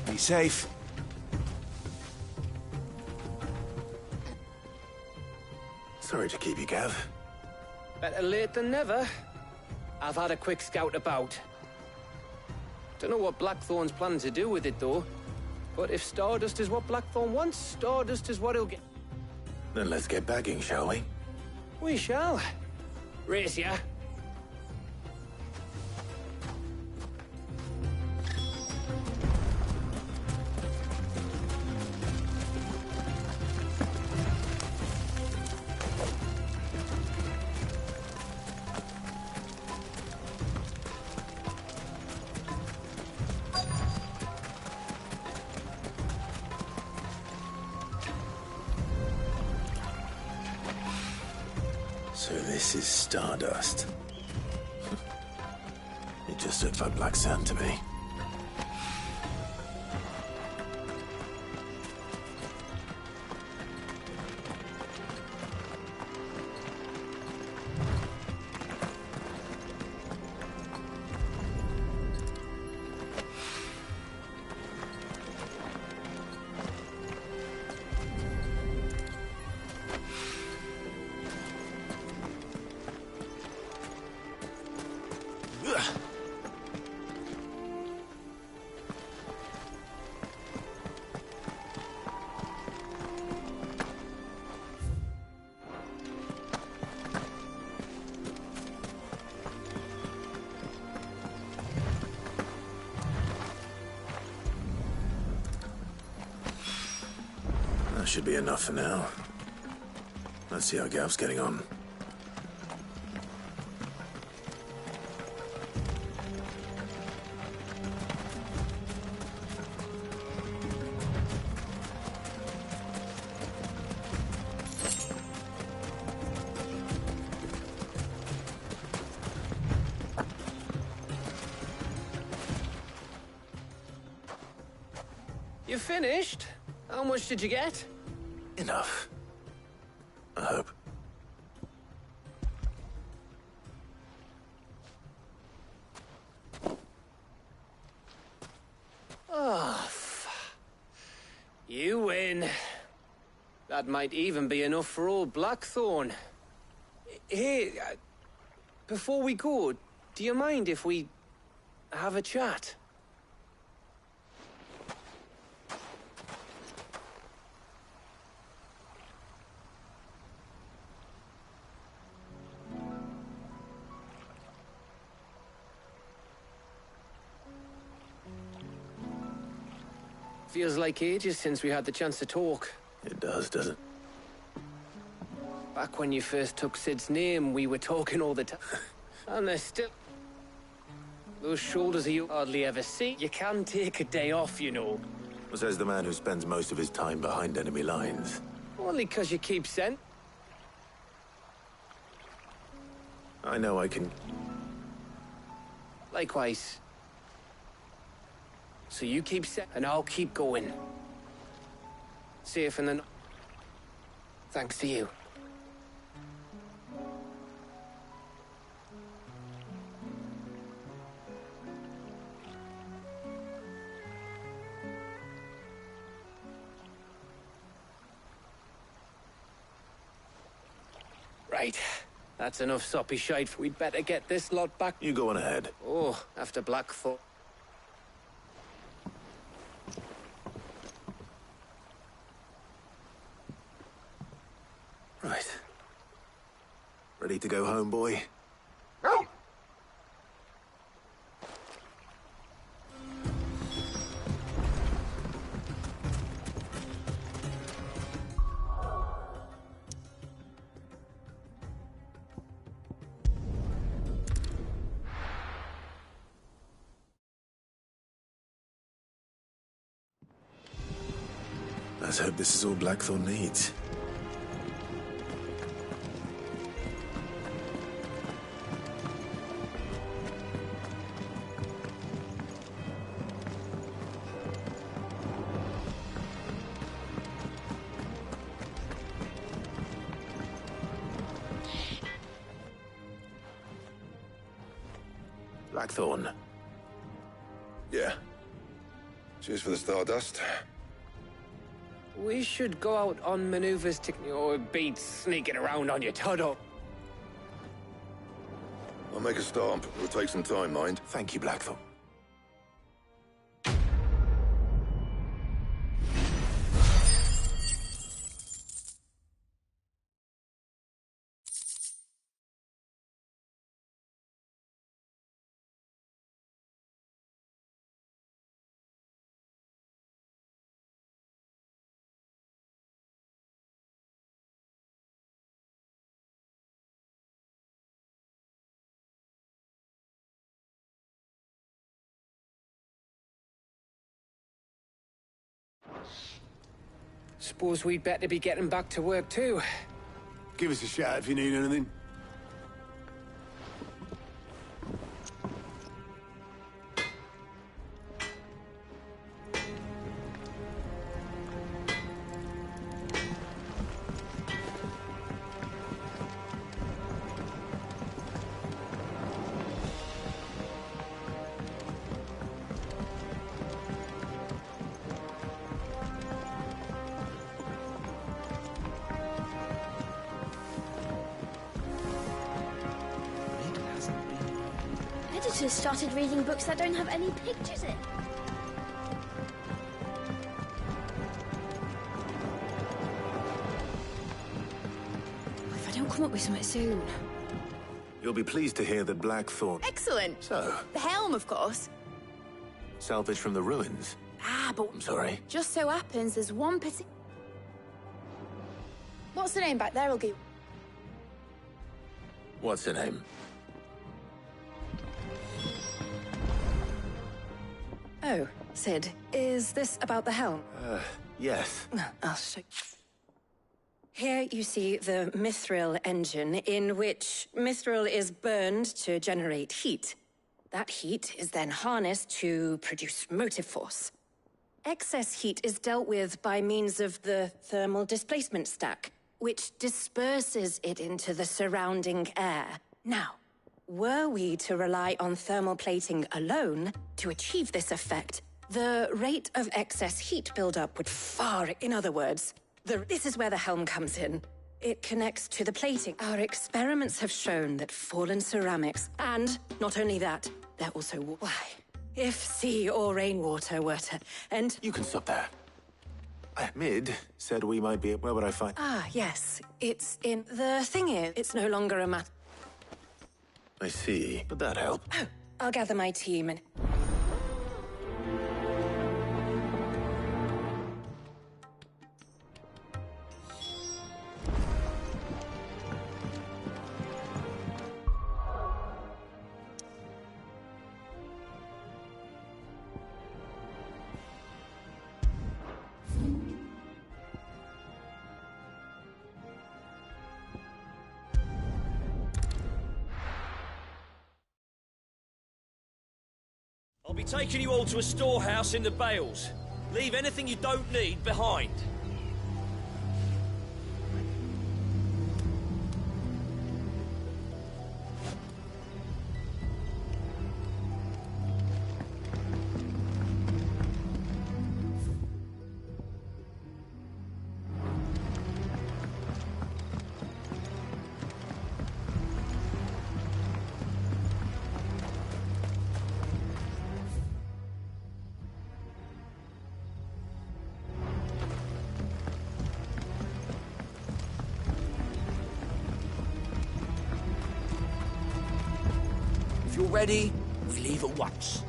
Be safe. Sorry to keep you, Gav. Better late than never. I've had a quick scout about. Don't know what Blackthorn's planning to do with it, though. But if Stardust is what Blackthorn wants, Stardust is what he'll get. Then let's get bagging, shall we? We shall. Race ya. So this is Stardust. It just looks like black sand to me. That should be enough for now. Let's see how Gav's getting on. You finished? How much did you get? Enough. I hope. Oh, you win. That might even be enough for old Blackthorn. Hey, before we go, do you mind if we have a chat? Feels like ages since we had the chance to talk. It does, doesn't it? Back when you first took Sid's name, we were talking all the time. And there's still... Those shoulders you hardly ever see. You can take a day off, you know. Says the man who spends most of his time behind enemy lines. Only 'cause you keep sent. I know I can... Likewise. So you keep set, and I'll keep going. Safe in the... Thanks to you. Right. That's enough soppy shite. We'd better get this lot back. You go on ahead. Oh, after Blackthorn. Right. Ready to go home, boy? Let's hope this is all Blackthorn needs. Blackthorn. Yeah. Cheers for the Stardust. We should go out on maneuvers to... or beat sneaking around on your Todo. I'll make a start. It'll take some time, mind. Thank you, Blackthorn. Suppose we'd better be getting back to work too. Give us a shout if you need anything. Editors started reading books that don't have any pictures in. If I don't come up with something soon. You'll be pleased to hear that Blackthorn... Excellent. So, The helm, of course. salvage from the ruins. Ah, but I'm sorry. just so happens there's one What's the name back there, Ilgi? What's her name? Oh, Sid, is this about the helm? Yes. I'll show you. Here you see the Mithril engine, in which Mithril is burned to generate heat. That heat is then harnessed to produce motive force. Excess heat is dealt with by means of the thermal displacement stack, which disperses it into the surrounding air. Now, were we to rely on thermal plating alone to achieve this effect, the rate of excess heat buildup would far... In other words, this is where the helm comes in. It connects to the plating. Our experiments have shown that fallen ceramics, and not only that, they're also... Why? If sea or rainwater were to... And... You can stop there. Mid said we might be... Where would I find... Ah, yes. It's in... The thing is, it's no longer a matter... I see. Would that help? Oh, I'll gather my team and... I'll be taking you all to a storehouse in the Bales. Leave anything you don't need behind. If you're ready, we leave at once.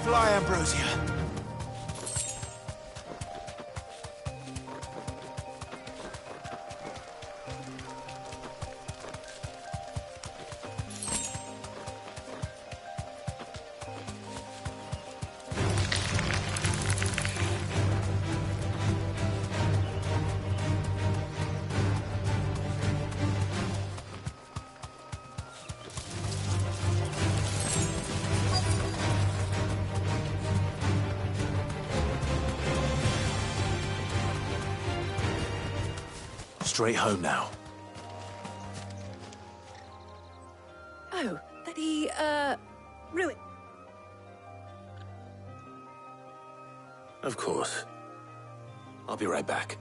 Fly, Ambrosia. Straight home now. Oh, that he, ruined. Of course. I'll be right back.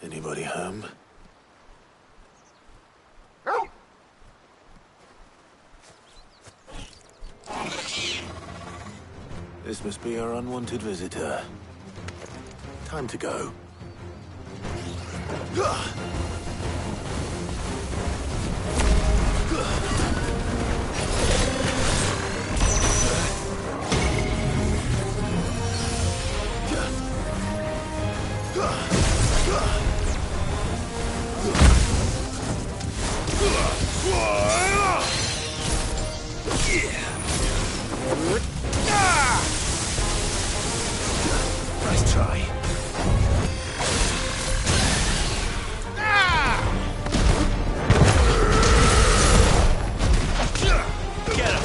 Anybody home? This must be our unwanted visitor. Time to go. Nice try. Get him.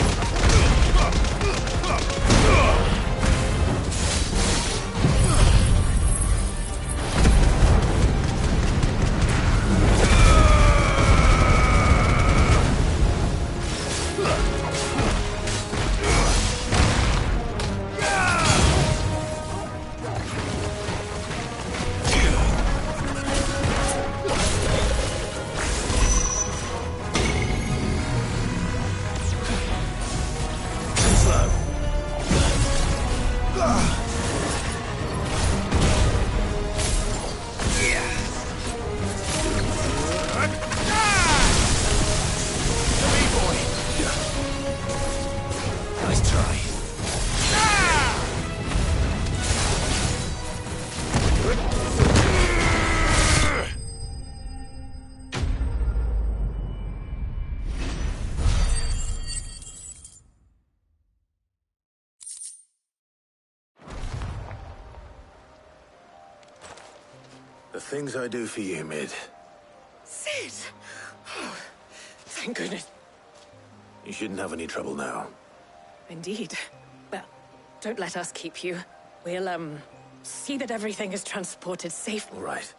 Nice try. The things I do for you, Mid. Sid! Oh, thank goodness. You shouldn't have any trouble now. Indeed. Well, don't let us keep you. We'll, see that everything is transported safely. All right.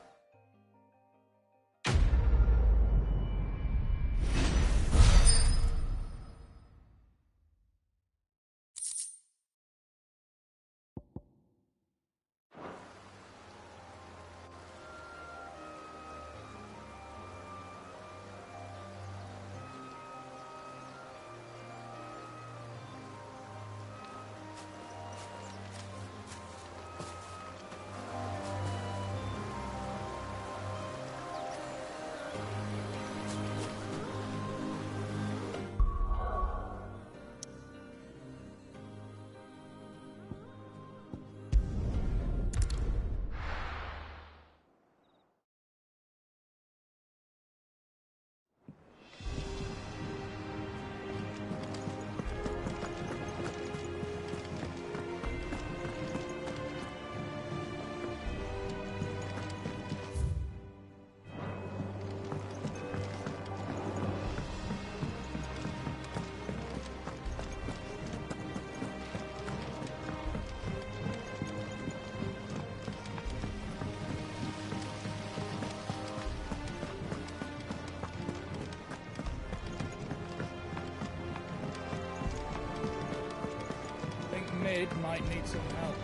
Sid might need some help.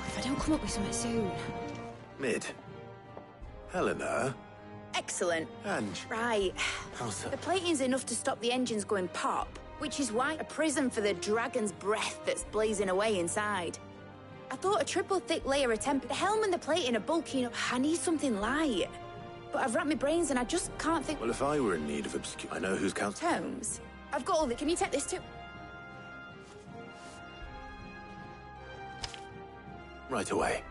If I don't come up with something soon. Mid. Helena. Excellent. Ange. Right. How's The that? plating's enough to stop the engines going pop, which is why a prison for the dragon's breath that's blazing away inside. I thought a triple thick layer of temp. The helm and the plating are bulky enough. I need something light. But I've racked my brains and I just can't think. Well, if I were in need of I know who's counting. Tomes? I've got all the. Can you take this too? Right away.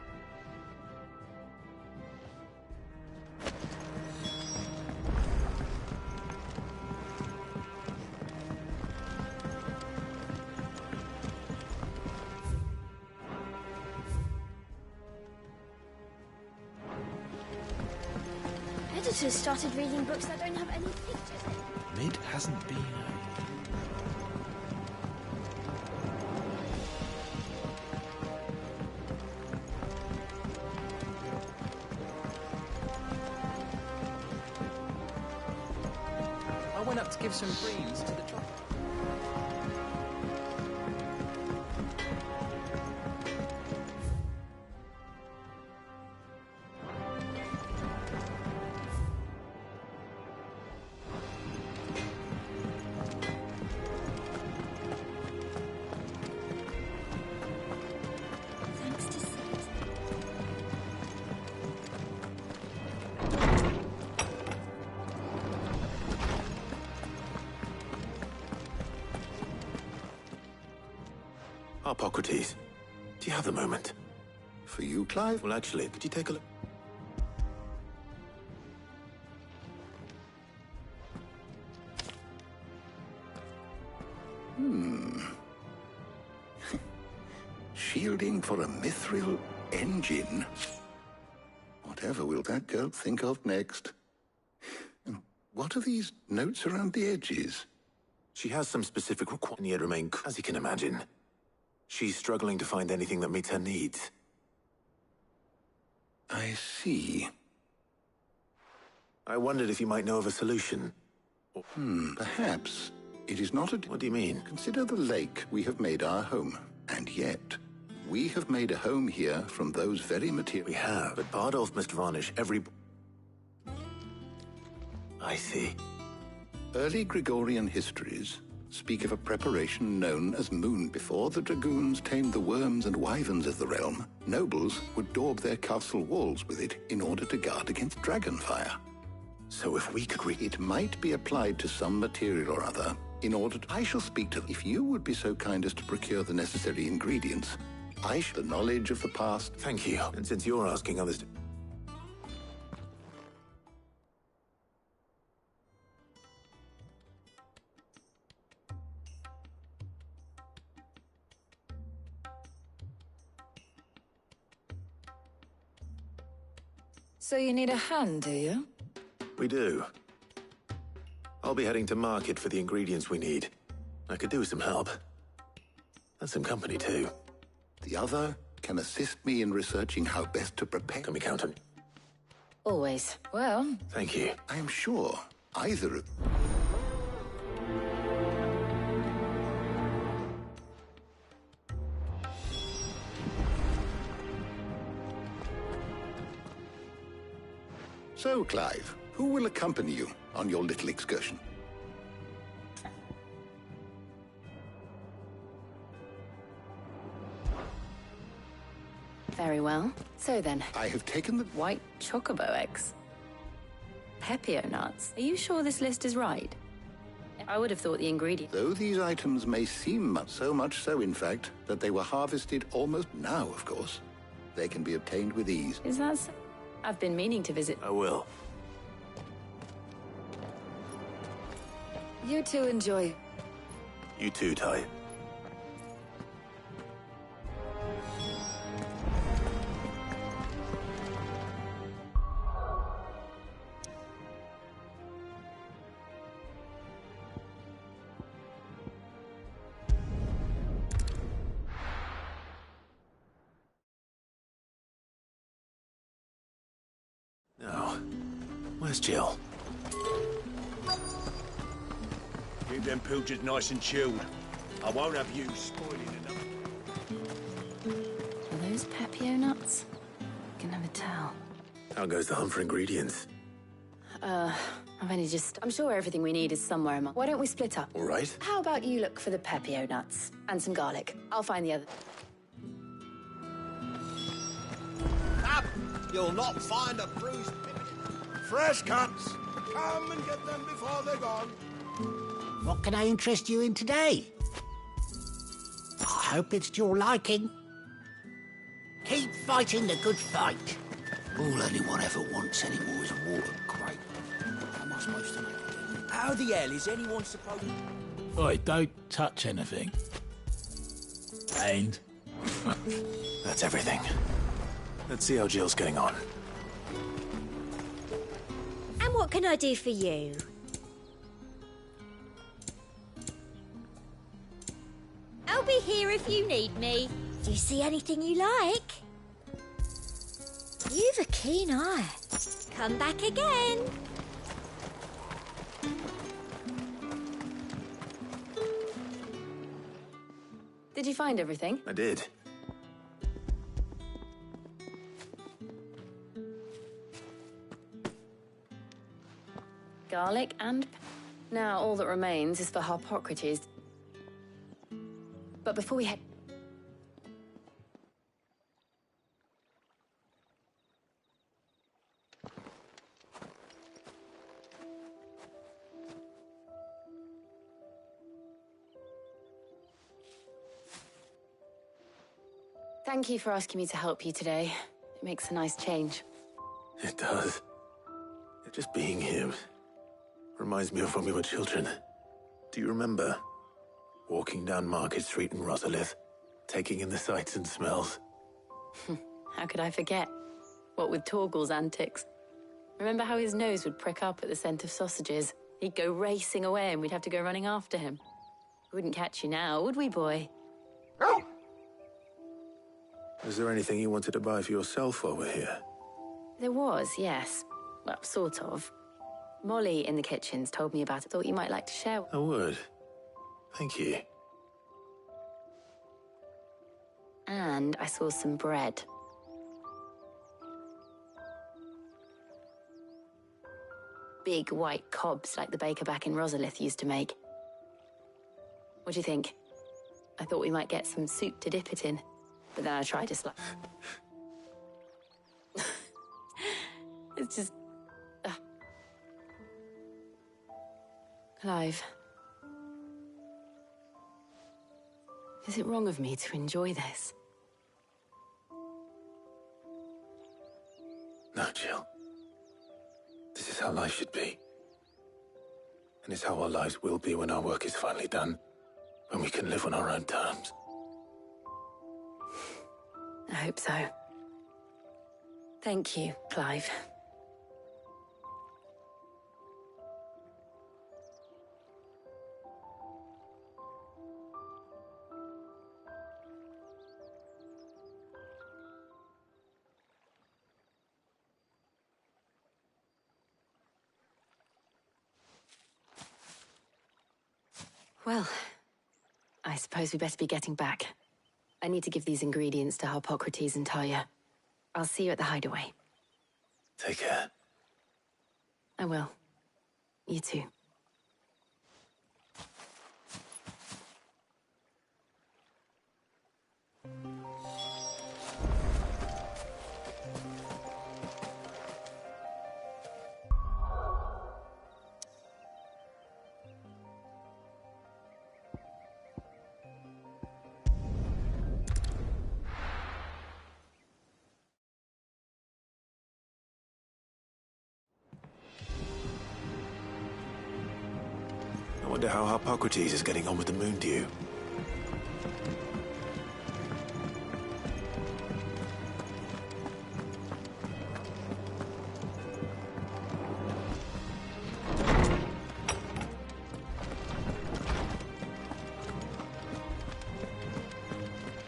Editors started reading books that don't have any pictures in. Mid hasn't been. I went up to give some greens to the drop. Thanks to Sid. Hippocrates, do you have the moment? For you, Clive? Well, actually, could you take a look? Shielding for a mithril engine. Whatever will that girl think of next? And what are these notes around the edges? She has some specific requirements, yet remain, as you can imagine. She's struggling to find anything that meets her needs. I see. I wondered if you might know of a solution. Perhaps. It is not a... What do you mean? Consider the lake we have made our home. And yet, we have made a home here from those very materials. We have, but Bardolph must varnish every... I see. Early Gregorian histories speak of a preparation known as Moon. Before the dragoons tamed the worms and wyverns of the realm, nobles would daub their castle walls with it in order to guard against dragon fire. So if we could it might be applied to some material or other in order to... I shall speak to them. If you would be so kind as to procure the necessary ingredients, I shall... The knowledge of the past... Thank you. And since you're asking others to... So you need a hand, do you? We do. I'll be heading to market for the ingredients we need. I could do with some help. And some company, too. The other can assist me in researching how best to prepare... Can we count on... Always. Well... Thank you. I am sure either of... So, Clive, who will accompany you on your little excursion? Very well. So then, I have taken the... white chocobo eggs. Pepio nuts. Are you sure this list is right? I would have thought the ingredient... Though these items may seem so much so, in fact, that they were harvested almost now, of course, they can be obtained with ease. Is that so? I've been meaning to visit... I will. You two enjoy. You too, Ty. Now, where's Jill? Keep them pilchards nice and chilled. I won't have you spoiling enough. Are those Pepio nuts? I can never tell. How goes the hunt for ingredients? I'm sure everything we need is somewhere among. Why don't we split up? All right. How about you look for the Pepio nuts and some garlic? I'll find the other. Up! You'll not find a bruised pippin. Fresh cuts! Come and get them before they're gone. What can I interest you in today? I hope it's to your liking. Keep fighting the good fight. All anyone ever wants anymore is a water crate. How am I supposed to make it? How the hell is anyone supposed to... Oi, don't touch anything. And? That's everything. Let's see how Jill's getting on. And what can I do for you? I'll be here if you need me. Do you see anything you like? You've a keen eye. Come back again. Did you find everything? I did. Garlic and... Now all that remains is for Harpocrates. But before we head... Thank you for asking me to help you today. It makes a nice change. It does. Just being here reminds me of when we were children. Do you remember? Walking down Market Street in Rosalith, taking in the sights and smells. How could I forget? What with Torgal's antics. Remember how his nose would prick up at the scent of sausages? He'd go racing away and we'd have to go running after him. We wouldn't catch you now, would we, boy? Was there anything you wanted to buy for yourself while we're here? There was, yes. Well, sort of. Molly in the kitchens told me about it. Thought you might like to share. I would. Thank you. And I saw some bread. Big white cobs like the baker back in Rosalith used to make. What do you think? I thought we might get some soup to dip it in. But then I tried to slap. It's just... Clive. Is it wrong of me to enjoy this? No, Jill. This is how life should be. And it's how our lives will be when our work is finally done. When we can live on our own terms. I hope so. Thank you, Clive. Well, I suppose we better be getting back. I need to give these ingredients to Harpocrates and Talia. I'll see you at the hideaway. Take care. I will. You too. I wonder how Harpocrates is getting on with the moon dew.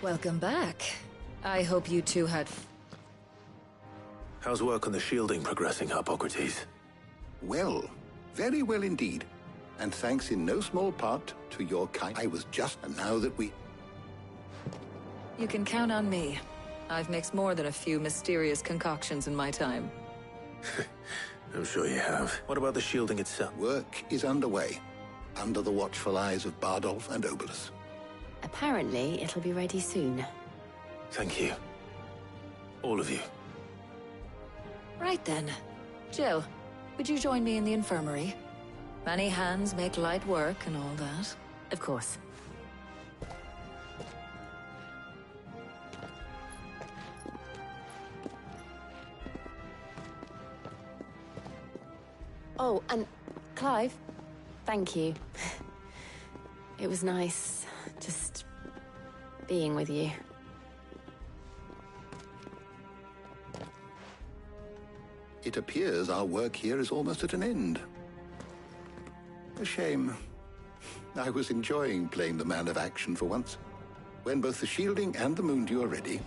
Welcome back. I hope you two had... How's work on the shielding progressing, Harpocrates? Well, very well indeed. And thanks in no small part to your kind. I was just, and now that we... You can count on me. I've mixed more than a few mysterious concoctions in my time. I'm sure you have. What about the shielding itself? Work is underway, under the watchful eyes of Bardolph and Obolus. Apparently, it'll be ready soon. Thank you. All of you. Right then. Jill, would you join me in the infirmary? Many hands make light work and all that. Of course. Oh, and Clive, thank you. It was nice, just being with you. It appears our work here is almost at an end. A shame. I was enjoying playing the man of action for once. When both the shielding and the Moondew are ready,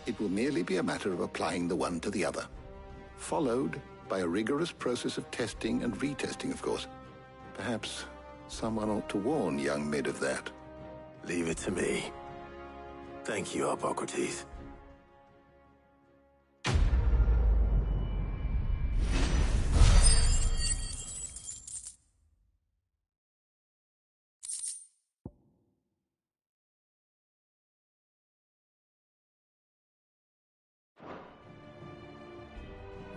it will merely be a matter of applying the one to the other. Followed by a rigorous process of testing and retesting, of course. Perhaps someone ought to warn young Mid of that. Leave it to me. Thank you, Hippocrates.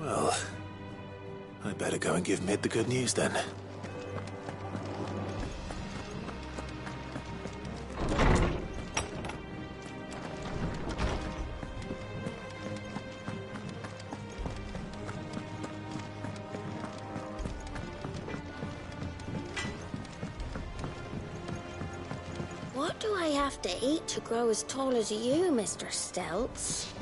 Well, I better go and give Mid the good news then. What do I have to eat to grow as tall as you, Mr. Stelts?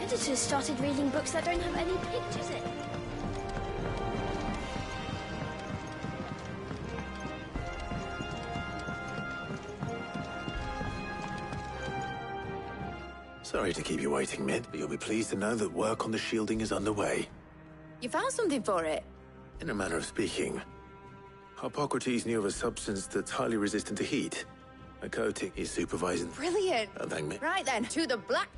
Editors started reading books that don't have any pictures in. Sorry to keep you waiting, Mid, but you'll be pleased to know that work on the shielding is underway. You found something for it? In a manner of speaking, Hippocrates knew of a substance that's highly resistant to heat. A coating he's supervising. Brilliant. Oh, thank me. Right then, to the black...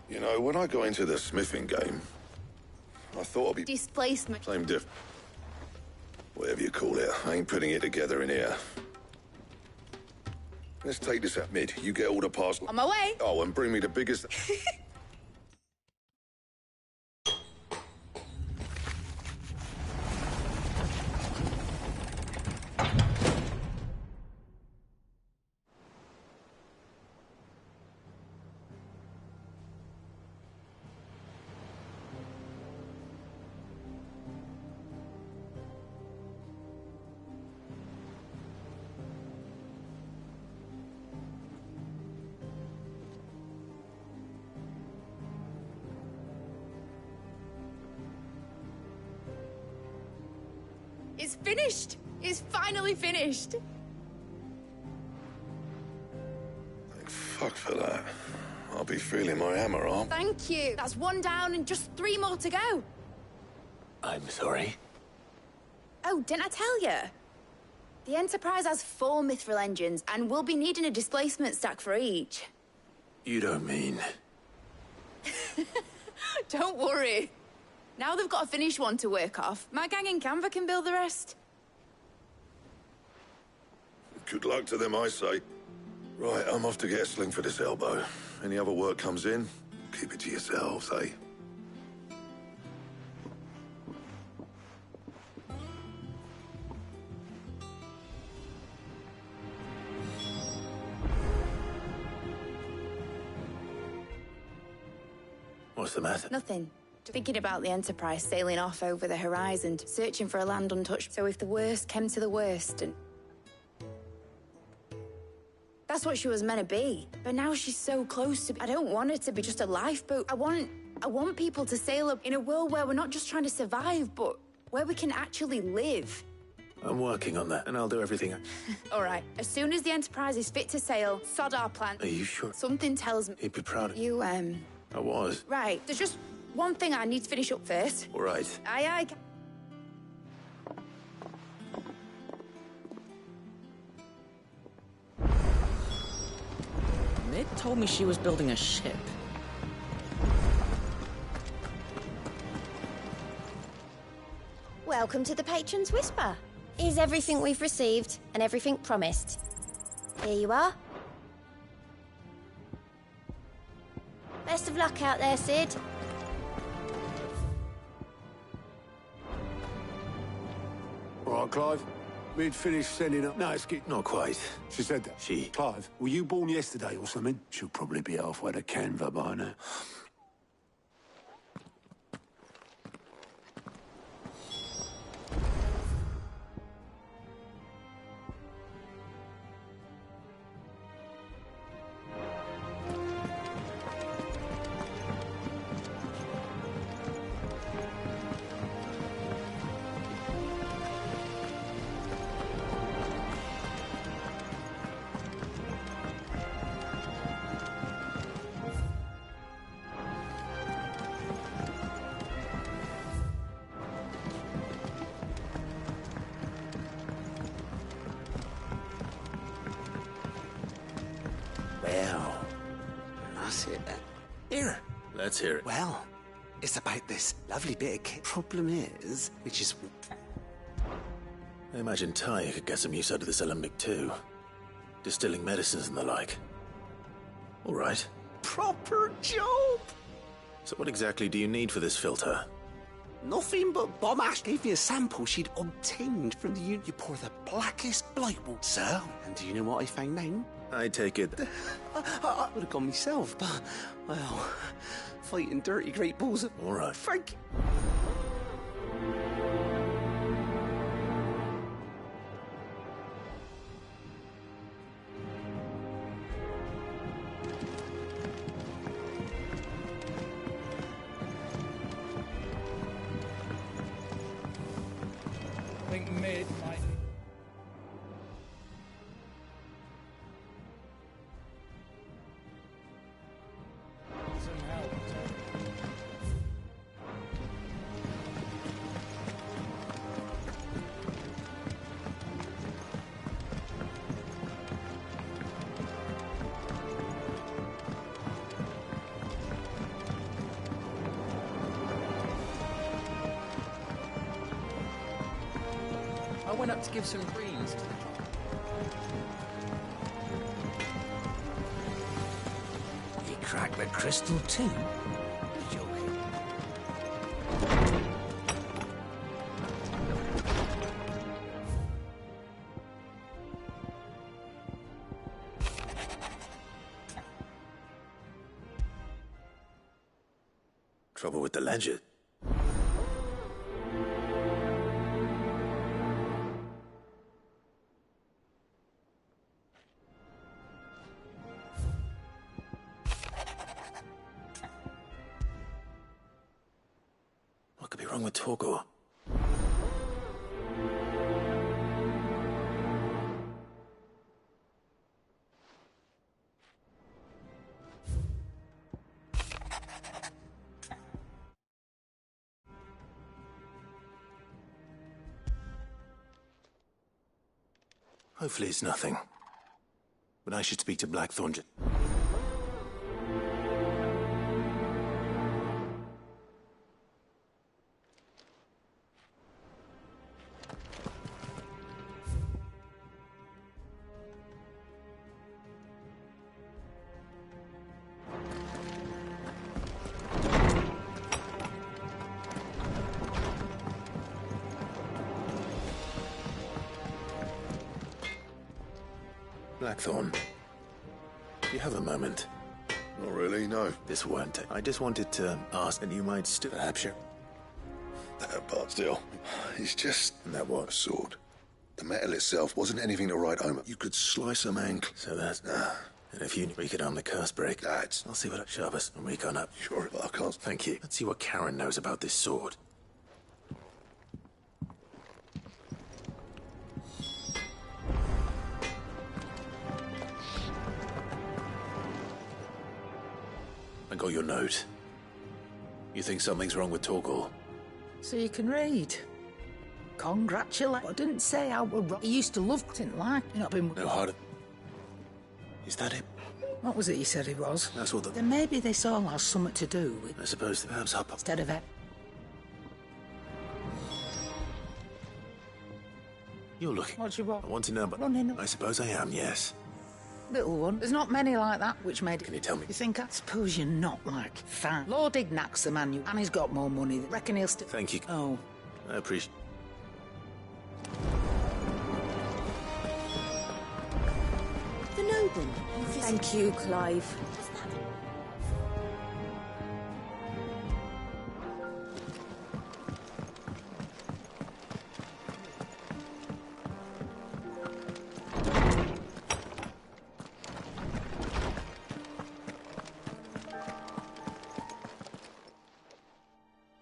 You know, when I got into the smithing game, I thought I'd be... Displacement. Same diff... Whatever you call it, I ain't putting it together in here. Let's take this out, Mid. You get all the parts... On my way. Oh, and bring me the biggest... It's finished! It's finally finished! Thank fuck for that. I'll be feeling my hammer, arm. Thank you. That's one down and just 3 more to go. I'm sorry. Oh, didn't I tell you? The Enterprise has 4 mithril engines, and we'll be needing a displacement stack for each. You don't mean... Don't worry. Now they've got a finished one to work off. My gang in Canva can build the rest. Good luck to them, I say. Right, I'm off to get a sling for this elbow. Any other work comes in, keep it to yourselves, eh? What's the matter? Nothing. Thinking about the Enterprise sailing off over the horizon, searching for a land untouched. So if the worst came to the worst, and that's what she was meant to be. But now she's so close to. I don't want her to be just a lifeboat. I want people to sail up in a world where we're not just trying to survive, but where we can actually live. I'm working on that, and I'll do everything. All right. As soon as the Enterprise is fit to sail, sod our plan. Are you sure? Something tells me. He'd be proud of you. I was. Right. There's just one thing I need to finish up first. All right. Aye. Mid told me she was building a ship. Welcome to the Patron's Whisper. Is everything we've received and everything promised? Here you are. Best of luck out there, Sid. All right, Clive. Mid finished sending up. No, it's not quite. She said that. She. Clive, were you born yesterday or something? She'll probably be halfway to Canva by now. Well, that's it then. Here. Let's hear it. Well, it's about this lovely bit of kit. Problem is, which is... I imagine Ty could get some use out of this alembic too. Distilling medicines and the like. All right. Proper job! So what exactly do you need for this filter? Nothing but Bomb Ash gave me a sample she'd obtained from the unit. You pour the blackest blightwood, sir. And do you know what I found out? I take it. I would have gone myself, but, well, fighting dirty great balls of... All right. Frank... I think Mid might... some help. I went up to give some greens to the He cracked the crystal too? Joking. Trouble with the ledger. What could be wrong with Torgor? Hopefully it's nothing. But I should speak to Blackthorn. Blackthorn, do you have a moment? All really, no. This weren't it. I just wanted to ask that you might still... Perhaps you... That part still. It's just... And that what? A sword. The metal itself wasn't anything to write home. You could slice a man... So that's... And if you... We could arm the curse break. That's... I'll see what... Sharpest and recon up. Sure, but I can't... Thank you. Let's see what Karen knows about this sword. I got your note. You think something's wrong with Torgal? So you can read. Congratulate. I didn't say I were wrong. He used to love, didn't like. You not been... No harder. Is that it? What was it he said he was? That's what the... Then maybe this all has something to do with... I suppose perhaps up... Instead of it. You're looking. What do you want? I want to know, but... Running up. I suppose I am, yes. Little one. There's not many like that, which made it... Can you tell me? You think? I suppose you're not like... Fine. Lord Ignac's the man you... And he's got more money. Reckon he'll still... Thank you. Oh. I appreciate... The nobleman. Thank you, Clive.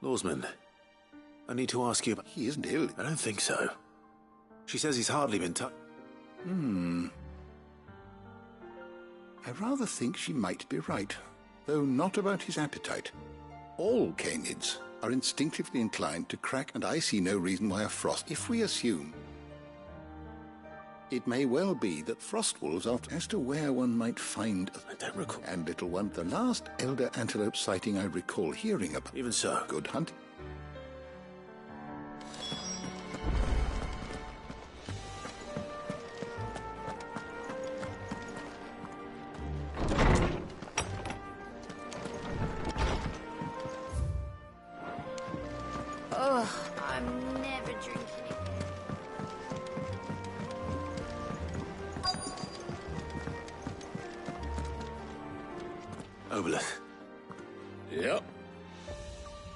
Lawsman, I need to ask you about... He isn't ill. I don't think so. She says he's hardly been touched. I rather think she might be right, though not about his appetite. All canids are instinctively inclined to crack, and I see no reason why a frost... If we assume... It may well be that frost wolves are... As to where one might find... I don't recall. And little one, the last elder antelope sighting I recall hearing about... Even so. Good hunt. Ugh, I'm never drinking it. Oboleth. Yep.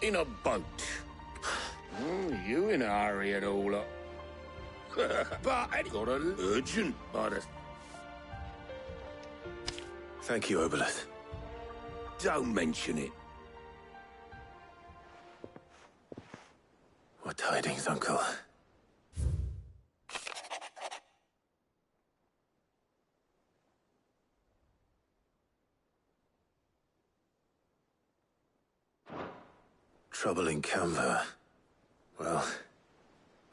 In a boat. You in a hurry at all up. But I got an urgent, but... Thank you, Oboleth. Don't mention it. What tidings, Uncle? Trouble in Canva. Well,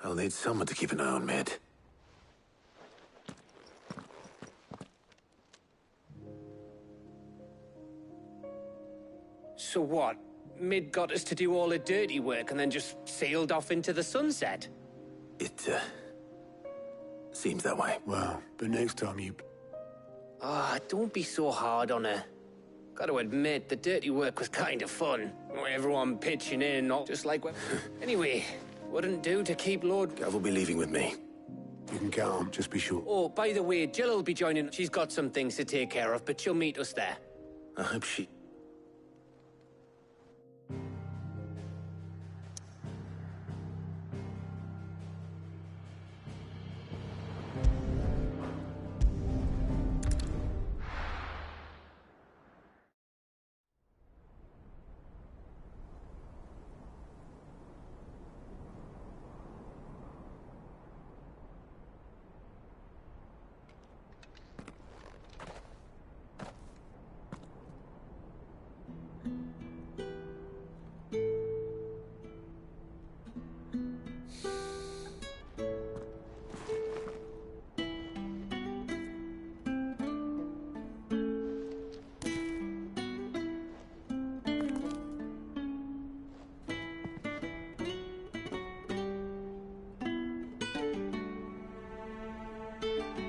I'll need someone to keep an eye on Mid. So what? Mid got us to do all the dirty work and then just sailed off into the sunset? It, seems that way. Well, but next time you... Ah, don't be so hard on her. Gotta admit, the dirty work was kind of fun. Everyone pitching in, all just like... Anyway, wouldn't do to keep Lord... Gav will be leaving with me. You can count on, just be sure. Oh, by the way, Jill will be joining. She's got some things to take care of, but she'll meet us there. I hope she...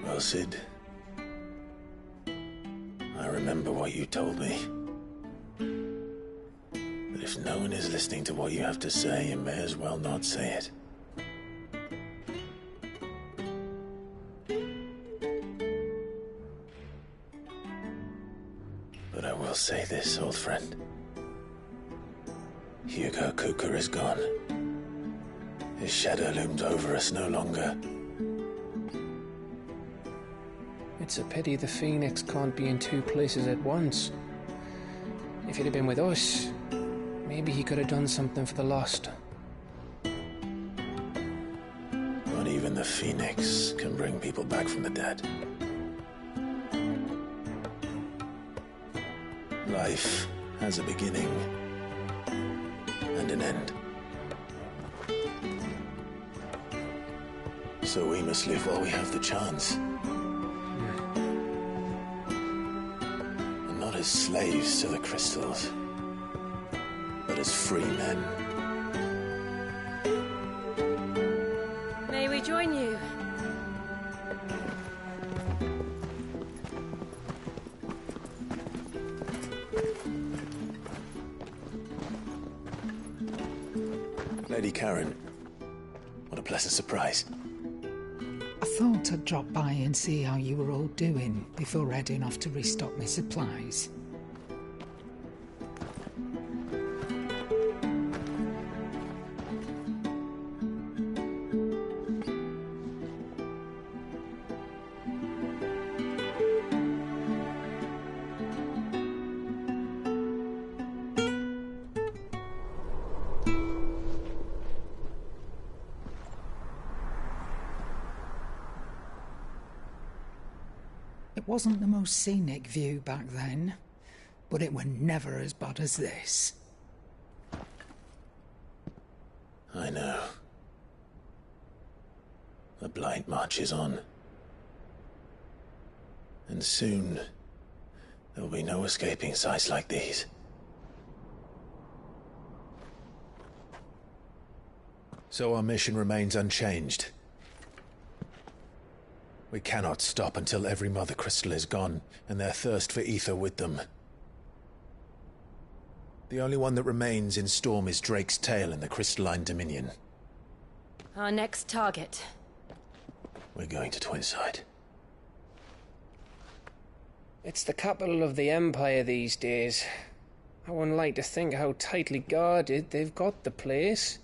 Well, Sid, I remember what you told me. But if no one is listening to what you have to say, you may as well not say it. But I will say this, old friend. Hugo Kuka is gone. His shadow looms over us no longer. It's a pity the Phoenix can't be in two places at once. If he'd have been with us, maybe he could have done something for the Lost. Not even the Phoenix can bring people back from the dead. Life has a beginning and an end. So we must live while we have the chance. And not as slaves to the crystals, but as free men. May we join you? Lady Karen, what a pleasant surprise. I thought I'd drop by and see how you were all doing before heading off to restock my supplies. It wasn't the most scenic view back then, but it were never as bad as this. I know. The Blight marches on. And soon, there'll be no escaping sights like these. So our mission remains unchanged. We cannot stop until every Mother Crystal is gone, and their thirst for ether with them. The only one that remains in Storm is Drake's Tail in the Crystalline Dominion. Our next target. We're going to Twinside. It's the capital of the Empire these days. I wouldn't like to think how tightly guarded they've got the place.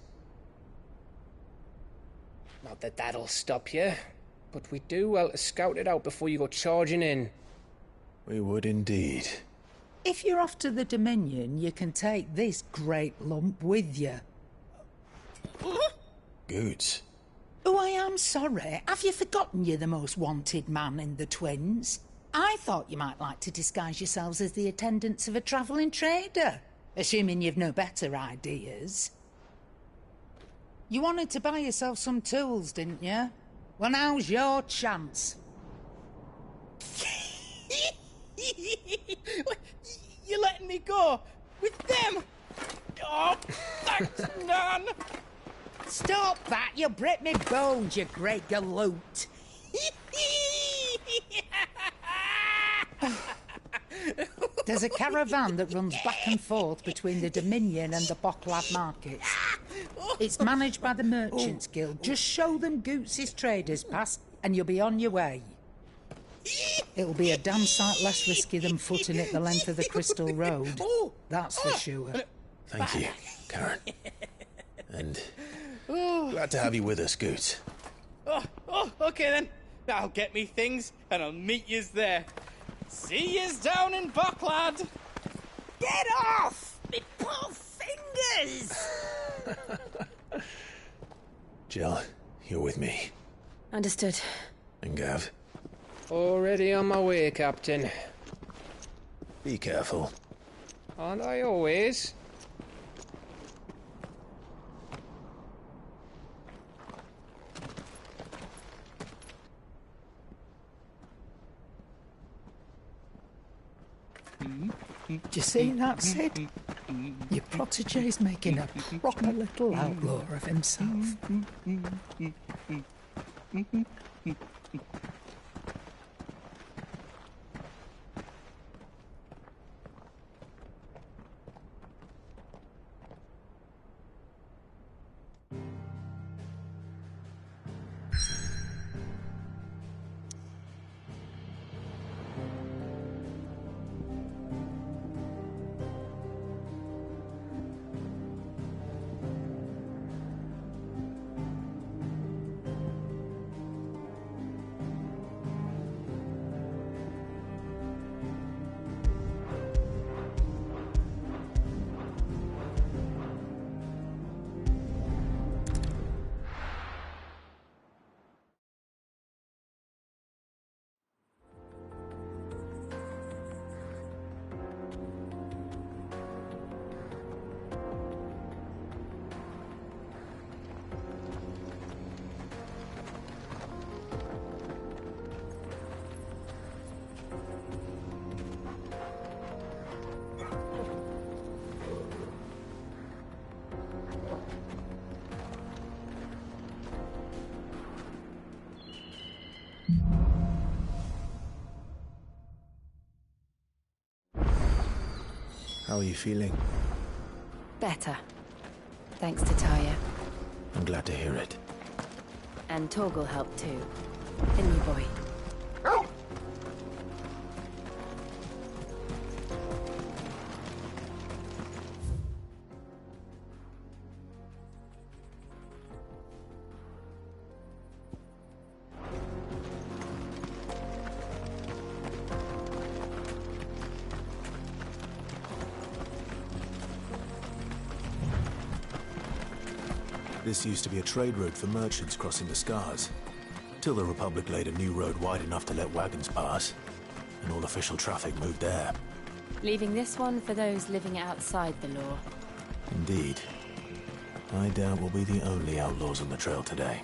Not that that'll stop you, but we do well to scout it out before you go charging in. We would indeed. If you're off to the Dominion, you can take this great lump with you. Goods. Oh, I am sorry. Have you forgotten you're the most wanted man in the Twins? I thought you might like to disguise yourselves as the attendants of a travelling trader, assuming you've no better ideas. You wanted to buy yourself some tools, didn't you? Well, now's your chance. You're letting me go with them? Oh, thanks, Nan. Stop that! You'll break me bones, you great galoot. There's a caravan that runs back and forth between the Dominion and the Bocklad markets. It's managed by the Merchants Guild. Just show them Goots' traders pass and you'll be on your way. It'll be a damn sight less risky than footing it the length of the Crystal Road. That's for sure. Thank you, Karen. And glad to have you with us, Goots. Okay then. I'll get me things and I'll meet yous there. See yous down in Bocklad. Get off! Me poor fingers! Jill, you're with me. Understood. And Gav? Already on my way, Captain. Be careful. Aren't I always? Do you see that, Sid? Your protege's making a proper little outlaw of himself. How are you feeling? Better. Thanks to Taya. I'm glad to hear it. And Torgal helped too. Didn't you, boy? This used to be a trade route for merchants crossing the Scars, till the Republic laid a new road wide enough to let wagons pass, and all official traffic moved there. Leaving this one for those living outside the law. Indeed. I doubt we'll be the only outlaws on the trail today.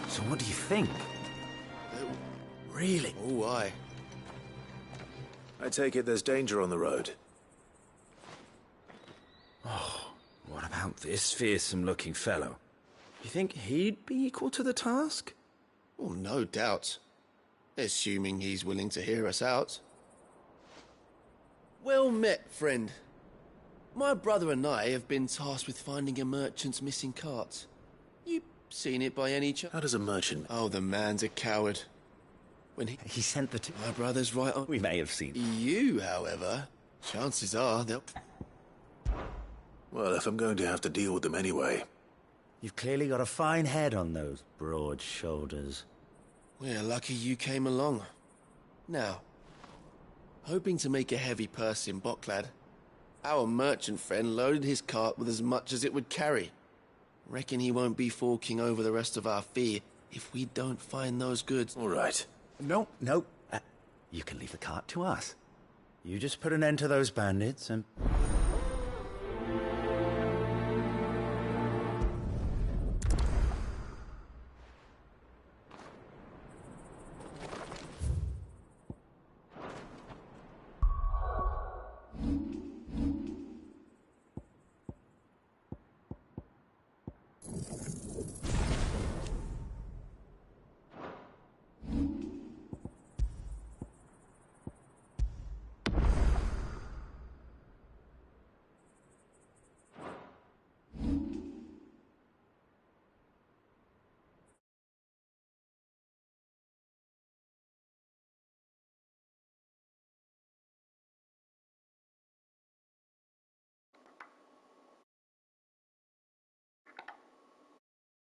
So what do you think? Really? Oh, aye. I take it there's danger on the road. Oh, what about this fearsome-looking fellow? You think he'd be equal to the task? Well, no doubt. Assuming he's willing to hear us out. Well met, friend. My brother and I have been tasked with finding a merchant's missing cart. You seen it by any chance? How does a merchant... Oh, the man's a coward. When he sent the two... My brother's right on... We may have seen... You, however, chances are they'll... Well, if I'm going to have to deal with them anyway... You've clearly got a fine head on those broad shoulders. We're lucky you came along. Now, hoping to make a heavy purse in Boklad, our merchant friend loaded his cart with as much as it would carry. Reckon he won't be forking over the rest of our fee if we don't find those goods. All right. No. You can leave the cart to us. You just put an end to those bandits and